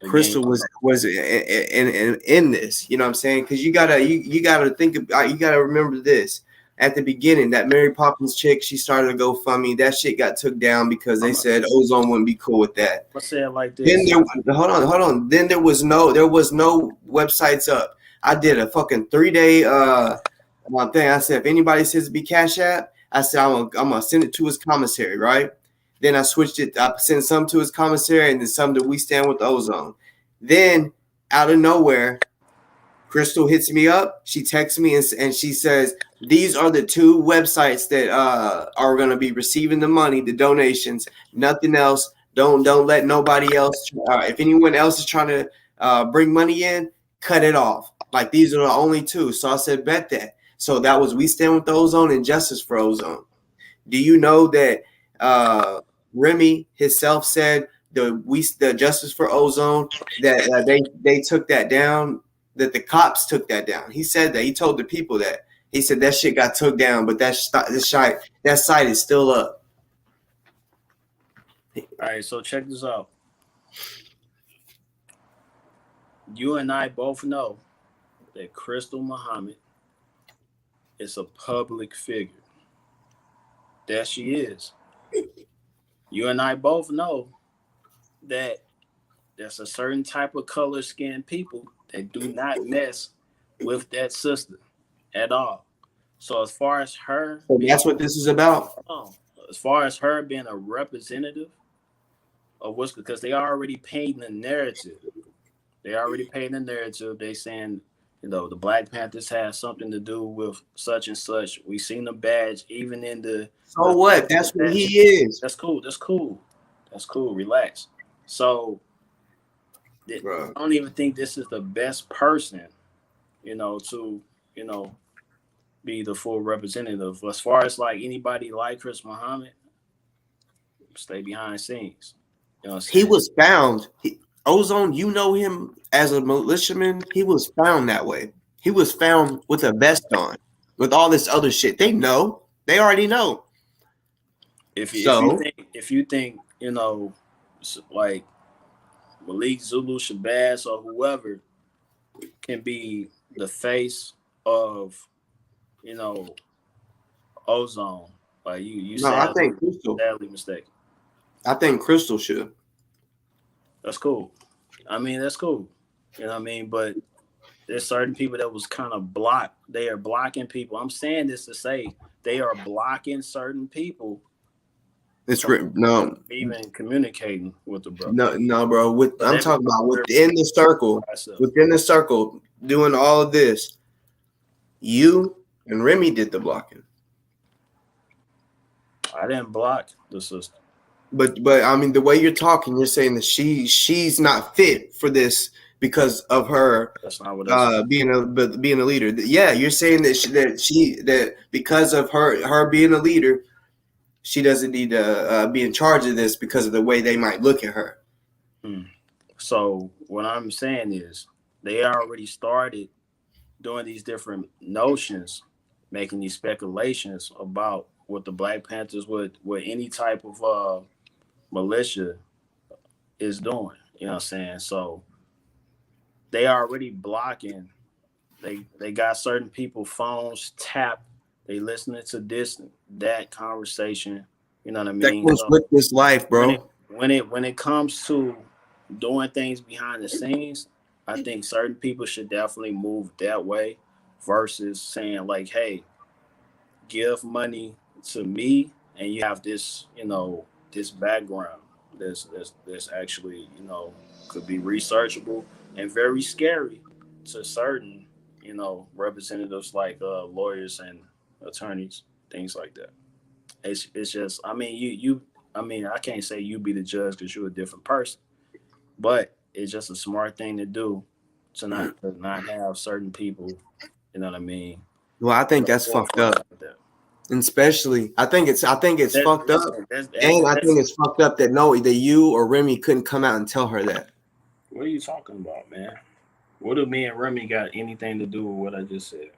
Crystal was in this. You know what I'm saying? Because you gotta think about, you gotta remember this. At the beginning, that Mary Poppins chick, she started a GoFundMe. That shit got took down because they said Ozone wouldn't be cool with that. Let's say it like this. Then hold on. Then there was no websites up. I did a fucking 3-day thing. I said if anybody says to be Cashapp, I said I'm gonna send it to his commissary, right? Then I switched it. I sent some to his commissary and then some to We Stand with Ozone. Then out of nowhere, Crystal hits me up. She texts me and she says, these are the 2 websites that are going to be receiving the money, the donations, nothing else. Don't let nobody else. If anyone else is trying to bring money in, cut it off. Like these are the only 2. So I said, bet that. So that was We Stand with Ozone and Justice for Ozone. Do you know that Remy himself said the Justice for Ozone that they took that down? That the cops took that down. He said that. He told the people that. He said that shit got took down, but that site is still up. All right, so check this out. You and I both know that Crystal Muhammad is a public figure. That she is. You and I both know that there's a certain type of color skinned people that do not mess with that sister at all. So as far as her, that's what this is about. As far as her being a representative of what's, because they already painting the narrative. They saying, the Black Panthers have something to do with such and such. We seen the badge even in the. So what? That's what he is. That's cool. Relax. So. I don't even think this is the best person, to, be the full representative. As far as like anybody like Chris Muhammad, stay behind scenes. He was found. Ozone, you know him as a militiaman. He was found that way. He was found with a vest on, with all this other shit. They know. They already know. If you think, like Malik Zulu Shabazz or whoever can be the face of, Ozone. Like you I think Crystal. Sadly mistaken. I think Crystal should. That's cool. I mean, that's cool. You know what I mean? But there's certain people that was kind of blocked. They are blocking people. I'm saying this to say they are blocking certain people. It's no even communicating with the brother. No, bro. I'm talking about within the circle, doing all of this. You and Remy did the blocking. I didn't block the sister. But I mean, the way you're talking, you're saying that she's not fit for this because of her. That's not what being a leader. Yeah, you're saying that because of her being a leader, she doesn't need to be in charge of this because of the way they might look at her. So what I'm saying is they already started doing these different notions, making these speculations about what the Black Panthers would any type of militia, is doing. You know what I'm saying? So they already blocking. They got certain people phones tapped. They listening to this that conversation. You know what I That mean? comes So with this life, when bro. it comes to doing things behind the scenes, I think certain people should definitely move that way versus saying like, hey, give money to me and you have this, this background that's actually, could be researchable and very scary to certain, representatives like lawyers and attorneys, things like that. It's just, I mean, I mean, I can't say you be the judge because you're a different person, but it's just a smart thing to do to not have certain people, you know what I mean, Well, I think on the that's fucked forefront up. like that. And especially, I think it's fucked up. Listen, And I think it's fucked up that that you or Remy couldn't come out and tell her that. what are you talking about, man? What do me and Remy got anything to do with what I just said?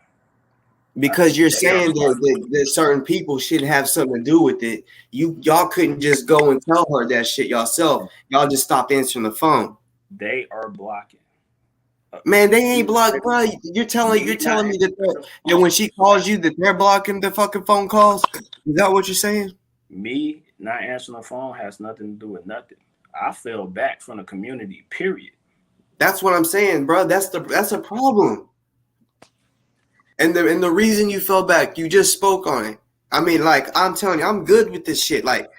Because you're saying that certain people shouldn't have something to do with it. Y'all couldn't just go and tell her that shit yourself. Y'all just stopped answering the phone. They are blocking. Man, they ain't blocked, bro. You're telling me that when she calls you that they're blocking the fucking phone calls. Is that what you're saying? Me not answering the phone has nothing to do with nothing. I fell back from the community, period. That's what I'm saying, bro. That's a problem. And the reason you fell back, you just spoke on it. I mean, like, I'm telling you, I'm good with this shit. Like,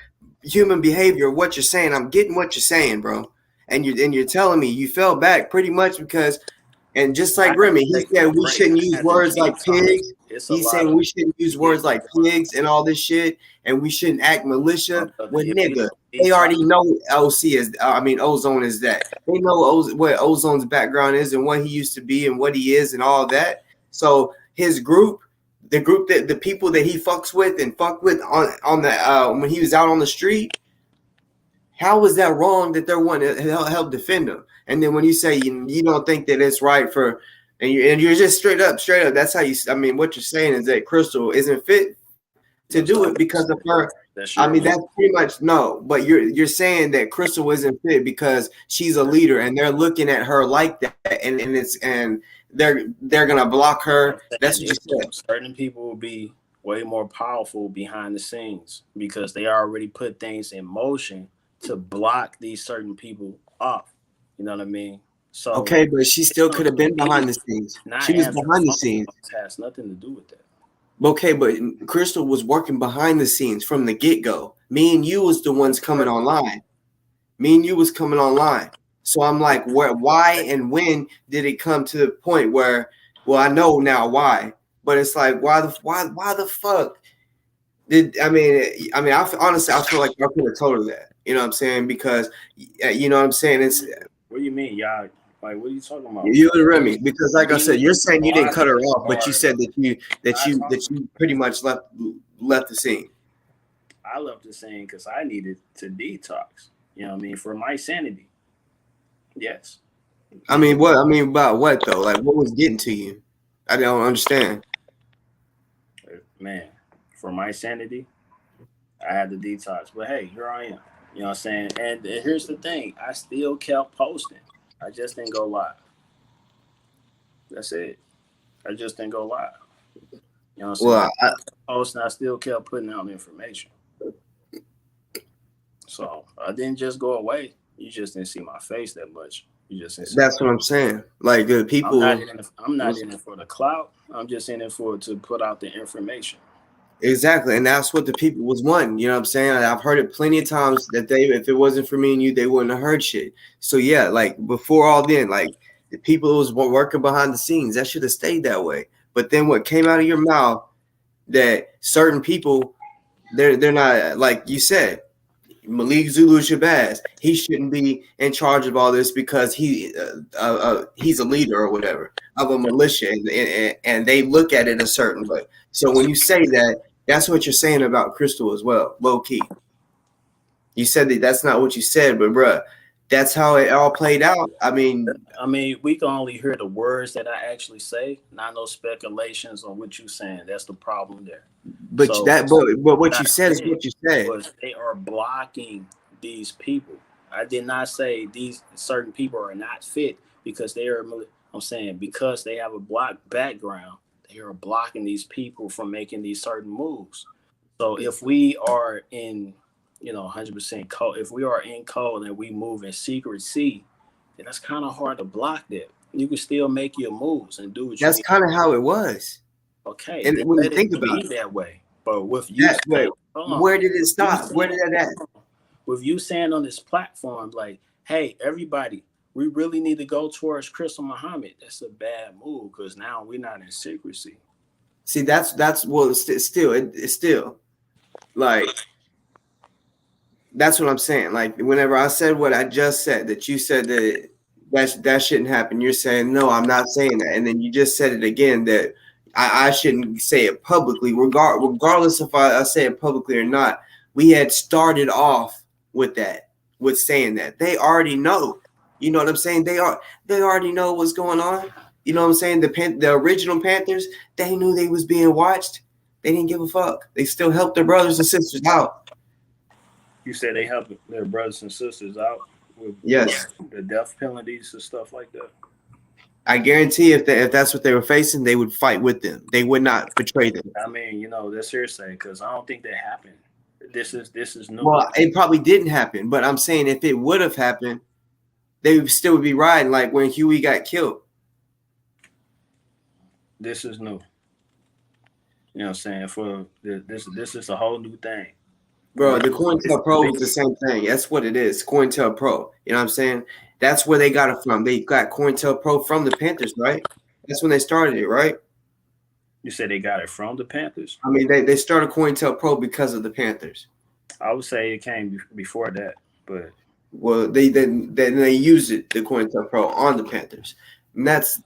human behavior, what you're saying, I'm getting what you're saying, bro. And you're telling me you fell back pretty much because, and just like Remy, he said we shouldn't use words like pigs. He's saying we shouldn't use words like pigs and all this shit, and we shouldn't act militia. When nigga, they already know ozone is that. They know what ozone's background is and what he used to be and what he is and all that. So his group, the people that he fucks with and fucked with on the when he was out on the street. How was that wrong that they're one to help defend him? And then when you say you don't think that it's right for, and you're just straight up, that's how you. I mean, what you're saying is that Crystal isn't fit to do it because of her. I mean, that's pretty much no. But you're saying that Crystal isn't fit because she's a leader, and they're looking at her like that, and they're gonna block her. That's what you said. Certain people will be way more powerful behind the scenes because they already put things in motion to block these certain people off. You know what I mean? So okay, but she still could have been behind the scenes. She was behind the scenes. Has nothing to do with that. Okay, but Crystal was working behind the scenes from the get-go. Me and you was the ones coming online. So I'm like, why and when did it come to the point where, well, I know now why, but it's like, why the fuck honestly, I feel like I could have told her that. You know what I'm saying? Because, you know what I'm saying? It's. What do you mean, y'all? Like, what are you talking about? You and Remy, because like I said, you're saying you didn't cut her off, but you said that you pretty much left the scene. I left the scene because I needed to detox. You know what I mean? For my sanity. Yes. I mean, what? I mean, about what though? Like, what was getting to you? I don't understand. Man, for my sanity, I had to detox. But hey, here I am. You know what I'm saying? And here's the thing. I still kept posting. I just didn't go live. That's it. I just didn't go live. You know what I'm saying? Well, I still kept putting out information. So I didn't just go away. You just didn't see my face that much. You just didn't see. That's what I'm saying. Like the people. I'm not in it for the clout. I'm just in it to put out the information. Exactly, and that's what the people was wanting. You know what I'm saying? I've heard it plenty of times that if it wasn't for me and you, they wouldn't have heard shit. So yeah, like before all then, like the people who was working behind the scenes, that should have stayed that way. But then what came out of your mouth that certain people, they're not, like you said, Malik Zulu Shabazz, he shouldn't be in charge of all this because he's a leader or whatever of a militia, and they look at it a certain way. So when you say that, that's what you're saying about Crystal as well, low key. You said that's not what you said, but bruh, that's how it all played out. I mean, we can only hear the words that I actually say, not no speculations on what you're saying. That's the problem there. But what you said is what you said. They are blocking these people. I did not say these certain people are not fit because they are. I'm saying because they have a black background, they are blocking these people from making these certain moves. So if we are in, 100% code, if we are in code and we move in secrecy, then that's kind of hard to block that. You can still make your moves and do what you That's need. kind of how it was. Okay, And then when you let think it about be it, that way. But with you that way, saying, hold on, where did it you stop? Where did that at? with you saying on this platform, like, hey, everybody, we really need to go towards Crystal Muhammad. That's a bad move because now we're not in secrecy. See, that's well, it's still like that's what I'm saying. Like whenever I said what I just said, that you said that shouldn't happen. You're saying no, I'm not saying that, and then you just said it again that I shouldn't say it publicly, regardless if I say it publicly or not. We had started off with that, with saying that they already know. You know what I'm saying? They already know what's going on. You know what I'm saying? The original Panthers, they knew they was being watched. They didn't give a fuck. They still helped their brothers and sisters out. You said they help their brothers and sisters out with Yes. the death penalties and stuff like that. I guarantee if that's what they were facing, they would fight with them. They would not betray them. I mean, that's hearsay because I don't think that happened. This is new. Well, it probably didn't happen, but I'm saying if it would have happened, they would still be riding like when Huey got killed. This is new. You know what I'm saying? For this is a whole new thing. Bro, the COINTELPRO was the same thing. That's what it is. COINTELPRO. You know what I'm saying? That's where they got it from. They got COINTELPRO from the Panthers, right? That's when they started it, right? You said they got it from the Panthers? I mean, they started COINTELPRO because of the Panthers. I would say it came before that, but well, they used it, the COINTELPRO, on the Panthers. And that's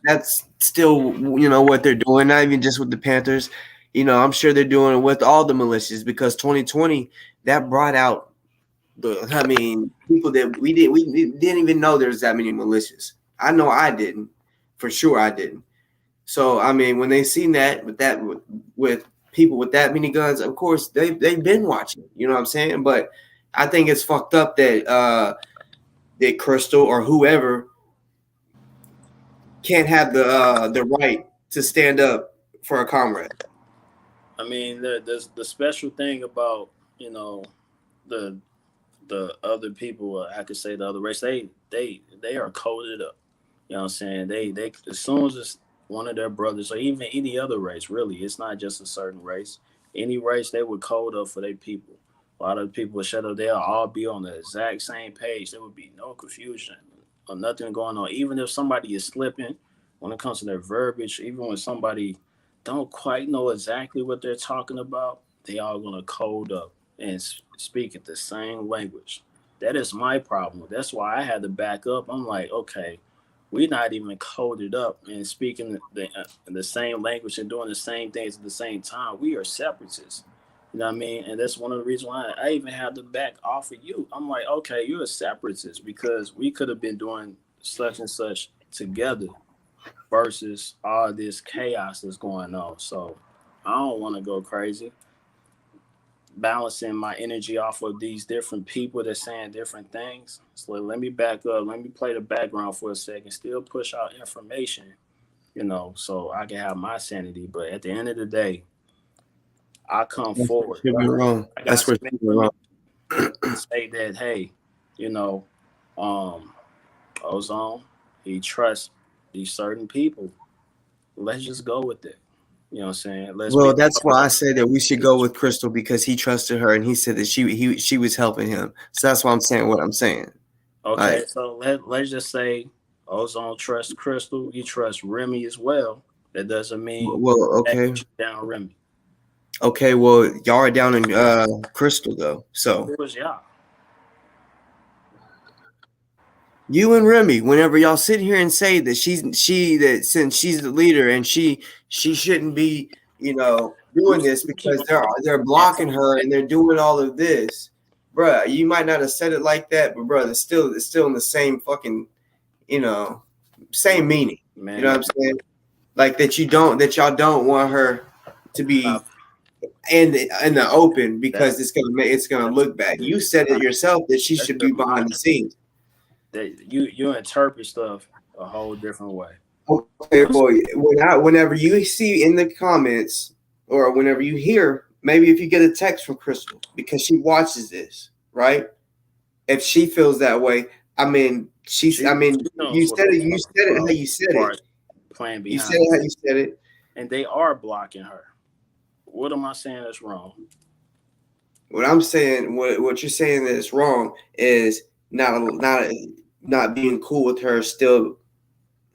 still, what they're doing, not even just with the Panthers. I'm sure they're doing it with all the militias because 2020, that brought out people that we didn't even know there's that many militias. I know I didn't. For sure I didn't. So, I mean, when they seen that with people with that many guns, of course, they've been watching. You know what I'm saying? But I think it's fucked up that Crystal or whoever can't have the right to stand up for a comrade. I mean, there's the special thing about the other people. I could say the other race. They are coded up. You know what I'm saying? They as soon as it's one of their brothers or even any other race, really, it's not just a certain race. Any race, they would code up for their people. A lot of people would shut up. They'll all be on the exact same page. There would be no confusion or nothing going on. Even if somebody is slipping when it comes to their verbiage, even when somebody don't quite know exactly what they're talking about, they all going to code up and speak at the same language. That is my problem. That's why I had to back up. I'm like, okay, we're not even coded up and speaking the same language and doing the same things at the same time. We are separatists. You know what I mean? And that's one of the reasons why I even had to back off of you. I'm like, okay, you're a separatist because we could have been doing such and such together versus all this chaos that's going on. So I don't want to go crazy. Balancing my energy off of these different people that's saying different things. So let me back up. Let me play the background for a second. Still push out information, so I can have my sanity. But at the end of the day, I come forward. You're wrong. That's where you're wrong. Say that, hey, Ozone, he trusts these certain people. Let's just go with it. You know what I'm saying? That's why I say that we should go with Crystal because he trusted her and he said that she was helping him. So that's why I'm saying what I'm saying. Okay, so let's just say Ozone trusts Crystal. He trusts Remy as well. That doesn't mean okay. Down Remy. Okay, well, y'all are down in Crystal though. So who was y'all? You and Remy, whenever y'all sit here and say that since she's the leader and she shouldn't be, doing this because they're blocking her and they're doing all of this, bruh. You might not have said it like that, but bruh, it's still in the same fucking, same meaning. Man, you know what I'm saying? Like that y'all don't want her to be in the open because it's gonna look bad. You said it yourself that she should be behind the scenes. That you interpret stuff a whole different way. Okay, boy. Whenever you see in the comments or whenever you hear, maybe if you get a text from Crystal because she watches this, right? If she feels that way, I mean, you said it. You said it how you said it. Playing behind. You said it how you said it. And they are blocking her. What am I saying that's wrong? What I'm saying, what you're saying that is wrong is not being cool with her, still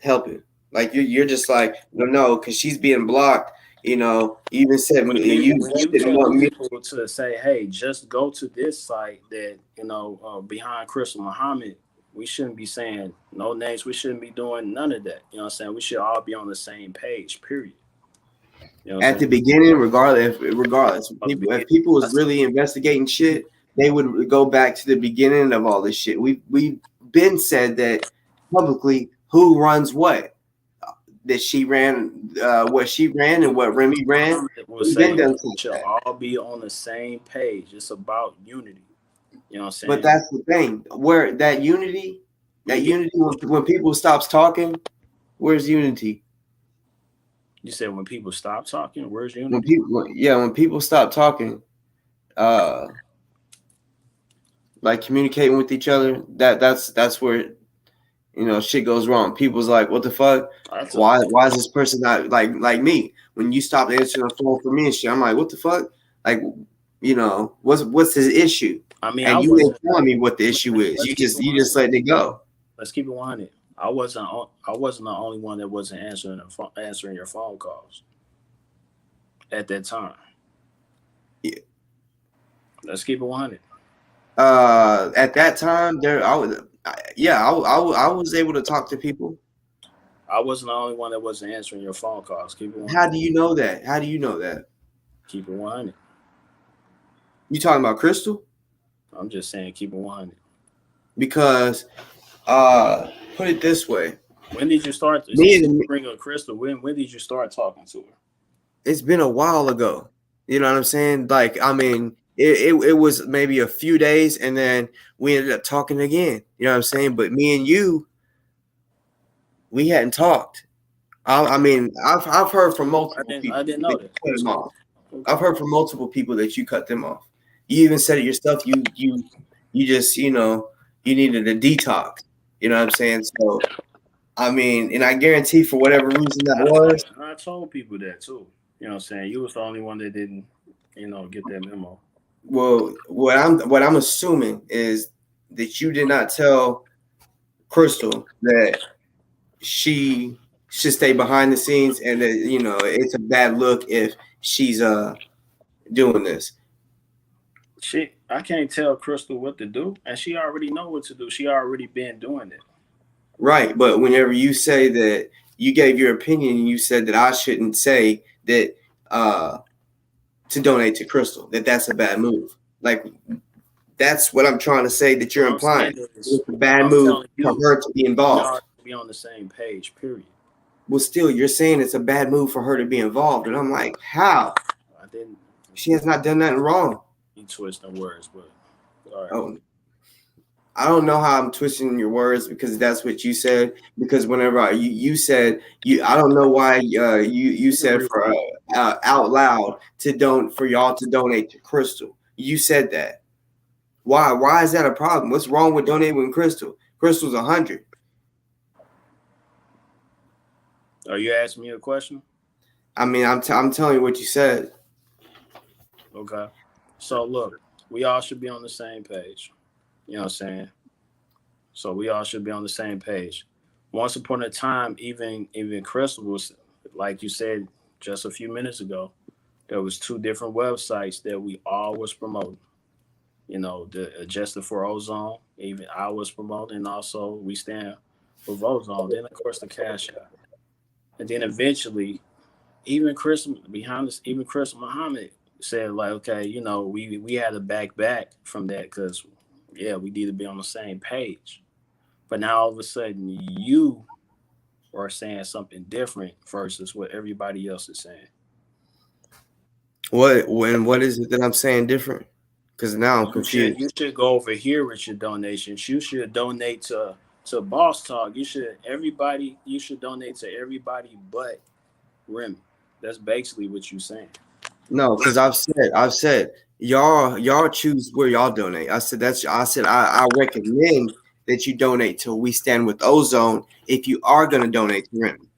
helping. Like you're just like no, because she's being blocked. You know, you even said when you tell people to say, hey, just go to this site that behind Crystal Muhammad. We shouldn't be saying no names. We shouldn't be doing none of that. You know what I'm saying? We should all be on the same page. Period. You know at the beginning, regardless, if people was really investigating shit, they would go back to the beginning of all this shit. We've been said that publicly. Who runs what? That she ran, what she ran, and what Remy ran. We've been done we should all be on the same page. It's about unity. You know what I'm saying? But that's the thing. Where that unity, when people stops talking, where's unity? You said when people stop talking, where's unity? When people stop talking, like communicating with each other, that's where shit goes wrong. People's like, what the fuck? Why is this person not like me? When you stop answering the phone for me and shit, I'm like, what the fuck? Like, what's his issue? I mean, and you ain't telling me what the issue is. You just letting it go. Let's keep it 100. I wasn't the only one that wasn't answering your phone calls at that time. Yeah. Let's keep it 100. At that time, I was able to talk to people. I wasn't the only one that wasn't answering your phone calls. Keep it 100. How do you know that? Keep it 100. You talking about Crystal? I'm just saying keep it 100. Because, put it this way. When did you start? Bring up Crystal. When did you start talking to her? It's been a while ago. You know what I'm saying? Like, I mean, it was maybe a few days, and then we ended up talking again. You know what I'm saying? But me and you, we hadn't talked. I mean, I've heard from multiple people. I didn't know that. Cut them off. I've heard from multiple people that you cut them off. You even said it yourself. You just you needed a detox. You know what I'm saying? So, I mean, and I guarantee for whatever reason that was. I told people that too. You know what I'm saying? You was the only one that didn't, get that memo. Well, what I'm assuming is that you did not tell Crystal that she should stay behind the scenes and that it's a bad look if she's doing this. I can't tell Crystal what to do, and she already know what to do. She already been doing it. Right, but whenever you say that you gave your opinion and you said that I shouldn't say that to donate to Crystal, that's a bad move. Like, that's what I'm trying to say that you're implying. It's a bad move for her to be involved. Be on the same page, period. Well, still, you're saying it's a bad move for her to be involved, and I'm like, how? I didn't. She has not done nothing wrong. You twisting words, but all right. Oh, I don't know how I'm twisting your words because that's what you said. Because whenever you said I don't know why you said for out loud for y'all to donate to Crystal. You said that. Why? Why is that a problem? What's wrong with donating with Crystal? Crystal's 100. Are you asking me a question? I mean, I'm telling you what you said. Okay. So look, we all should be on the same page. You know what I'm saying? So we all should be on the same page. Once upon a time, even Crystal was, like you said just a few minutes ago, there was 2 different websites that we all was promoting. The Adjusted for Ozone, even I was promoting, and also we stand with Ozone. Then of course the Cashapp. And then eventually, even Chris Muhammad said, like, okay, we had to back from that because, we need to be on the same page. But now all of a sudden, you are saying something different versus what everybody else is saying. What is it that I'm saying different? Because now I'm confused. You should go over here with your donations. You should donate to Boss Talk. You should donate to everybody but Remy. That's basically what you're saying. No, because I've said y'all choose where y'all donate. I said I recommend that you donate to We Stand with Ozone if you are gonna donate to Remy.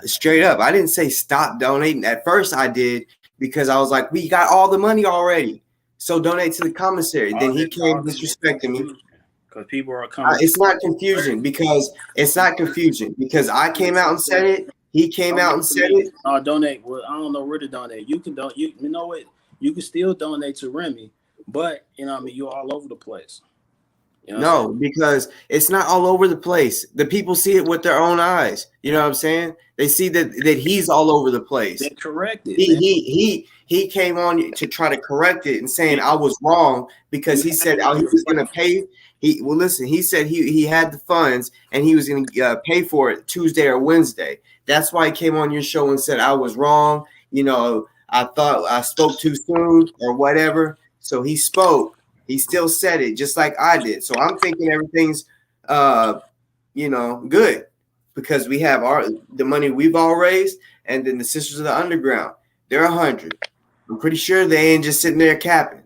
Straight up. I didn't say stop donating. At first I did because I was like, we got all the money already. So donate to the commissary. Then he came disrespecting me. Because people are coming. It's not confusion because I came out and said it. He came out and said it. Donate. Well, I don't know where to donate. You can donate. You know what? You can still donate to Remy, but you know what I mean, you're all over the place. You know no, because it's not all over the place. The people see it with their own eyes. You know what I'm saying? They see that he's all over the place. They correct it. He came on to try to correct it and saying I was wrong because he said he was going to pay. He said he had the funds and he was going to pay for it Tuesday or Wednesday. That's why he came on your show and said I was wrong. You know, I thought I spoke too soon or whatever. So he spoke. He still said it just like I did. So I'm thinking everything's, good because we have the money we've all raised, and then the Sisters of the Underground, they're 100. I'm pretty sure they ain't just sitting there capping,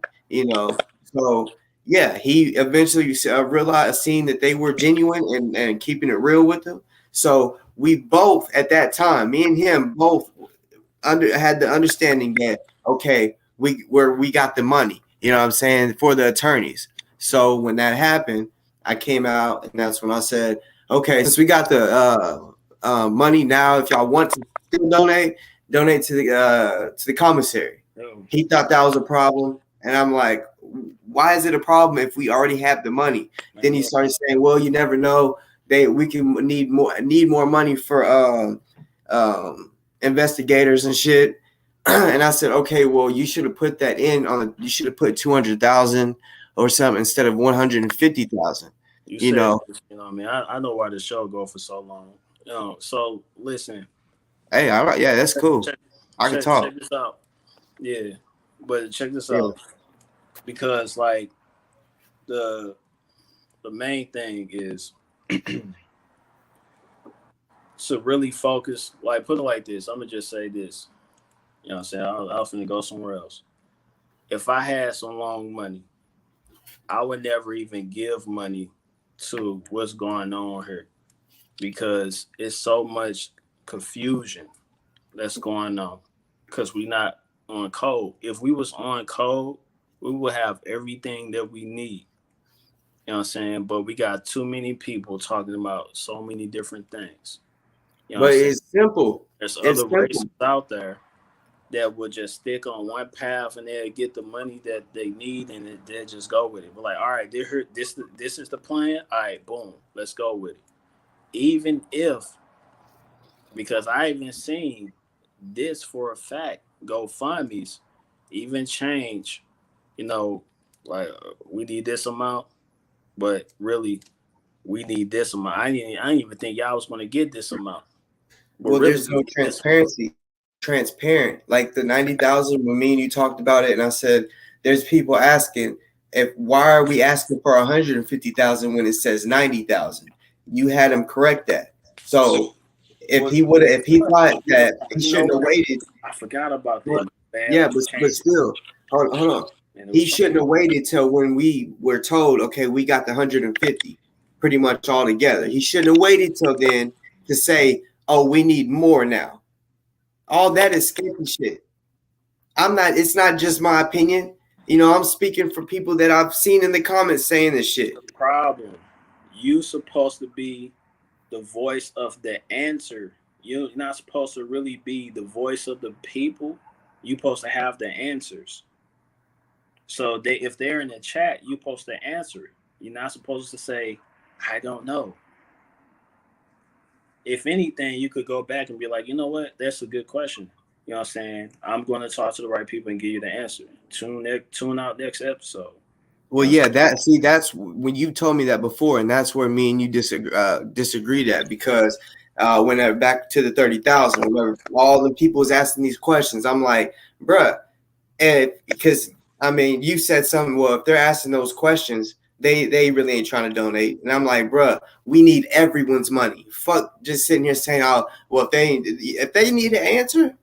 So yeah, he eventually realized, seeing that they were genuine and keeping it real with them. So we both at that time, me and him both had the understanding that okay, we got the money. You know what I'm saying, for the attorneys. So when that happened, I came out and that's when I said, okay, since we got the money now, if y'all want to still donate to the commissary. He thought that was a problem. And I'm like, why is it a problem if we already have the money? Then he started saying, well, you never know. We can need more money for investigators and shit. And I said, okay, well, you should have put that you should have put 200,000 or something instead of 150,000. You know what I mean? I know why the show go for so long. So listen. Hey, all right, yeah, that's cool. I can talk. Check this out. Yeah, but check this out. Because like the main thing is to really focus, like put it like this. I'm gonna just say this. You know what I'm saying? I was finna go somewhere else. If I had some long money, I would never even give money to what's going on here because it's so much confusion that's going on because we're not on code. If we was on code, we would have everything that we need. You know what I'm saying? But we got too many people talking about so many different things. You know but it's simple. There's other races out there that would just stick on one path and they'll get the money that they need and they'll just go with it. But like, all right, this is the plan. All right, boom, let's go with it. Even if, because I even seen this for a fact, GoFundMe's even change, like we need this amount, but really we need this amount. I didn't even think y'all was going to get this amount. But well, really, there's no transparency. Transparent, like the 90,000 when me and you talked about it, and I said there's people asking why are we asking for 150,000 when it says 90,000. You had him correct that. So if he thought that he shouldn't have waited. I forgot about that. Yeah, but still, hold on. He shouldn't have waited till when we were told, okay, we got the 150 pretty much all together. He shouldn't have waited till then to say, oh, we need more now. All that is skimpy shit. It's not just my opinion. I'm speaking for people that I've seen in the comments saying this shit. The problem, you supposed to be the voice of the answer. You're not supposed to really be the voice of the people. You're supposed to have the answers. So if they're in the chat, you're supposed to answer it. You're not supposed to say, I don't know. If anything, you could go back and be like, you know what? That's a good question. You know what I'm saying? I'm going to talk to the right people and give you the answer. Tune out next episode. Well, yeah, that's when you told me that before, and that's where me and you disagreed at, because when I back to the 30,000, all the people was asking these questions, I'm like, bruh, And because I mean, you said something. Well, if they're asking those questions, they really ain't trying to donate. And I'm like, bruh, we need everyone's money. Fuck, just sitting here saying, oh, well, if they need an answer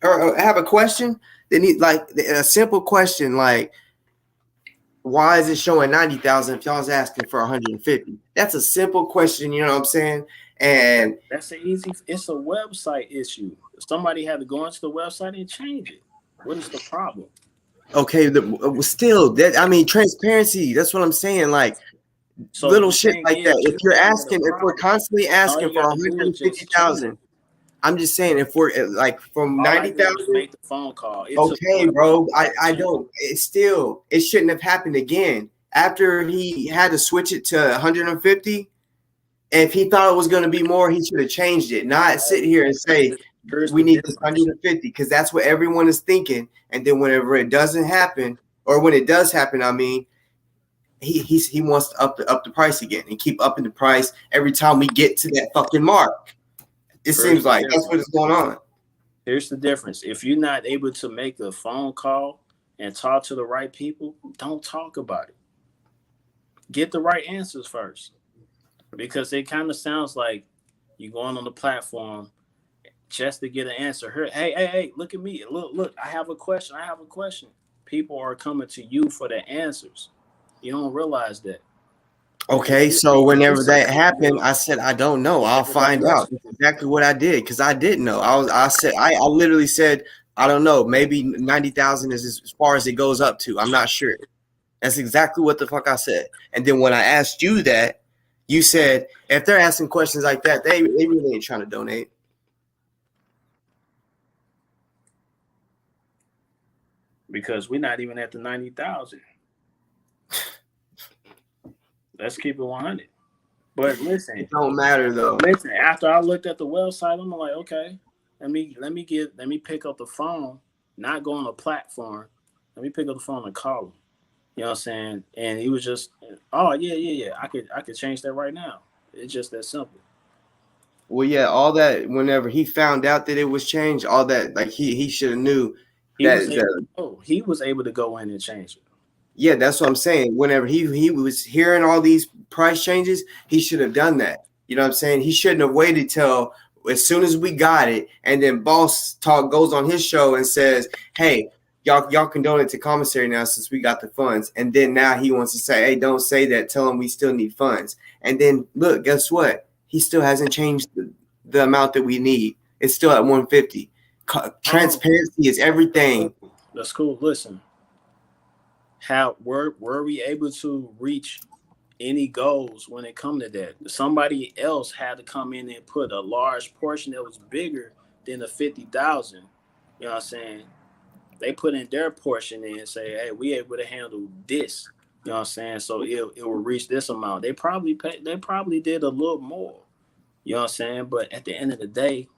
or have a question, they need like a simple question like, why is it showing 90,000 if y'all's asking for 150? That's a simple question, you know what I'm saying? And that's it's a website issue. Somebody had to go into the website and change it. What is the problem? okay, still that I mean transparency. That's what I'm saying. Like So little shit like that. If you're asking, if we're constantly asking for 150,000, I'm just saying if we're like from 90,000, make the phone call. Okay, bro. I don't. It shouldn't have happened again. After he had to switch it to 150, if he thought it was going to be more, he should have changed it. Not sit here and say we need this 150 because that's what everyone is thinking. And then whenever it doesn't happen, or when it does happen, I mean, he wants to up the price again and keep upping the price every time we get to that fucking mark. It seems like that's what is going on. Here's the difference. If you're not able to make a phone call and talk to the right people, don't talk about it. Get the right answers first. Because it kind of sounds like you're going on the platform just to get an answer. Hey, look at me. Look, I have a question. People are coming to you for the answers. You don't realize that. Okay, so whenever that happened, I said, I don't know. I'll find out. That's exactly what I did because I didn't know. I literally said, I don't know. Maybe 90,000 is as far as it goes up to. I'm not sure. That's exactly what the fuck I said. And then when I asked you that, you said, if they're asking questions like that, they really ain't trying to donate. Because we're not even at the 90,000. Let's keep it 100. But listen, it don't matter though. Listen, after I looked at the website, I'm like, okay, let me pick up the phone, not go on a platform. Let me pick up the phone and call him. You know what I'm saying? And he was just, oh yeah. I could change that right now. It's just that simple. Well, yeah, all that whenever he found out that it was changed, all that like he should have knew he was able to go in and change it. Yeah, that's what I'm saying. Whenever he was hearing all these price changes, he should have done that. You know what I'm saying? He shouldn't have waited till as soon as we got it, and then Boss Talk goes on his show and says, "Hey, y'all can donate to commissary now since we got the funds." And then now he wants to say, "Hey, don't say that. Tell him we still need funds." And then look, guess what? He still hasn't changed the amount that we need. It's still at 150. Transparency is everything. That's cool. Listen. Were we able to reach any goals when it come to that? Somebody else had to come in and put a large portion that was bigger than the 50,000. You know what I'm saying? They put in their portion and say, hey, we able to handle this. You know what I'm saying? So it will reach this amount. They probably did a little more. You know what I'm saying? But at the end of the day,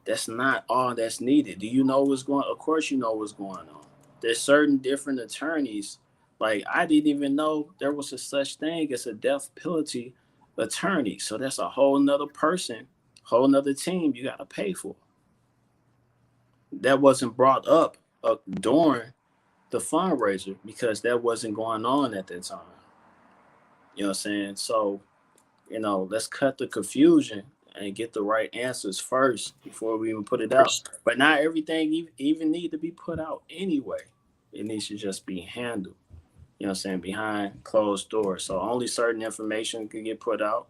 that's not all that's needed. Do you know what's going on? Of course you know what's going on. There's certain different attorneys. Like, I didn't even know there was a such thing as a death penalty attorney. So that's a whole nother person, whole nother team you got to pay for. That wasn't brought up during the fundraiser because that wasn't going on at that time. You know what I'm saying? So, let's cut the confusion and get the right answers first before we even put it out. But not everything even need to be put out anyway. It needs to just be handled. You know what I'm saying, behind closed doors. So only certain information can get put out.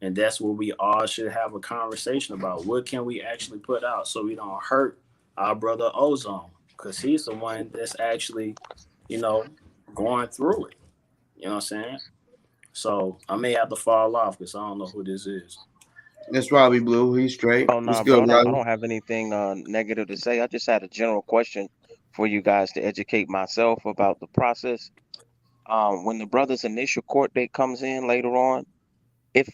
And that's what we all should have a conversation about. What can we actually put out so we don't hurt our brother Ozone? Because he's the one that's actually, going through it. You know what I'm saying? So I may have to fall off because I don't know who this is. That's Robbie Blue. He's straight. Oh, no, bro. I don't have anything negative to say. I just had a general question for you guys to educate myself about the process. When the brother's initial court date comes in later on,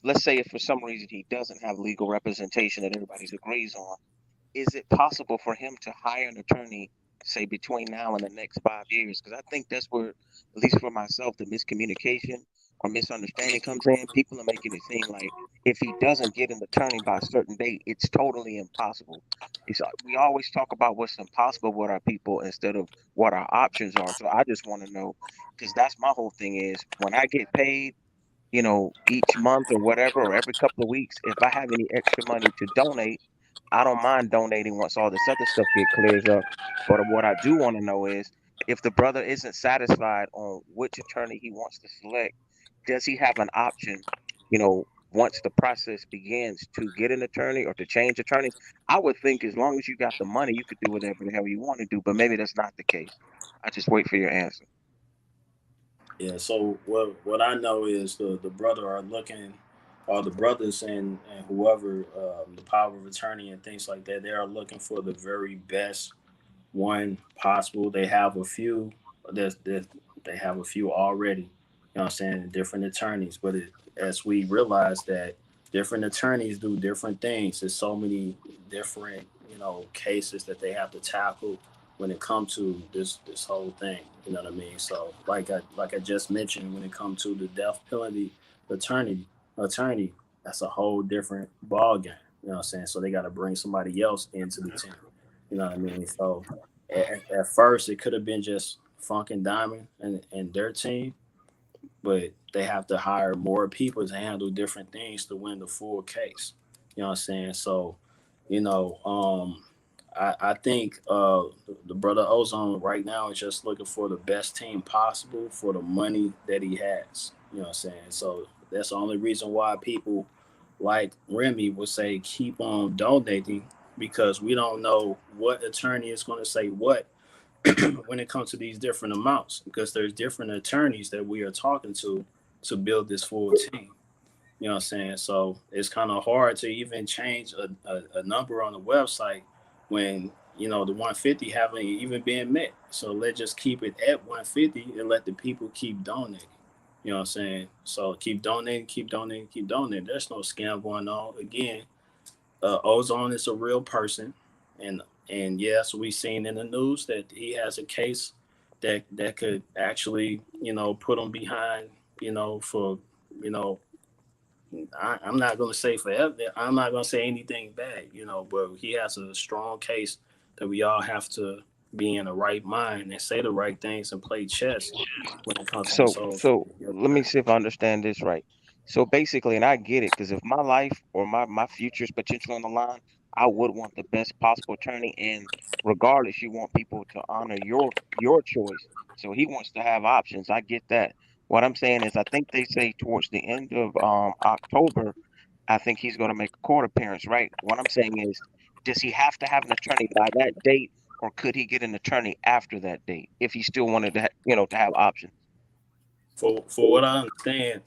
let's say if for some reason he doesn't have legal representation that everybody agrees on, is it possible for him to hire an attorney, say between now and the next 5 years? Because I think that's where, at least for myself, the miscommunication or misunderstanding comes in. People are making it seem like if he doesn't get an attorney by a certain date, it's totally impossible we always talk about what's impossible with our people instead of what our options are. So I just want to know, because that's my whole thing is when I get paid, each month or whatever, or every couple of weeks, if I have any extra money to donate, I don't mind donating once all this other stuff get clears up. But what I do want to know is if the brother isn't satisfied on which attorney he wants to select, does he have an option, once the process begins to get an attorney or to change attorneys? I would think as long as you got the money, you could do whatever the hell you want to do, but maybe that's not the case. I just wait for your answer. Yeah. So what I know is the brother are looking, or the brothers and whoever, the power of attorney and things like that, they are looking for the very best one possible. They have a few. They have a few already. You know what I'm saying? Different attorneys, but as we realize that different attorneys do different things. There's so many different cases that they have to tackle when it comes to this whole thing. You know what I mean? So like I just mentioned, when it comes to the death penalty attorney, that's a whole different ball game. You know what I'm saying? So they got to bring somebody else into the team. You know what I mean? So at first, it could have been just Funk and Diamond and their team, but they have to hire more people to handle different things to win the full case. You know what I'm saying? So, you know, I think the brother Ozone right now is just looking for the best team possible for the money that he has. You know what I'm saying? So that's the only reason why people like Remy would say keep on donating, because we don't know what attorney is going to say what when it comes to these different amounts, because there's different attorneys that we are talking to build this full team. You know what I'm saying? So it's kind of hard to even change a number on the website when the 150 haven't even been met. So let's just keep it at 150 and let the people keep donating. You know what I'm saying? So keep donating, keep donating, keep donating. There's no scam going on. Again, Ozone is a real person, and yes, we've seen in the news that he has a case that could actually put him behind for you know I'm not going to say forever. I'm not going to say anything bad, but he has a strong case that we all have to be in the right mind and say the right things and play chess when it comes to. So, So, so let me see if I understand this right. So basically, and I get it, because if my life or my future is potentially on the line, I would want the best possible attorney. And regardless, you want people to honor your choice. So he wants to have options. I get that. What I'm saying is, I think they say towards the end of October, I think he's going to make a court appearance, right? What I'm saying is, does he have to have an attorney by that date, or could he get an attorney after that date if he still wanted to, to have options? for what I understand,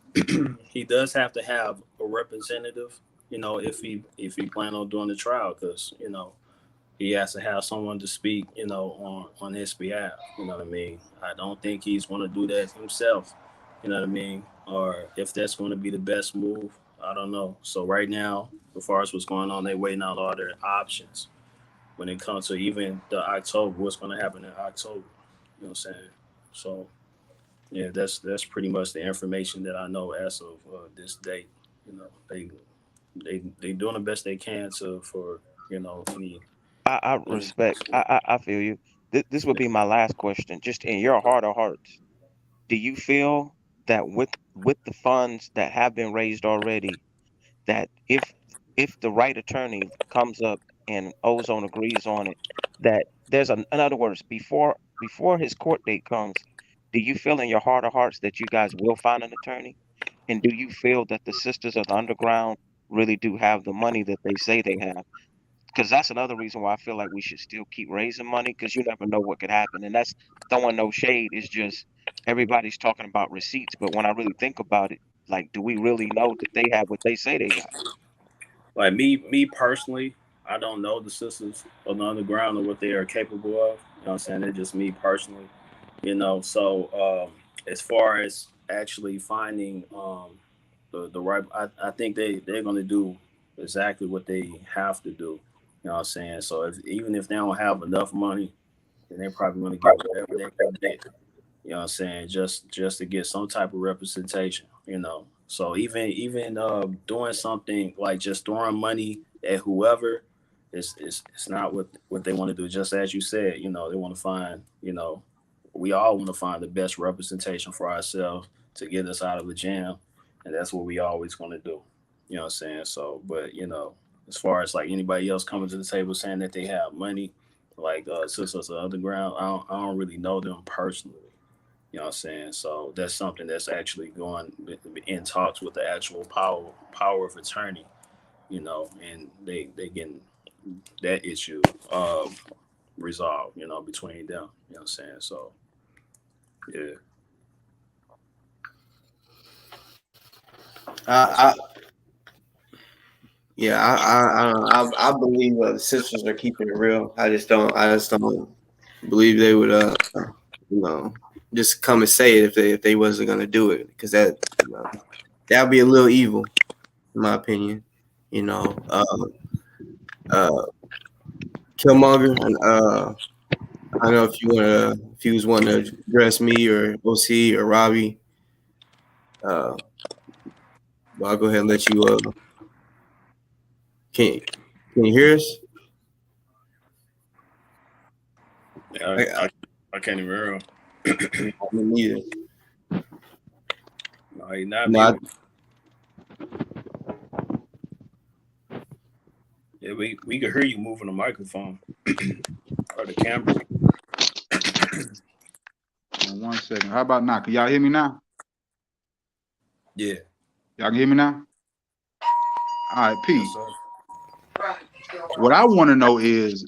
he does have to have a representative. If he plan on doing the trial, because he has to have someone to speak. On his behalf. You know what I mean? I don't think he's going to do that himself. You know what I mean? Or if that's going to be the best move, I don't know. So right now, as far as what's going on, they waiting out all their options when it comes to even the October. What's going to happen in October? You know what I'm saying? So yeah, that's pretty much the information that I know as of this date. They doing the best they can to for any I any. respect. I feel you. This would be my last question. Just in your heart of hearts, do you feel that with the funds that have been raised already, that if the right attorney comes up and Ozone agrees on it, that there's in other words, before his court date comes, do you feel in your heart of hearts that you guys will find an attorney? And do you feel that the Sisters of the Underground really do have the money that they say they have? Because that's another reason why I feel like we should still keep raising money, because you never know what could happen. And that's throwing no shade. It's just everybody's talking about receipts, but when I really think about it, like, do we really know that they have what they say they got? Like me personally, I don't know the Sisters of the Underground or what they are capable of. You know what I'm saying? They're just me personally. So as far as actually finding the right, I think they're gonna do exactly what they have to do. You know what I'm saying? So even if they don't have enough money, then they're probably gonna get whatever they can get. You know what I'm saying? Just to get some type of representation. So even doing something like just throwing money at whoever, it's not what they want to do. Just as you said, they want to find, we all want to find the best representation for ourselves to get us out of a jam, and that's what we always going to do. You know what I'm saying? So, but as far as like anybody else coming to the table saying that they have money, like Sisters of Underground, I don't really know them personally. You know what I'm saying? So that's something that's actually going in talks with the actual power of attorney, and they getting that issue resolved, between them. You know what I'm saying? So yeah. I I believe the sisters are keeping it real. I just don't believe they would just come and say it if they wasn't gonna do it, because that that'd be a little evil, in my opinion. Killmonger, and I don't know if you was wanting to address me or OC or Robbie. Well, I'll go ahead and let you. Can you hear us? Yeah, I can't even hear him. Me neither. No, he's not. No, Yeah, we can hear you moving the microphone or the camera. 1 second. How about now? Can y'all hear me now? Yeah. Y'all can hear me now? All right, Pete. Yes, what I want to know is,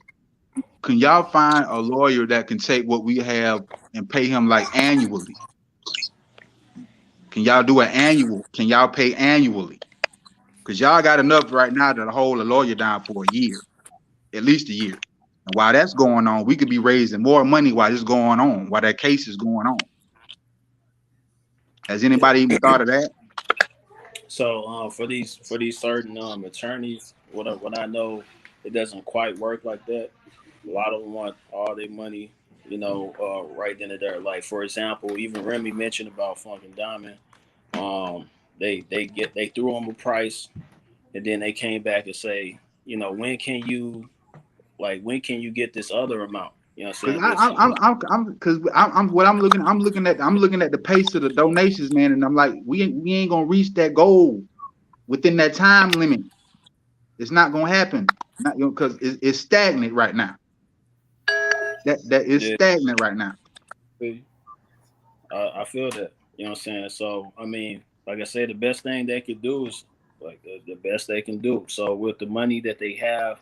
can y'all find a lawyer that can take what we have and pay him like annually? Can y'all do an annual? Can y'all pay annually? Because y'all got enough right now to hold a lawyer down for a year, at least a year. And while that's going on, we could be raising more money while it's going on, while that case is going on. Has anybody even thought of that? So for these certain attorneys, what I know, it doesn't quite work like that. A lot of them want all their money, right then and there. Like for example, even Remy mentioned about Funk and Diamond. They threw them a price, and then they came back and say, when can you get this other amount? You know what I'm saying? I'm looking at the pace of the donations, man, and I'm like, we ain't gonna reach that goal within that time limit. It's not gonna happen, because it's stagnant right now. That is stagnant right now. I feel that. You know what I'm saying? So I mean, like I said, the best thing they could do is like the best they can do. So with the money that they have,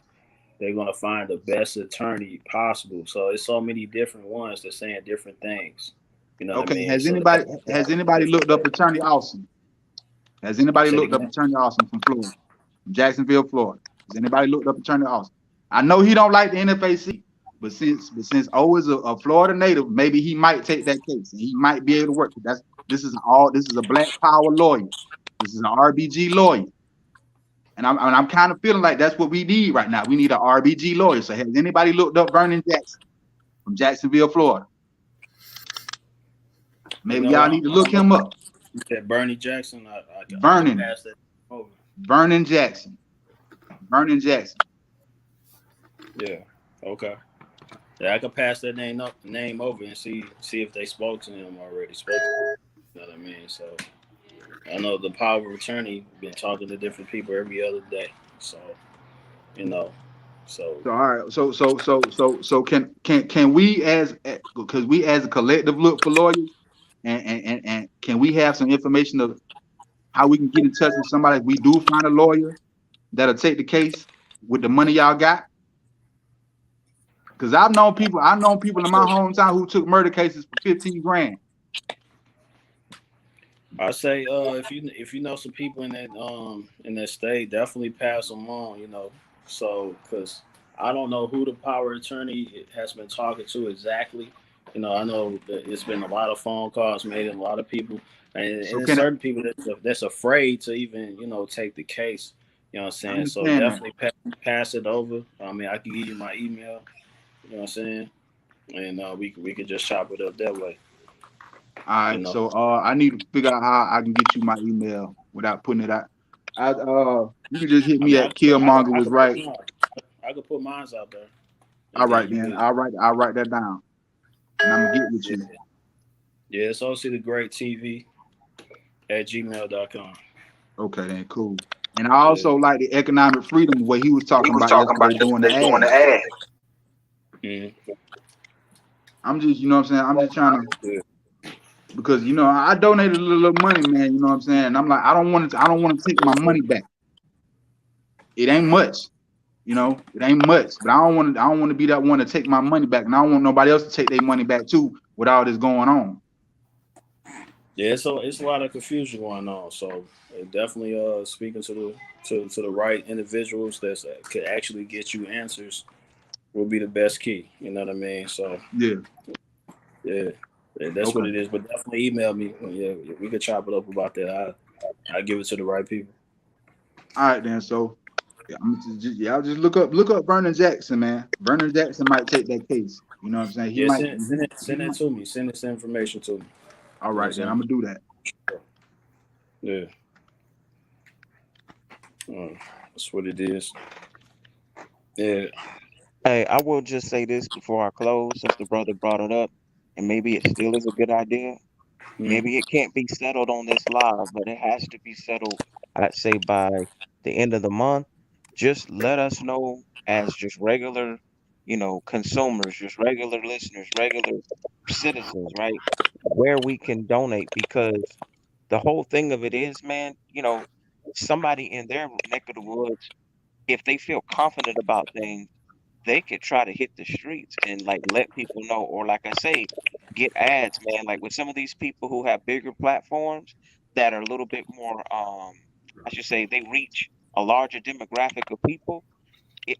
they're gonna find the best attorney possible. So it's so many different ones that's saying different things. You know what I mean? Has anybody looked up Attorney Austin? Has anybody looked up Attorney Austin from Florida, from Jacksonville, Florida? Has anybody looked up Attorney Austin? I know he don't like the NFAC, but since O is a Florida native, maybe he might take that case and he might be able to work. This is a Black Power lawyer. This is an RBG lawyer. And I'm kind of feeling like that's what we need right now. We need an RBG lawyer. So has anybody looked up Vernon Jackson from Jacksonville, Florida? Maybe y'all need to look him up. You said Bernie Jackson. I can pass that over. Vernon Jackson. Vernon Jackson. Yeah. Okay. Yeah, I can pass that name over and see if they spoke to him already. You know what I mean? So I know the power of attorney been talking to different people every other day. So So all right. So can we because we as a collective look for lawyers, and can we have some information of how we can get in touch with somebody if we do find a lawyer that'll take the case with the money y'all got? Because I've known people in my hometown who took murder cases for 15 grand. I say if you know some people in that state, definitely pass them on. So because I don't know who the power attorney has been talking to exactly. I know that it's been a lot of phone calls made and a lot of people, and there's certain people that's afraid to even take the case. You know what I'm saying? So definitely pass it over. I mean, I can give you my email. You know what I'm saying? And we could just chop it up that way. All right. So I need to figure out how I can get you my email without putting it out. You can just hit me at Killmonger was right. I could put mine out there. All right, then. I'll write that down. And I'm gonna get with you. Yeah, it's also the great TV at gmail.com. Okay, then cool. And I also like the economic freedom what he was talking about yesterday doing the ad. Mm-hmm. I'm just, you know what I'm saying? I'm just trying to, because you know I donated a little money, man. You know what I'm saying? And I'm like, I don't want to take my money back. It ain't much, you know. It ain't much, but I don't want to be that one to take my money back, and I don't want nobody else to take their money back too with all this going on. Yeah, so it's a lot of confusion going on. So definitely speaking to the right individuals that could actually get you answers will be the best key. You know what I mean? So yeah, that's what it is. But definitely email me. Yeah, we could chop it up about that. I give it to the right people. All right, then. So I'll just look up Vernon Jackson, man. Vernon Jackson might take that case. You know what I'm saying? He might send it to me. Send this information to me. All right, then I'm gonna do that. Yeah. That's what it is. Yeah. Hey, I will just say this before I close, since the brother brought it up, and maybe it still is a good idea. Maybe it can't be settled on this live, but it has to be settled, I'd say, by the end of the month. Just let us know as just regular, consumers, just regular listeners, regular citizens, right? Where we can donate, because the whole thing of it is, man, somebody in their neck of the woods, if they feel confident about things, they could try to hit the streets and like let people know, or like I say, get ads, man. Like with some of these people who have bigger platforms that are a little bit more, I should say, they reach a larger demographic of people.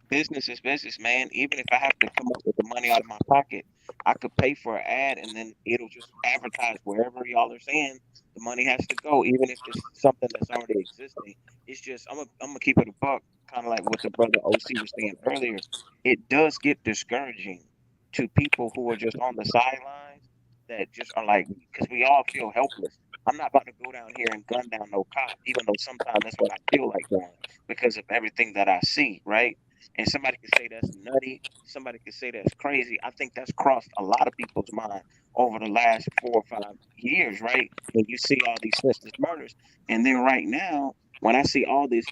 Business is business, man. Even if I have to come up with the money out of my pocket, I could pay for an ad and then it'll just advertise wherever y'all are saying the money has to go, even if it's something that's already existing. It's just I'm gonna keep it a buck, kind of like what the brother OC was saying earlier. It does get discouraging to people who are just on the sidelines, that just are like, because we all feel helpless. I'm not about to go down here and gun down no cop, even though sometimes that's what I feel like doing because of everything that I see, right? And somebody could say that's nutty. Somebody could say that's crazy. I think that's crossed a lot of people's mind over the last 4 or 5 years, right? When you see all these senseless murders. And then right now, when I see all this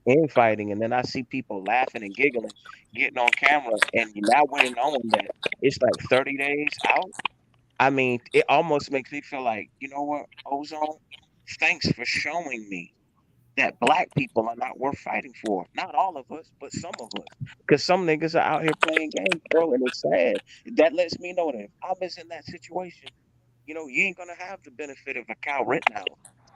infighting, and then I see people laughing and giggling, getting on camera, and now we're knowing that it's like 30 days out. I mean, it almost makes me feel like, you know what, Ozone, thanks for showing me that black people are not worth fighting for. Not all of us, but some of us. Because some niggas are out here playing games, bro, and it's sad. That lets me know that if I was in that situation, you ain't gonna have the benefit of a Cal Rittenhouse.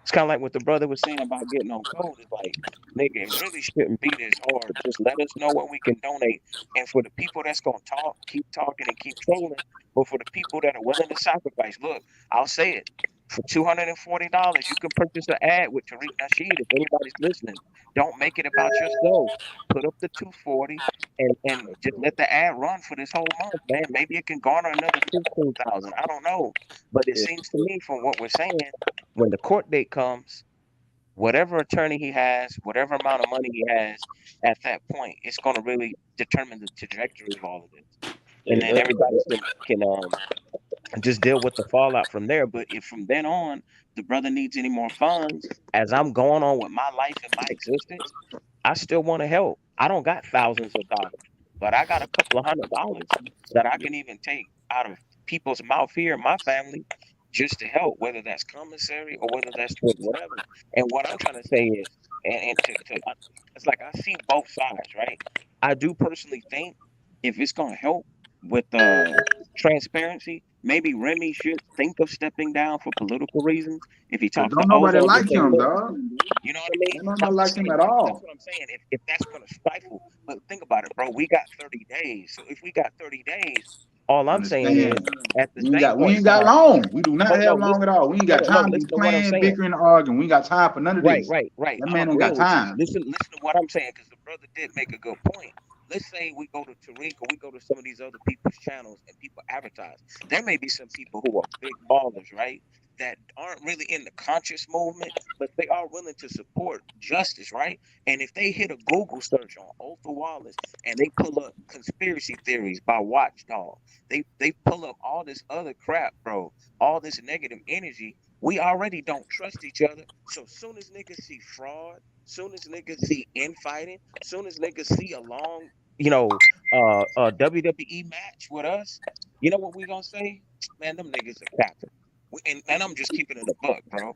It's kind of like what the brother was saying about getting on code. It's like, nigga, it really shouldn't be this hard. Just let us know what we can donate. And for the people that's gonna talk, keep talking and keep trolling. But for the people that are willing to sacrifice, look, I'll say it. For $240, you can purchase an ad with Tariq Nasheed. If anybody's listening, don't make it about yourself. Put up the 240 and just let the ad run for this whole month, man. Maybe it can garner another 15,000. I don't know, but it seems to me, from what we're saying, when the court date comes, whatever attorney he has, whatever amount of money he has, at that point, it's going to really determine the trajectory of all of this, and then everybody can just deal with the fallout from there. But if from then on the brother needs any more funds, as I'm going on with my life and my existence, I still want to help. I don't got thousands of dollars, but I got a couple of $100 that I can even take out of people's mouth here in my family just to help, whether that's commissary or whether that's with whatever. And what I'm trying to say is, it's like I see both sides, right? I do personally think if it's going to help with transparency, maybe Remy should think of stepping down for political reasons. If he Cause talks to don't nobody Ozone, like him, dog. you know what I mean? Don't nobody like him at all. That's what I'm saying. If that's going to stifle, but think about it, bro. We got 30 days. So if we got 30 days, all I'm saying is, Understand? at the same We point ain't in got time, long. We do not no, have long at all. We ain't got no, time to be listen to what I'm playing, saying. bickering, arguing. We ain't got time for none of this. Right. That I'm man don't got agreeing with you. time. Listen to what I'm saying, because the brother did make a good point. Let's say we go to Tariq or we go to some of these other people's channels and people advertise. There may be some people who are big ballers, right? that aren't really in the conscious movement, but they are willing to support justice, right? And if they hit a Google search on Otha Wallace and they pull up conspiracy theories by Watchdog, they pull up all this other crap, bro, all this negative energy. We already don't trust each other. So soon as niggas see fraud, soon as niggas see infighting, soon as niggas see a long, WWE match with us, you know what we gonna say? Man, them niggas are capping. And I'm just keeping it a buck, bro.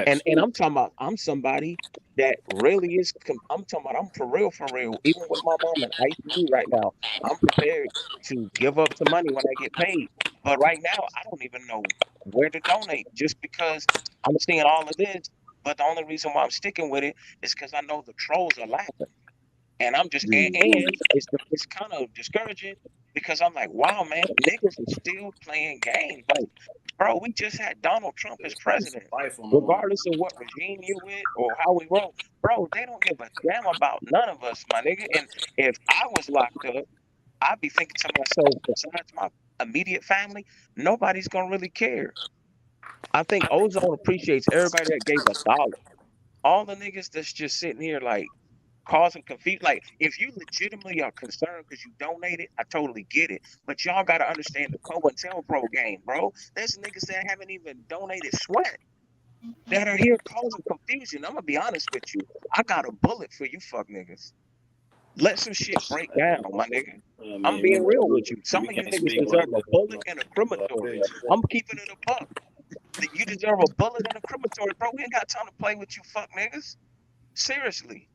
And Facts. and I'm talking about I'm somebody that really is. I'm talking about I'm for real, for real. Even with my mom in ICU right now, I'm prepared to give up some money when I get paid. But right now, I don't even know where to donate, just because I'm seeing all of this. But the only reason why I'm sticking with it is because I know the trolls are laughing. And I'm just and it's kind of discouraging because I'm like, wow, man, niggas are still playing games. Like, bro, we just had Donald Trump as It's president. life on the line. Regardless of what regime you with or how we roll, bro, they don't give a damn about none of us, my nigga. And if I was locked up, I'd be thinking to myself, besides my immediate family, nobody's gonna really care. I think Ozone appreciates everybody that gave $1. All the niggas that's just sitting here like causing confusion. Like, if you legitimately are concerned because you donated, I totally get it. But y'all got to understand the COINTELPRO game, bro. There's niggas that haven't even donated sweat that are here causing confusion. I'm gonna be honest with you. I got a bullet for you, fuck niggas. Let some shit break down, my nigga. I I'm mean, being real with you. Some we of you can't niggas speak like deserve a that. bullet and a I feel crematory. you. I'm keeping it a buck. That you deserve a bullet and a crematory, bro. We ain't got time to play with you, fuck niggas. Seriously.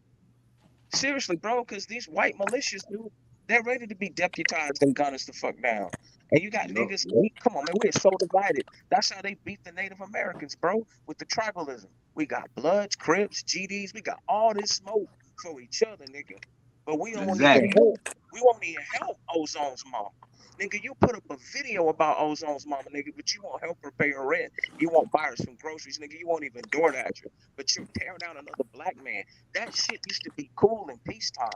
Seriously, bro, because these white militias, dude, they're ready to be deputized and gun us the fuck down. And you got niggas, come on, man, we're so divided. That's how they beat the Native Americans, bro, with the tribalism. We got Bloods, Crips, GDs, we got all this smoke for each other, nigga. But we don't even Exactly. help. We won't even help Ozone's mom. Nigga, you put up a video about Ozone's mama, nigga, but you won't help her pay her rent. You won't buy her some groceries, nigga. You won't even DoorDash her. But you're tearing down another black man. That shit used to be cool in peacetime.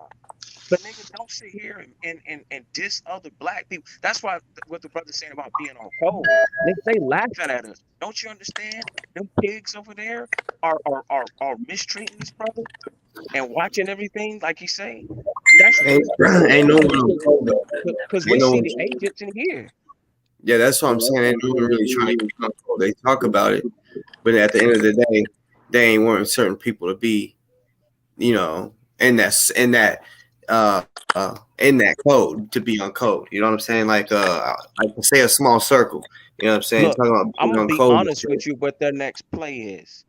But nigga, don't sit here and diss other black people. That's why what the brother's saying about being on code. Nigga, they laughing at us. Don't you understand? Them pigs over there are mistreating this brother and watching everything like he's saying. That's Ain't, ain't no one on code though. because we Ain't no see one. the agents in here. Yeah, that's what I'm saying. Ain't no one really trying to keep on code. They talk about it, but at the end of the day, they ain't wanting certain people to be, in that code, to be on code. You know what I'm saying? Like say a small circle. You know what I'm saying? Look, Talking about I'm being gonna on be code. honest with you what their next play is.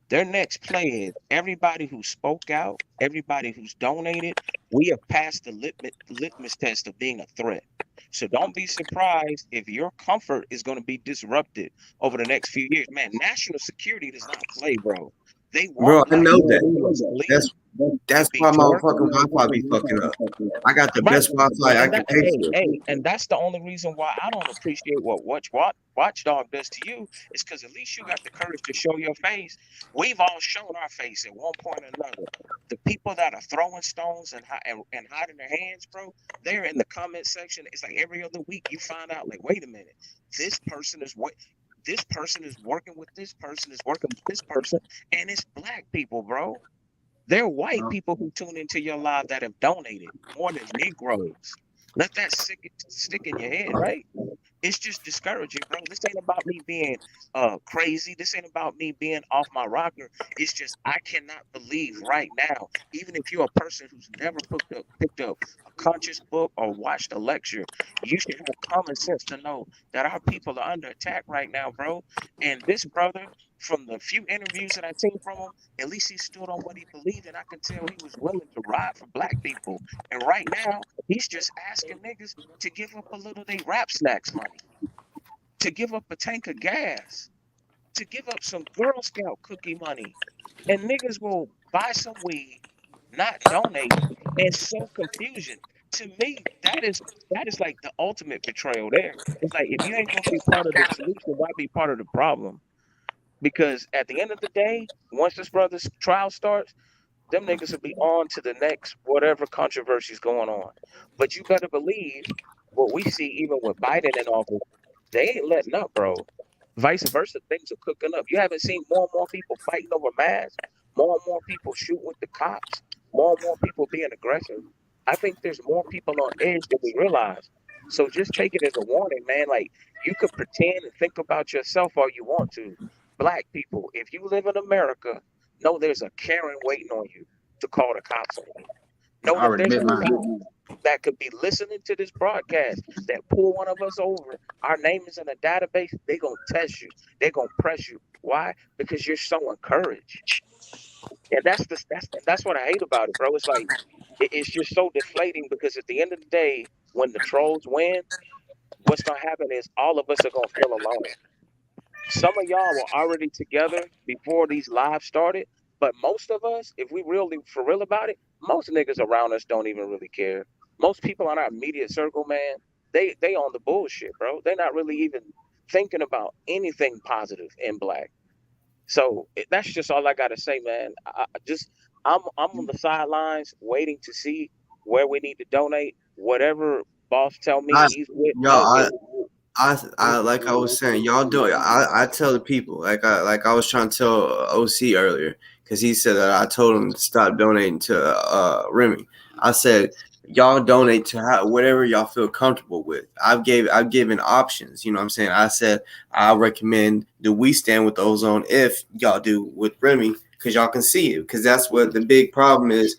Their next play is everybody who spoke out, everybody who's donated, we have passed the litmus test of being a threat. So don't be surprised if your comfort is going to be disrupted over the next few years. Man, national security does not play, bro. They Bro, want I black know people that. to leave, That's to be why my tortured. fucking Wi-Fi be fucking up. I got the Right. best Wi-Fi I And can that, pay hey, for. hey, and that's the only reason why I don't appreciate what Watchdog does to you is because at least you got the courage to show your face. We've all shown our face at one point or another. The people that are throwing stones and hiding their hands, bro, they're in the comment section. It's like every other week you find out, like, wait a minute, this person is what. This person is working with this person, is working with this person, and it's black people, bro. They're white people who tune into your live that have donated more than Negroes. Let that stick in your head, right? It's just discouraging, bro. This ain't about me being crazy. This ain't about me being off my rocker. It's just I cannot believe right now, even if you're a person who's never picked up a conscious book or watched a lecture, you should have common sense to know that our people are under attack right now, bro. And this brother, from the few interviews that I've seen from him, at least he stood on what he believed, and I can tell he was willing to ride for black people. And right now, he's just asking niggas to give up a little they rap snacks money, to give up a tank of gas, to give up some Girl Scout cookie money. And niggas will buy some weed, not donate, and sow confusion. To me, that is like the ultimate betrayal there. It's like if you ain't gonna be part of the solution, why be part of the problem? Because at the end of the day, once this brother's trial starts, them niggas will be on to the next whatever controversy's going on. But you better believe what we see even with Biden in office, they ain't letting up, bro. Vice versa, things are cooking up. You haven't seen more and more people fighting over masks, more and more people shooting with the cops, more and more people being aggressive. I think there's more people on edge than we realize. So just take it as a warning, man. Like, you could pretend and think about yourself all you want to. Black people, if you live in America, know there's a Karen waiting on you to call the cops on you. I Know that already there's met a mine. people that could be listening to this broadcast that pull one of us over. Our name is in a database. They're going to test you. They're going to press you. Why? Because you're showing courage. And that's what I hate about it, bro. It's like, it's just so deflating because at the end of the day, when the trolls win, what's going to happen is all of us are going to feel alone. Some of y'all were already together before these lives started, but most of us, if we really for real about it, most niggas around us don't even really care. Most people in our immediate circle, man, they on the bullshit, bro. They're not really even thinking about anything positive in black. So that's just all I gotta say, man. I'm on the sidelines waiting to see where we need to donate. Whatever boss tell me I, he's with, y'all, I'll get. I like I was saying, y'all do it. I tell the people like I was trying to tell OC earlier because he said that I told him to stop donating to Remy. I said y'all donate to whatever y'all feel comfortable with. I've given options. You know what I'm saying? I said I recommend that we stand with Ozone if y'all do with Remy because y'all can see it because that's what the big problem is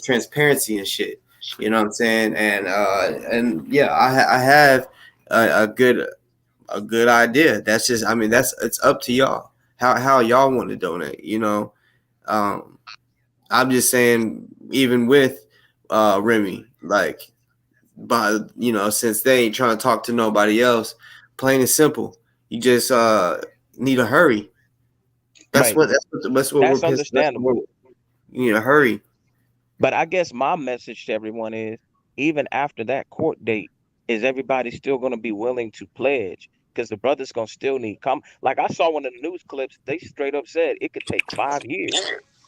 transparency and shit. You know what I'm saying? And yeah, I have a good idea. That's just, I mean, it's up to y'all how y'all want to donate. You know, um, I'm just saying, even with Remy, like, but you know, since they ain't trying to talk to nobody else, plain and simple, you just need to hurry. Right. That's what we're That's pissed. That's what understandable. you need to hurry. But I guess my message to everyone is, even after that court date, is everybody still going to be willing to pledge? Because the brother's going to still need come. Like I saw one of the news clips, they straight up said it could take 5 years.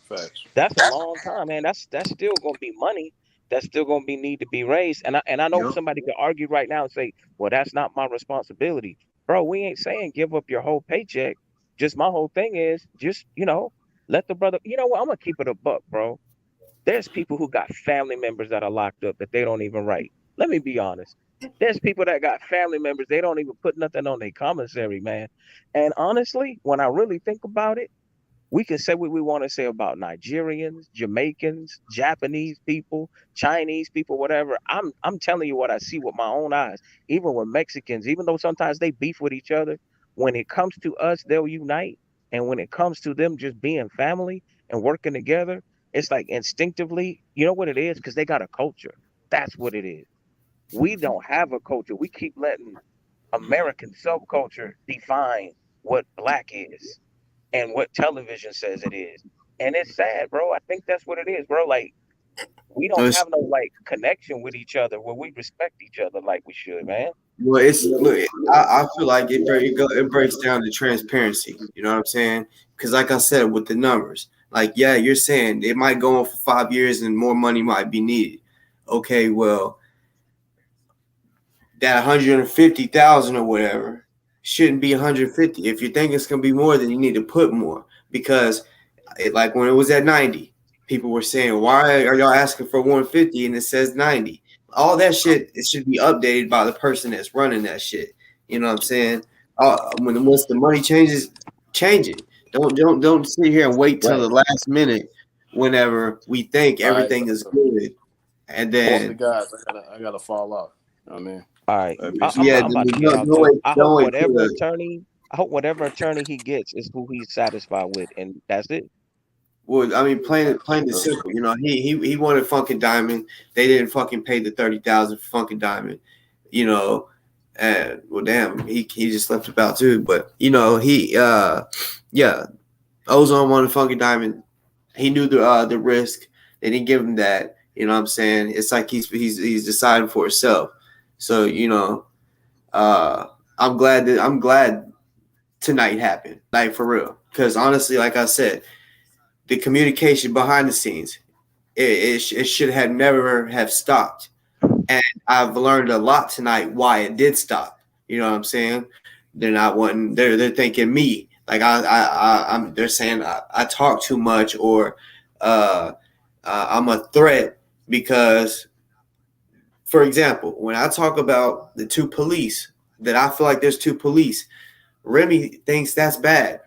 Facts. That's a long time, man. That's still going to be money. That's still going to be need to be raised. And I know Yep. somebody could argue right now and say, well, that's not my responsibility, bro. We ain't saying give up your whole paycheck. Just my whole thing is just let the brother. You know what? I'm gonna keep it a buck, bro. There's people who got family members that are locked up that they don't even write. Let me be honest. There's people that got family members, they don't even put nothing on their commissary, man. And honestly, when I really think about it, we can say what we want to say about Nigerians, Jamaicans, Japanese people, Chinese people, whatever. I'm telling you what I see with my own eyes. Even with Mexicans, even though sometimes they beef with each other, when it comes to us, they'll unite. And when it comes to them just being family and working together, it's like instinctively, you know what it is? Because they got a culture. That's what it is. We don't have a culture. We keep letting American subculture define what black is and what television says it is. And it's sad, bro. I think that's what it is, bro. Like, we don't It's, have no like connection with each other where we respect each other like we should, man. well, it's look. I feel like it breaks down to transparency. You know what I'm saying? Because like I said, with the numbers, like yeah, you're saying it might go on for 5 years and more money might be needed. Okay, well, that 150,000 or whatever shouldn't be 150. If you think it's gonna be more, then you need to put more because like when it was at 90, people were saying, "Why are y'all asking for 150 and it says 90?" All that shit it should be updated by the person that's running that shit. You know what I'm saying? Once the money changes, change it. Don't sit here and wait till Right. the last minute whenever we think All right. everything is good, and Both the then guys, I gotta fall off. I mean, All right. peace and yeah, I'm about to get don't out too. wait, don't wait till the I hope whatever attorney he gets is who he's satisfied with, and that's it. well, I mean, plain and simple. You know, he wanted Funkin' Diamond. They didn't fucking pay the 30,000 for Funkin' Diamond. You know, and well, damn, he just left about too. But you know, yeah, Ozone wanted Funkin' Diamond. He knew the risk. They didn't give him that. You know what I'm saying? It's like he's deciding for himself. So you know, uh, I'm glad tonight happened, like for real. Because honestly, like I said, the communication behind the scenes, it should have never have stopped. And I've learned a lot tonight why it did stop. You know what I'm saying? They're not wanting. They're thinking me. Like I'm. They're saying I talk too much, or I'm a threat because, for example, when I talk about the two police, that I feel like there's two police, Remy thinks that's bad.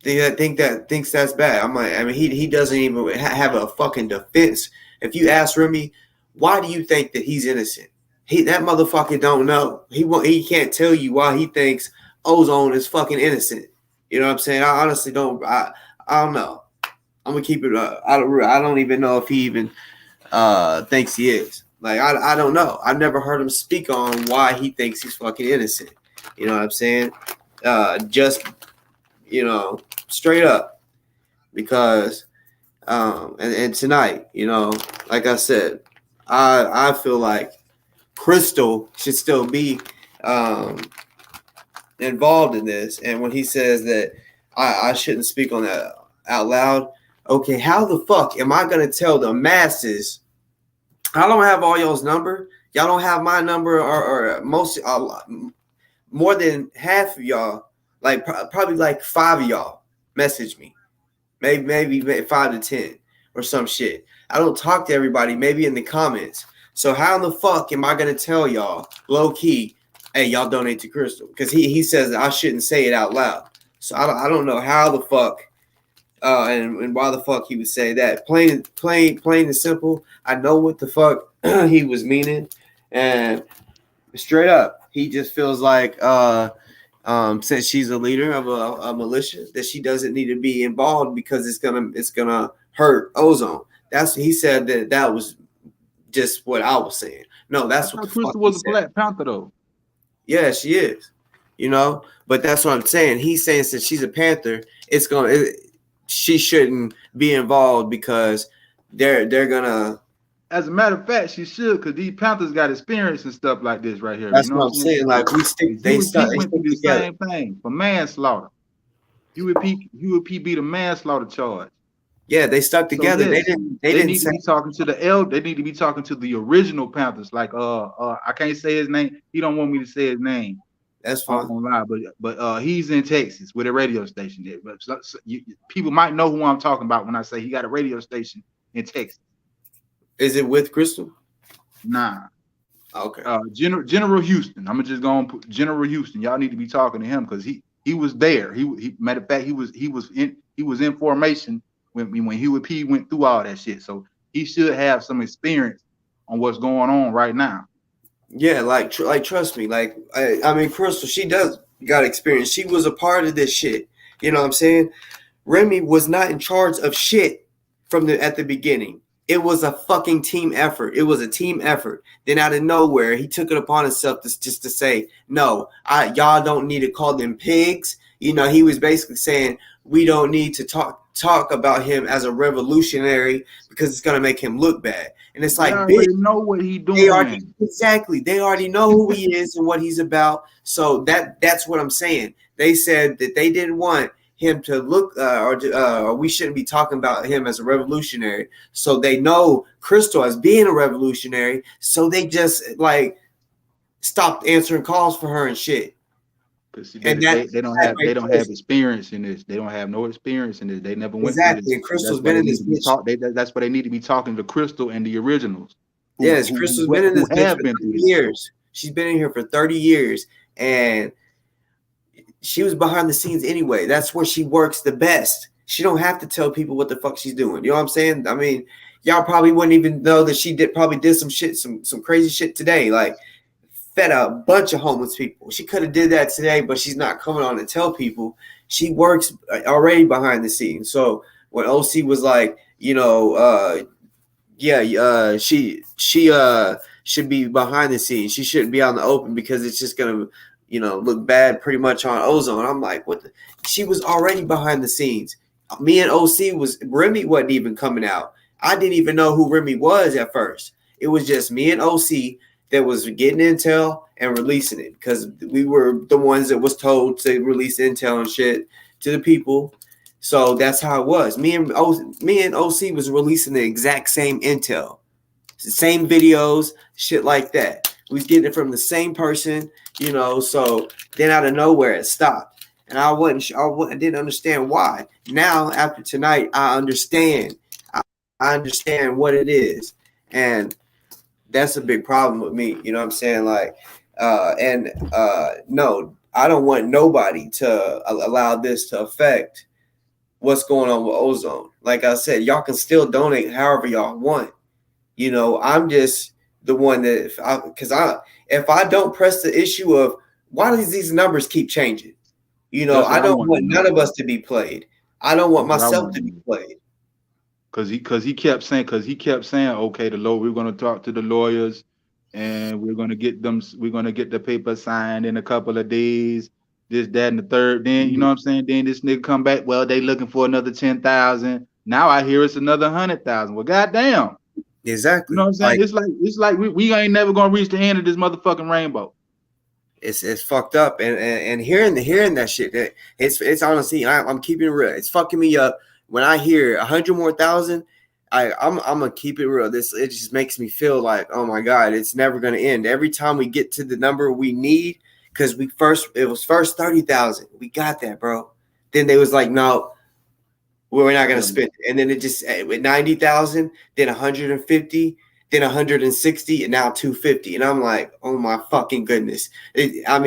Thinks that's bad. I'm like, I mean, he doesn't even have a fucking defense. If you ask Remy, why do you think that he's innocent? That motherfucker don't know. He can't tell you why he thinks Ozone is fucking innocent. You know what I'm saying? I honestly don't. I don't know. I'm gonna keep it. I don't even know if he even thinks he is. Like I don't know. I've never heard him speak on why he thinks he's fucking innocent. You know what I'm saying? Just straight up, because and tonight, like I said, I feel like Crystal should still be involved in this. And when he says that I shouldn't speak on that out loud, okay, how the fuck am I gonna tell the masses? I don't have all y'all's number. Y'all don't have my number, or most more than half of y'all, like probably like 5 of y'all message me, maybe 5 to 10 or some shit. I don't talk to everybody, maybe in the comments. So how in the fuck am I gonna tell y'all low key, hey, y'all donate to Crystal? Because he says that I shouldn't say it out loud. So I don't know how the fuck and why the fuck he would say that. Plain and simple. I know what the fuck he was meaning, and straight up, he just feels like since she's a leader of a militia, that she doesn't need to be involved because it's gonna hurt Ozone. He said that was just what I was saying. No, that's what the Crystal fuck was a Black Panther though. Yeah, she is. But that's what I'm saying. He's saying since she's a Panther, she shouldn't be involved because they're gonna. As a matter of fact, she should, because these Panthers got experience and stuff like this right here. That's what I'm saying. Like they went through the same thing for manslaughter. UAP beat a manslaughter charge. Yeah, they stuck together. So, yes, they didn't need to be talking to they need to be talking to the original Panthers. Like I can't say his name. He don't want me to say his name. That's fine. I don't lie, but he's in Texas with a radio station there. But people might know who I'm talking about when I say he got a radio station in Texas. Is it with Crystal? Nah. Okay. General Houston. I'm just going to put General Houston. Y'all need to be talking to him because he was there. He matter of fact, he was in formation when Huey P went through all that shit. So he should have some experience on what's going on right now. Yeah, like trust me. Like I mean, Crystal, she does got experience. She was a part of this shit. You know what I'm saying? Remy was not in charge of shit at the beginning. It was a fucking team effort. It was a team effort. Then out of nowhere, he took it upon himself just to say, no, y'all don't need to call them pigs. He was basically saying we don't need to talk about him as a revolutionary because it's gonna make him look bad. And it's like, they already know what he's doing. They already know who he is and what he's about. So that's what I'm saying. They said that they didn't want him to look or we shouldn't be talking about him as a revolutionary. So they know Crystal as being a revolutionary. So they just like stopped answering calls for her and shit. See, they don't have experience in this. They don't have no experience in this. They never went exactly. through this. And Crystal's been in this bitch. That's why they need to be talking to Crystal and the originals. Crystal's been in this bitch for 30 years. She's been in here for 30 years, and she was behind the scenes anyway. That's where she works the best. She don't have to tell people what the fuck she's doing. You know what I'm saying? I mean, y'all probably wouldn't even know that she did some shit, some crazy shit today. Like fed a bunch of homeless people. She could have did that today, but she's not coming on to tell people. She works already behind the scenes. So when OC was like, she should be behind the scenes. She shouldn't be out in the open because it's just gonna, look bad pretty much on Ozone. I'm like, what? She was already behind the scenes. Me and Remy wasn't even coming out. I didn't even know who Remy was at first. It was just me and OC that was getting intel and releasing it because we were the ones that was told to release intel and shit to the people. So that's how it was. Me and OC was releasing the exact same intel, same videos, shit like that. We was getting it from the same person, you know. So then out of nowhere it stopped, and I didn't understand why. Now after tonight, I understand. I understand what it is, and that's a big problem with me. You know what I'm saying? Like, no, I don't want nobody to allow this to affect what's going on with ozone. Like I said, y'all can still donate however y'all want. You know, I'm just the one that if I don't press the issue of why do these numbers keep changing? You know, That's what I I don't want to want know. none of us to be played. I don't want That's what I myself want to to be know. played. Because he kept saying, okay, the law, we're gonna talk to the lawyers and we're gonna get the paper signed in a couple of days, this, that, and the third. Then you know what I'm saying? Then this nigga come back, well, they looking for another 10,000. Now I hear it's another 100,000. Well, goddamn. You Exactly. know what I'm saying? It's like we ain't never gonna reach the end of this motherfucking rainbow. It's fucked up, and hearing that shit, it's honestly, I'm keeping it real. It's fucking me up when I hear 100 more thousand. I'm gonna keep it real. It just makes me feel like, oh my god, it's never gonna end. Every time we get to the number we need, because it was first 30,000. We got that, bro. Then they was like, no, we're not gonna spend it. And then it just with 90,000, then 150. Then 160, and now 250, and I'm like, oh my fucking goodness! I'm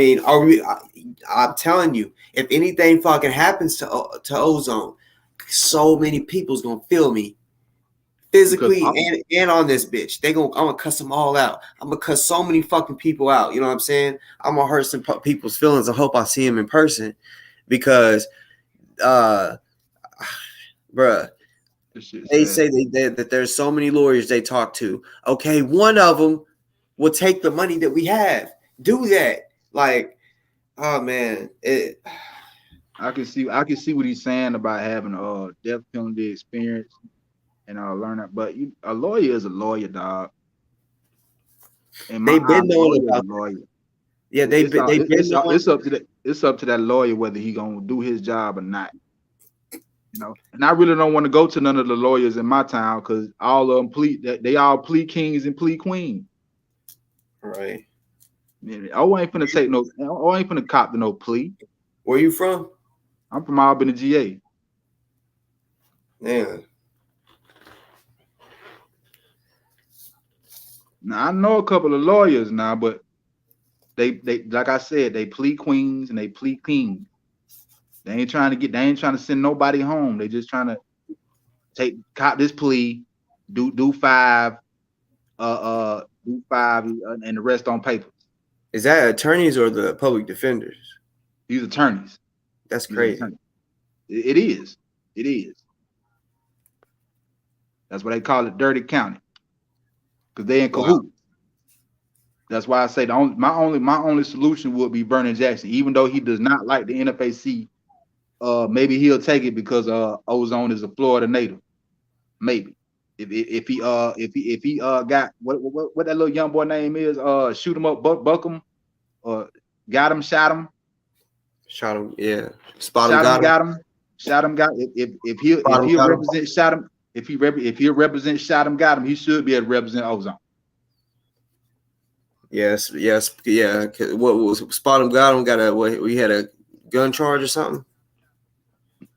telling you, if anything fucking happens to ozone, so many people's gonna feel me physically and on this bitch. I'm gonna cuss them all out. I'm gonna cuss so many fucking people out. You know what I'm saying? I'm gonna hurt some people's feelings. I hope I see them in person, because, bruh. They say that there's so many lawyers they talk to. Okay, one of them will take the money that we have. Do that. Like, oh man, I can see what he's saying about having a death penalty experience and learn that. But a lawyer is a lawyer, dog. And they've been knowing about lawyer. Yeah, it's up to that lawyer whether he gonna do his job or not. You know, and I really don't want to go to none of the lawyers in my town because all of them they all plea kings and plea queens. Right. I ain't finna cop to no plea. Where you from? I'm from Albany, GA. Yeah. Now I know a couple of lawyers now, but they like I said, they plea queens and they plea kings. They ain't trying to send nobody home. They just trying to cop this plea, do five, and the rest on papers. Is that attorneys or the public defenders? These attorneys. That's crazy. It is. It is. That's why they call it dirty county. Because they in cahoots. Wow. That's why I say my only solution would be Vernon Jackson, even though he does not like the NFAC. Maybe he'll take it because Ozone is a Florida native. Maybe if he got what that little young boy name is, shoot him up, buck him, or got him, shot him, yeah, shot him. If he'll represent shot him, if he'll represent shot him, got him, he should be able to represent Ozone. Yes, yeah. What was spot him, got him? We had a gun charge or something.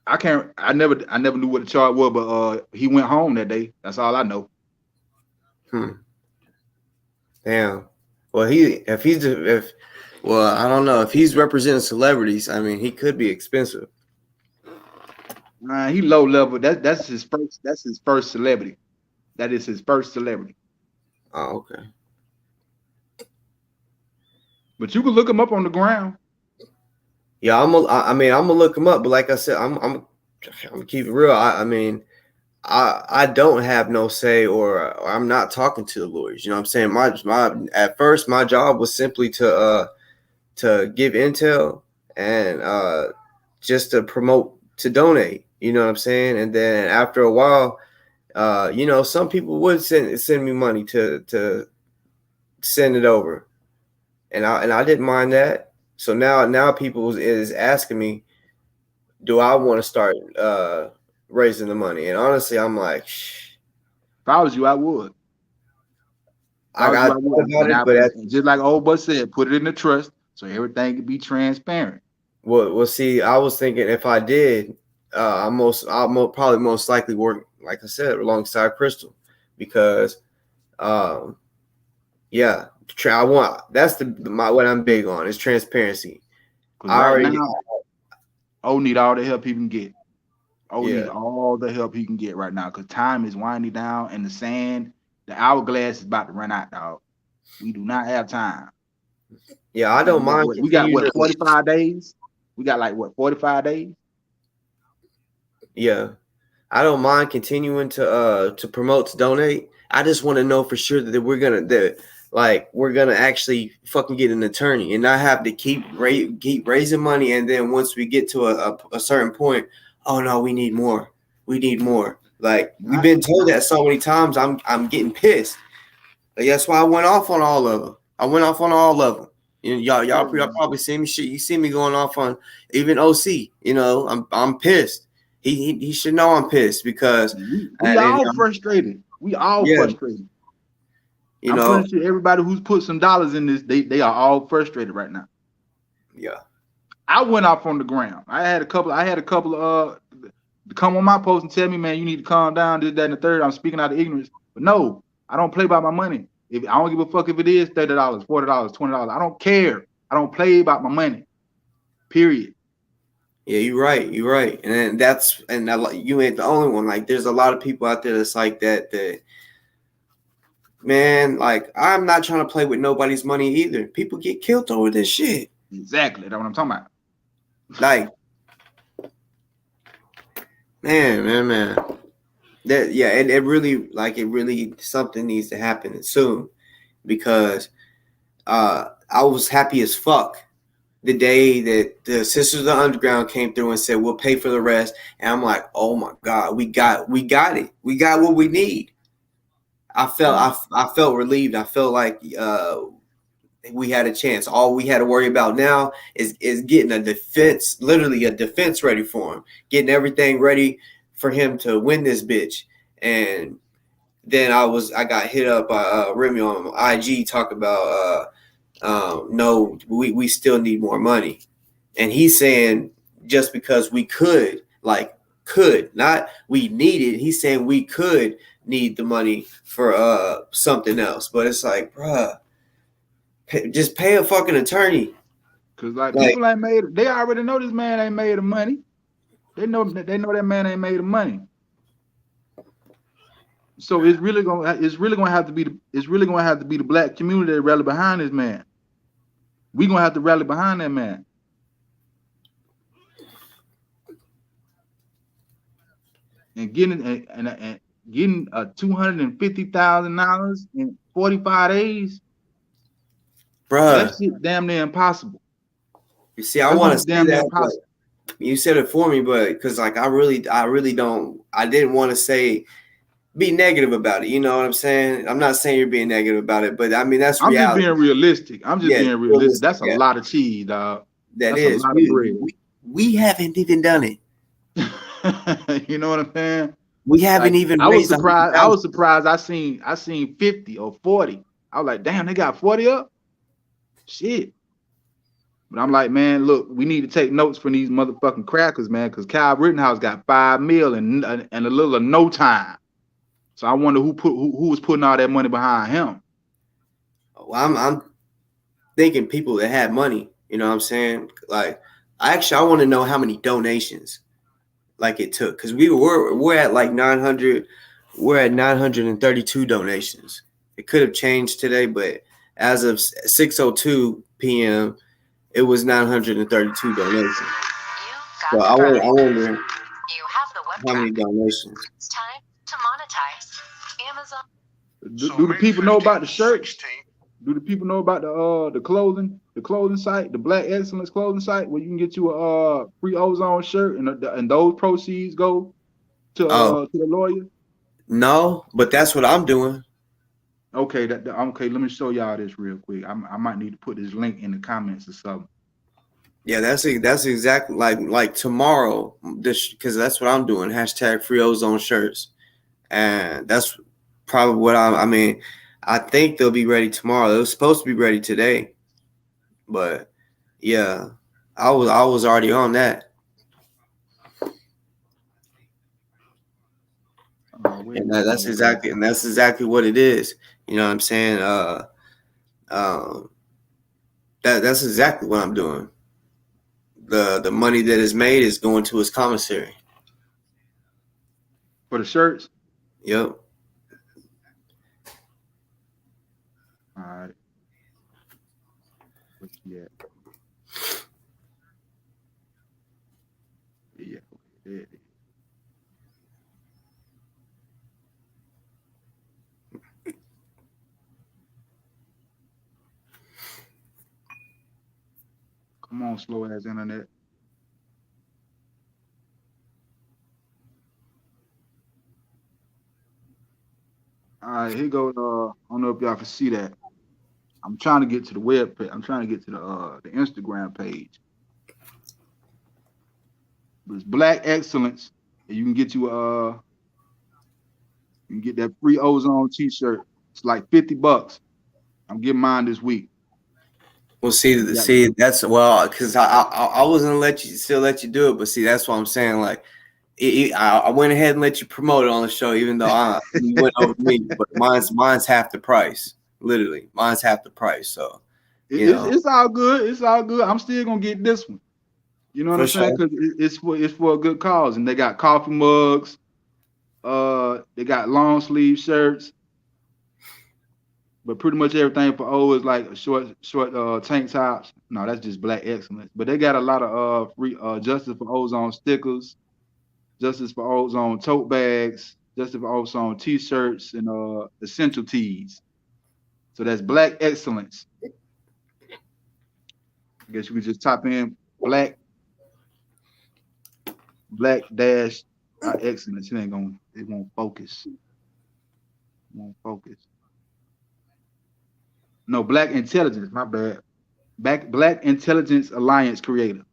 I never knew what the charge was, but he went home that day. That's all I know. Damn. Well, I don't know if he's representing celebrities. I mean, he could be expensive. He low level. That's his first celebrity. That is his first celebrity. Oh, okay. But you can look him up on the ground. Yeah, I'm gonna look him up. But like I said, I'm gonna keep it real. I don't have no say, or I'm not talking to the lawyers. You know what I'm saying? At first my job was simply to give intel and just to promote, to donate. You know what I'm saying? And then after a while, some people would send me money to send it over, and I didn't mind that. So now people is asking me, do I want to start raising the money? And honestly, I'm like, if I was you, I would. I got thought about it, but just like old boy said, put it in the trust so everything can be transparent. Well, see, I was thinking if I did, I'll probably most likely work, like I said, alongside Crystal, because, yeah, I want that's what I'm big on is transparency. Right now, need all the help he can get. Need all the help he can get right now because time is winding down and the hourglass is about to run out, dog. We do not have time. Yeah, I don't mind. We got 45 days? We got 45 days? Yeah. I don't mind continuing to promote, to donate. I just want to know for sure that we're gonna actually fucking get an attorney and not have to keep raising money, and then once we get to a certain point, oh no, we need more. Like we've been told that so many times. I'm getting pissed. That's why I went off on all of them. Y'all probably see me shit. You see me going off on even OC. You know, I'm pissed. He should know I'm pissed because we all frustrated. We all frustrated. I'm pretty sure everybody who's put some dollars in this, they are all frustrated right now. Yeah. I went off on the ground. I had a couple come on my post and tell me, man, you need to calm down, this, that, and the third. I'm speaking out of ignorance. But no, I don't play by my money. If I don't give a fuck if it is $30, $40, $20. I don't care. I don't play about my money. Period. Yeah, you're right. And you ain't the only one. Like there's a lot of people out there that's like that man, like I'm not trying to play with nobody's money either. People get killed over this shit. Exactly. That's what I'm talking about. Like man. It really something needs to happen soon because I was happy as fuck the day that the Sisters of the Underground came through and said we'll pay for the rest, and I'm like, oh my god, we got it. We got what we need. I felt relieved. I felt like we had a chance. All we had to worry about now is getting literally a defense ready for him, getting everything ready for him to win this bitch. And then I got hit up by Remy on IG talking about no, we still need more money. And he's saying just because we not we needed, he's saying we could need the money for something else. But it's like, bruh, just pay a fucking attorney. Cause people ain't made. They already know this man ain't made of money. They know that man ain't made of money. So it's really gonna have to be the black community that rally behind this man. We gonna have to rally behind that man. And getting $250,000 in 45 days, bruh. That shit damn near impossible. You see, I want to say that. You said it for me, but because I didn't want to say be negative about it. You know what I'm saying? I'm not saying you're being negative about it, but I mean that's reality. I'm just being realistic. Being realistic. That's a lot of cheese, dog. That's a lot of bread. We haven't even done it. You know what I'm saying? We haven't even. I was surprised. I seen 50 or 40. I was like, damn, they got 40 up. Shit. But I'm like, man, look, we need to take notes from these motherfucking crackers, man, because Kyle Rittenhouse got $5 million and a little of no time. So I wonder who was putting all that money behind him. Well, I'm thinking people that had money. You know what I'm saying? Like, I want to know how many donations like it took, because we're at like 900. We're at 932 donations. It could have changed today, but as of 6:02 p.m., it was 932 donations. So I wonder how many donations. It's time to monetize. Amazon. Do the people know about the shirts? Do the people know about the clothing site, the Black Excellence clothing site, where you can get you a free ozone shirt and those proceeds go to the lawyer? No, but that's what I'm doing. Okay, okay. Let me show y'all this real quick. I might need to put this link in the comments or something. Yeah, that's exactly like tomorrow. Because that's what I'm doing. # free ozone shirts, and that's probably what I mean. I think they'll be ready tomorrow. It was supposed to be ready today, but yeah, I was already on that. And that's exactly what it is. You know what I'm saying? That's exactly what I'm doing. The money that is made is going to his commissary. For the shirts? Yep. All right. What you at? Yeah. Yeah. Come on, slow ass internet. All right, here goes. I don't know if y'all can see that. I'm trying to get to the web page. I'm trying to get to the Instagram page. It's Black Excellence. And you can get you get that free ozone t-shirt. It's like $50. I'm getting mine this week. Well, see, that's because I wasn't gonna let you do it, but see, that's what I'm saying. Like, I went ahead and let you promote it on the show, even though you went over me, but mine's half the price. Literally, mine's half the price. So, it's all good. It's all good. I'm still gonna get this one. You know what I'm saying? Because it's for a good cause, and they got coffee mugs. They got long sleeve shirts. But pretty much everything for O is like short tank tops. No, that's just Black Excellence. But they got a lot of free Justice for Ozone stickers, Justice for Ozone tote bags, Justice for Ozone t-shirts, and essential tees. So that's Black Excellence. I guess you could just type in black dash excellence. It won't focus. It won't focus. No, Black Intelligence, my bad. Black Intelligence Alliance Creator.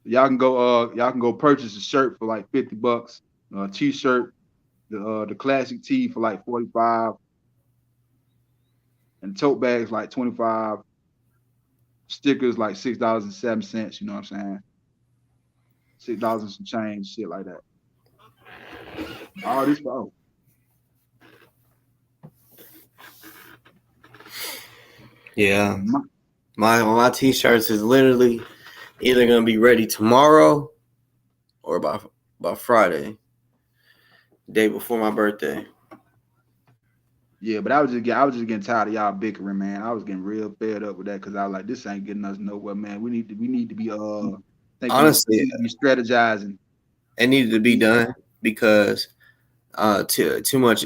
Y'all can go purchase a shirt for like $50, a t-shirt, the classic tee for like $45, and tote bags like $25, stickers like $6.07, you know what I'm saying? $6 and some change, shit like that. All this for Yeah. My t-shirts is literally either gonna be ready tomorrow or by Friday, day before my birthday. Yeah, but I was just getting tired of y'all bickering, man. I was getting real fed up with that because I was like, this ain't getting us nowhere, man. We need to be honestly strategizing. It needed to be done because too much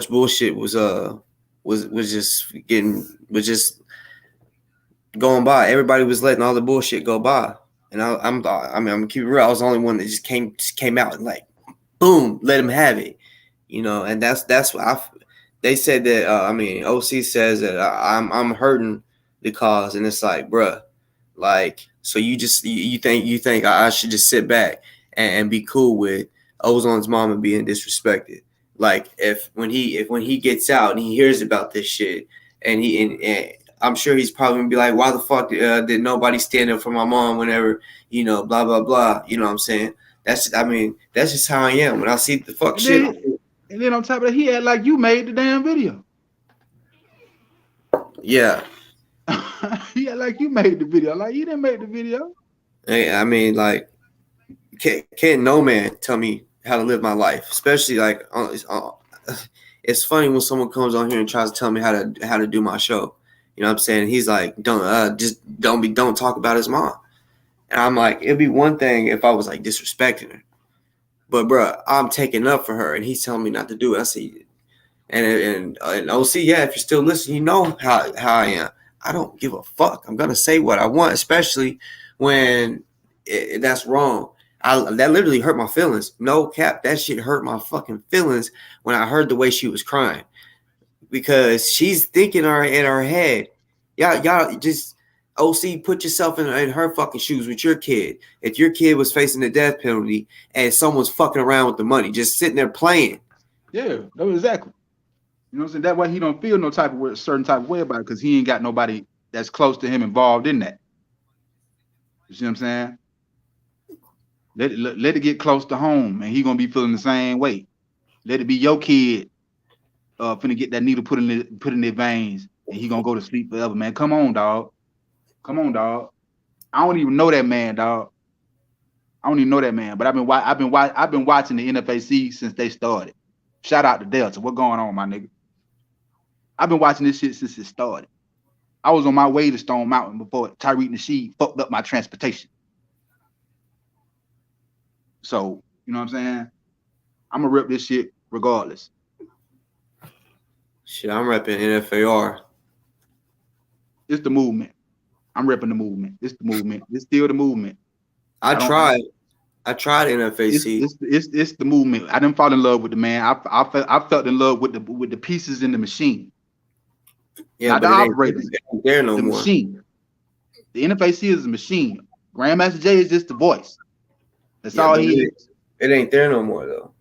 bullshit was just going by. Everybody was letting all the bullshit go by, and I'm gonna keep it real. I was the only one that just came out and like, boom, let him have it, And that's what they said that. OC says that I'm hurting the cause, and it's like, bruh, like, so you think I should just sit back and be cool with Ozone's mama being disrespected? Like, if when he gets out and he hears about this shit, and I'm sure he's probably gonna be like, why the fuck did nobody stand up for my mom whenever, blah, blah, blah. You know what I'm saying? That's just how I am. When I see the fuck shit. And then on top of that, he had like you made the damn video. Yeah. He had like you made the video. Like, you didn't make the video. Hey, like, can't no man tell me how to live my life, especially like it's funny when someone comes on here and tries to tell me how to do my show. You know what I'm saying? He's like, don't talk about his mom. And I'm like, it'd be one thing if I was like disrespecting her, but bro, I'm taking up for her, and he's telling me not to do it. I see, and OC, yeah, if you're still listening, you know how I am. I don't give a fuck. I'm gonna say what I want, especially when that's wrong. That literally hurt my feelings. No cap, that shit hurt my fucking feelings when I heard the way she was crying, because she's thinking in her head, y'all just OC, put yourself in her fucking shoes with your kid. If your kid was facing the death penalty and someone's fucking around with the money, just sitting there playing. Yeah, that was exactly. You know what I'm saying? That way he don't feel no type of way, certain type of way about it because he ain't got nobody that's close to him involved in that. You see what I'm saying? Let it get close to home, and he gonna be feeling the same way. Let it be your kid, finna get that needle put in their veins, and he gonna go to sleep forever, man. Come on, dog. Come on, dog. I don't even know that man, dog. I don't even know that man, but I've been watching the NFAC since they started. Shout out to Delta. What going on, my nigga? I've been watching this shit since it started. I was on my way to Stone Mountain before Tyreek Nasheed fucked up my transportation. So, you know what I'm saying? I'm gonna rip this shit regardless. Shit, I'm repping NFAR. It's the movement. I'm repping the movement. It's the movement. It's still the movement. I tried NFAC. It's the movement. I didn't fall in love with the man. I felt in love with the pieces in the machine. Yeah, not but the it operators. ain't there no the more. Machine. The NFAC is a machine. Grandmaster Jay is just the voice. That's all he is. It ain't there no more though.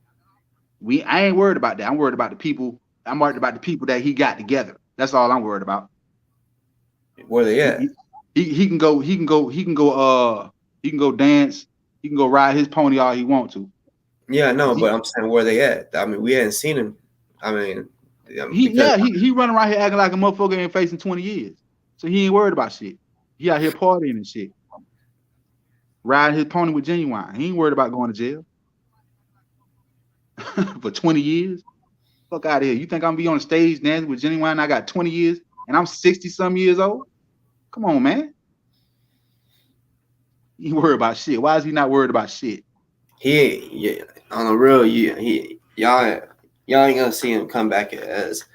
I ain't worried about that. I'm worried about the people. I'm worried about the people that he got together. That's all I'm worried about. Where they at? He can go dance. He can go ride his pony all he want to. Yeah, no, but I'm saying where they at. I mean, we hadn't seen him. I mean, he running around here acting like a motherfucker ain't facing 20 years. So he ain't worried about shit. He out here partying and shit. Riding his pony with Genuine. He ain't worried about going to jail. For 20 years? Fuck out of here. You think I'm gonna be on the stage dancing with Genuine? I got 20 years and I'm 60-some years old? Come on, man. He worried about shit. Why is he not worried about shit? Yeah, on the real, y'all ain't gonna see him come back as.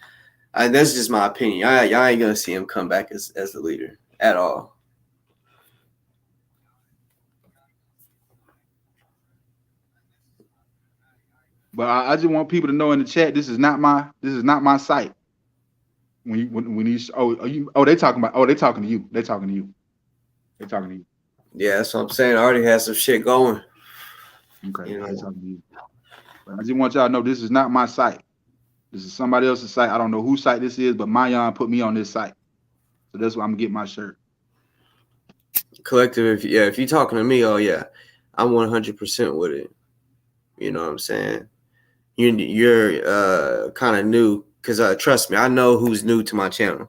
That's just my opinion. Y'all ain't gonna see him come back as the leader at all. But I just want people to know in the chat, this is not my site. When you they talking to you. They talking to you. Yeah, that's what I'm saying. I already had some shit going. Okay, you know, they talking to you. But I just want y'all to know this is not my site. This is somebody else's site. I don't know whose site this is, but Mayan put me on this site. So that's why I'm gonna get my shirt. Collective, if you're talking to me, oh yeah, I'm 100% with it. You know what I'm saying? You're kind of new because trust me, I know who's new to my channel.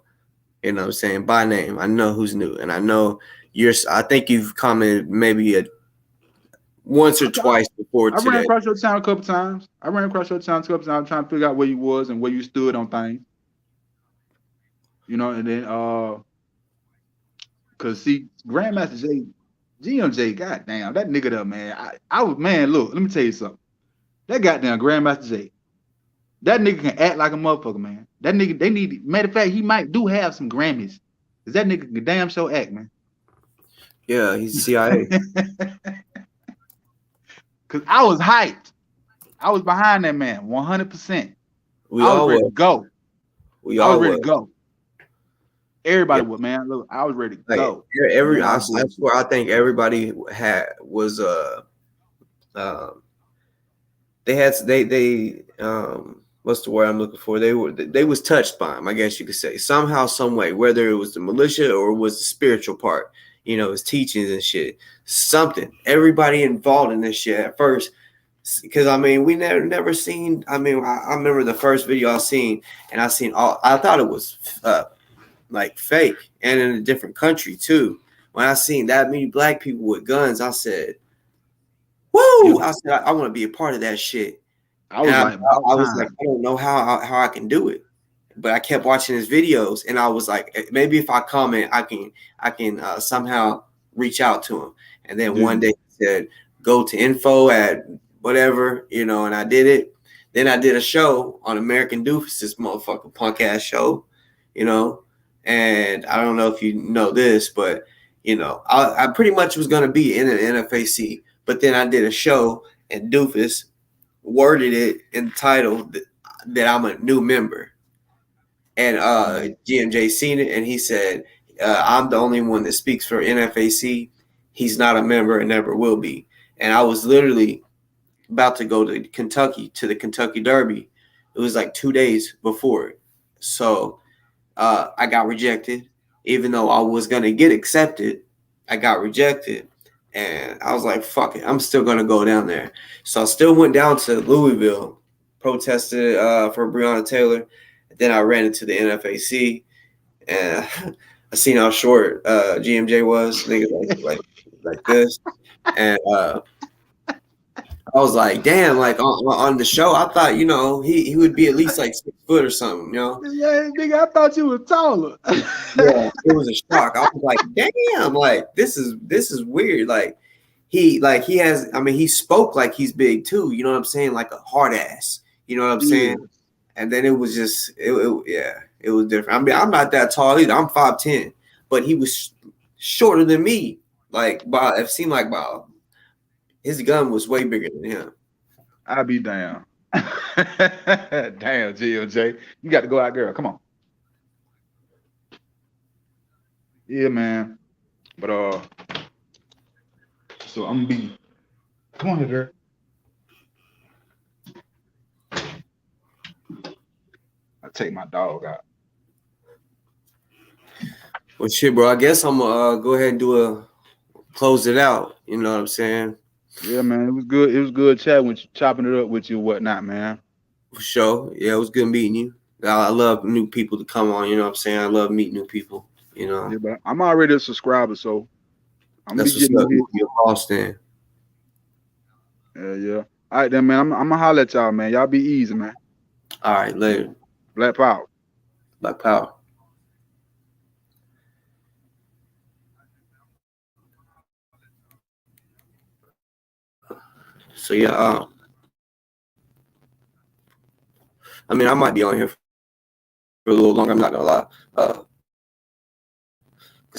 You know what I'm saying? By name, I know who's new, and I know I think you've commented maybe once or twice before today. I ran across your channel a couple times. trying to figure out where you was and where you stood on things. You know, and then cause see, Grandmaster J, GMJ, goddamn, that nigga there, man. I was, man, look, let me tell you something. That goddamn Grandmaster J, that nigga can act like a motherfucker, man. That nigga, matter of fact, he might do have some Grammys. Cause that nigga can damn show act, man. Yeah, he's CIA. Cause I was hyped. I was behind that man, 100%. We all ready to go. I was ready to go. Everybody would, man. Look, I was ready to go. I swear, I think everybody was they what's the word I'm looking for? They was touched by him, I guess you could say, somehow, some way, whether it was the militia or it was the spiritual part, you know, his teachings and shit. Something. Everybody involved in this shit at first. Because I mean, we never seen. I mean, I remember the first video I seen, and I thought it was like fake, and in a different country too. When I seen that many black people with guns, I said, "Woo!" I said, "I want to be a part of that shit." I was like, I don't know how I can do it, but I kept watching his videos, and I was like, maybe if I comment, I can somehow reach out to him. And then one day he said, "Go to info at whatever," you know, and I did it. Then I did a show on American Doofus, this motherfucking punk ass show, you know. And I don't know if you know this, but you know, I pretty much was gonna be in an NFAC, but then I did a show and Doofus worded it in the title that I'm a new member. And GMJ seen it and he said, I'm the only one that speaks for NFAC. He's not a member and never will be. And I was literally about to go to Kentucky to the Kentucky Derby. It was like 2 days before it. So I got rejected. Even though I was going to get accepted, I got rejected. And I was like, fuck it, I'm still going to go down there. So I still went down to Louisville, protested for Breonna Taylor. Then I ran into the NFAC, and I seen how short GMJ was, nigga, like this. And I was like, damn, like on the show, I thought, you know, he would be at least like 6 foot or something, you know? Yeah, nigga, I thought you were taller. Yeah, it was a shock. I was like, damn, like this is weird. Like he has, I mean, he spoke like he's big too, you know what I'm saying? Like a hard ass, you know what I'm saying? And then it was just, it was different. I mean, I'm not that tall either. I'm 5'10", but he was shorter than me. Like, it seemed like his gun was way bigger than him. I'll be damn. Damn, GLJ. You got to go out, girl. Come on. Yeah, man. But so I'm gonna be. Come on, here, girl. I take my dog out. Well, shit, bro. I guess I'm gonna go ahead and close it out. You know what I'm saying? Yeah, man. It was good. It was good chopping it up with you and whatnot, man. For sure. Yeah, it was good meeting you. I love new people to come on. You know what I'm saying? I love meeting new people. You know. Yeah, but I'm already a subscriber, so I'm That's gonna be getting your boss then. Yeah. All right, then, man. I'm gonna holler at y'all, man. Y'all be easy, man. All right, later. Black Power. Black Power. So yeah, I mean, I might be on here for a little longer. I'm not gonna lie, because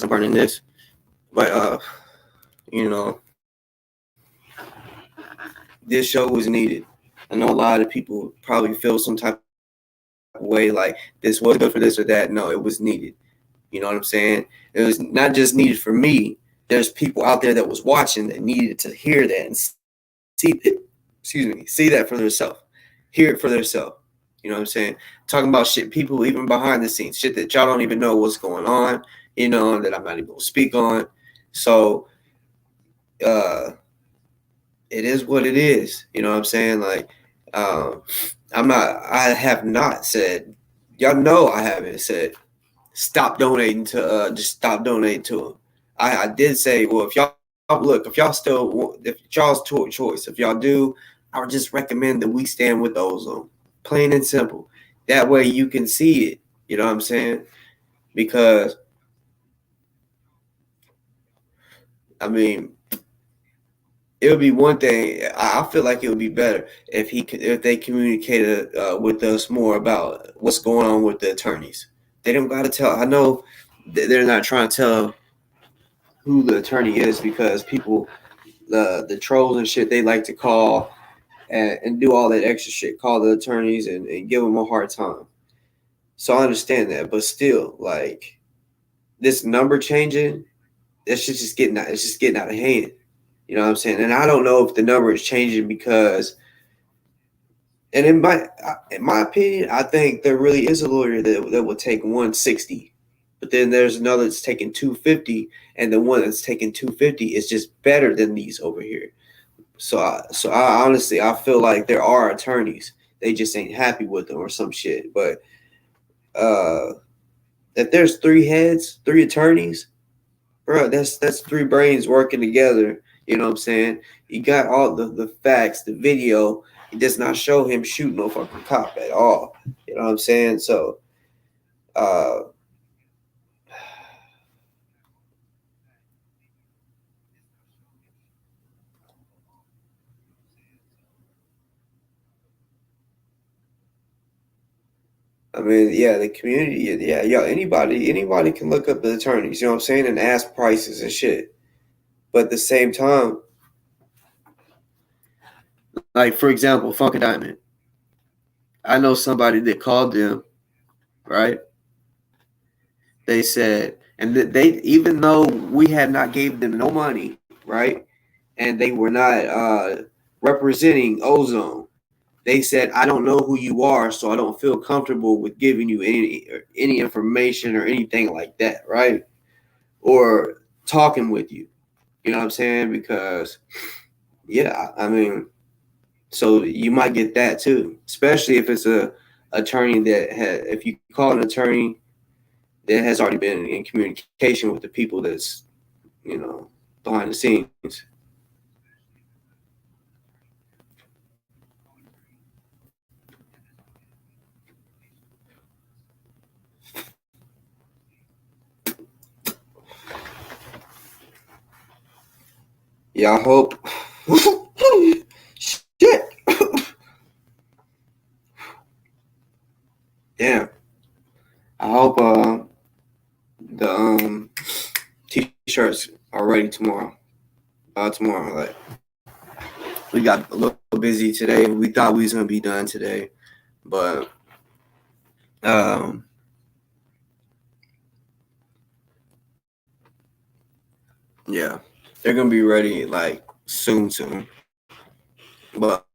I'm burning this. But you know, this show was needed. I know a lot of people probably feel some type of way like this was good for this or that. No, it was needed. You know what I'm saying? It was not just needed for me. There's people out there that was watching that needed to hear that and see it. See that for themselves. Hear it for themselves. You know what I'm saying? Talking about shit, people even behind the scenes, shit that y'all don't even know what's going on, you know, that I'm not even gonna speak on. So it is what it is. You know what I'm saying? Like, I have not said, y'all know I haven't said stop donating to just stop donating to them. I did say, well, if y'all's choice, if y'all do, I would just recommend that we stand with ozone. Plain and simple. That way you can see it. You know what I'm saying? Because I mean, it would be one thing. I feel like it would be better if they communicated with us more about what's going on with the attorneys. They don't got to tell. I know they're not trying to tell who the attorney is because people, the trolls and shit, they like to call and do all that extra shit. Call the attorneys and give them a hard time. So I understand that, but still, like this number changing, that shit's just getting out. It's just getting out of hand. You know what I'm saying? And I don't know if the number is changing because, and in my opinion, I think there really is a lawyer that will take 160, but then there's another that's taking 250, and the one that's taking 250 is just better than these over here. So I honestly, I feel like there are attorneys. They just ain't happy with them or some shit. But if there's 3 heads, 3 attorneys, bro, that's 3 brains working together. You know what I'm saying? You got all the facts, the video. It does not show him shooting no fucking cop at all. You know what I'm saying? So, I mean, yeah, the community, yeah, anybody can look up the attorneys, you know what I'm saying, and ask prices and shit. But at the same time, like for example, Funky Diamond, I know somebody that called them, right? They said, and they, even though we had not gave them no money, right, and they were not representing Ozone, they said, I don't know who you are, so I don't feel comfortable with giving you any information or anything like that, right? Or talking with you. You know what I'm saying? Because yeah, I mean, so you might get that too, especially if it's a attorney that had, if you call an attorney that has already been in communication with the people that's, you know, behind the scenes. Yeah, I hope. Shit. Damn. I hope the t-shirts are ready tomorrow. Tomorrow, like, we got a little busy today. We thought we was gonna be done today, but yeah, they're gonna be ready like soon. But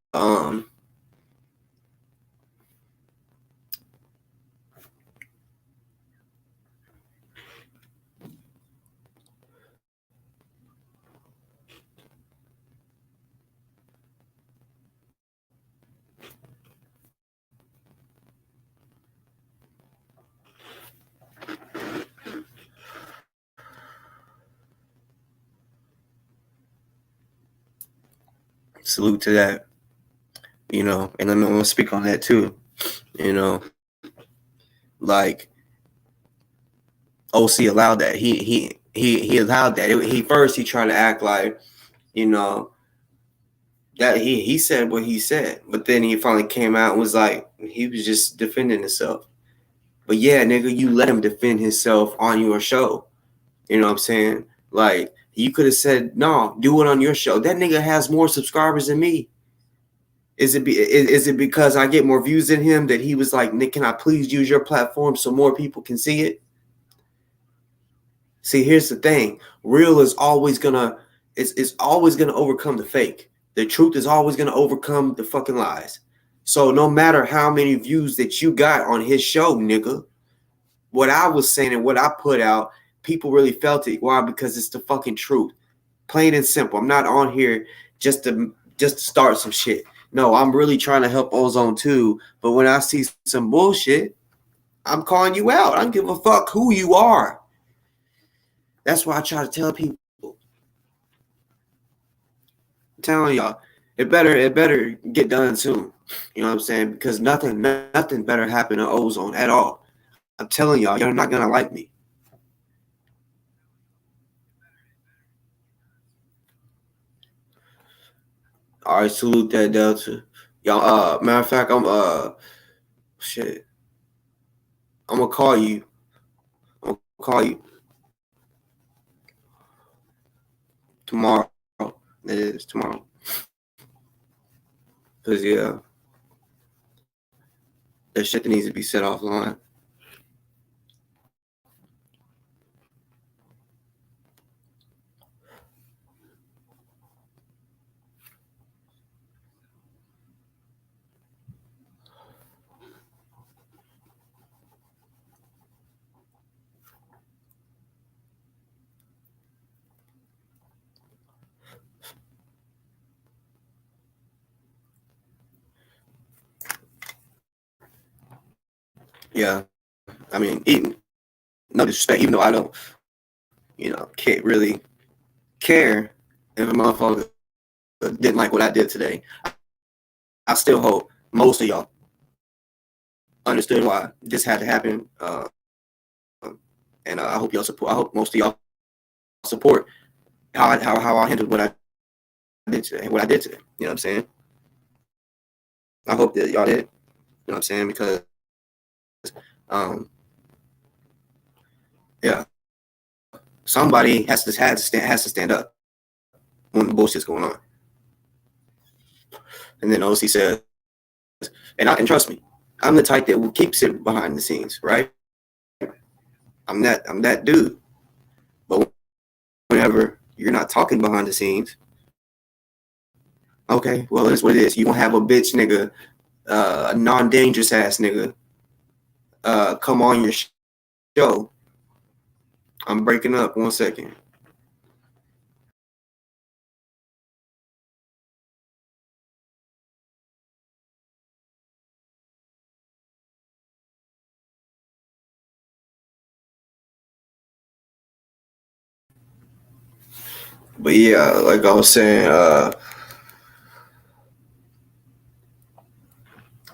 salute to that, you know, and I'm gonna speak on that too, you know, like OC allowed that. He allowed that. He tried to act like, you know, that he said what he said, but then he finally came out and was like, he was just defending himself. But yeah, nigga, you let him defend himself on your show. You know what I'm saying? Like, you could have said, no, do it on your show. That nigga has more subscribers than me. Is it because I get more views than him that he was like, Nick, can I please use your platform so more people can see it? See, here's the thing. Real is always gonna, it's always gonna overcome the fake. The truth is always gonna overcome the fucking lies. So no matter how many views that you got on his show, nigga, what I was saying and what I put out, people really felt it. Why? Because it's the fucking truth. Plain and simple. I'm not on here just to start some shit. No, I'm really trying to help Ozone too. But when I see some bullshit, I'm calling you out. I don't give a fuck who you are. That's why I try to tell people. I'm telling y'all, it better get done soon. You know what I'm saying? Because nothing better happen to Ozone at all. I'm telling y'all, you're not gonna like me. All right, salute that Delta. Y'all, matter of fact, shit. I'm gonna call you. I'm gonna call you tomorrow. It is tomorrow. Cause yeah, that shit that needs to be set offline. Yeah, I mean, even no disrespect, even though I don't, you know, can't really care if a motherfucker didn't like what I did today. I still hope most of y'all understood why this had to happen, and I hope y'all support. I hope most of y'all support how I handled what I did today. What I did today. You know what I'm saying? I hope that y'all did. You know what I'm saying? Because, yeah, somebody has to stand up when the bullshit's going on. And then OC says, and trust me, I'm the type that will keep sitting behind the scenes, right? I'm that dude. But whenever you're not talking behind the scenes, okay, well, that's what it is. You gonna have a bitch nigga, a non-dangerous ass nigga, come on your show. I'm breaking up. 1 second. But yeah, like I was saying,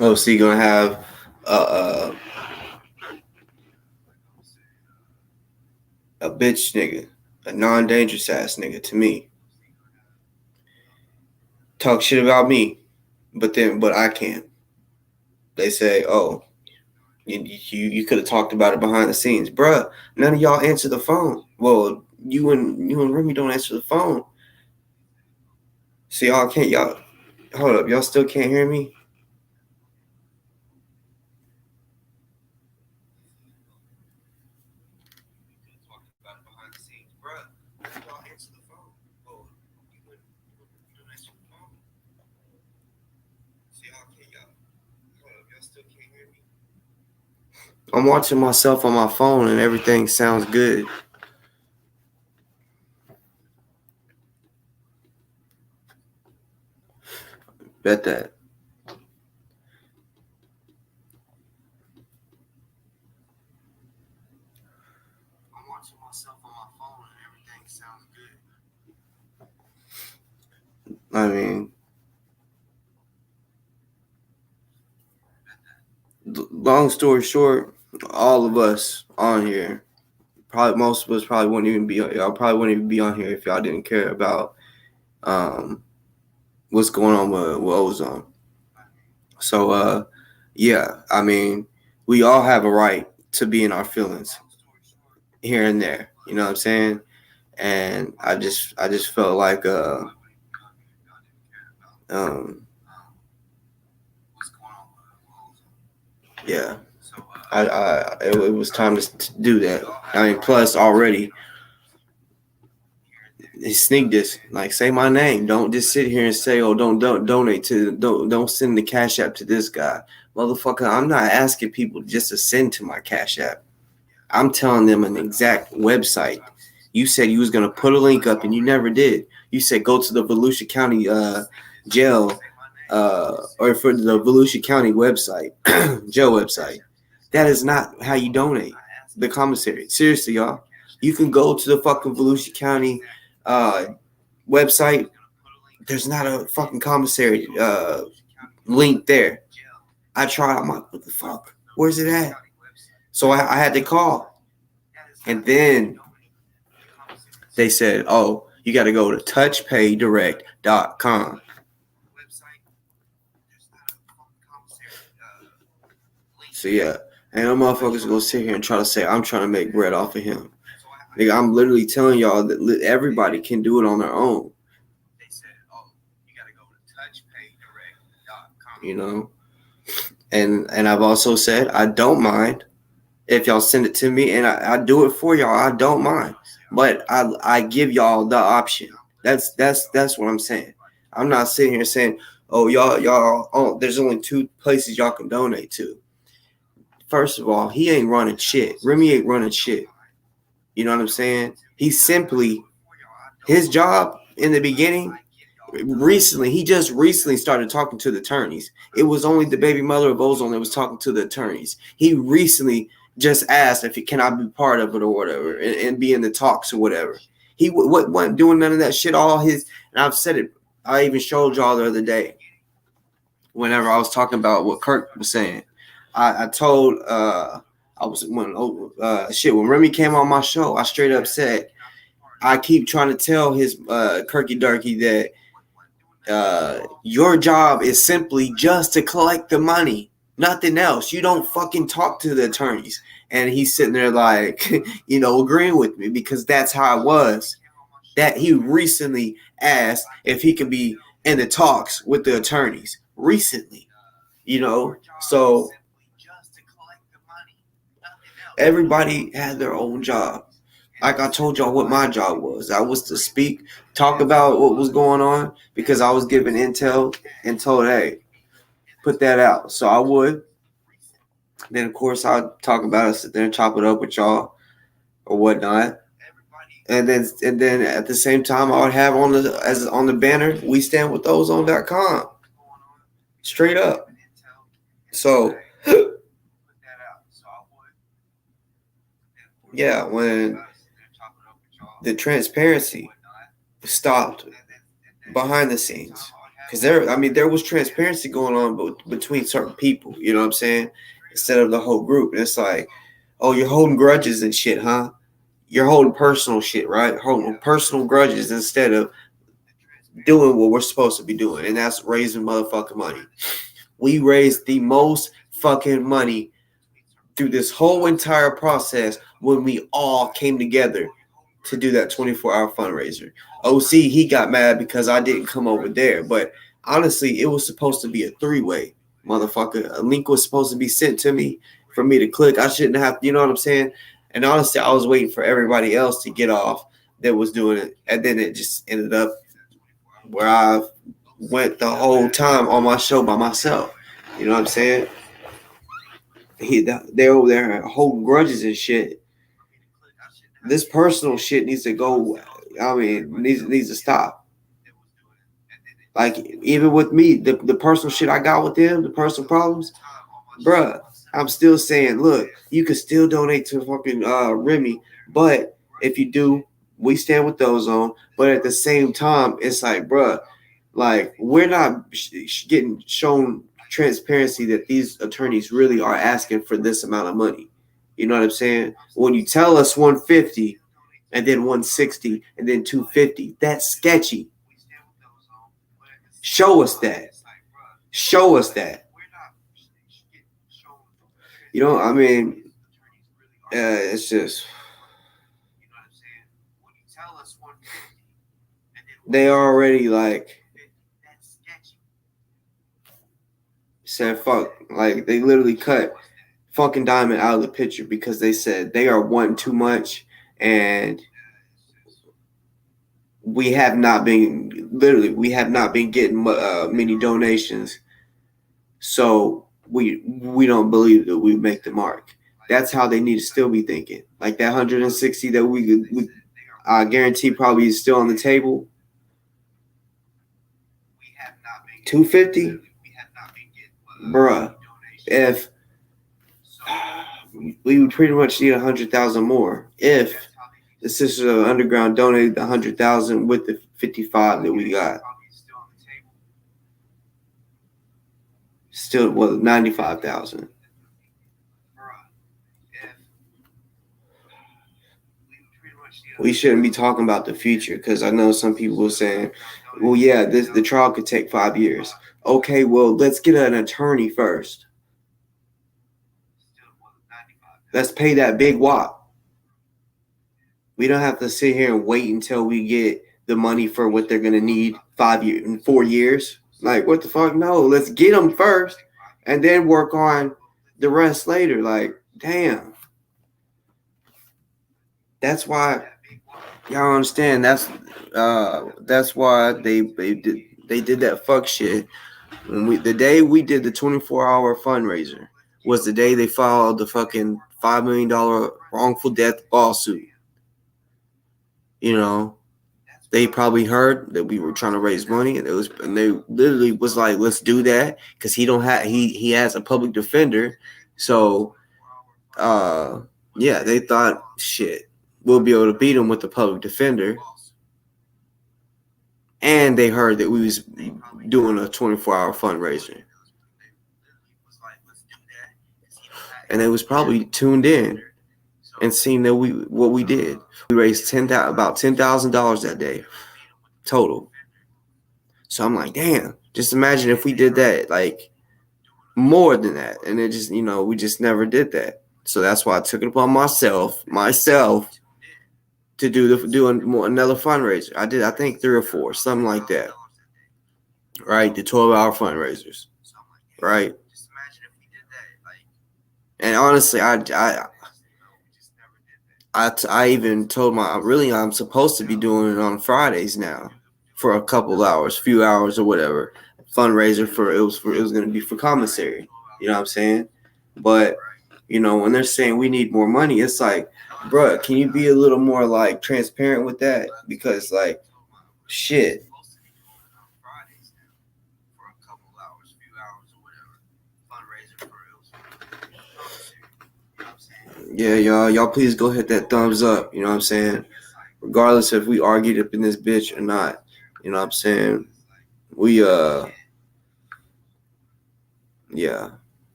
OC gonna have a bitch nigga, a non-dangerous ass nigga to me. Talk shit about me, but I can't. They say, oh, you could have talked about it behind the scenes, bruh. None of y'all answer the phone. Well, you and Remy don't answer the phone. So y'all can't hold up. Y'all still can't hear me? I'm watching myself on my phone and everything sounds good. Bet that. I'm watching myself on my phone and everything sounds good. I mean, long story short, all of us on here, probably most of us probably wouldn't even be. Y'all probably wouldn't even be on here if y'all didn't care about what's going on with ozone. So yeah, I mean, we all have a right to be in our feelings here and there. You know what I'm saying? And I just felt like yeah, it was time to do that. I mean, plus already sneak this, like, say my name. Don't just sit here and say, oh, don't donate to, don't send the Cash App to this guy, motherfucker. I'm not asking people just to send to my Cash App. I'm telling them an exact website. You said you was gonna put a link up and you never did. You said go to the Volusia County jail or for the Volusia County website, jail website. That is not how you donate the commissary. Seriously, y'all. You can go to the fucking Volusia County website. There's not a fucking commissary link there. I tried. I'm like, what the fuck? Where's it at? So I had to call. And then they said, oh, you got to go to touchpaydirect.com. So yeah, and them motherfuckers gonna sit here and try to say I'm trying to make bread off of him. Nigga, I'm literally telling y'all that everybody can do it on their own. You know, and I've also said I don't mind if y'all send it to me, and I do it for y'all. I don't mind, but I give y'all the option. That's what I'm saying. I'm not sitting here saying, oh, y'all, oh, there's only 2 places y'all can donate to. First of all, he ain't running shit. Remy ain't running shit. You know what I'm saying? He's simply, his job in the beginning, he just recently started talking to the attorneys. It was only the baby mother of Ozone that was talking to the attorneys. He recently just asked if he cannot be part of it or whatever and be in the talks or whatever. He wasn't doing none of that shit. And I've said it, I even showed y'all the other day whenever I was talking about what Kirk was saying. I told when Remy came on my show, I straight up said, I keep trying to tell his Kirky Durkey that your job is simply just to collect the money, nothing else. You don't fucking talk to the attorneys. And he's sitting there like, agreeing with me because that's how it was. That he recently asked if he could be in the talks with the attorneys recently, so everybody had their own job. Like I told y'all what my job was. I was to speak, talk about what was going on because I was given intel and told, hey, put that out. So I would. Then of course I'd talk about it, sit there and chop it up with y'all or whatnot. And then at the same time I would have on the banner, we stand with ozone.com. Straight up. So yeah, when the transparency stopped behind the scenes, because there was transparency going on between certain people, you know what I'm saying, instead of the whole group. And it's like, oh, you're holding grudges and shit, huh? You're holding personal shit, right? Holding personal grudges instead of doing what we're supposed to be doing, and that's raising motherfucking money. We raised the most fucking money through this whole entire process when we all came together to do that 24-hour fundraiser. OC, he got mad because I didn't come over there, but honestly, it was supposed to be a three-way, motherfucker. A link was supposed to be sent to me for me to click. I shouldn't have, you know what I'm saying? And honestly, I was waiting for everybody else to get off that was doing it, and then it just ended up where I went the whole time on my show by myself. You know what I'm saying? They're over there holding grudges and shit. This personal shit needs to go. I mean, needs to stop. Like, even with me, the personal shit I got with them, the personal problems, bruh, I'm still saying, look, you can still donate to fucking Remy, but if you do, we stand with ozone. But at the same time, it's like, bruh, like, we're not getting shown transparency that these attorneys really are asking for this amount of money. You know what I'm saying? When you tell us 150 and then 160 and then 250, that's sketchy. Show us that. Show us that. You know, I mean, it's just, they already like said fuck, like they literally cut fucking Diamond out of the picture because they said they are wanting too much, and we have not been getting many donations, so we don't believe that we make the mark. That's how they need to still be thinking. Like that 160 that we I guarantee probably is still on the table. 250, bruh. If we would pretty much need 100,000 more if the Sisters of the Underground donated the 100,000 with the 55 that we got. Still, well, 95,000. We shouldn't be talking about the future because I know some people are saying, well, yeah, the trial could take 5 years. Okay, well, let's get an attorney first. Let's pay that big wop. We don't have to sit here and wait until we get the money for what they're going to need 4 years. Like, what the fuck? No, let's get them first and then work on the rest later. Like, damn. That's why y'all understand. That's why they did that fuck shit. The day we did the 24-hour fundraiser was the day they filed the fucking $5 million wrongful death lawsuit. You know, they probably heard that we were trying to raise money, and they literally was like, let's do that because he has a public defender. So yeah, they thought, shit, we'll be able to beat him with the public defender. And they heard that we was doing a 24-hour fundraiser. And they was probably tuned in and seen that what we did. We raised about $10,000 that day total. So I'm like, damn, just imagine if we did that, like more than that. And it just, we just never did that. So that's why I took it upon myself to do another fundraiser. I did, I think 3 or 4, something like that. Right, the 12-hour fundraisers. Right. And honestly, I even told I'm supposed to be doing it on Fridays now for a couple hours, few hours or whatever. Fundraiser it was going to be for commissary. You know what I'm saying? But when they're saying we need more money, it's like, bruh, can you be a little more like transparent with that? Because like, shit. Yeah, y'all please go hit that thumbs up. You know what I'm saying? Regardless if we argued up in this bitch or not. You know what I'm saying? We yeah.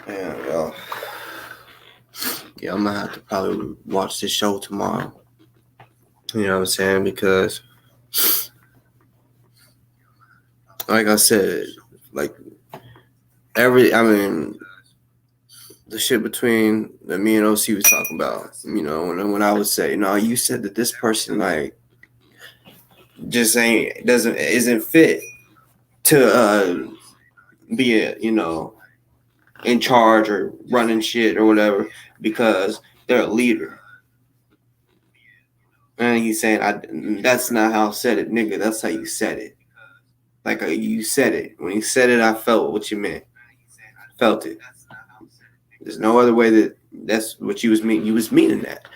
Yeah, well, yeah, I'm gonna have to probably watch this show tomorrow. You know what I'm saying? Because, like I said, like the shit between that me and OC was talking about. When I would say, you said that this person like just isn't fit to be in charge or running shit or whatever because they're a leader. And he's saying, that's not how I said it, nigga. That's how you said it. Like you said it. When you said it, I felt what you meant. Felt it. There's no other way that's what you was meaning. You was meaning that.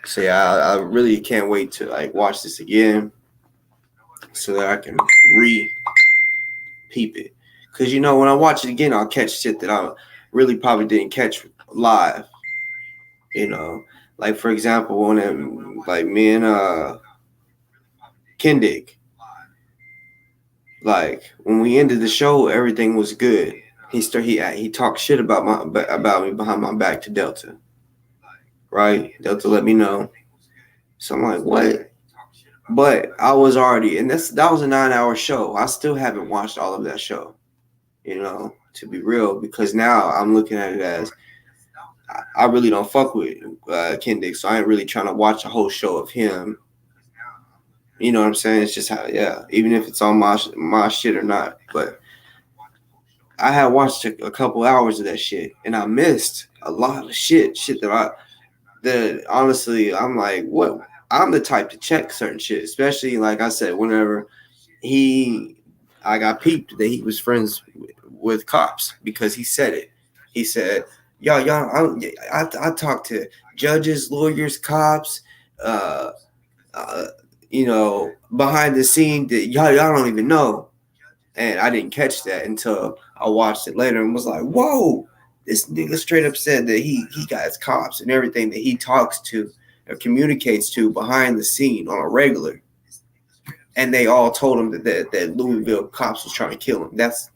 So yeah, I really can't wait to like watch this again so that I can peep it. Because when I watch it again, I'll catch shit that I really probably didn't catch live. Like for example, when like me and Kendick, like when we ended the show, everything was good. He talked shit about me behind my back to Delta. Right? Delta let me know. So I'm like, what? But I was already, and that was a 9-hour show. I still haven't watched all of that show, to be real, because now I'm looking at it as I really don't fuck with Kendick, so I ain't really trying to watch a whole show of him. You know what I'm saying? It's just how, yeah, even if it's on my shit or not. But I had watched a couple hours of that shit, and I missed a lot of shit that honestly, I'm like, what? I'm the type to check certain shit, especially like I said, whenever I got peeped that he was friends with cops because he said it. He said, y'all, I talk to judges, lawyers, cops, behind the scene that y'all don't even know. And I didn't catch that until I watched it later and was like, whoa, this nigga straight up said that he got cops and everything that he talks to or communicates to behind the scene on a regular. And they all told him that Louisville cops was trying to kill him. That's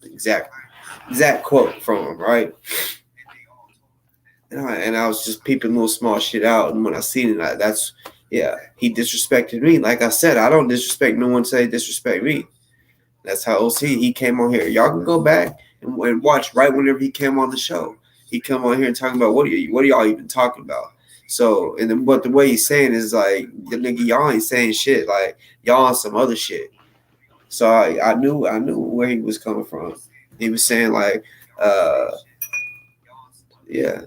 exact quote from him, right? And I was just peeping little small shit out. And when I seen it, he disrespected me. Like I said, I don't disrespect no one say disrespect me. That's how he came on here. Y'all can go back and watch right whenever he came on the show. He come on here and talking about what are y'all even talking about? So but the way he's saying is like, the nigga, y'all ain't saying shit. Like y'all on some other shit. So I knew where he was coming from. He was saying like, yeah.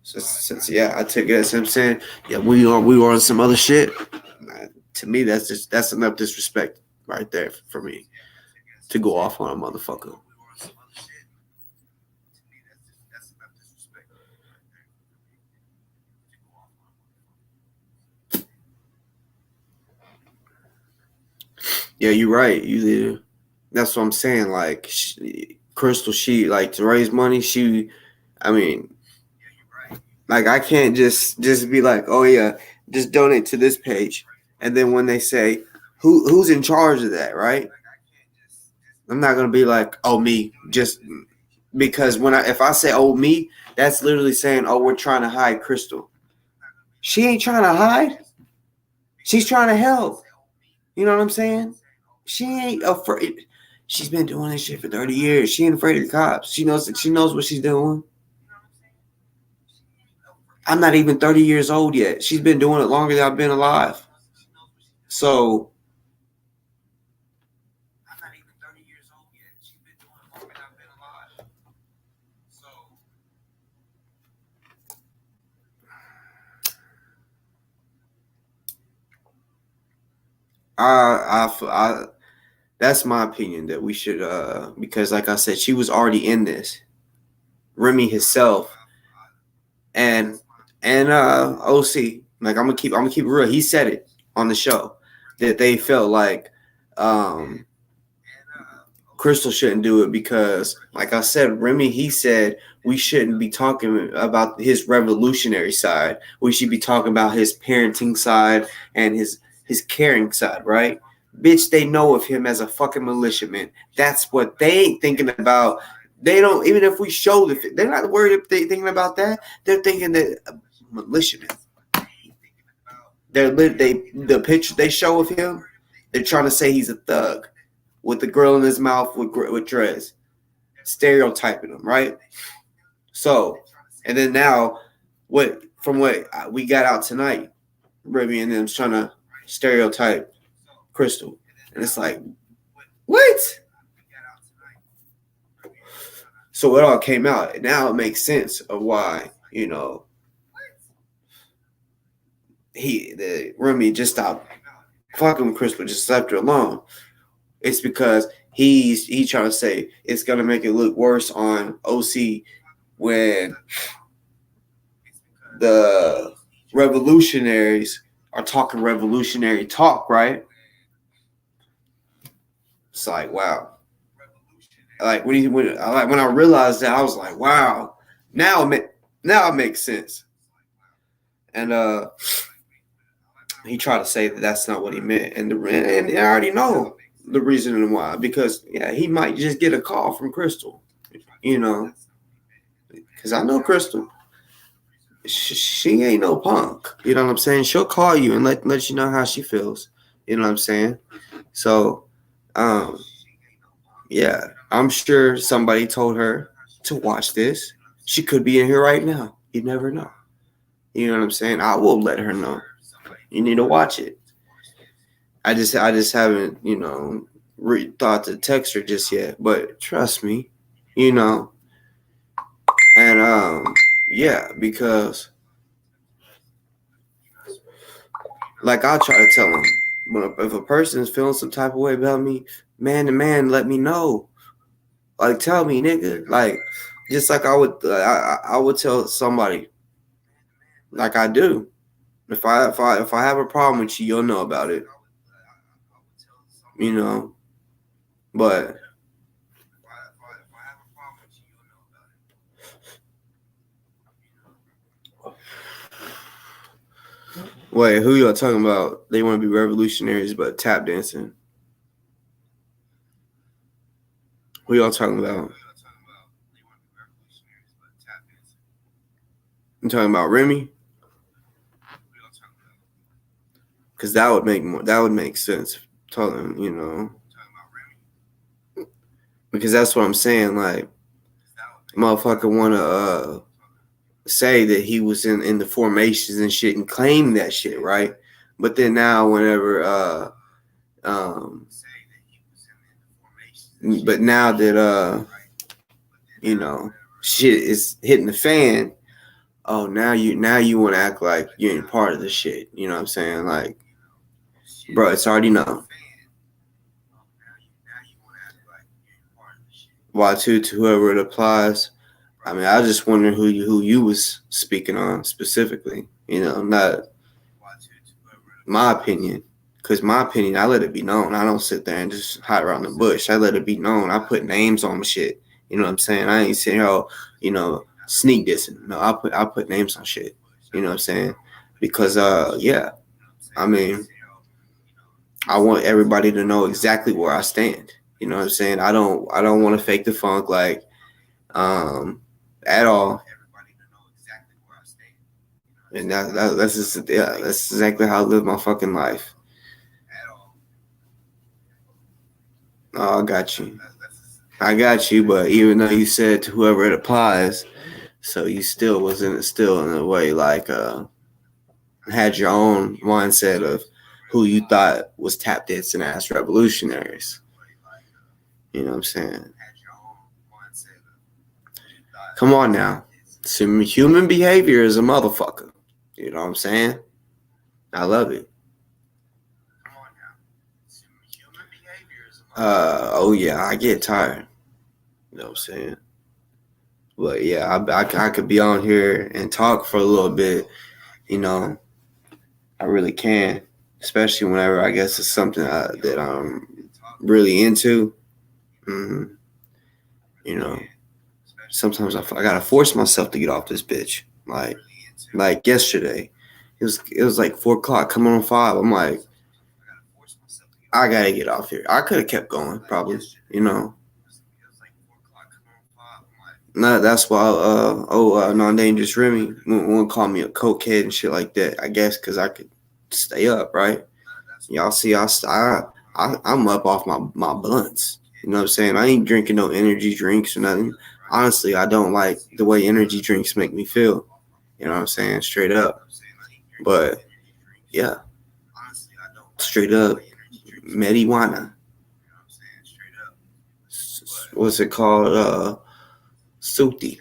Since I took it as him saying, yeah, we were on some other shit. To me, that's enough disrespect right there for me to go off on a motherfucker. Yeah, you're right. That's what I'm saying. Like Crystal, she like to raise money. I mean, like I can't just be like, oh yeah, just donate to this page, and then when they say who's in charge of that, right? I'm not gonna be like, oh me, just because if I say oh me, that's literally saying oh we're trying to hide Crystal. She ain't trying to hide. She's trying to help. You know what I'm saying? She ain't afraid. She's been doing this shit for 30 years. She ain't afraid of the cops. She knows what she's doing. I'm not even 30 years old yet. She's been doing it longer than I've been alive. So I'm not even 30 years old yet. She's been doing it longer than I've been alive. So I that's my opinion that we should because like I said, she was already in this. Remy himself and OC. Like I'm gonna keep it real. He said it on the show that they felt like Crystal shouldn't do it because, like I said, Remy, he said we shouldn't be talking about his revolutionary side. We should be talking about his parenting side and his caring side, right? Bitch, they know of him as a fucking militiaman. That's what they ain't thinking about. They don't, even if we show they're not worried if they thinking about that. They're thinking that militiaman. The picture they show of him, they're trying to say he's a thug with the girl in his mouth with dreads, stereotyping him, right? So, and then now, from what we got out tonight, Remy and them's trying to stereotype Crystal, and it's like, what? So it all came out. Now it makes sense of why Remy just stopped fucking with Crystal, just left her alone. It's because he's trying to say it's gonna make it look worse on OC when the revolutionaries are talking revolutionary talk, right? It's like wow. Like when I realized that, I was like, wow. Now it makes sense. And he tried to say that that's not what he meant, and I already know the reason why, because he might just get a call from Crystal, because I know Crystal. She ain't no punk. You know what I'm saying? She'll call you and let you know how she feels. You know what I'm saying? So, yeah, I'm sure somebody told her to watch this. She could be in here right now. You never know. You know what I'm saying? I will let her know. You need to watch it. I just haven't, thought to text her just yet. But trust me, and yeah, because like I'll try to tell them, if a person is feeling some type of way about me, man to man, let me know. Like tell me, nigga. Like just like I would tell somebody, like I do. If I have a problem with you, you'll know about it. But wait, who y'all talking about? They want to be revolutionaries, but tap dancing. Who y'all talking about? I'm talking about Remy. Because that would make sense. Tell him, because that's what I'm saying. Like, motherfucker want to say that he was in the formations and shit and claim that shit, right? But then now, whenever but now that shit is hitting the fan, oh, now you want to act like you ain't part of the shit. You know what I'm saying? Like, bro, it's already known. Why to whoever it applies? I mean, I just wonder who you was speaking on specifically. Not my opinion, Because my opinion, I let it be known. I don't sit there and just hide around the bush. I let it be known. I put names on my shit. You know what I'm saying? I ain't saying, oh, you know, sneak dissing. No, I put names on shit. You know what I'm saying? Because yeah, I mean, I want everybody to know exactly where I stand. You know what I'm saying? I don't want to fake the funk like at all. And that's just, yeah, that's exactly how I live my fucking life. Oh, I got you. But even though you said to whoever it applies, so you still still in a way like had your own mindset of who you thought was tap dancing ass revolutionaries. You know what I'm saying? Come on now. Some human behavior is a motherfucker. You know what I'm saying? I love it. Oh yeah, I get tired. You know what I'm saying? But yeah, I could be on here and talk for a little bit. You know, I really can, especially whenever I guess it's something that I'm really into. Mm-hmm. You know, sometimes I gotta force myself to get off this bitch. Like yesterday, it was like 4 o'clock, coming on 5. I'm like, I gotta get off here. I could have kept going, probably. You know. No, that's why non-dangerous Remy won't call me a cokehead and shit like that. I guess because I could stay up, right? Y'all see, I'm up off my blunts. You know what I'm saying? I ain't drinking no energy drinks or nothing. Honestly, I don't like the way energy drinks make me feel. You know what I'm saying? Straight up. But yeah, straight up, marijuana. What's it called? Suti.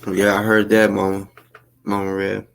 Yeah, I heard that, Mama Red.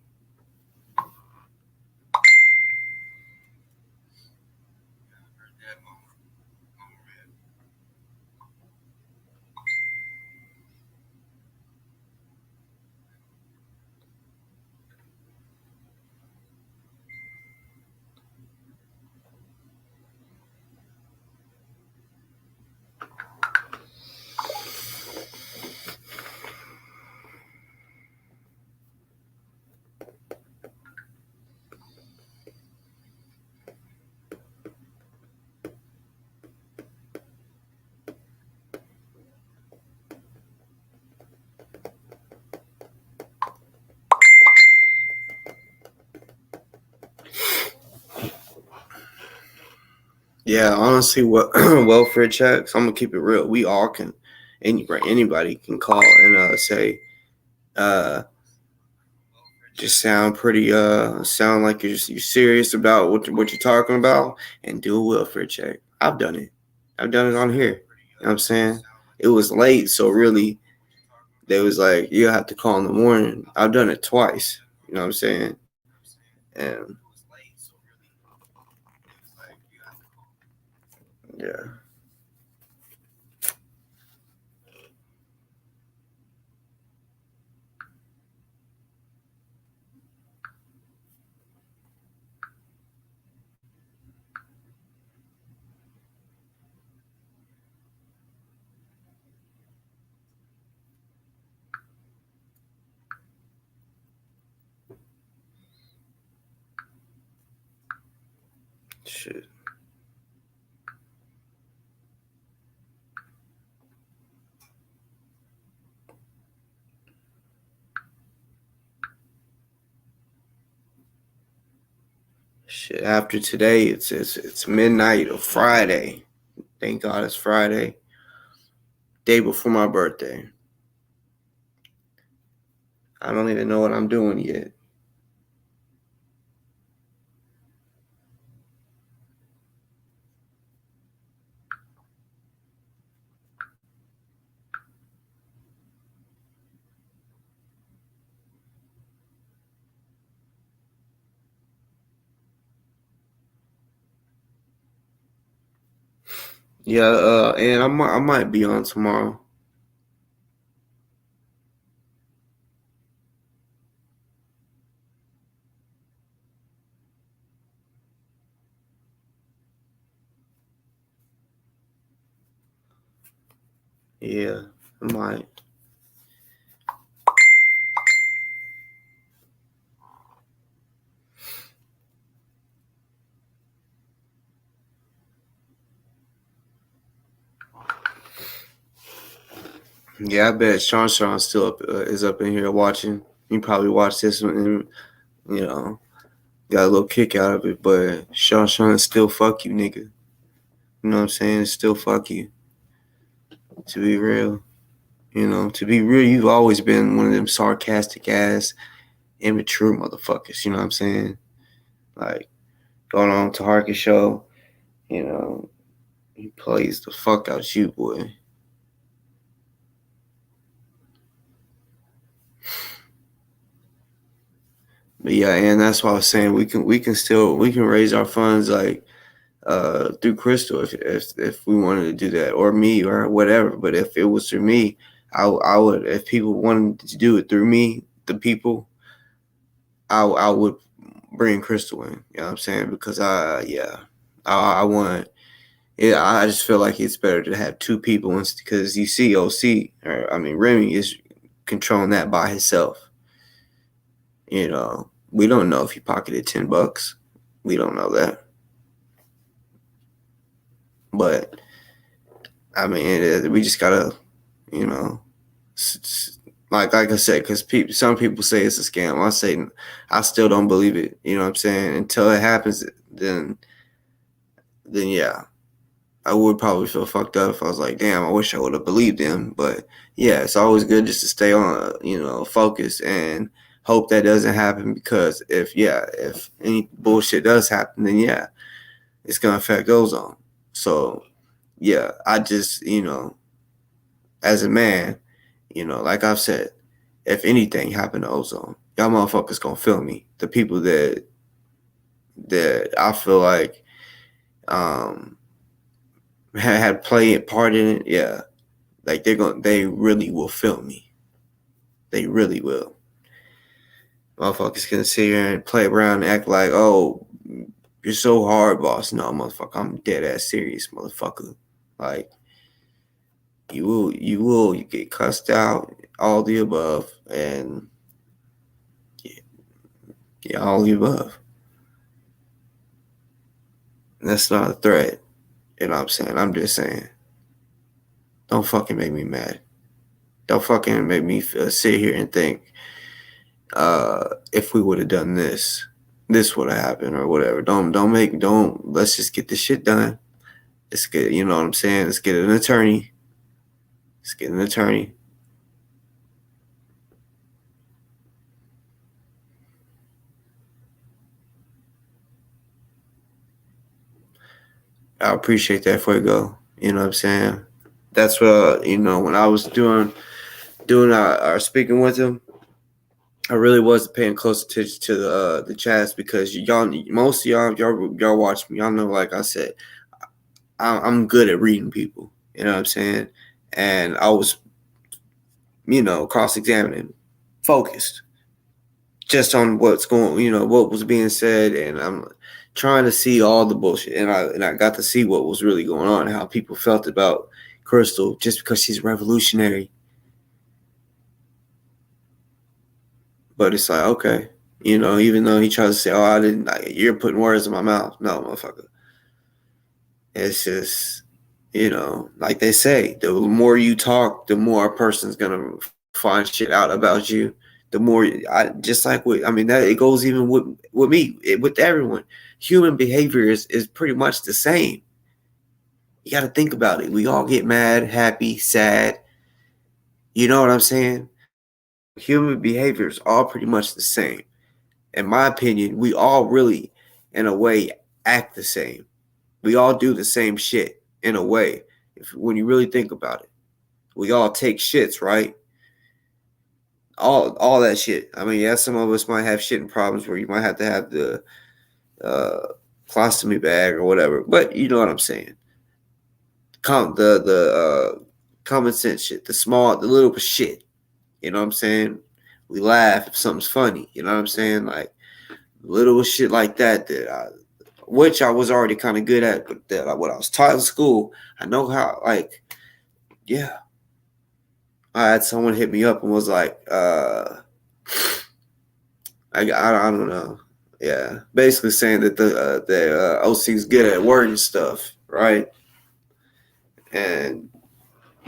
Yeah, honestly, what welfare checks? I'm gonna keep it real. We all can, anybody can call and say, just sound pretty, sound like you're serious about what you're talking about, and do a welfare check. I've done it. I've done it on here. You know what I'm saying? It was late, so really, they was like, you have to call in the morning. I've done it twice. You know what I'm saying? And yeah. Shit. Shit. After today, it's midnight of Friday. Thank God it's Friday. Day before my birthday. I don't even know what I'm doing yet. Yeah, and I might be on tomorrow. Yeah, I might. Yeah, I bet Sean still is up in here watching. You probably watched this one and, you know, got a little kick out of it. But Sean still fuck you, nigga. You know what I'm saying? Still fuck you. To be real. You know, to be real, you've always been one of them sarcastic ass, immature motherfuckers. You know what I'm saying? Like, going on to Harkin show, you know, he plays the fuck out you, boy. But yeah, and that's why I was saying we can raise our funds like through Crystal if we wanted to do that, or me or whatever. But if it was through me, I would, if people wanted to do it through me, the people, I would bring Crystal in. You know what I'm saying? Because I want. Yeah, I just feel like it's better to have two people because you see OC, or I mean Remy is controlling that by himself. You know, we don't know if he pocketed $10. We don't know that. But I mean, we just gotta, you know, like I said, because some people say it's a scam. I say I still don't believe it. You know what I'm saying? Until it happens, then yeah, I would probably feel fucked up if I was like, damn, I wish I would have believed him. But yeah, it's always good just to stay on, you know, focus and hope that doesn't happen, because if any bullshit does happen, then yeah, it's gonna affect ozone. So yeah, I just, you know, as a man, you know, like I've said, if anything happened to ozone, y'all motherfuckers gonna feel me. The people that I feel like had played a part in it, yeah, like they really will feel me. They really will. Motherfuckers can sit here and play around and act like, oh, you're so hard, boss. No, motherfucker, I'm dead ass serious, motherfucker. Like, you get cussed out, all the above, and yeah, all the above. That's not a threat. You know what I'm saying? I'm just saying, don't fucking make me mad. Don't fucking make me sit here and think, if we would have done this would have happened or whatever. Let's just get this shit done. Let's get, you know what I'm saying? Let's get an attorney. I appreciate that, Fuego. You know what I'm saying? That's what, you know, when I was doing our speaking with him, I really wasn't paying close attention to the chats, because most of y'all watch me. Y'all know, like I said, I'm good at reading people. You know what I'm saying? And I was, you know, cross-examining, focused, just on what's going, you know, what was being said, and I'm trying to see all the bullshit, and I got to see what was really going on, how people felt about Crystal just because she's revolutionary. But it's like, okay, you know, even though he tries to say, oh, I didn't, you're putting words in my mouth. No, motherfucker. It's just, like they say, the more you talk, the more a person's gonna find shit out about you. The more just like that it goes even with me, with everyone. Human behavior is pretty much the same. You got to think about it. We all get mad, happy, sad. You know what I'm saying? Human behavior is all pretty much the same. In my opinion, we all really, in a way, act the same. We all do the same shit in a way. When you really think about it, we all take shits, right? All that shit. I mean, yeah, some of us might have shitting problems where you might have to have the colostomy bag or whatever, but you know what I'm saying. The common sense shit, the little shit. You know what I'm saying? We laugh if something's funny. You know what I'm saying? Like little shit like that which I was already kind of good at, but that what I was taught in school, I know how. Like, yeah, I had someone hit me up and was like, I don't know. Yeah, basically saying that the OC is good at word and stuff, right? And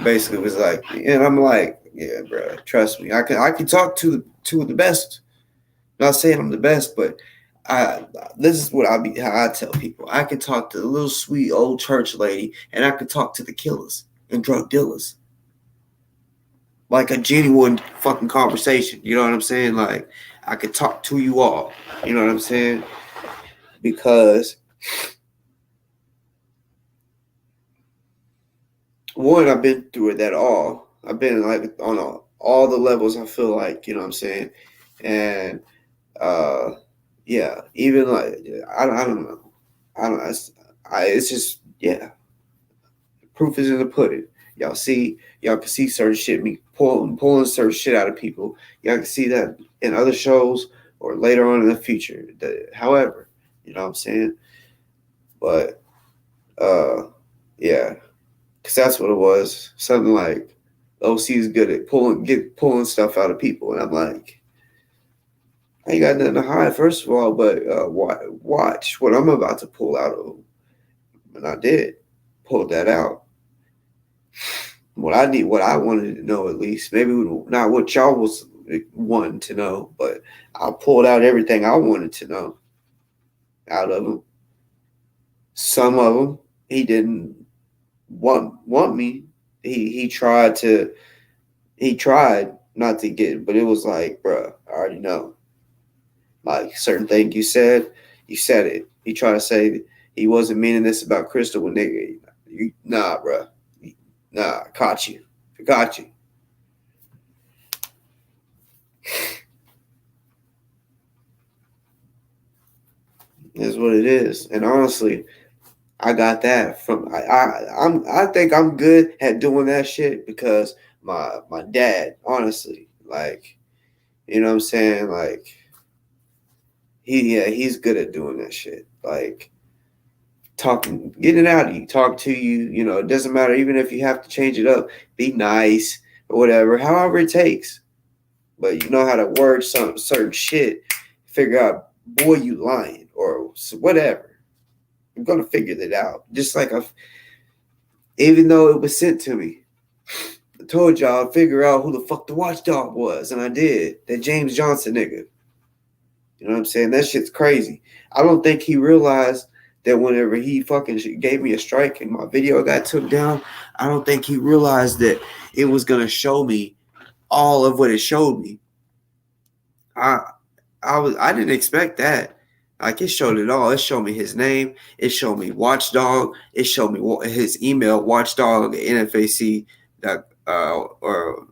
basically was like, and I'm like, yeah, bro, trust me, I can talk to the best. Not saying I'm the best, but this is what how I tell people. I can talk to the little sweet old church lady, and I can talk to the killers and drug dealers. Like a genuine fucking conversation. You know what I'm saying? Like I could talk to you all. You know what I'm saying? Because one, I've been through it all. I've been like on all the levels. I feel like, you know what I'm saying? And yeah, even like I don't know. It's just, yeah. Proof is in the pudding. Y'all can see certain shit, me pulling certain shit out of people. Y'all can see that in other shows or later on in the future. However, you know what I'm saying? But yeah, because that's what it was. Something like OC is good at pulling stuff out of people, and I'm like, I ain't got nothing to hide, first of all, but watch what I'm about to pull out of them. And I did pull that out. What I wanted to know, at least, maybe not what y'all was wanting to know, but I pulled out everything I wanted to know out of him. Some of them he didn't want me. He tried not to get, but it was like, bruh, I already know. Like certain thing you said it. He tried to say he wasn't meaning this about Crystal when nah, bruh. Nah, I caught you. I got you. Is what it is. And honestly, I got that from I think I'm good at doing that shit because my dad, honestly, like, you know what I'm saying? Like he's good at doing that shit. Like talking, getting it out of you, talk to you, it doesn't matter, even if you have to change it up, be nice or whatever, however it takes. But you know how to word some certain shit, figure out, boy, you lying or whatever. I'm gonna figure that out. Just like even though it was sent to me, I told y'all I'd figure out who the fuck the watchdog was, and I did. That James Johnson nigga. You know what I'm saying? That shit's crazy. I don't think he realized that whenever he fucking gave me a strike and my video got took down, I don't think he realized that it was gonna show me all of what it showed me. I didn't expect that. Like it showed it all. It showed me his name. It showed me Watchdog. It showed me his email, Watchdog NFAC or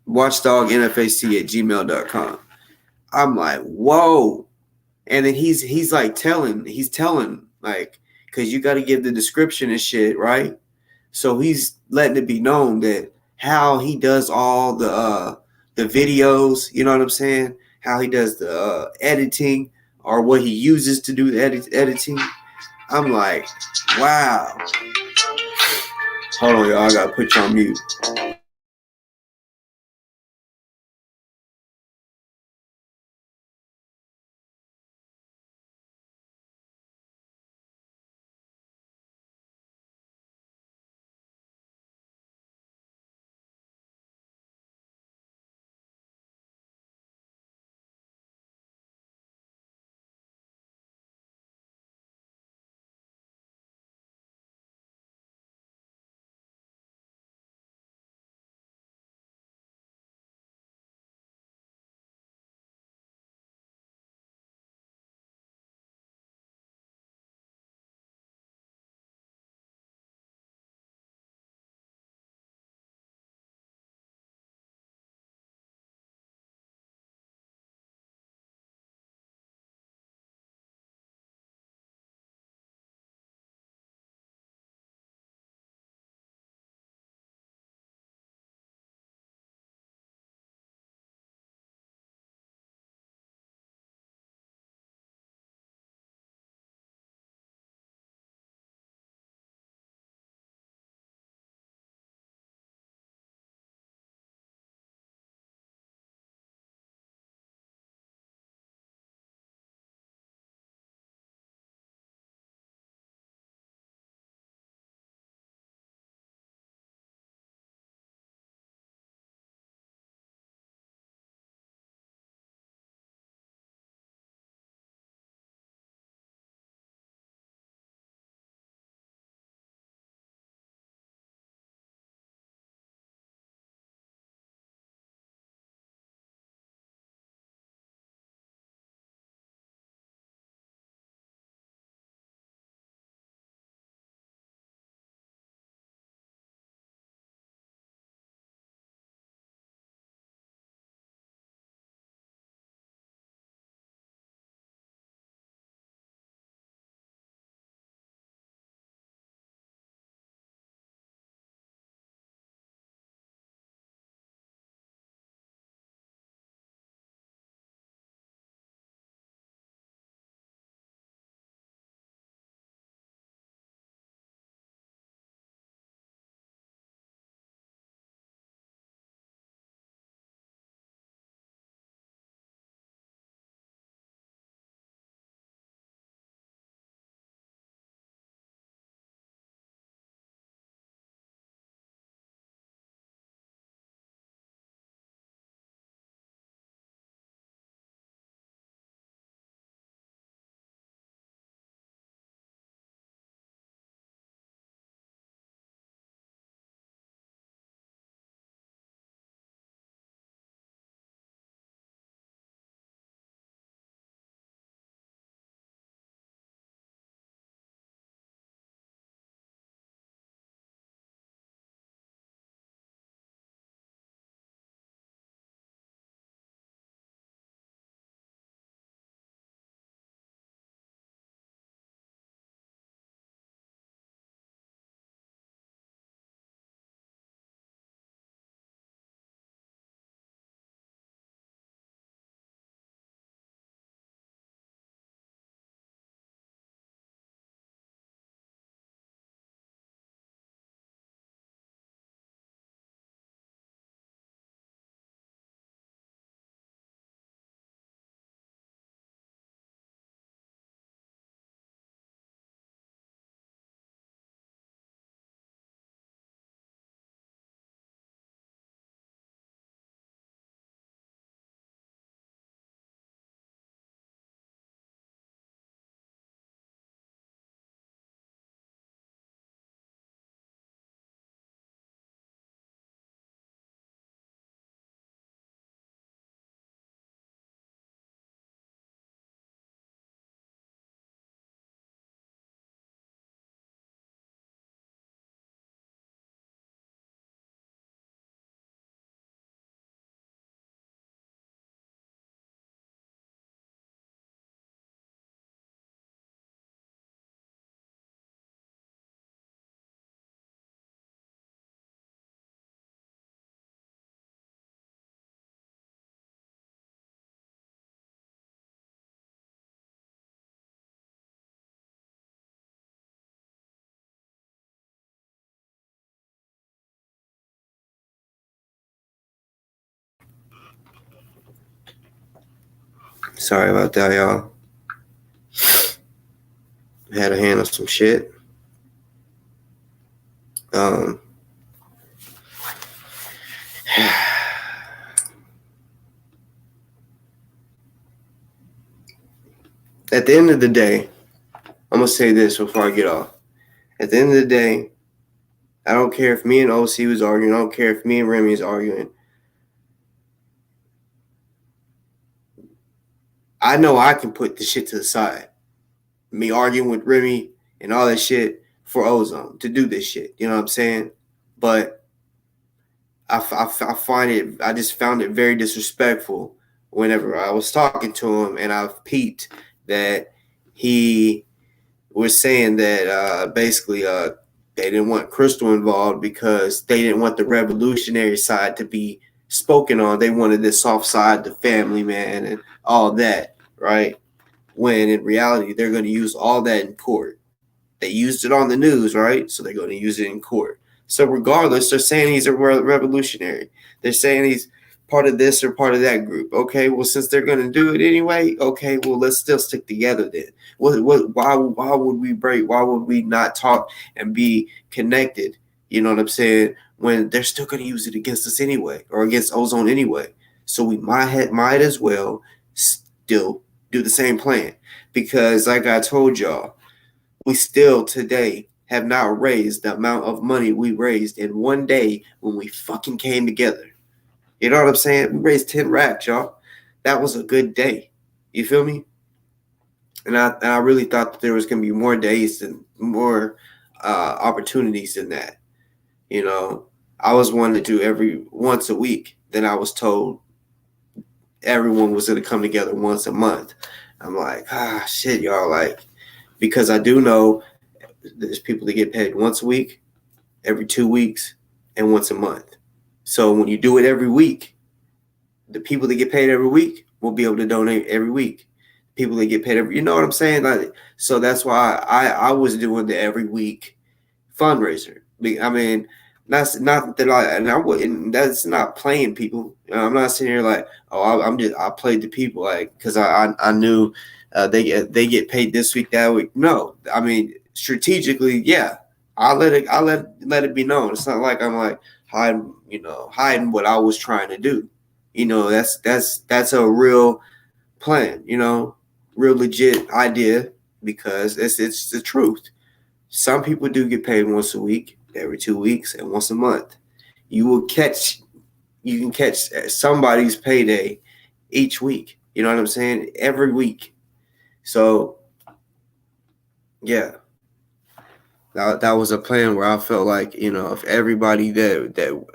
Watchdog NFAC at gmail.com. I'm like, whoa. And then he's telling like, because you got to give the description and shit, right? So he's letting it be known that how he does all the videos, you know what I'm saying? How he does the editing or what he uses to do the editing. I'm like, wow. Hold on, y'all. I gotta put you on mute. Sorry about that, y'all. Had to handle some shit. At the end of the day, I'm gonna say this before I get off. At the end of the day, I don't care if me and OC was arguing. I don't care if me and Remy is arguing. I know I can put the shit to the side. Me arguing with Remy and all that shit for Ozone to do this shit. You know what I'm saying? But I find it, I just found it very disrespectful whenever I was talking to him and I've peeped that he was saying that basically they didn't want Crystal involved because they didn't want the revolutionary side to be spoken on. They wanted the soft side, the family man, and all that, right? When in reality, they're going to use all that in court. They used it on the news, right? So they're going to use it in court. So regardless, they're saying he's a revolutionary. They're saying he's part of this or part of that group. Okay, well, since they're going to do it anyway, okay, well, let's still stick together then. Why would we break? Why would we not talk and be connected? You know what I'm saying? When they're still going to use it against us anyway, or against Ozone anyway. So we might as well still do the same plan. Because like I told y'all, we still today have not raised the amount of money we raised in one day when we fucking came together. You know what I'm saying? We raised 10 racks, y'all. That was a good day. You feel me? And I really thought that there was going to be more days and more opportunities than that. You know, I was wanting to do once a week. Then I was told everyone was going to come together once a month. I'm like, shit, y'all. Like, because I do know there's people that get paid once a week, every 2 weeks, and once a month. So when you do it every week, the people that get paid every week will be able to donate every week. People that get paid every, you know what I'm saying? Like, so that's why I was doing the every week fundraiser. I mean, that's not that I wouldn't. That's not playing people. I'm not sitting here like, oh, I played the people like because I knew they get paid this week, that week. No, I mean strategically, yeah. I let it be known. It's not like I'm like hiding what I was trying to do. You know, that's a real plan. You know, real legit idea because it's the truth. Some people do get paid once a week, every 2 weeks, and once a month. You can catch somebody's payday each week. You know what I'm saying? Every week. So, yeah, that was a plan where I felt like, you know, if everybody that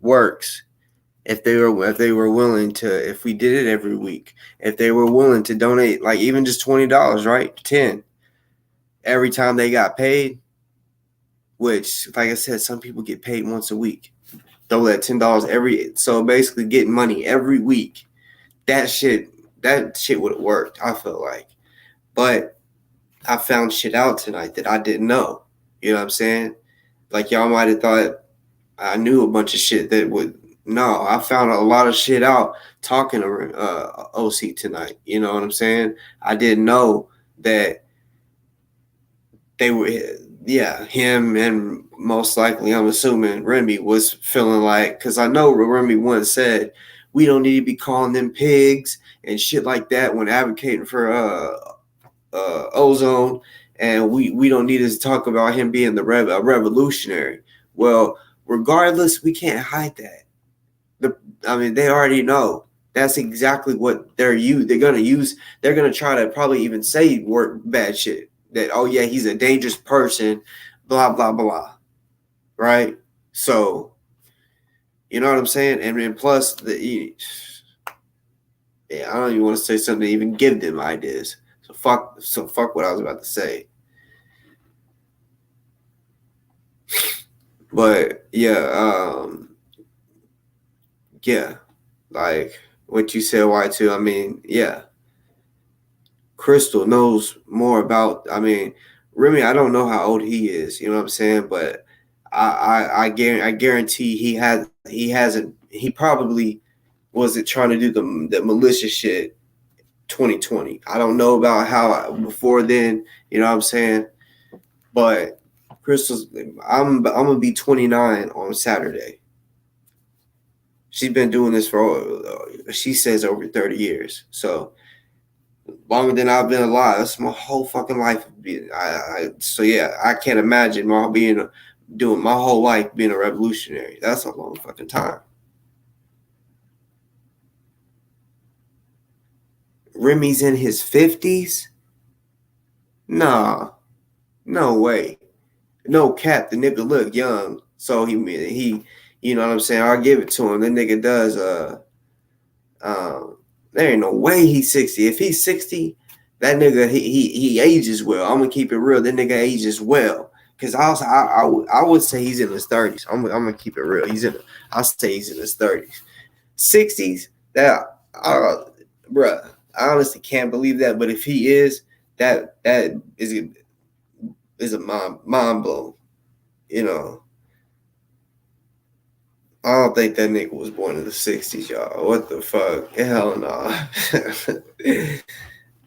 works, if they were willing to, if we did it every week, if they were willing to donate, like even just $20, right? 10 every time they got paid. Which, like I said, some people get paid once a week. Throw that $10 so basically getting money every week. That shit would have worked, I feel like. But I found shit out tonight that I didn't know. You know what I'm saying? Like y'all might have thought I knew a bunch of shit that would. No, I found a lot of shit out talking to OC tonight. You know what I'm saying? I didn't know that they were. Yeah, him and most likely, I'm assuming Remy was feeling like, because I know Remy once said, we don't need to be calling them pigs and shit like that when advocating for Ozone, and we don't need to talk about him being a revolutionary. Well, regardless, we can't hide that. I mean, they already know. That's exactly what they're gonna use. They're gonna try to probably even say bad shit. That, oh yeah, he's a dangerous person, blah, blah, blah. Right? So, you know what I'm saying? And then plus, I don't even want to say something to even give them ideas. So fuck what I was about to say. But yeah, like what you said, Y2, I mean, yeah. Crystal knows more about, I mean, Remy, I don't know how old he is, you know what I'm saying? But I guarantee he probably wasn't trying to do the malicious shit 2020. I don't know about how before then, you know what I'm saying? But Crystal's, I'm gonna be 29 on Saturday. She's been doing this for, she says, over 30 years. So longer than I've been alive. That's my whole fucking life. So yeah, I can't imagine doing my whole life being a revolutionary. That's a long fucking time. Remy's in his 50s? Nah, no way. No cap, the nigga look young. So he you know what I'm saying? I'll give it to him. The nigga does there ain't no way he's 60. If he's 60, that nigga he ages well. I'm gonna keep it real. That nigga ages well. Cause I would say he's in his 30s. I'm gonna keep it real. I'll say he's in his 30s. 60s, that bruh, I honestly can't believe that. But if he is, that is a mind blow. You know. I don't think that nigga was born in the 60s, y'all. What the fuck? Hell no.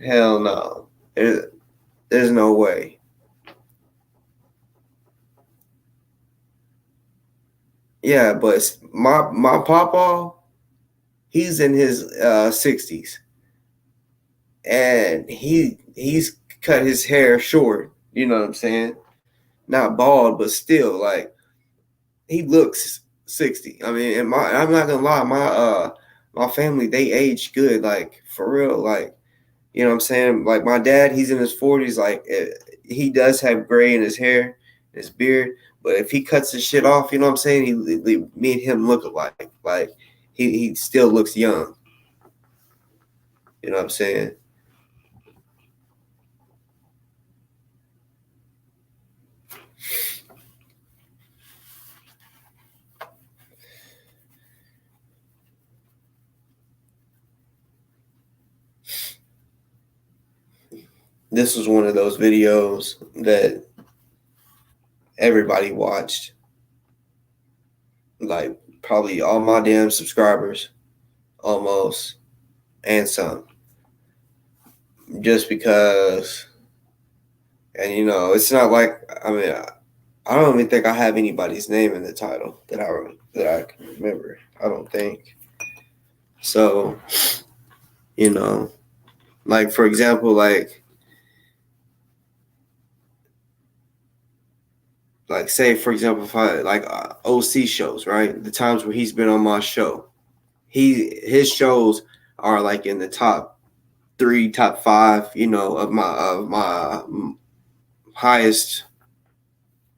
Hell no. There's no way. Yeah, but my papa, he's in his 60s. And he's cut his hair short, you know what I'm saying? Not bald, but still, like, he looks 60. I mean, and I'm not gonna lie, my family, they age good, like, for real, like, you know what I'm saying? Like, my dad, he's in his 40s, like, he does have gray in his hair, his beard, but if he cuts his shit off, you know what I'm saying? Me and him look alike. Like, he still looks young. You know what I'm saying? This was one of those videos that everybody watched. Like, probably all my damn subscribers, almost, and some. Just because, and you know, it's not like, I mean, I don't even think I have anybody's name in the title that I can remember. I don't think. So, you know, like, for example, like say, for example, if I like OC shows, right? The times where he's been on my show, his shows are like in the top 3, top 5, you know, of my highest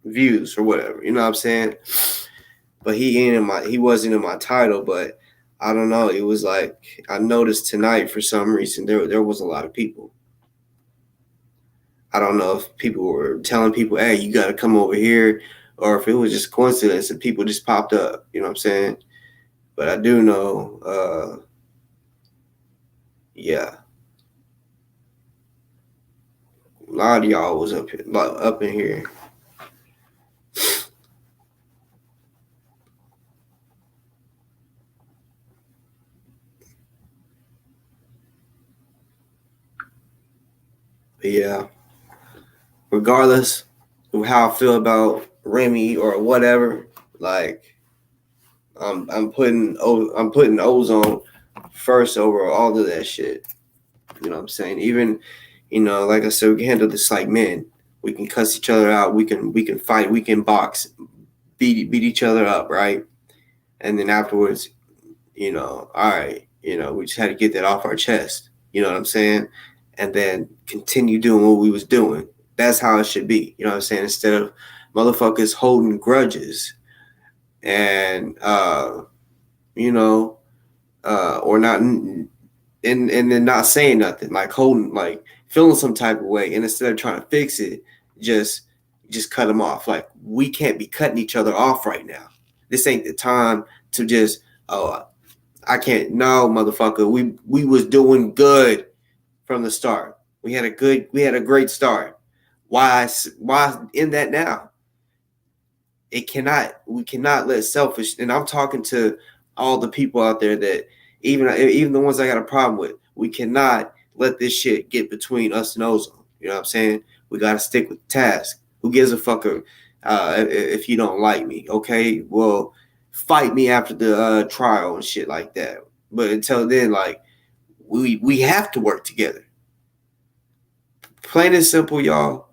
views or whatever. You know what I'm saying? But he wasn't in my title, but I don't know. It was like, I noticed tonight for some reason there was a lot of people. I don't know if people were telling people, hey, you got to come over here, or if it was just coincidence and people just popped up. You know what I'm saying? But I do know, yeah, a lot of y'all was up in here. But yeah, regardless of how I feel about Remy or whatever, like, I'm putting ozone first over all of that shit. You know what I'm saying? Even, you know, like I said, we can handle this like men. We can cuss each other out. We can fight. We can box, beat each other up, right? And then afterwards, you know, all right, you know, we just had to get that off our chest. You know what I'm saying? And then continue doing what we was doing. That's how it should be. You know what I'm saying? Instead of motherfuckers holding grudges and you know, or not, and then not saying nothing, like holding, like feeling some type of way, and instead of trying to fix it, just cut them off. Like, we can't be cutting each other off right now. This ain't the time to just, oh, I can't. No, motherfucker, we was doing good from the start. We had a great start. Why end that now? We cannot let selfish, and I'm talking to all the people out there that even the ones I got a problem with, we cannot let this shit get between us and ozone. You know what I'm saying? We got to stick with the task. Who gives a fuck if you don't like me? Okay, well, fight me after the trial and shit like that. But until then, like, we have to work together. Plain and simple, y'all.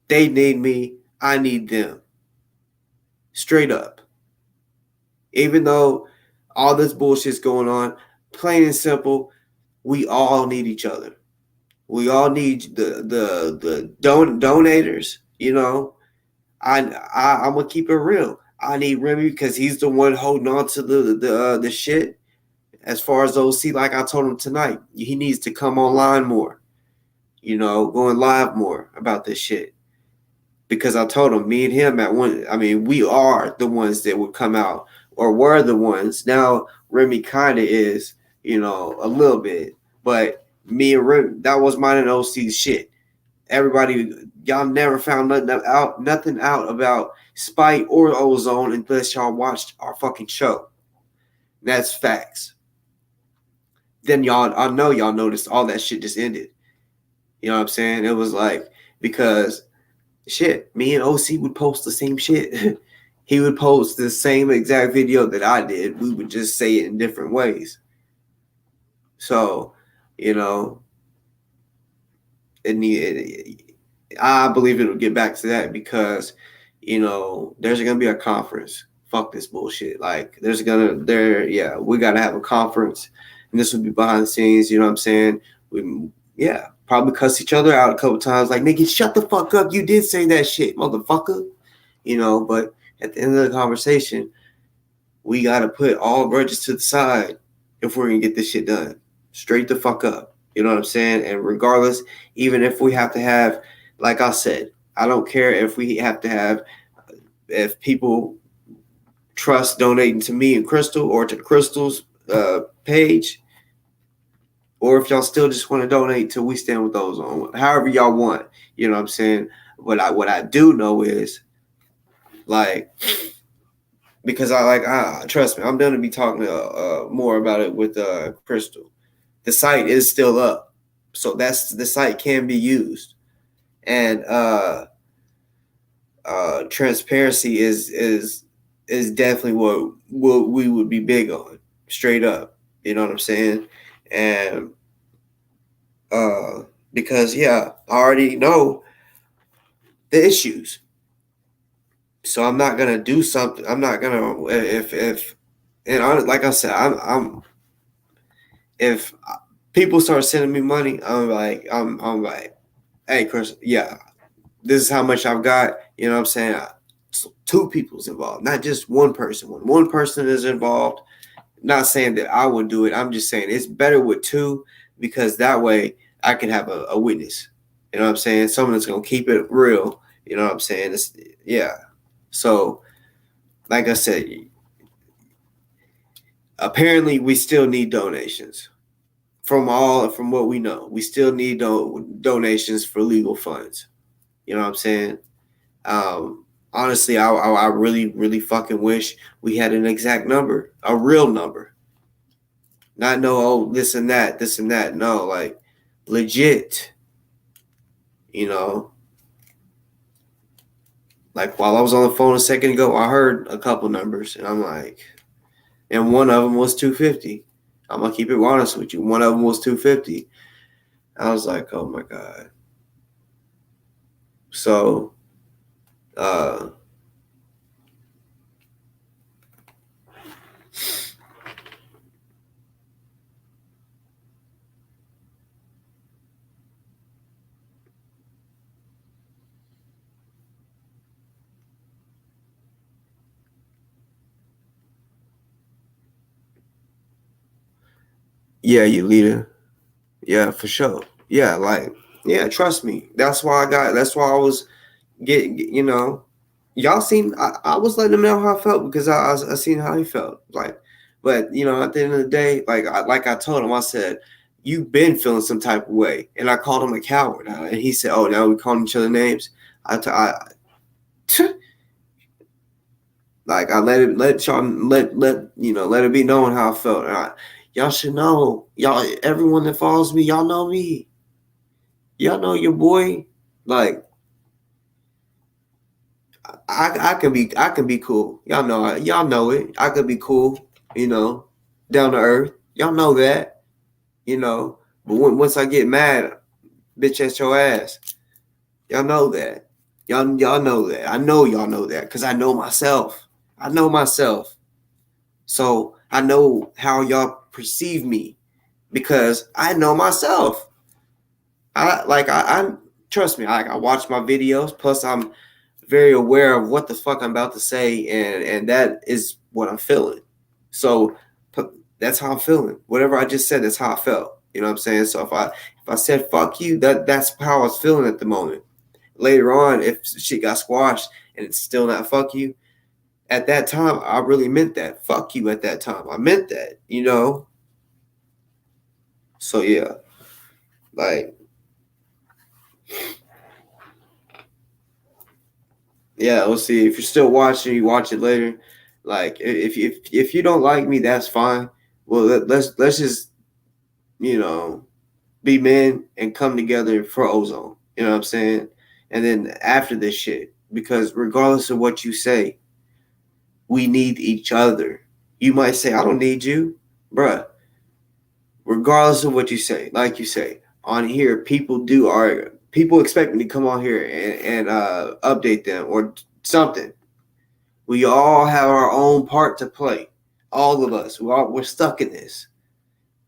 They need me. I need them. Straight up. Even though all this bullshit's going on, plain and simple, we all need each other. We all need the donators. You know, I'm gonna keep it real. I need Remy because he's the one holding on to the shit. As far as OC, like I told him tonight, he needs to come online more. You know, going live more about this shit. Because I told him, me and him we are the ones that would come out, or were the ones. Now Remy kind of is, you know, a little bit, but me and Remy, that was mine and OC's shit. Everybody, y'all never found nothing out about Spite or Ozone unless y'all watched our fucking show. That's facts. Then I know y'all noticed all that shit just ended. You know what I'm saying? It was like, because shit, me and OC would post the same shit. He would post the same exact video that I did. We would just say it in different ways. So, you know, I believe it'll get back to that because, you know, there's going to be a conference. Fuck this bullshit. Like, we got to have a conference, and this would be behind the scenes. You know what I'm saying? Probably cuss each other out a couple times. Like, nigga, shut the fuck up. You did say that shit, motherfucker. You know, but at the end of the conversation, we got to put all grudges to the side if we're going to get this shit done. Straight the fuck up. You know what I'm saying? And regardless, even if we have to have, like I said, I don't care if people trust donating to me and Crystal or to Crystal's page, or if y'all still just want to donate to We Stand With Ozone, however y'all want. You know what I'm saying? What I do know is, like, because trust me, I'm going to be talking more about it with Crystal. The site is still up, so the site can be used, and transparency is definitely what we would be big on, straight up. You know what I'm saying? And because I already know the issues, so I'm not gonna do something. I'm not gonna like I said, if people start sending me money, I'm like, hey, Chris, this is how much I've got. You know what I'm saying? Two people's involved, not just one person. When one person is involved, not saying that I would do it. I'm just saying it's better with two, because that way I can have a witness. You know what I'm saying? Someone that's going to keep it real. You know what I'm saying? So, like I said, apparently we still need donations. From what we know, we still need donations for legal funds. You know what I'm saying? Honestly, I really, really fucking wish we had an exact number, a real number. Not this and that. No, like, legit. You know, like, while I was on the phone a second ago, I heard a couple numbers, and I'm like, and one of them was 250. I'm gonna keep it honest with you. One of them was 250. I was like, oh my God. So, you leader. Yeah, for sure. Trust me. That's why I was getting, you know, y'all seen, I was letting him know how I felt because I seen how he felt. Like, but, you know, at the end of the day, like I told him, I said, you've been feeling some type of way. And I called him a coward. And he said, oh, now we calling each other names. I let it be known how I felt. Y'all should know. Y'all, everyone that follows me, y'all know me. Y'all know your boy. Like, I can be cool. Y'all know it. I could be cool, down to earth. Y'all know that, But once I get mad, bitch at your ass. Y'all know that. Y'all know that. I know y'all know that because I know myself. So I know how y'all perceive me because I know myself. I trust me. I watch my videos. Plus, I'm very aware of what the fuck I'm about to say, and that is what I'm feeling. So that's how I'm feeling. Whatever I just said, that's how I felt. You know what I'm saying? So if I said fuck you, that's how I was feeling at the moment. Later on, if shit got squashed and it's still not fuck you, at that time I really meant that. Fuck you at that time. I meant that, So yeah. Like, yeah, let's see. If you're still watching, you watch it later. Like, if you don't like me, that's fine. Well, let's just be men and come together for ozone. You know what I'm saying? And then after this shit, because regardless of what you say, we need each other. You might say, I don't need you, bruh. Regardless of what you say, like you say, on here, people expect me to come on here and update them or something. We all have our own part to play. All of us. We're stuck in this.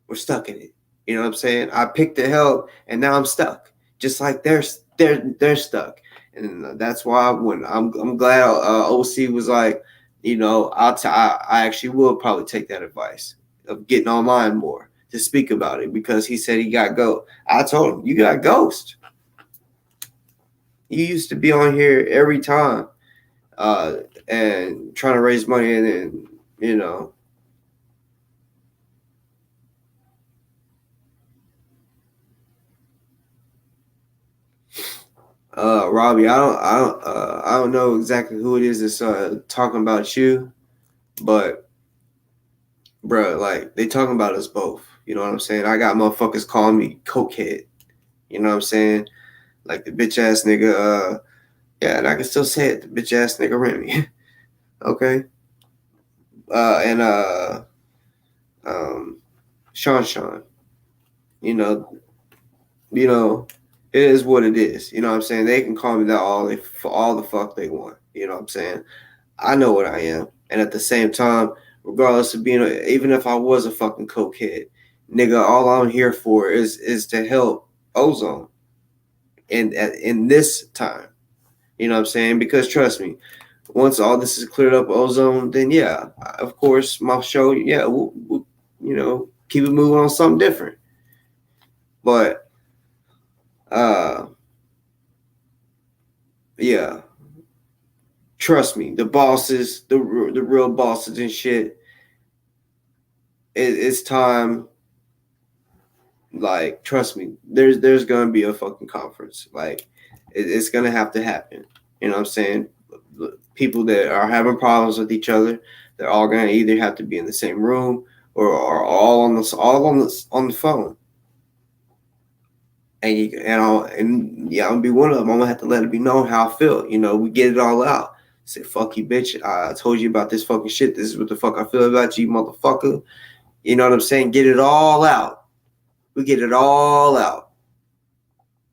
We're stuck in it. You know what I'm saying? I picked the help and now I'm stuck. Just like they're stuck. And that's why when I'm glad OC was like, I actually will probably take that advice of getting online more to speak about it because he said he got ghost. I told him, you got ghost. You used to be on here every time and trying to raise money and Robbie, I don't know exactly who it is that's talking about you, but bro, like they talking about us both. You know what I'm saying? I got motherfuckers calling me cokehead. You know what I'm saying? Like the bitch ass nigga. Yeah, and I can still say it. The bitch ass nigga Remy. Okay. And Sean. You know, it is what it is. You know what I'm saying? They can call me that for all the fuck they want. You know what I'm saying? I know what I am. And at the same time, regardless of even if I was a fucking cokehead, nigga, all I'm here for is to help ozone in this time. You know what I'm saying? Because trust me, once all this is cleared up, ozone, then yeah, of course, my show, yeah, we'll keep it moving on something different. But yeah, trust me, the bosses, the real bosses and shit, it's time. Like, trust me, there's gonna be a fucking conference. Like, it's gonna have to happen. You know what I'm saying? People that are having problems with each other, they're all gonna either have to be in the same room or are all on the phone. And I'm gonna be one of them. I'm gonna have to let it be known how I feel. We get it all out. Say, fuck you, bitch. I told you about this fucking shit. This is what the fuck I feel about you, motherfucker. You know what I'm saying? Get it all out. We get it all out.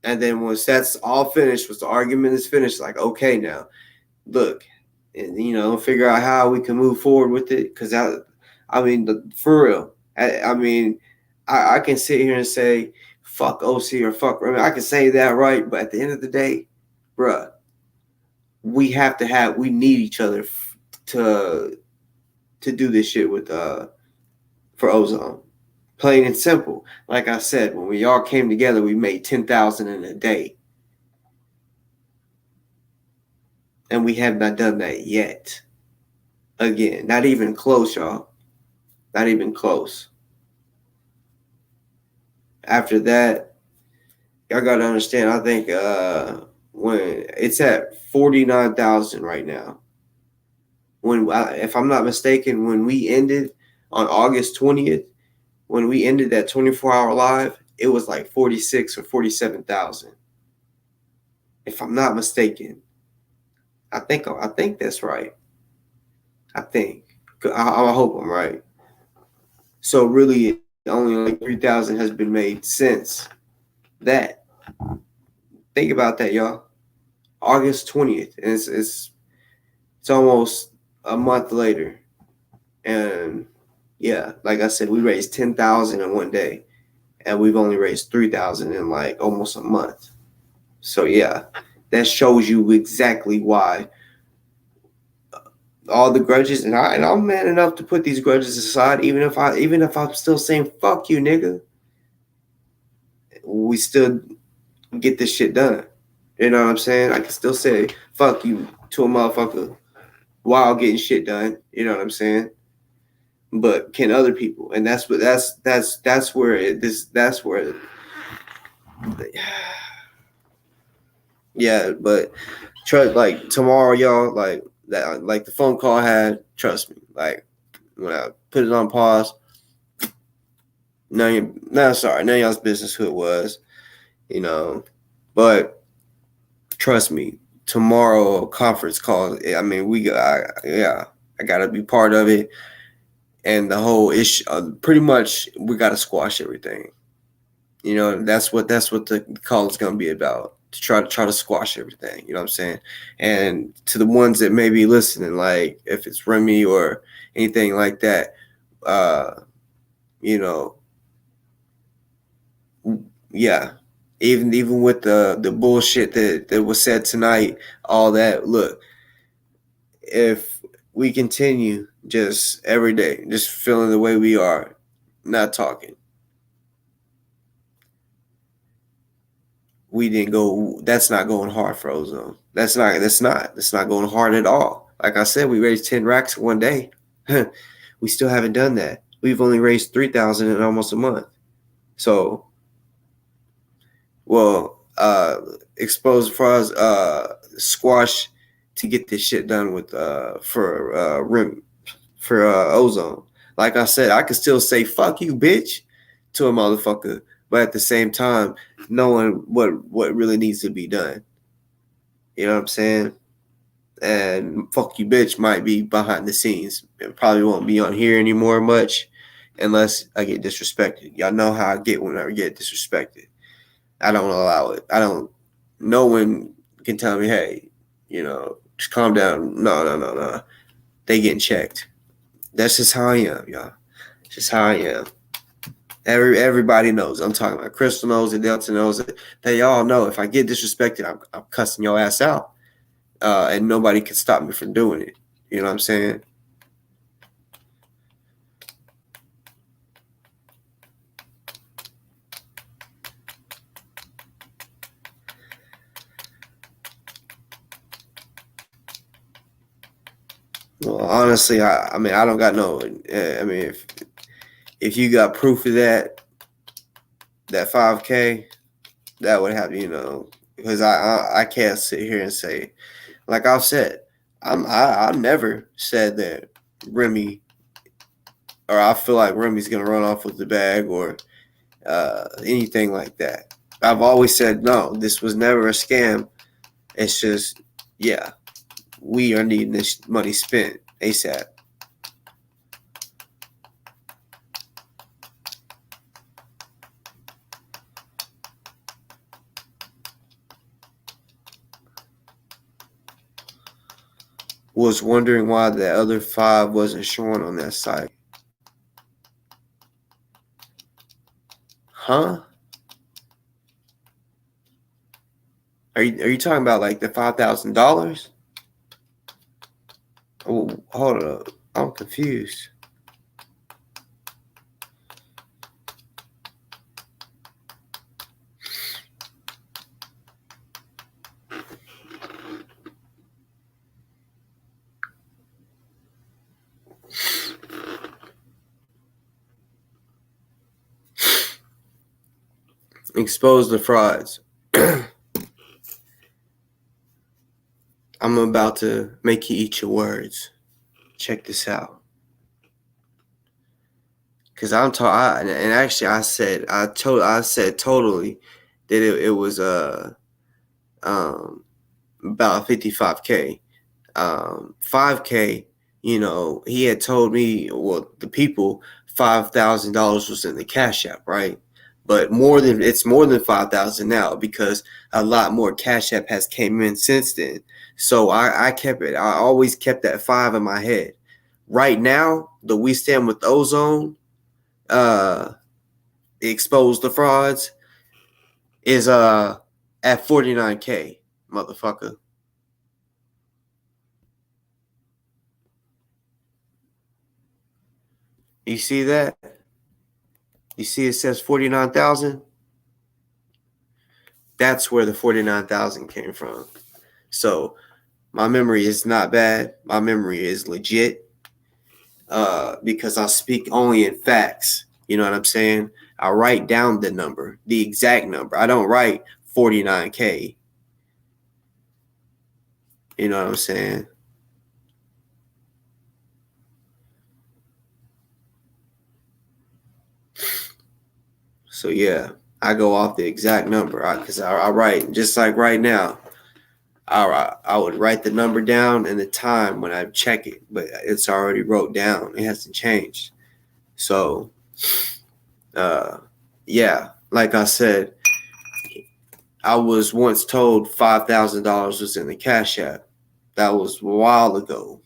And then once that's all finished, once the argument is finished, like, okay, now, look, and, figure out how we can move forward with it. Because, for real, I can sit here and say, fuck OC or fuck, I can say that, right? But at the end of the day, bruh, we need each other to do this shit with, for ozone. Plain and simple. Like I said, when we all came together, we made 10,000 in a day. And we have not done that yet. Again, not even close, y'all. Not even close. After that, y'all got to understand, I think when it's at 49,000 right now. If I'm not mistaken, when we ended on August 20th, when we ended that 24-hour live, it was like 46 or 47,000. If I'm not mistaken. I think that's right. I think. I hope I'm right. So really, only like 3,000 has been made since that. Think about that, y'all. August 20th, and it's almost a month later, and yeah, like I said, we raised 10,000 in one day, and we've only raised 3,000 in like almost a month. So yeah, that shows you exactly why all the grudges, and I'm man enough to put these grudges aside, even if I'm still saying fuck you, nigga. We still get this shit done. You know what I'm saying? I can still say fuck you to a motherfucker while getting shit done. You know what I'm saying? But can other people? And that's where yeah. But trust, like tomorrow, y'all, like that, like the phone call I had. Trust me, like when I put it on pause. None of y'all's business who it was, you know. But trust me, tomorrow conference call. I mean, I gotta be part of it, and the whole issue. Pretty much, we gotta squash everything. You know, that's what the call is gonna be about. To try to squash everything. You know what I'm saying? And to the ones that may be listening, like if it's Remy or anything like that, you know, yeah. Even with the bullshit that was said tonight, all that. Look, if we continue just every day, just feeling the way we are, not talking, we didn't go. That's not going hard for Ozone. That's not going hard at all. Like I said, we raised 10 racks one day. We still haven't done that. We've only raised 3,000 in almost a month. So, well, exposed for us, squash to get this shit done with for Ozone. Like I said, I could still say "fuck you, bitch" to a motherfucker, but at the same time, knowing what really needs to be done. You know what I'm saying? And "fuck you, bitch" might be behind the scenes. It probably won't be on here anymore much, unless I get disrespected. Y'all know how I get when I get disrespected. I don't allow it. I don't. No one can tell me, hey, you know, just calm down. No. They getting checked. That's just how I am, y'all. Just how I am. Everybody knows. I'm talking about Crystal knows it, Delta knows it. They all know if I get disrespected, I'm cussing your ass out. And nobody can stop me from doing it. You know what I'm saying? Well, honestly, I mean, I don't got no. I mean, if you got proof of that 5K, that would have, you know, because I can't sit here and say, like I've said, I never said that Remy, or I feel like Remy's gonna run off with the bag or anything like that. I've always said no. This was never a scam. It's just, yeah, we are needing this money spent ASAP. Was wondering why the other 5 wasn't showing on that site. Huh? Are you talking about like the $5,000? Oh, hold up. I'm confused. Expose the frauds. I'm about to make you eat your words. Check this out. Because I'm talking, and actually I said totally that it was about 55K. 5K, he had told me, well, the people, $5,000 was in the Cash App, right? But it's more than 5,000 now, because a lot more Cash App has came in since then. So I always kept that 5 in my head. Right now, the We Stand with Ozone, expose the frauds, is at 49K, motherfucker. You see that? You see it says 49,000? That's where the 49,000 came from. So my memory is not bad. My memory is legit, because I speak only in facts. You know what I'm saying? I write down the number, the exact number. I don't write 49K. You know what I'm saying? So yeah, I go off the exact number, because I write, just like right now. I would write the number down and the time when I check it, but it's already wrote down. It hasn't changed. So, yeah, like I said, I was once told $5,000 was in the Cash App. That was a while ago.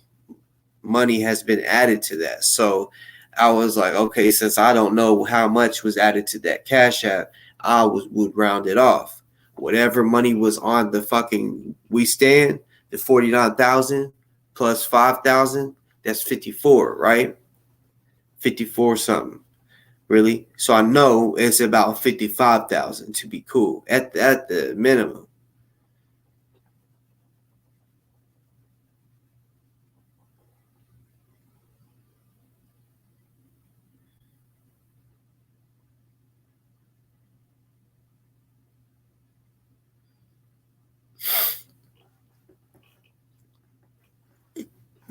Money has been added to that. So I was like, okay, since I don't know how much was added to that Cash App, would round it off. Whatever money was on the fucking We Stand, the 49,000 plus 5,000, that's 54, right? 54 something. Really? So I know it's about 55,000 to be cool at the minimum.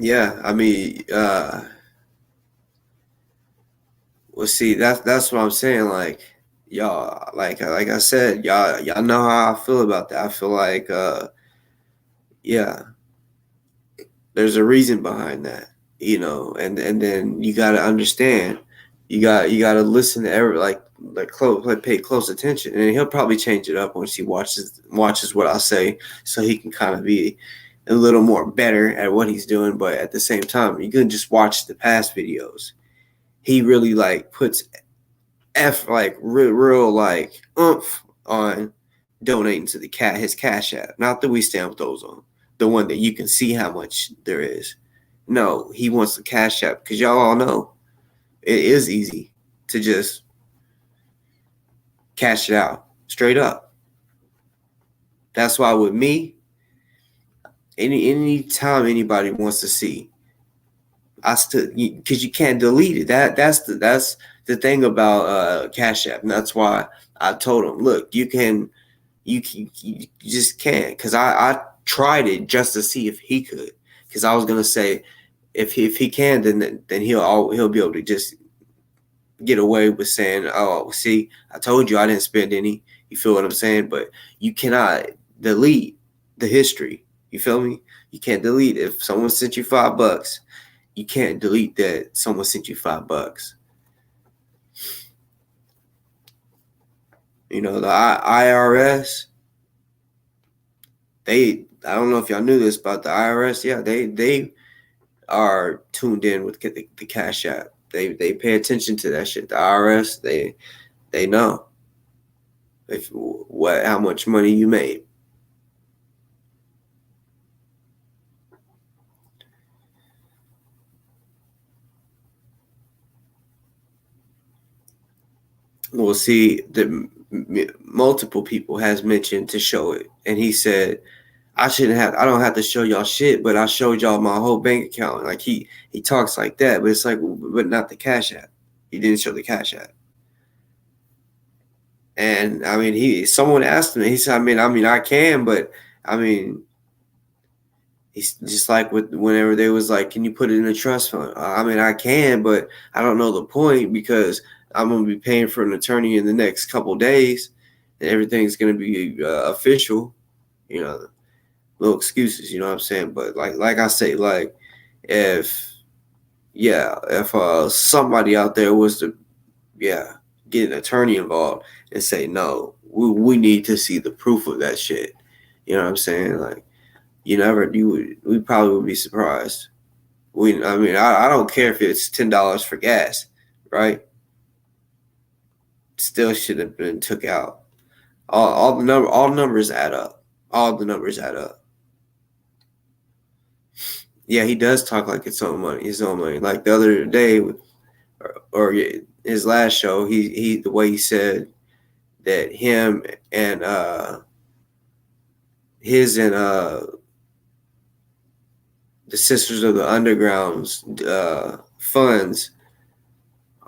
Yeah, I mean, well, see, that's what I'm saying. Like, y'all, like I said, y'all know how I feel about that. I feel like, yeah, there's a reason behind that, and then you got to understand, you got to listen to pay close attention, and he'll probably change it up once he watches what I say, so he can kind of be a little more better at what he's doing. But at the same time, you can just watch the past videos. He really puts real oomph on donating to his Cash App, not the We Stand with Ozone, the one that you can see how much there is. No, he wants the Cash App, because y'all all know it is easy to just cash it out straight up. That's why with me, any time anybody wants to see, I still, because you can't delete it. That's the thing about Cash App, and that's why I told him, look, you just can't, because I tried it just to see if he could, because I was gonna say if he can, then he'll be able to just get away with saying, oh, see, I told you I didn't spend any. You feel what I'm saying? But you cannot delete the history. You feel me? You can't delete it. If someone sent you $5, you can't delete that someone sent you $5. The IRS, I don't know if y'all knew this about the IRS. Yeah, they are tuned in with the Cash App. They pay attention to that shit. The IRS, they know how much money you made. Well, see, multiple people has mentioned to show it, and he said, I don't have to show y'all shit, but I showed y'all my whole bank account. Like he talks like that, but it's like, but not the Cash App. He didn't show the Cash App. And I mean, someone asked him, he said, I mean, I can, but I mean, He's just like whenever they was like, can you put it in a trust fund? I mean, I can, but I don't know the point because I'm going to be paying for an attorney in the next couple of days and everything's going to be official, you know, little excuses, you know what I'm saying? But like I say, like if somebody out there was to, get an attorney involved and say, no, we need to see the proof of that shit. You know what I'm saying? Like, we probably would be surprised. I don't care if it's $10 for gas, right? Still should have been took out. All numbers add up. All the numbers add up. Yeah, he does talk like it's his own money. Like the other day, or his last show, he the way he said that him and the Sisters of the Underground's funds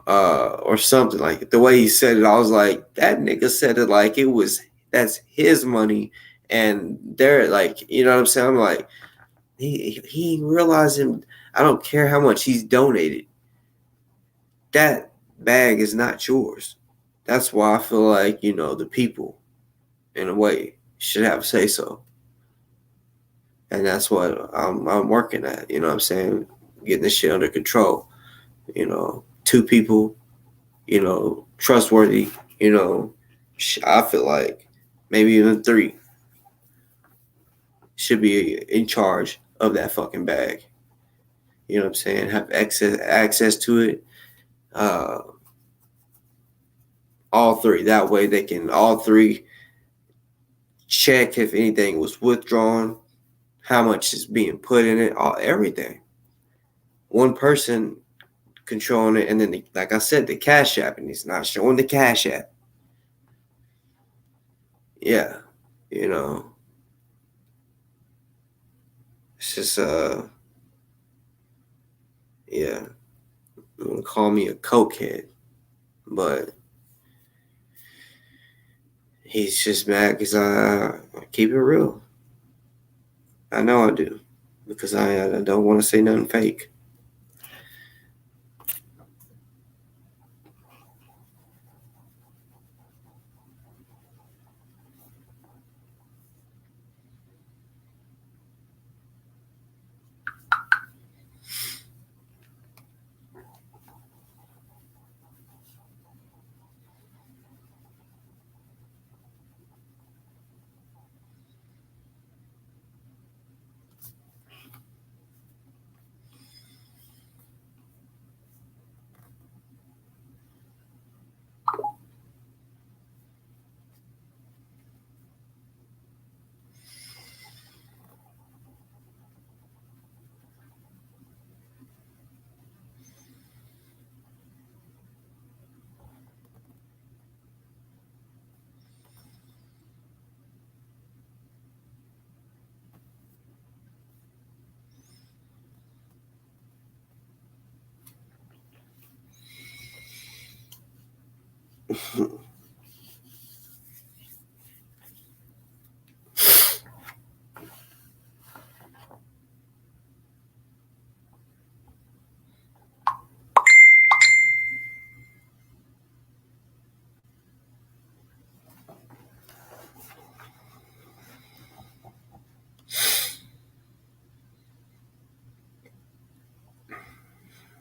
or something, like the way he said it, I was like, that nigga said it like that's his money, and they're like, you know what I'm saying? I'm like, he realizing I don't care how much he's donated. That bag is not yours. That's why I feel like, the people, in a way, should have say so. And that's what I'm working at, you know what I'm saying? Getting this shit under control. 2 people, trustworthy, I feel like maybe even 3 should be in charge of that fucking bag. You know what I'm saying? Have access to it. All 3. That way they can all 3 check if anything was withdrawn, how much is being put in it, everything. One person controlling it, and then like I said, the Cashapp, and he's not showing the Cashapp. Yeah, it's just yeah, you want to call me a cokehead, but he's just mad because I keep it real. I know I do, because I don't want to say nothing fake.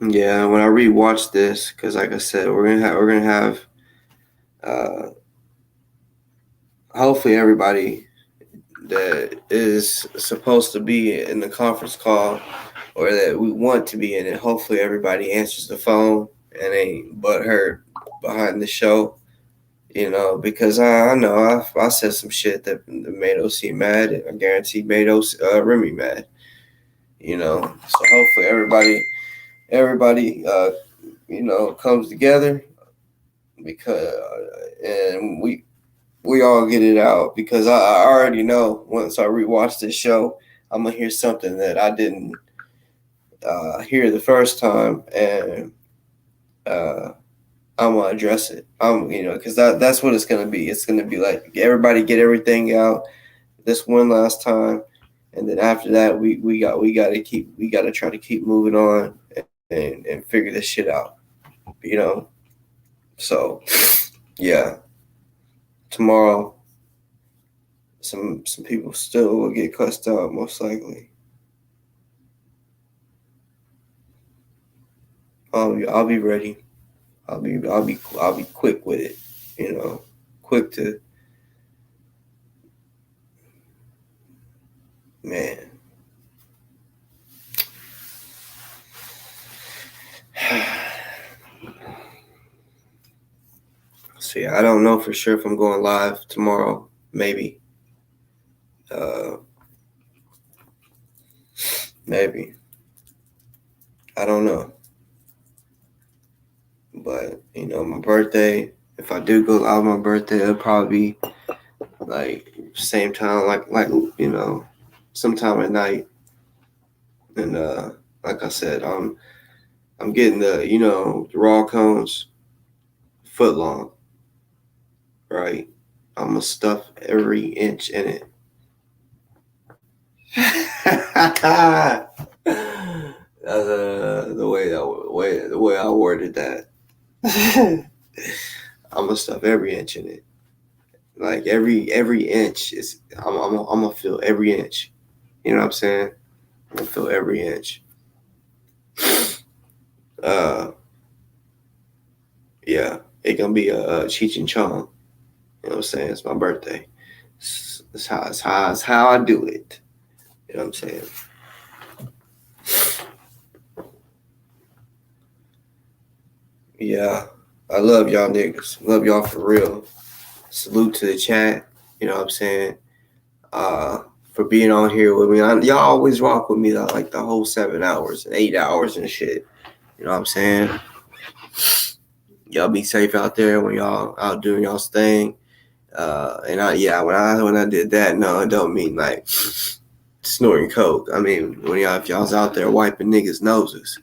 Yeah, when I rewatch this, because like I said, we're gonna have hopefully everybody that is supposed to be in the conference call or that we want to be in it. Hopefully everybody answers the phone and ain't butthurt behind the show, because I know I said some shit that made OC mad, and I guarantee made Remy mad, So hopefully everybody comes together, because and we all get it out, because I already know once I rewatch this show, I'm gonna hear something that I didn't hear the first time, and I'm gonna address it. Because that's what it's gonna be. It's gonna be like everybody get everything out this one last time, and then after that, we gotta try to keep moving on and figure this shit out. You know. So yeah, tomorrow some people still will get cussed out most likely. I'll be ready. I'll be quick with it. You know, quick to man. So yeah, I don't know for sure if I'm going live tomorrow. Maybe. Maybe. I don't know. But you know, my birthday. If I do go live on my birthday, it'll probably be like same time, like you know, sometime at night. And like I said, I'm getting the the raw cones foot long, right? I'm gonna stuff every inch in it. That's the way I worded that. I'm gonna stuff every inch in it. Like every inch is I'm gonna feel every inch. You know what I'm saying? I'm gonna feel every inch. Yeah, it gonna be a Cheech and Chong. You know what I'm saying? It's my birthday. It's how I do it. You know what I'm saying? Yeah, I love y'all niggas. Love y'all for real. Salute to the chat. You know what I'm saying? For being on here with me. Y'all always rock with me like the whole 7 hours and 8 hours and shit. You know what I'm saying? Y'all be safe out there when y'all out doing y'all's thing. When I did that, no, it don't mean like snorting coke. I mean, if y'all's out there wiping niggas' noses.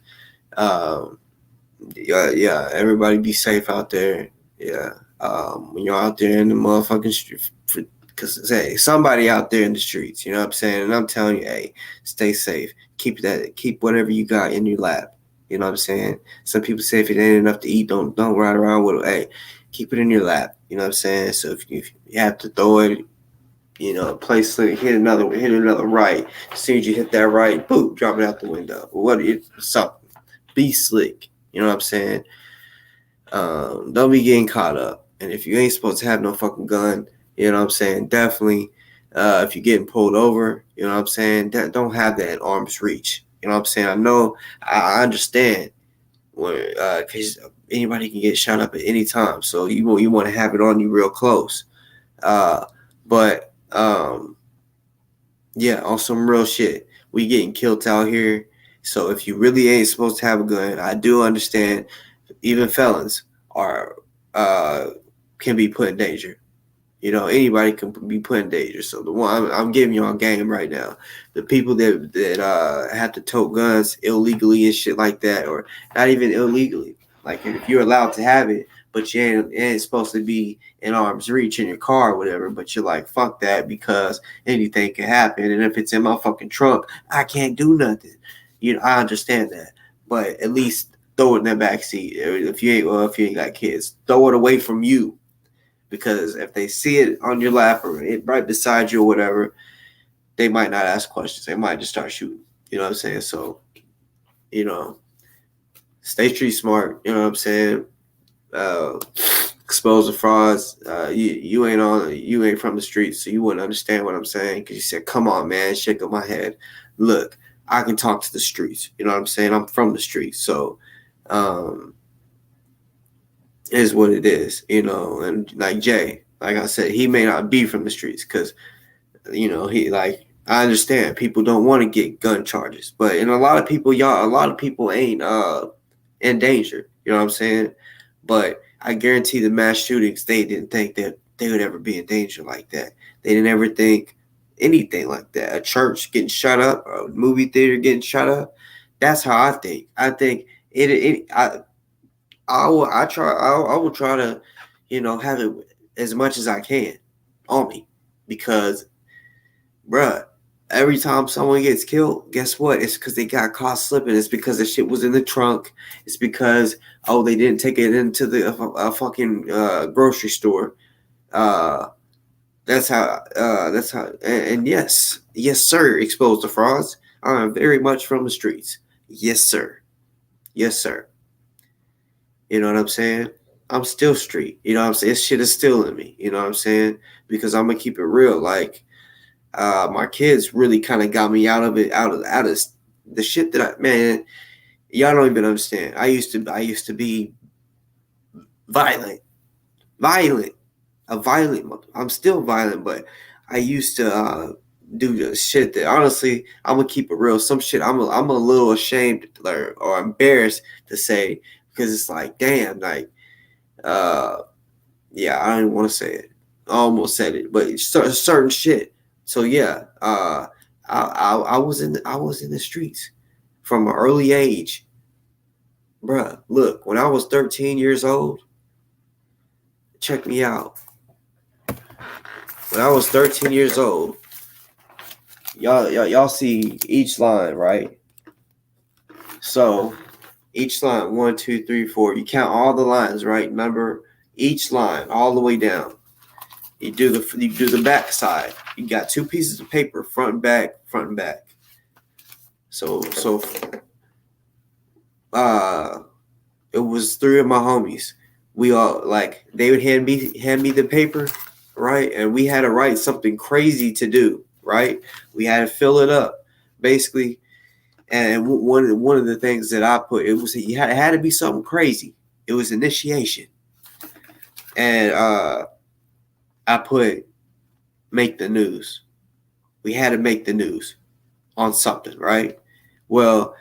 Yeah, everybody be safe out there. Yeah. When you're out there in the motherfucking street, because hey, somebody out there in the streets, you know what I'm saying? And I'm telling you, hey, stay safe. Keep whatever you got in your lap. You know what I'm saying? Some people say if it ain't enough to eat, don't ride around with it. Hey, keep it in your lap. You know what I'm saying? So if you have to throw it, play slick, hit another right. As soon as you hit that right, boom, drop it out the window. Something. Be slick. You know what I'm saying? Don't be getting caught up. And if you ain't supposed to have no fucking gun, you know what I'm saying? Definitely, if you're getting pulled over, you know what I'm saying? Don't have that in arm's reach. You know what I'm saying? I know, I understand when, cause anybody can get shot up at any time. So you want to have it on you real close. But yeah, on some real shit, we getting killed out here. So if you really ain't supposed to have a gun, I do understand. Even felons are can be put in danger. Anybody can be put in danger. So the one I'm giving you on game right now, the people that have to tote guns illegally and shit like that, or not even illegally. Like if you're allowed to have it, but you ain't supposed to be in arm's reach in your car or whatever. But you're like, fuck that, because anything can happen. And if it's in my fucking trunk, I can't do nothing. I understand that, but at least throw it in the back seat. If you ain't got kids, throw it away from you. Because if they see it on your lap or right beside you or whatever, they might not ask questions. They might just start shooting. You know what I'm saying? So, stay street smart. You know what I'm saying? Expose the frauds. You ain't from the streets, so you wouldn't understand what I'm saying. Because you said, "Come on, man, shake up my head." Look, I can talk to the streets. You know what I'm saying? I'm from the streets, so is what it is, and like Jay, like I said, he may not be from the streets because, he I understand people don't want to get gun charges, but a lot of people ain't in danger, you know what I'm saying? But I guarantee the mass shootings, they didn't think that they would ever be in danger like that. They didn't ever think anything like that. A church getting shut up, a movie theater getting shut up. That's how I think. I think I will try to, have it as much as I can on me, because, bruh, every time someone gets killed, guess what? It's because they got caught slipping. It's because the shit was in the trunk. It's because, oh, they didn't take it into the fucking grocery store. That's how, and yes, sir, expose the frauds. I am very much from the streets. Yes, sir. Yes, sir. You know what I'm saying? I'm still street. You know what I'm saying? This shit is still in me. You know what I'm saying? Because I'm gonna keep it real. Like, my kids really kind of got me out of it, out of the shit that man, y'all don't even understand. I used to be violent. I'm still violent, but I used to do the shit that, honestly, I'm gonna keep it real. Some shit I'm a little ashamed or embarrassed to say, because it's like, damn, like, yeah, I didn't want to say it. I almost said it, but certain shit. So yeah, I was in the streets from an early age, bruh. Look, when I was 13 years old, check me out. When I was 13 years old, y'all see each line, right? So each line, 1, 2, 3, 4. You count all the lines, right? Remember, each line all the way down. You do the back side. You got 2 pieces of paper, front and back, front and back. So it was 3 of my homies. We all, like, they would hand me the paper, right? And we had to write something crazy to do, right? We had to fill it up, basically. And one of the things that I put, it had to be something crazy. It was initiation. And I put make the news. We had to make the news on something, right? Well,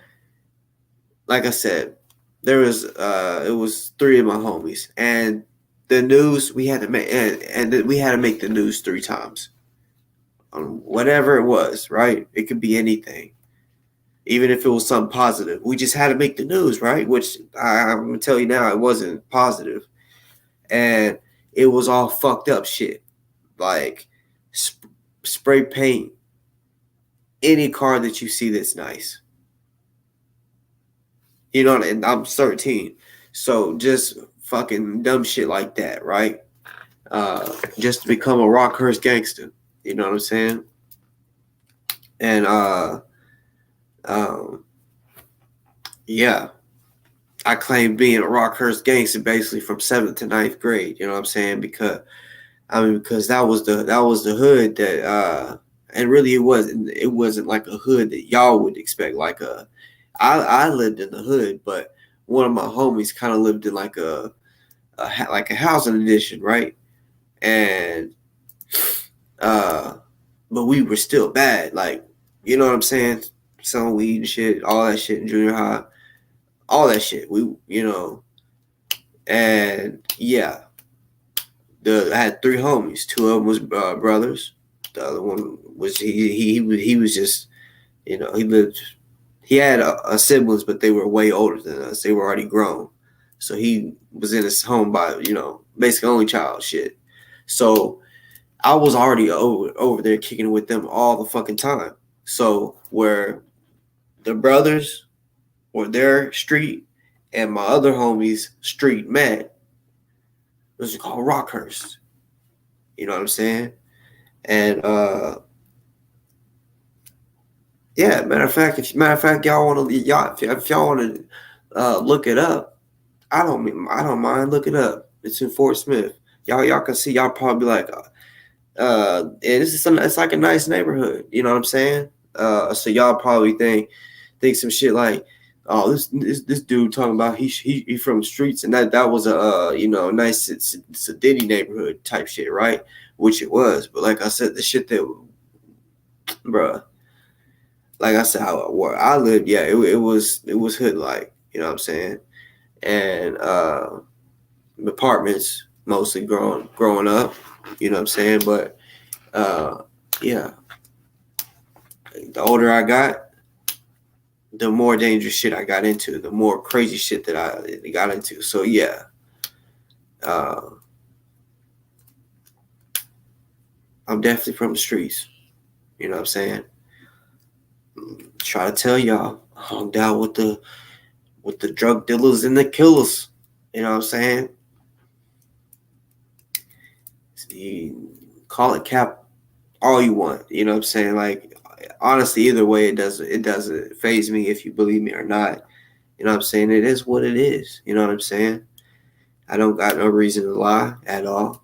like I said, there was it was 3 of my homies, and the news we had to make, and we had to make the news 3 times. Whatever it was, right? It could be anything. Even if it was something positive, we just had to make the news, right? Which I'm gonna tell you now, it wasn't positive, and it was all fucked up shit, like spray paint any car that you see that's nice. You know, and I'm 13, so just fucking dumb shit like that, right? Just to become a Rockhurst gangster. You know what I'm saying? And yeah, I claim being a Rockhurst gangster basically from 7th to 9th grade. You know what I'm saying? Because that was the hood that and really it wasn't like a hood that y'all would expect. Like I lived in the hood, but one of my homies kind of lived in like a housing addition, right? And but we were still bad, like, you know what I'm saying? Selling weed and shit, all that shit in junior high, all that shit. We, you know, and yeah, I had 3 homies. 2 of them was brothers. The other one was he was just, you know, he had a siblings, but they were way older than us. They were already grown. So he was in his home by, you know, basically only child shit. So I was already over there kicking with them all the fucking time. So where the brothers or their street and my other homies' street met, it was called Rockhurst. You know what I'm saying? And yeah, matter of fact, if y'all want to, if y'all want to look it up, I don't mind looking it up. It's in Fort Smith. Y'all can see. Y'all probably be like, it's like a nice neighborhood. You know what I'm saying? So y'all probably think some shit like, oh, this dude talking about he from the streets, and that was a you know, nice it's a Diddy neighborhood type shit, right? Which it was, but like I said, the shit that, bruh, like I said, where I lived, yeah, it was hood like, you know what I'm saying, and apartments mostly growing up, you know what I'm saying, but yeah, the older I got, the more dangerous shit I got into, the more crazy shit that I got into. So yeah, I'm definitely from the streets. You know what I'm saying? Try to tell y'all, I hung down with the drug dealers and the killers. You know what I'm saying? You call it cap all you want. You know what I'm saying? Like, honestly, either way, it doesn't faze me if you believe me or not. You know what I'm saying? It is what it is. You know what I'm saying? I don't got no reason to lie at all.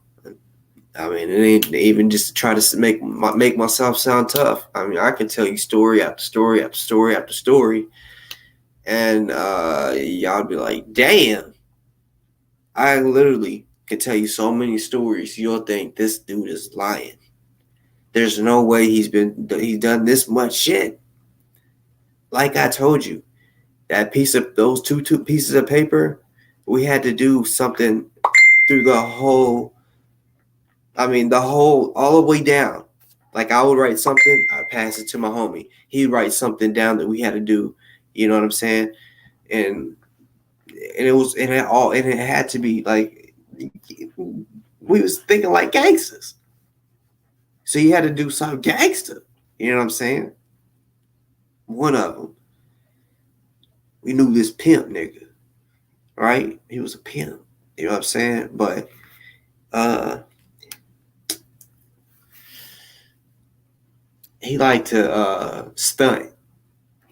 I mean, it ain't even just to try to make myself sound tough. I mean, I can tell you story after story after story after story, and y'all be like, damn. I literally can tell you so many stories. You'll think this dude is lying. There's no way he's done this much shit. Like I told you, those two pieces of paper, we had to do something through the whole. I mean, all the way down. Like, I would write something, I'd pass it to my homie. He'd write something down that we had to do. You know what I'm saying? And it had to be like, we was thinking like gangsters. So you had to do something gangster. You know what I'm saying? One of them, we knew this pimp nigga, right? He was a pimp. You know what I'm saying? But he liked to stunt.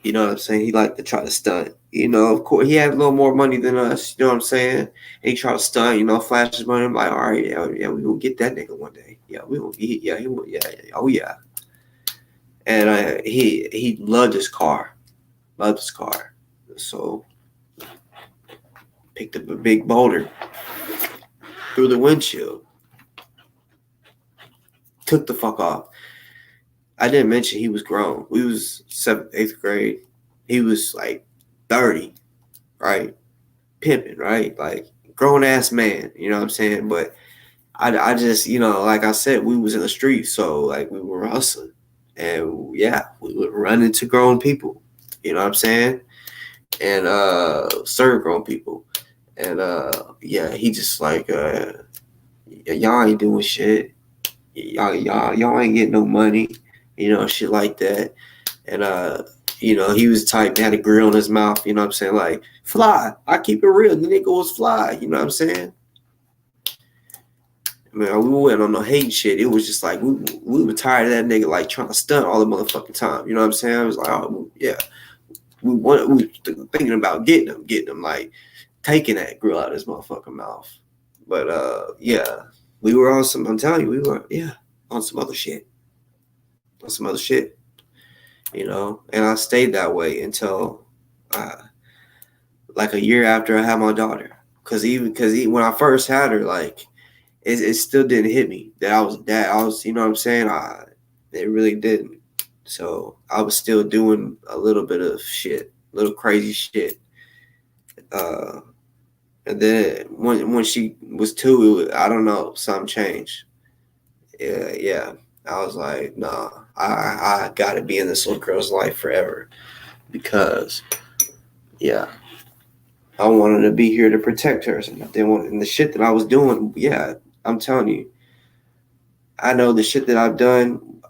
You know what I'm saying? He liked to try to stunt. You know, of course, he had a little more money than us. You know what I'm saying? And he tried to stunt. You know, flash his money. I'm like, all right, yeah, we gonna get that nigga one day. Yeah, we gonna get. Yeah, oh yeah. And he loved his car. So picked up a big boulder through the windshield. Took the fuck off. I didn't mention he was grown. We was 7th, 8th grade. He was like 30, right? Pimping, right? Like, grown ass man, you know what I'm saying? But I just, you know, like I said, we was in the streets, so like we were hustling. And yeah, we would run into grown people, you know what I'm saying? And serve grown people. And yeah, he just like y'all ain't doing shit. Y'all ain't getting no money, you know, shit like that. And you know, he was type, had a grill in his mouth, you know what I'm saying? Like, fly. I keep it real. The nigga was fly, you know what I'm saying? I mean, we went on no hate shit. It was just like, we were tired of that nigga, like, trying to stunt all the motherfucking time. You know what I'm saying? I was like, oh, yeah. We were thinking about getting him, like, taking that grill out of his motherfucking mouth. But, yeah, we were on some, I'm telling you, we were, yeah, on some other shit. You know, and I stayed that way until like a year after I had my daughter. Because when I first had her, like, it still didn't hit me that I was dad. I was, you know what I'm saying? It really didn't. So I was still doing a little bit of shit, little crazy shit. And then when she was 2, I don't know, something changed. Yeah. I was like, nah, I gotta be in this little girl's life forever because, yeah, I wanted to be here to protect her. And the shit that I was doing, yeah, I'm telling you, I know the shit that I've done,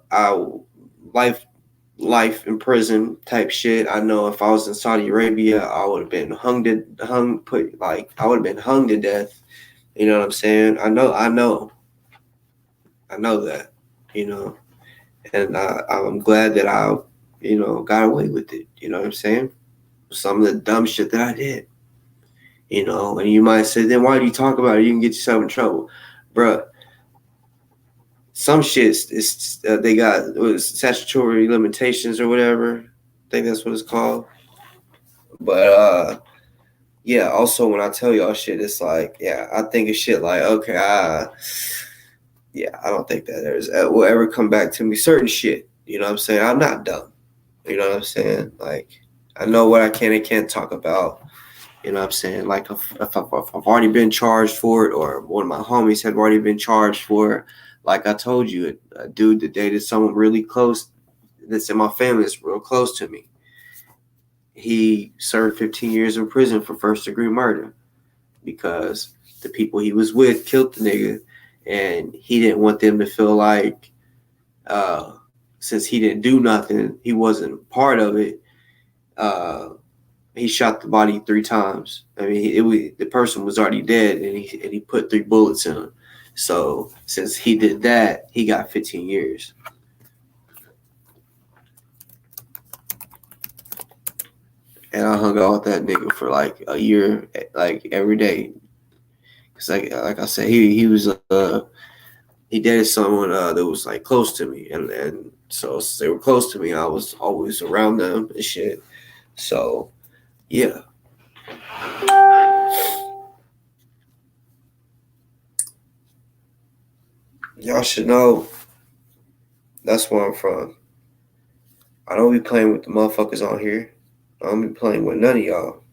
life in prison type shit. I know if I was in Saudi Arabia, I would have been I would have been hung to death. You know what I'm saying? I know that, you know. And I'm glad that I, you know, got away with it. You know what I'm saying? Some of the dumb shit that I did. You know, and you might say, then why do you talk about it? You can get yourself in trouble. Bruh, some shit, they got statutory limitations or whatever. I think that's what it's called. But, yeah, also when I tell y'all shit, it's like, yeah, I think of shit like, okay, yeah, I don't think that will ever come back to me. Certain shit, you know what I'm saying? I'm not dumb. You know what I'm saying? Like, I know what I can and can't talk about. You know what I'm saying? Like, if I've already been charged for it, or one of my homies had already been charged for it, like I told you, a dude that dated someone really close that's in my family that's real close to me. He served 15 years in prison for first-degree murder because the people he was with killed the nigga, and he didn't want them to feel like since he didn't do nothing, he wasn't part of it. He shot the body 3 times. I mean, the person was already dead, and he put 3 bullets in him. So since he did that, he got 15 years. And I hung out with that nigga for like a year, like every day. Cause like I said, he was he dated someone that was like close to me, and so they were close to me. I was always around them and shit. So yeah. Y'all should know that's where I'm from. I don't be playing with the motherfuckers on here. I don't be playing with none of y'all.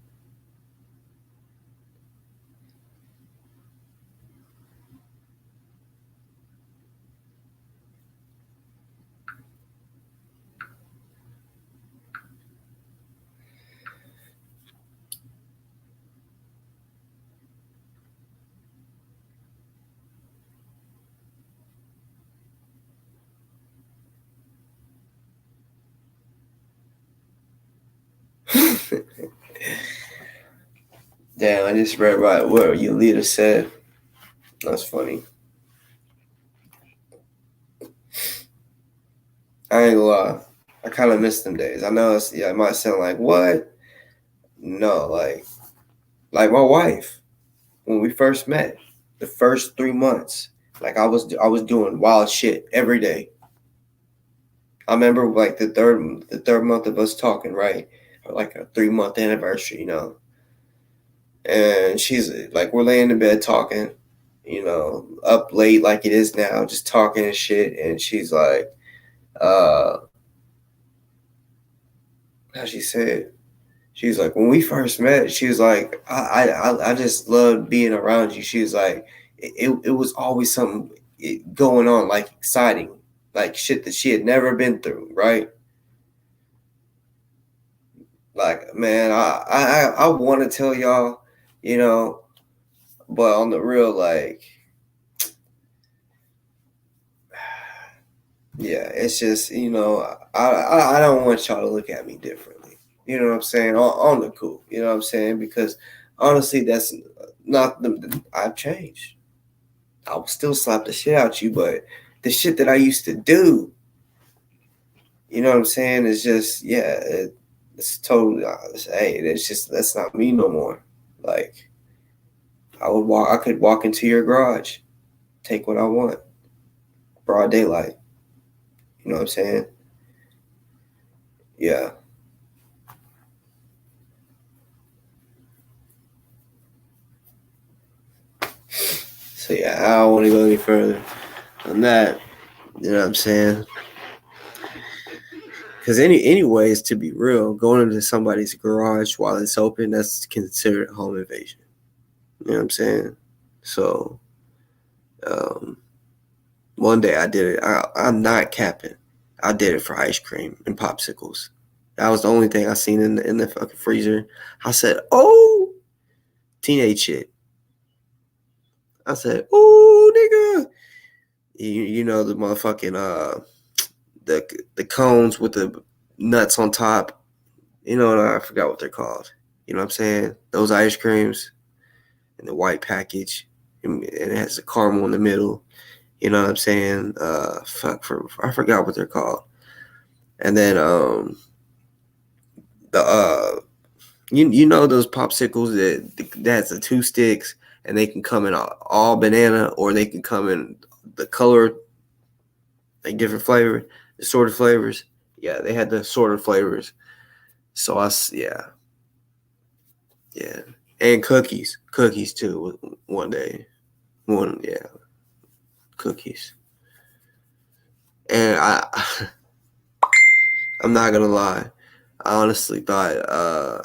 Damn, I just read right what your leader said. That's funny. I ain't gonna lie. I kind of miss them days. I know it might sound like what? No, like my wife when we first met, the first 3 months, like I was doing wild shit every day. I remember like the third month of us talking, right? Or like a 3-month anniversary, And she's like, we're laying in bed talking, up late like it is now, just talking and shit. And she's like, how she said, she's like, when we first met, she was like, I just loved being around you. She was like, it was always something going on, like exciting, like shit that she had never been through, right? Like, man, I want to tell y'all, but on the real, like, yeah, it's just, I don't want y'all to look at me differently. You know what I'm saying? On the cool, you know what I'm saying? Because honestly, that's not I've changed. I will still slap the shit out you, but the shit that I used to do, you know what I'm saying, is just, yeah, it's totally, hey, it's just, that's not me no more. Like, I could walk into your garage, take what I want, broad daylight. You know what I'm saying? Yeah. So yeah, I don't want to go any further than that. You know what I'm saying? Because anyways, to be real, going into somebody's garage while it's open, that's considered home invasion. You know what I'm saying? So, one day I did it. I'm not capping. I did it for ice cream and popsicles. That was the only thing I seen in the fucking freezer. I said, "Oh, teenage shit." I said, "Oh, nigga." You know the motherfucking the cones with the nuts on top. I forgot what they're called. You know what I'm saying? Those ice creams in the white package, and it has a caramel in the middle. You know what I'm saying? I forgot what they're called. And then you know those popsicles that's the 2 sticks, and they can come in all banana, or they can come in the color, like different flavor, assorted flavors. Yeah, they had the assorted flavors. So yeah, and cookies too. One day, cookies. And I'm not gonna lie, I honestly thought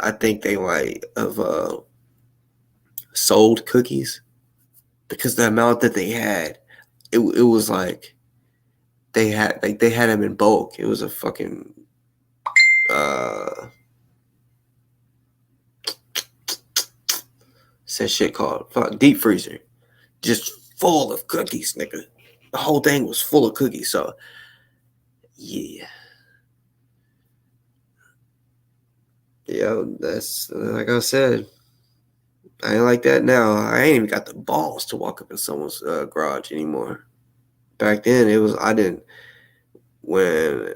I think they might have sold cookies, because the amount that they had, it was like they had them in bulk. It was a fucking said shit called deep freezer, just full of cookies, nigga. The whole thing was full of cookies. So Yeah. Yeah, that's like I said. I ain't like that now. I ain't even got the balls to walk up in someone's garage anymore. Back then, it was I didn't when.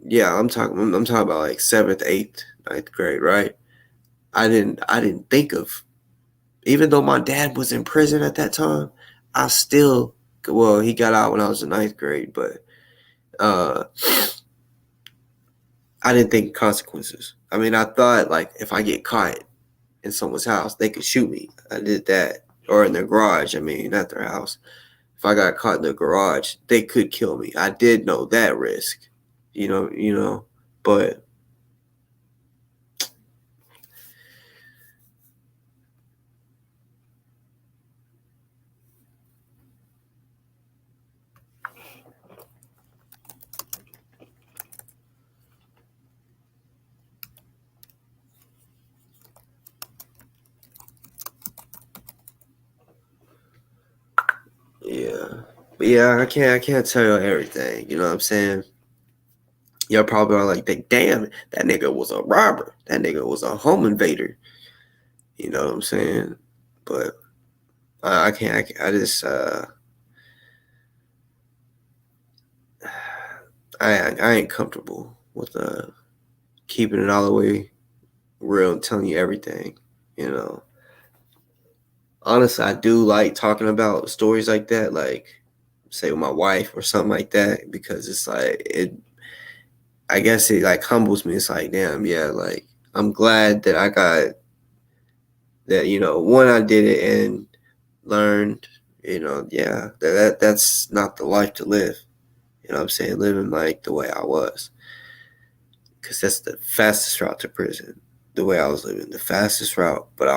Yeah, I'm talking about like 7th, 8th, 9th grade, right? I didn't think of, even though my dad was in prison at that time, I still, well, he got out when I was in 9th grade, but I didn't think consequences. I mean, I thought like if I get caught in someone's house, they could shoot me. I did that, or in their garage. I mean, not their house. If I got caught in the garage, they could kill me. I did know that risk, but yeah. But yeah, I can't tell you everything. You know what I'm saying? Y'all probably are like, damn, that nigga was a robber. That nigga was a home invader. You know what I'm saying? But I can't. I just I ain't comfortable with keeping it all the way real and telling you everything. You know, honestly, I do like talking about stories like that, like say with my wife or something like that, because it's like it. I guess it like humbles me. It's like, damn, yeah, like I'm glad that I got that. One, I did it and learned. Yeah, that's not the life to live. You know what I'm saying? Living like the way I was. Because that's the fastest route to prison. The way I was living, the fastest route. But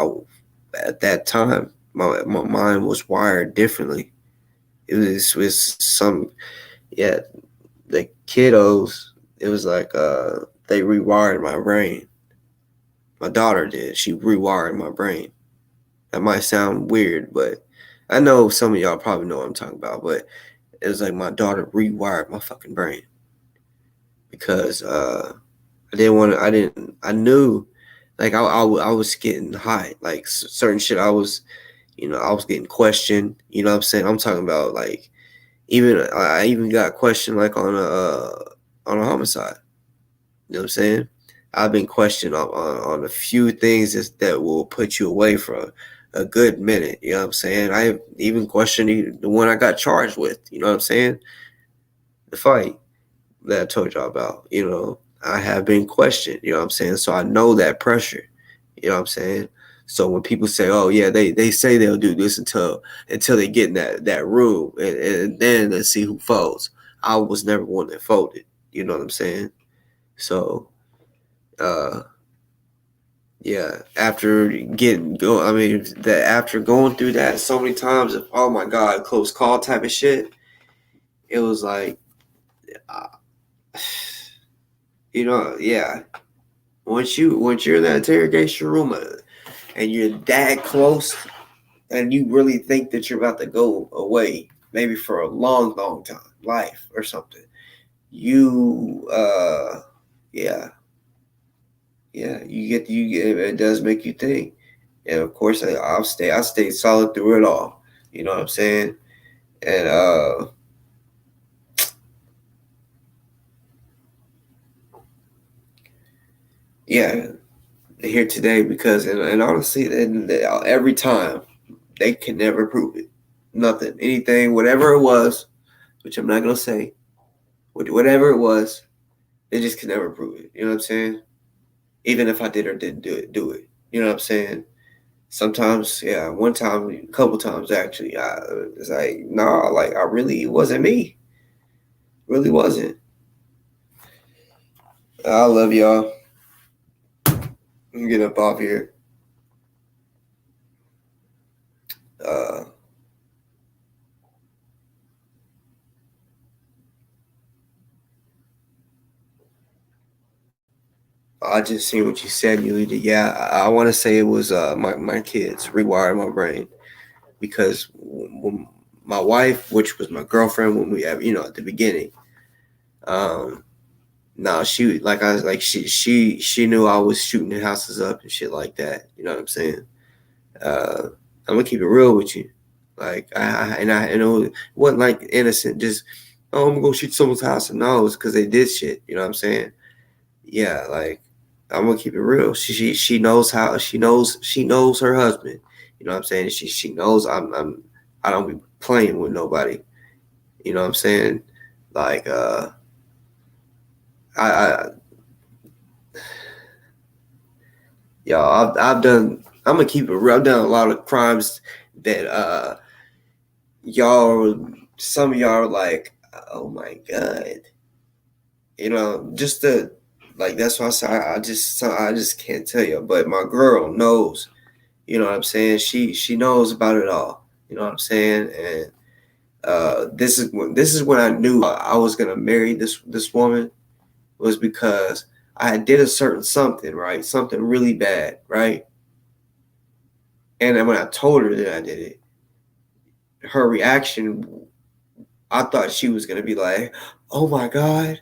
at that time, my mind was wired differently. It was some, yeah, the kiddos, it was like they rewired my brain. My daughter did. She rewired my brain. That might sound weird, but I know some of y'all probably know what I'm talking about. But it was like my daughter rewired my fucking brain. Because I knew, like, I was getting hot. Like, certain shit I was getting questioned. You know what I'm saying? I'm talking about, like, I even got questioned, like, on a homicide. You know what I'm saying? I've been questioned on a few things that will put you away for a good minute. You know what I'm saying? I even questioned the one I got charged with. You know what I'm saying? The fight that I told y'all about. I have been questioned. You know what I'm saying? So I know that pressure. You know what I'm saying? So when people say, "Oh yeah, they say they'll do this until they get in that room, and then let's see who folds," I was never one that folded. You know what I'm saying? So, yeah. After after going through that so many times, of, oh my god, close call type of shit, it was like, uh, yeah. Once you're in that interrogation room and you're that close, and you really think that you're about to go away, maybe for a long, long time, life or something, you yeah, it does make you think. And of course, I stayed solid through it all. You know what I'm saying? And yeah, here today because and honestly, every time they can never prove it. Nothing, anything, whatever it was, which I'm not gonna say, whatever it was, they just can never prove it. You know what I'm saying? Even if I did or didn't do it. You know what I'm saying? Sometimes, yeah, one time, a couple times actually, I was like, nah, like it wasn't me. Really wasn't. I love y'all. I'm getting up off here. I just seen what you said, Yulita. Yeah, I want to say it was my kids rewired my brain because my wife, which was my girlfriend when we have, at the beginning, No, she like I was like she knew I was shooting the houses up and shit like that. You know what I'm saying? I'm gonna keep it real with you. Like I know it wasn't like innocent, just oh I'm gonna go shoot someone's house. No, it's because they did shit. You know what I'm saying? Yeah, like I'm gonna keep it real. She knows how she knows her husband. You know what I'm saying? She knows I don't be playing with nobody. You know what I'm saying? Like I y'all I've done I'm gonna keep it real. I've done a lot of crimes that y'all some of y'all are like, oh my god. You know, just the like that's why I say I just can't tell you. But my girl knows, you know what I'm saying? She knows about it all. You know what I'm saying? And this is when I knew I was gonna marry this woman was because I had did a certain something, right? Something really bad, right? And then when I told her that I did it, her reaction, I thought she was gonna be like, "Oh my god,"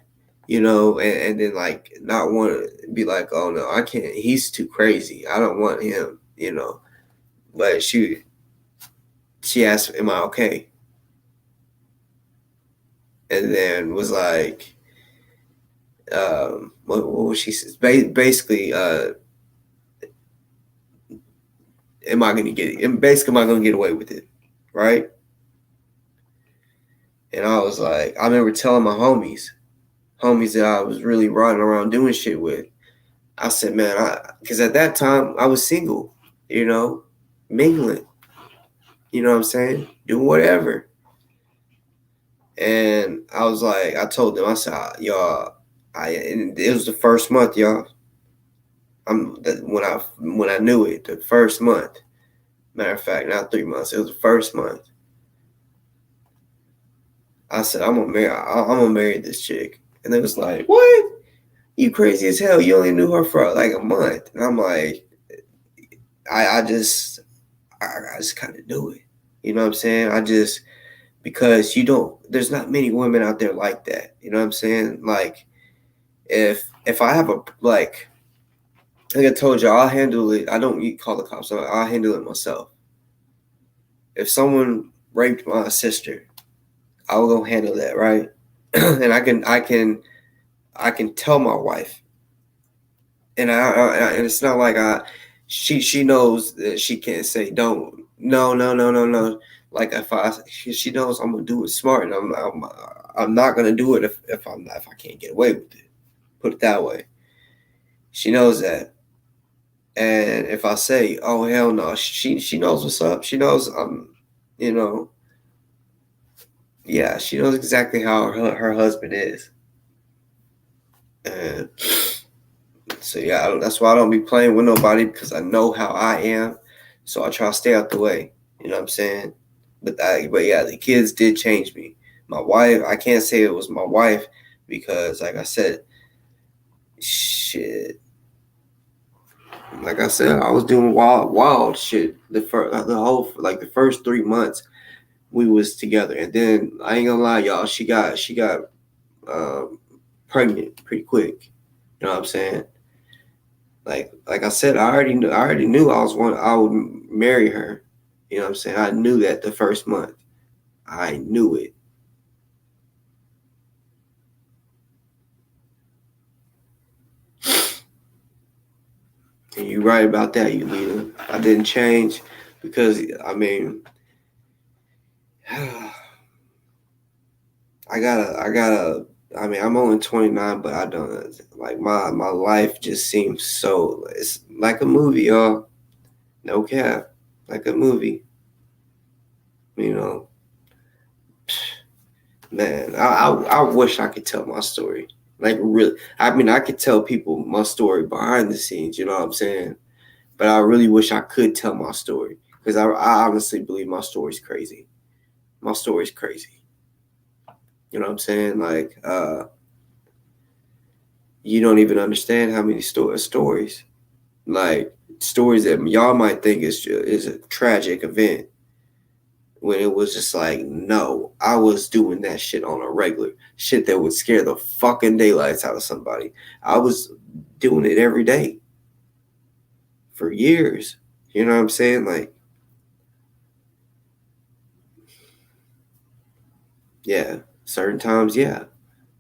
you know, and then like not want to be like, "Oh no, I can't. He's too crazy. I don't want him," you know. But she asked, "Am I okay?" And then was like, what was she says? Basically, am I gonna get it? Basically, am I gonna get away with it, right? And I was like, I remember telling my homies that I was really riding around doing shit with. I said, man, because at that time I was single, you know, mingling, you know what I'm saying, doing whatever. And I was like, I told them, I said, y'all, and it was the first month, y'all. When I knew it, the first month. Matter of fact, not 3 months. It was the first month. I said, I'm gonna marry this chick, and they was like, what? You crazy as hell. You only knew her for like a month. And I'm like, I just kind of knew it. You know what I'm saying? Because there's not many women out there like that. You know what I'm saying? Like, if I have like I told you, I'll handle it. I don't call the cops. I'll handle it myself. If someone raped my sister, I will go handle that, right? And I can tell my wife, and and it's not like she knows that she can't say don't no. Like she knows I'm gonna do it smart, and I'm not gonna do it if I can't get away with it. Put it that way. She knows that, and if I say oh hell no, she knows what's up. She knows you know, yeah, she knows exactly how her husband is, and so yeah, that's why I don't be playing with nobody because I know how I am. So I try to stay out the way. You know what I'm saying? But yeah, the kids did change me. My wife, I can't say it was my wife because, like I said, shit. Like I said, I was doing wild shit. The first 3 months we was together, and then I ain't gonna lie, y'all, she got um, pregnant pretty quick. You know what I'm saying? Like I said, I already knew I would marry her. You know what I'm saying? I knew that the first month. I knew it. And you right about that, you leader. I didn't change because I mean I mean I'm only 29, but I don't like my life just seems so it's like a movie, y'all. No cap. Like a movie. You know. Man, I wish I could tell my story. Like really, I mean, I could tell people my story behind the scenes. You know what I'm saying? But I really wish I could tell my story because I honestly believe my story's crazy. My story's crazy. You know what I'm saying? Like, you don't even understand how many stories, like stories that y'all might think is a tragic event. when it was just like, no, I was doing that shit on a regular shit that would scare the fucking daylights out of somebody. I was doing it every day for years. You know what I'm saying? Like, yeah, certain times, yeah,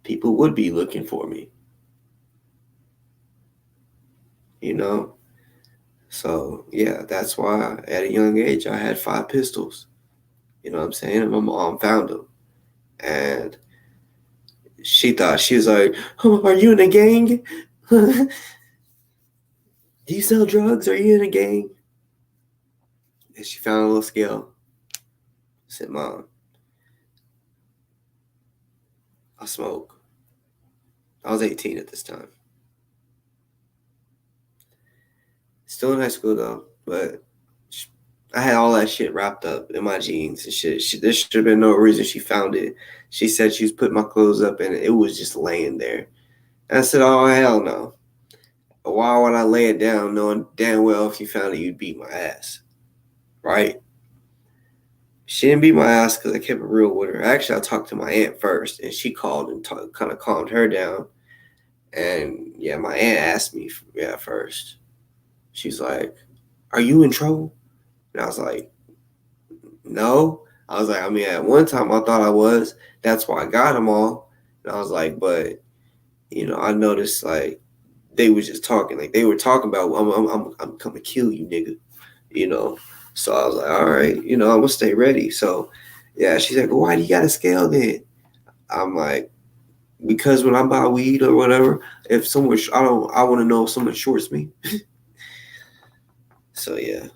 people would be looking for me. You know? So, yeah, that's why at a young age I had 5 pistols. You know what I'm saying? And my mom found them. And she was like, oh, are you in a gang? Do you sell drugs? Are you in a gang? And she found a little scale. I said, Mom, I smoke. I was 18 at this time. Still in high school though, but I had all that shit wrapped up in my jeans and shit. There should have been no reason she found it. She said she was putting my clothes up and it was just laying there. And I said, oh, hell no. Why would I lay it down knowing damn well if you found it, you'd beat my ass? Right? She didn't beat my ass because I kept it real with her. Actually, I talked to my aunt first and she called and kind of calmed her down. And yeah, my aunt asked me first. She's like, are you in trouble? And I was like, no. I was like, I mean, at one time I thought I was. That's why I got them all. And I was like, but, you know, I noticed like they were just talking. Like they were talking about, I'm coming to kill you, nigga. You know. So I was like, all right, you know, I'm going to stay ready. So, yeah, she's like, well, why do you got a scale then? I'm like, because when I buy weed or whatever, if someone, I want to know if someone shorts me. So, yeah.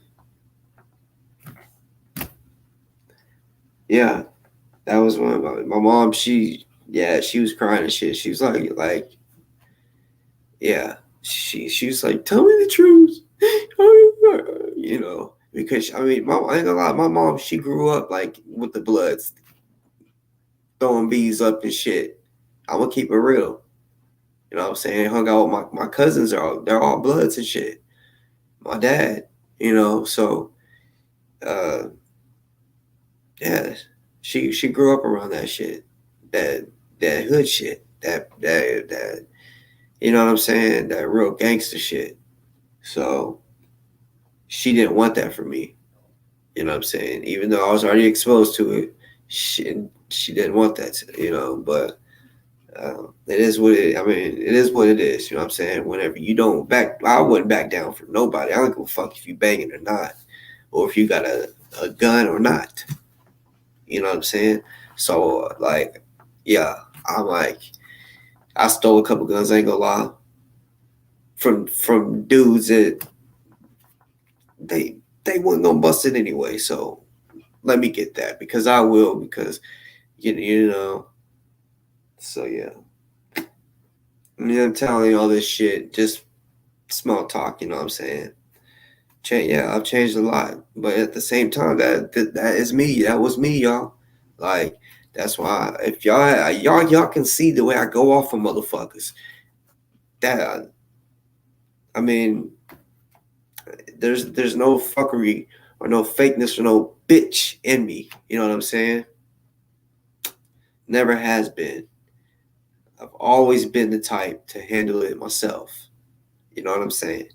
Yeah, that was one of my mom. She was crying and shit. She was like, yeah, she was like, tell me the truth, you know, because I mean, I ain't gonna lie, my mom, she grew up like with the Bloods, throwing bees up and shit. I'm gonna keep it real, you know what I'm saying? Hung out with my cousins they're all Bloods and shit. My dad, you know, so yeah. She grew up around that shit, that hood shit, that you know what I'm saying, that real gangster shit. So she didn't want that for me, you know what I'm saying. Even though I was already exposed to it, she didn't want that, you know. But it is what it. I mean, it is what it is. You know what I'm saying. Whenever you don't back, I wouldn't back down for nobody. I don't give a fuck if you banging or not, or if you got a gun or not. You know what I'm saying? So, like, yeah, I'm like, I stole a couple guns, I ain't gonna lie, from dudes that they wasn't gonna bust it anyway. So let me get that because I will, because you know. So yeah, I mean, I'm telling you all this shit, just small talk. You know what I'm saying? Yeah, I've changed a lot, but at the same time, that is me. That was me, y'all. Like, that's why if y'all can see the way I go off of motherfuckers. That I mean, there's no fuckery or no fakeness or no bitch in me. You know what I'm saying? Never has been. I've always been the type to handle it myself. You know what I'm saying?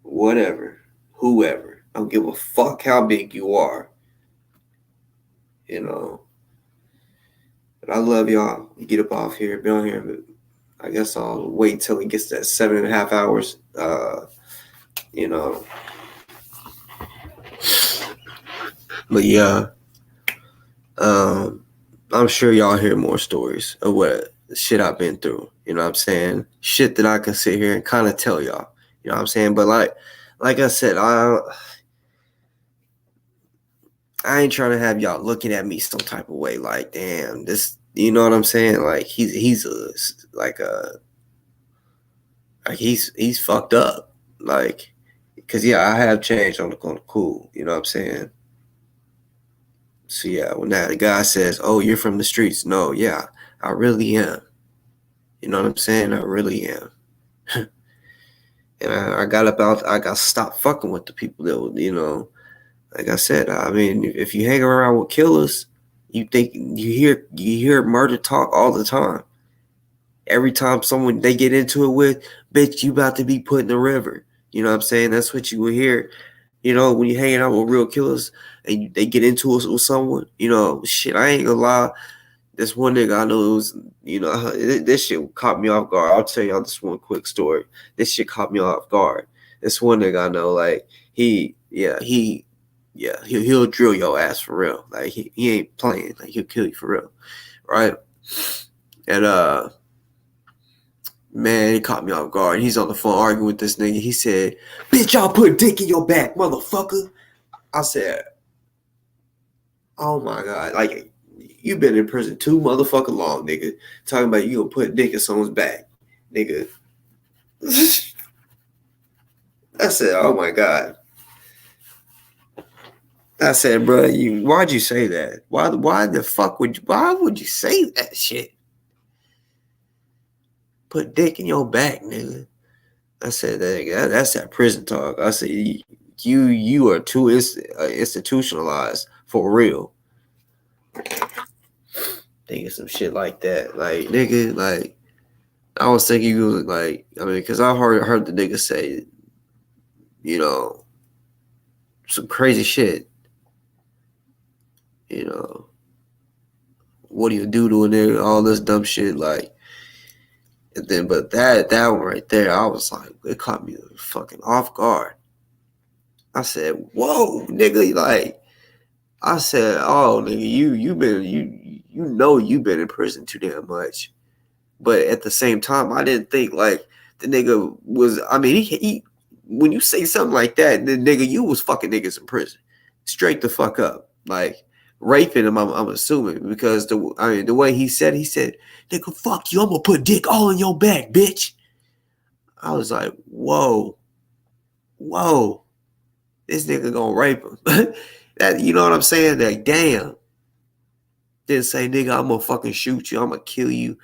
Whatever, whoever. I don't give a fuck how big you are. You know. But I love y'all. Get up off here, be on here. But I guess I'll wait till it gets that 7.5 hours. You know. But yeah. I'm sure y'all hear more stories of what shit I've been through. You know what I'm saying? Shit that I can sit here and kind of tell y'all. You know what I'm saying? But like I said, I ain't trying to have y'all looking at me some type of way. Like, damn, this. You know what I'm saying? Like he's fucked up. Like, cause yeah, I have changed on the cool. You know what I'm saying? So yeah, when that guy says, "Oh, you're from the streets," no, yeah, I really am. You know what I'm saying? I really am. And I got stopped fucking with the people that would, you know, Like I said, I mean, if you hang around with killers, you hear murder talk all the time. Every time someone they get into it with, bitch, you about to be put in the river. You know what I'm saying? That's what you will hear. You know, when you're hanging out with real killers and they get into it with someone, you know, shit, I ain't gonna lie. This one nigga I know, it was, you know, this shit caught me off guard. I'll tell y'all this one quick story. This shit caught me off guard. This one nigga I know, like, he'll drill your ass for real. Like, he ain't playing. Like, he'll kill you for real. Right? And, man, he caught me off guard. He's on the phone arguing with this nigga. He said, bitch, I'll put dick in your back, motherfucker. I said, oh my God. Like, you been in prison too motherfucking long, nigga. Talking about you gonna put dick in someone's back, nigga. I said, oh my God. I said, bro, why'd you say that? Why would you say that shit? Put dick in your back, nigga. I said, that's that prison talk. I said, you are too institutionalized for real. Thinking some shit like that. Like, nigga, like, I was thinking you was like, I mean, because I heard the nigga say, you know, some crazy shit. You know, what do you do to a nigga? All this dumb shit, like. And then, but that one right there, I was like, it caught me fucking off guard. I said, whoa, nigga, like, I said, oh, nigga, you've been in prison too damn much. But at the same time, I didn't think like the nigga was. I mean, he when you say something like that, then nigga, you was fucking niggas in prison, straight the fuck up, like raping him. I'm assuming because the way he said, nigga, fuck you, I'm gonna put dick all in your back, bitch. I was like, whoa, this nigga gonna rape him. That, you know what I'm saying? Like, damn. Didn't say, nigga, I'm gonna fucking shoot you, I'm gonna kill you,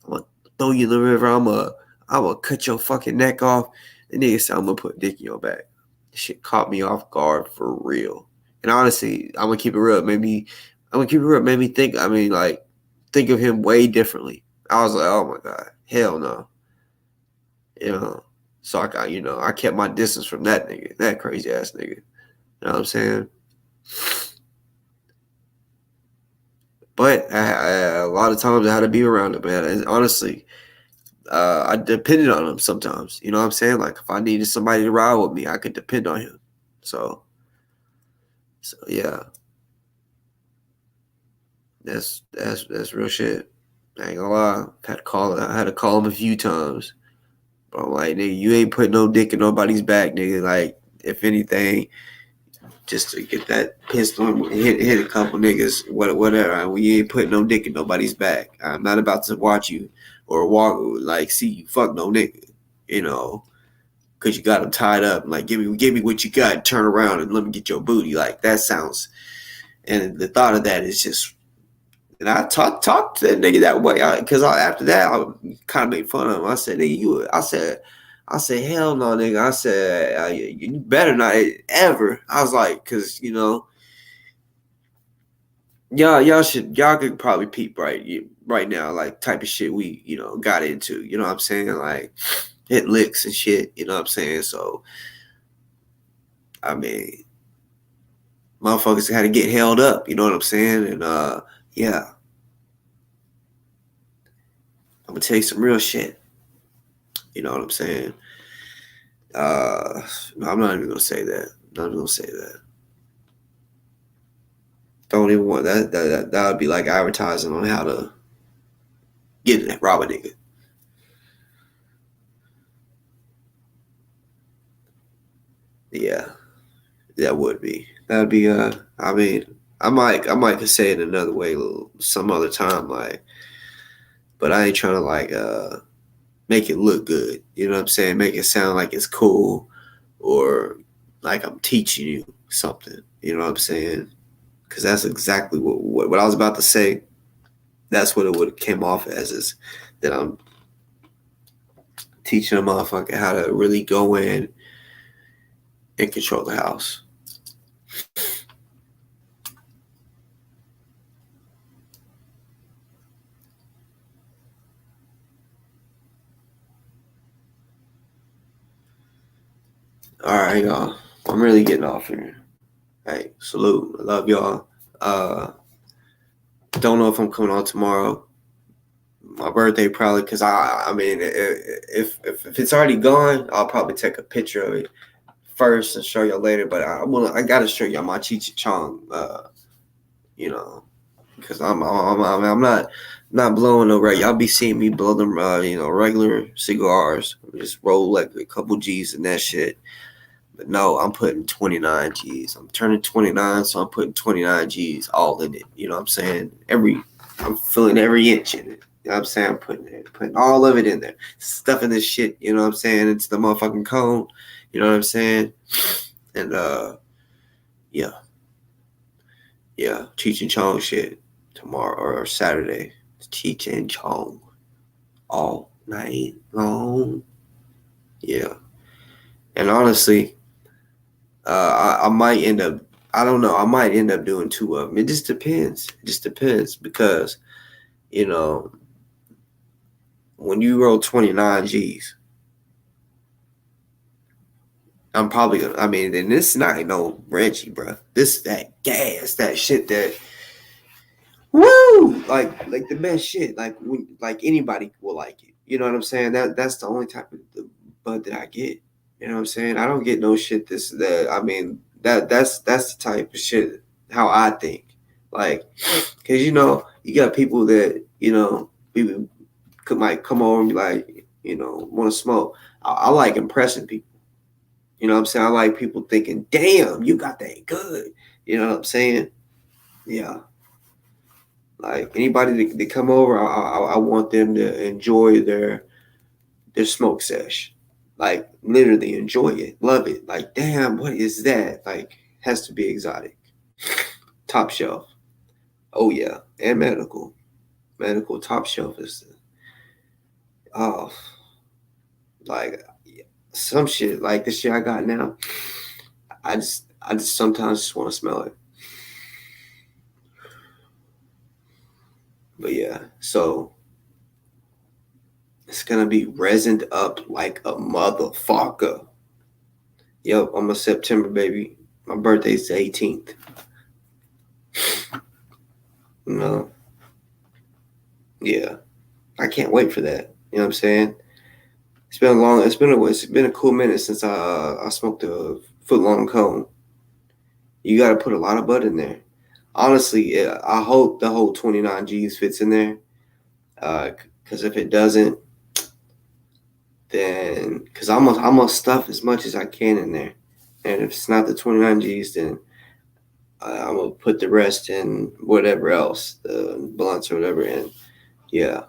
I'm gonna throw you in the river, I'm gonna cut your fucking neck off. The nigga said, I'm gonna put dick in your back. This shit caught me off guard for real. And honestly, I'm gonna keep it real. Made me think, I mean, like, think of him way differently. I was like, oh my God, hell no. You know, so I kept my distance from that nigga, that crazy ass nigga. You know what I'm saying? But a lot of times I had to be around him, man. And honestly, I depended on him sometimes. You know what I'm saying? Like, if I needed somebody to ride with me, I could depend on him. So yeah. That's real shit. I ain't gonna lie. I had to call him a few times. But I'm like, nigga, you ain't putting no dick in nobody's back, nigga. Like, if anything, just to get that pistol, hit a couple niggas, whatever. We ain't putting no dick in nobody's back. I'm not about to watch you or see you fuck no nigga, you know, because you got him tied up. Like, give me what you got, turn around and let me get your booty. Like, that sounds, and the thought of that is just, and I talked to that nigga that way, because after that, I kind of made fun of him. I said, nigga, I said, hell no, nigga. I said, you better not ever. I was like, because, you know, y'all could probably peep right now, like, type of shit we, you know, got into. You know what I'm saying? Like, hit licks and shit. You know what I'm saying? So, I mean, motherfuckers had to get held up. You know what I'm saying? And, yeah. I'm going to tell you some real shit. You know what I'm saying? No, I'm not even going to say that. Don't even want that. That would be like advertising on how to rob a nigga. Yeah, that would be. That would be. I mean, I might could say it another way, some other time, like. But I ain't trying to like make it look good. You know what I'm saying? Make it sound like it's cool, or like I'm teaching you something. You know what I'm saying? Because that's exactly what I was about to say. That's what it would have came off as, is that I'm teaching a motherfucker how to really go in and control the house. All right, y'all. I'm really getting off here. Hey, salute. I love y'all. Don't know if I'm coming on tomorrow. My birthday probably, because I mean, if it's already gone, I'll probably take a picture of it first and show y'all later. But I gotta show y'all my Cheech and Chong. You know, because I'm not blowing no right. Y'all be seeing me blow them, regular cigars. Just roll like a couple G's and that shit. But no, I'm putting 29 G's. I'm turning 29, so I'm putting 29 G's all in it. You know what I'm saying? I'm filling every inch in it. You know what I'm saying? I'm putting all of it in there. Stuffing this shit, you know what I'm saying, into the motherfucking cone. You know what I'm saying? And yeah. Yeah. Cheech and Chong shit. Tomorrow or Saturday. Cheech and Chong. All night long. Yeah. And honestly, I might end up, I don't know, I might end up doing two of them. It just depends. It just depends because, you know, when you roll 29 G's, I'm probably gonna, I mean, and this is not no Reggie, bro. This is that gas, that shit that, woo, like the best shit. Like anybody will like it. You know what I'm saying? That's the only type of the bud that I get. You know what I'm saying? I don't get no shit that. I mean, that's the type of shit how I think. Like, cause you got people that people might come over and be like, want to smoke. I like impressing people. You know what I'm saying? I like people thinking, damn, you got that good. You know what I'm saying? Yeah. Like anybody that come over, I want them to enjoy their smoke sesh. Like literally enjoy it, love it. Like damn, what is that? Like has to be exotic, top shelf. Oh yeah, and medical top shelf is oh like some shit like the shit I got now. I just sometimes just want to smell it. But yeah, so it's gonna be resined up like a motherfucker. Yep, I'm a September baby. My birthday's the 18th. No, yeah, I can't wait for that. You know what I'm saying? It's been a long. It's been a cool minute since I smoked a foot long cone. You got to put a lot of bud in there. Honestly, yeah, I hope the whole 29 G's fits in there. Because if it doesn't, then because I'm gonna stuff as much as I can in there, and if it's not the 29 G's, then I'm gonna put the rest in whatever else, the blunts or whatever. And yeah,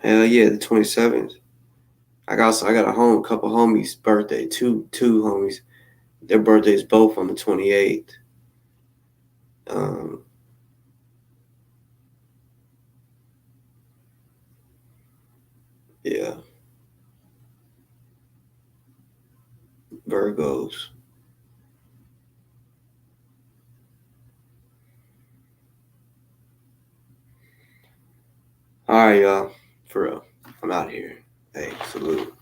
hell yeah, the 27th. I got a couple homies' birthday, two homies. Their birthdays both on the 28th. Um, yeah, Virgos. All right, y'all. For real, I'm out here. Hey, salute.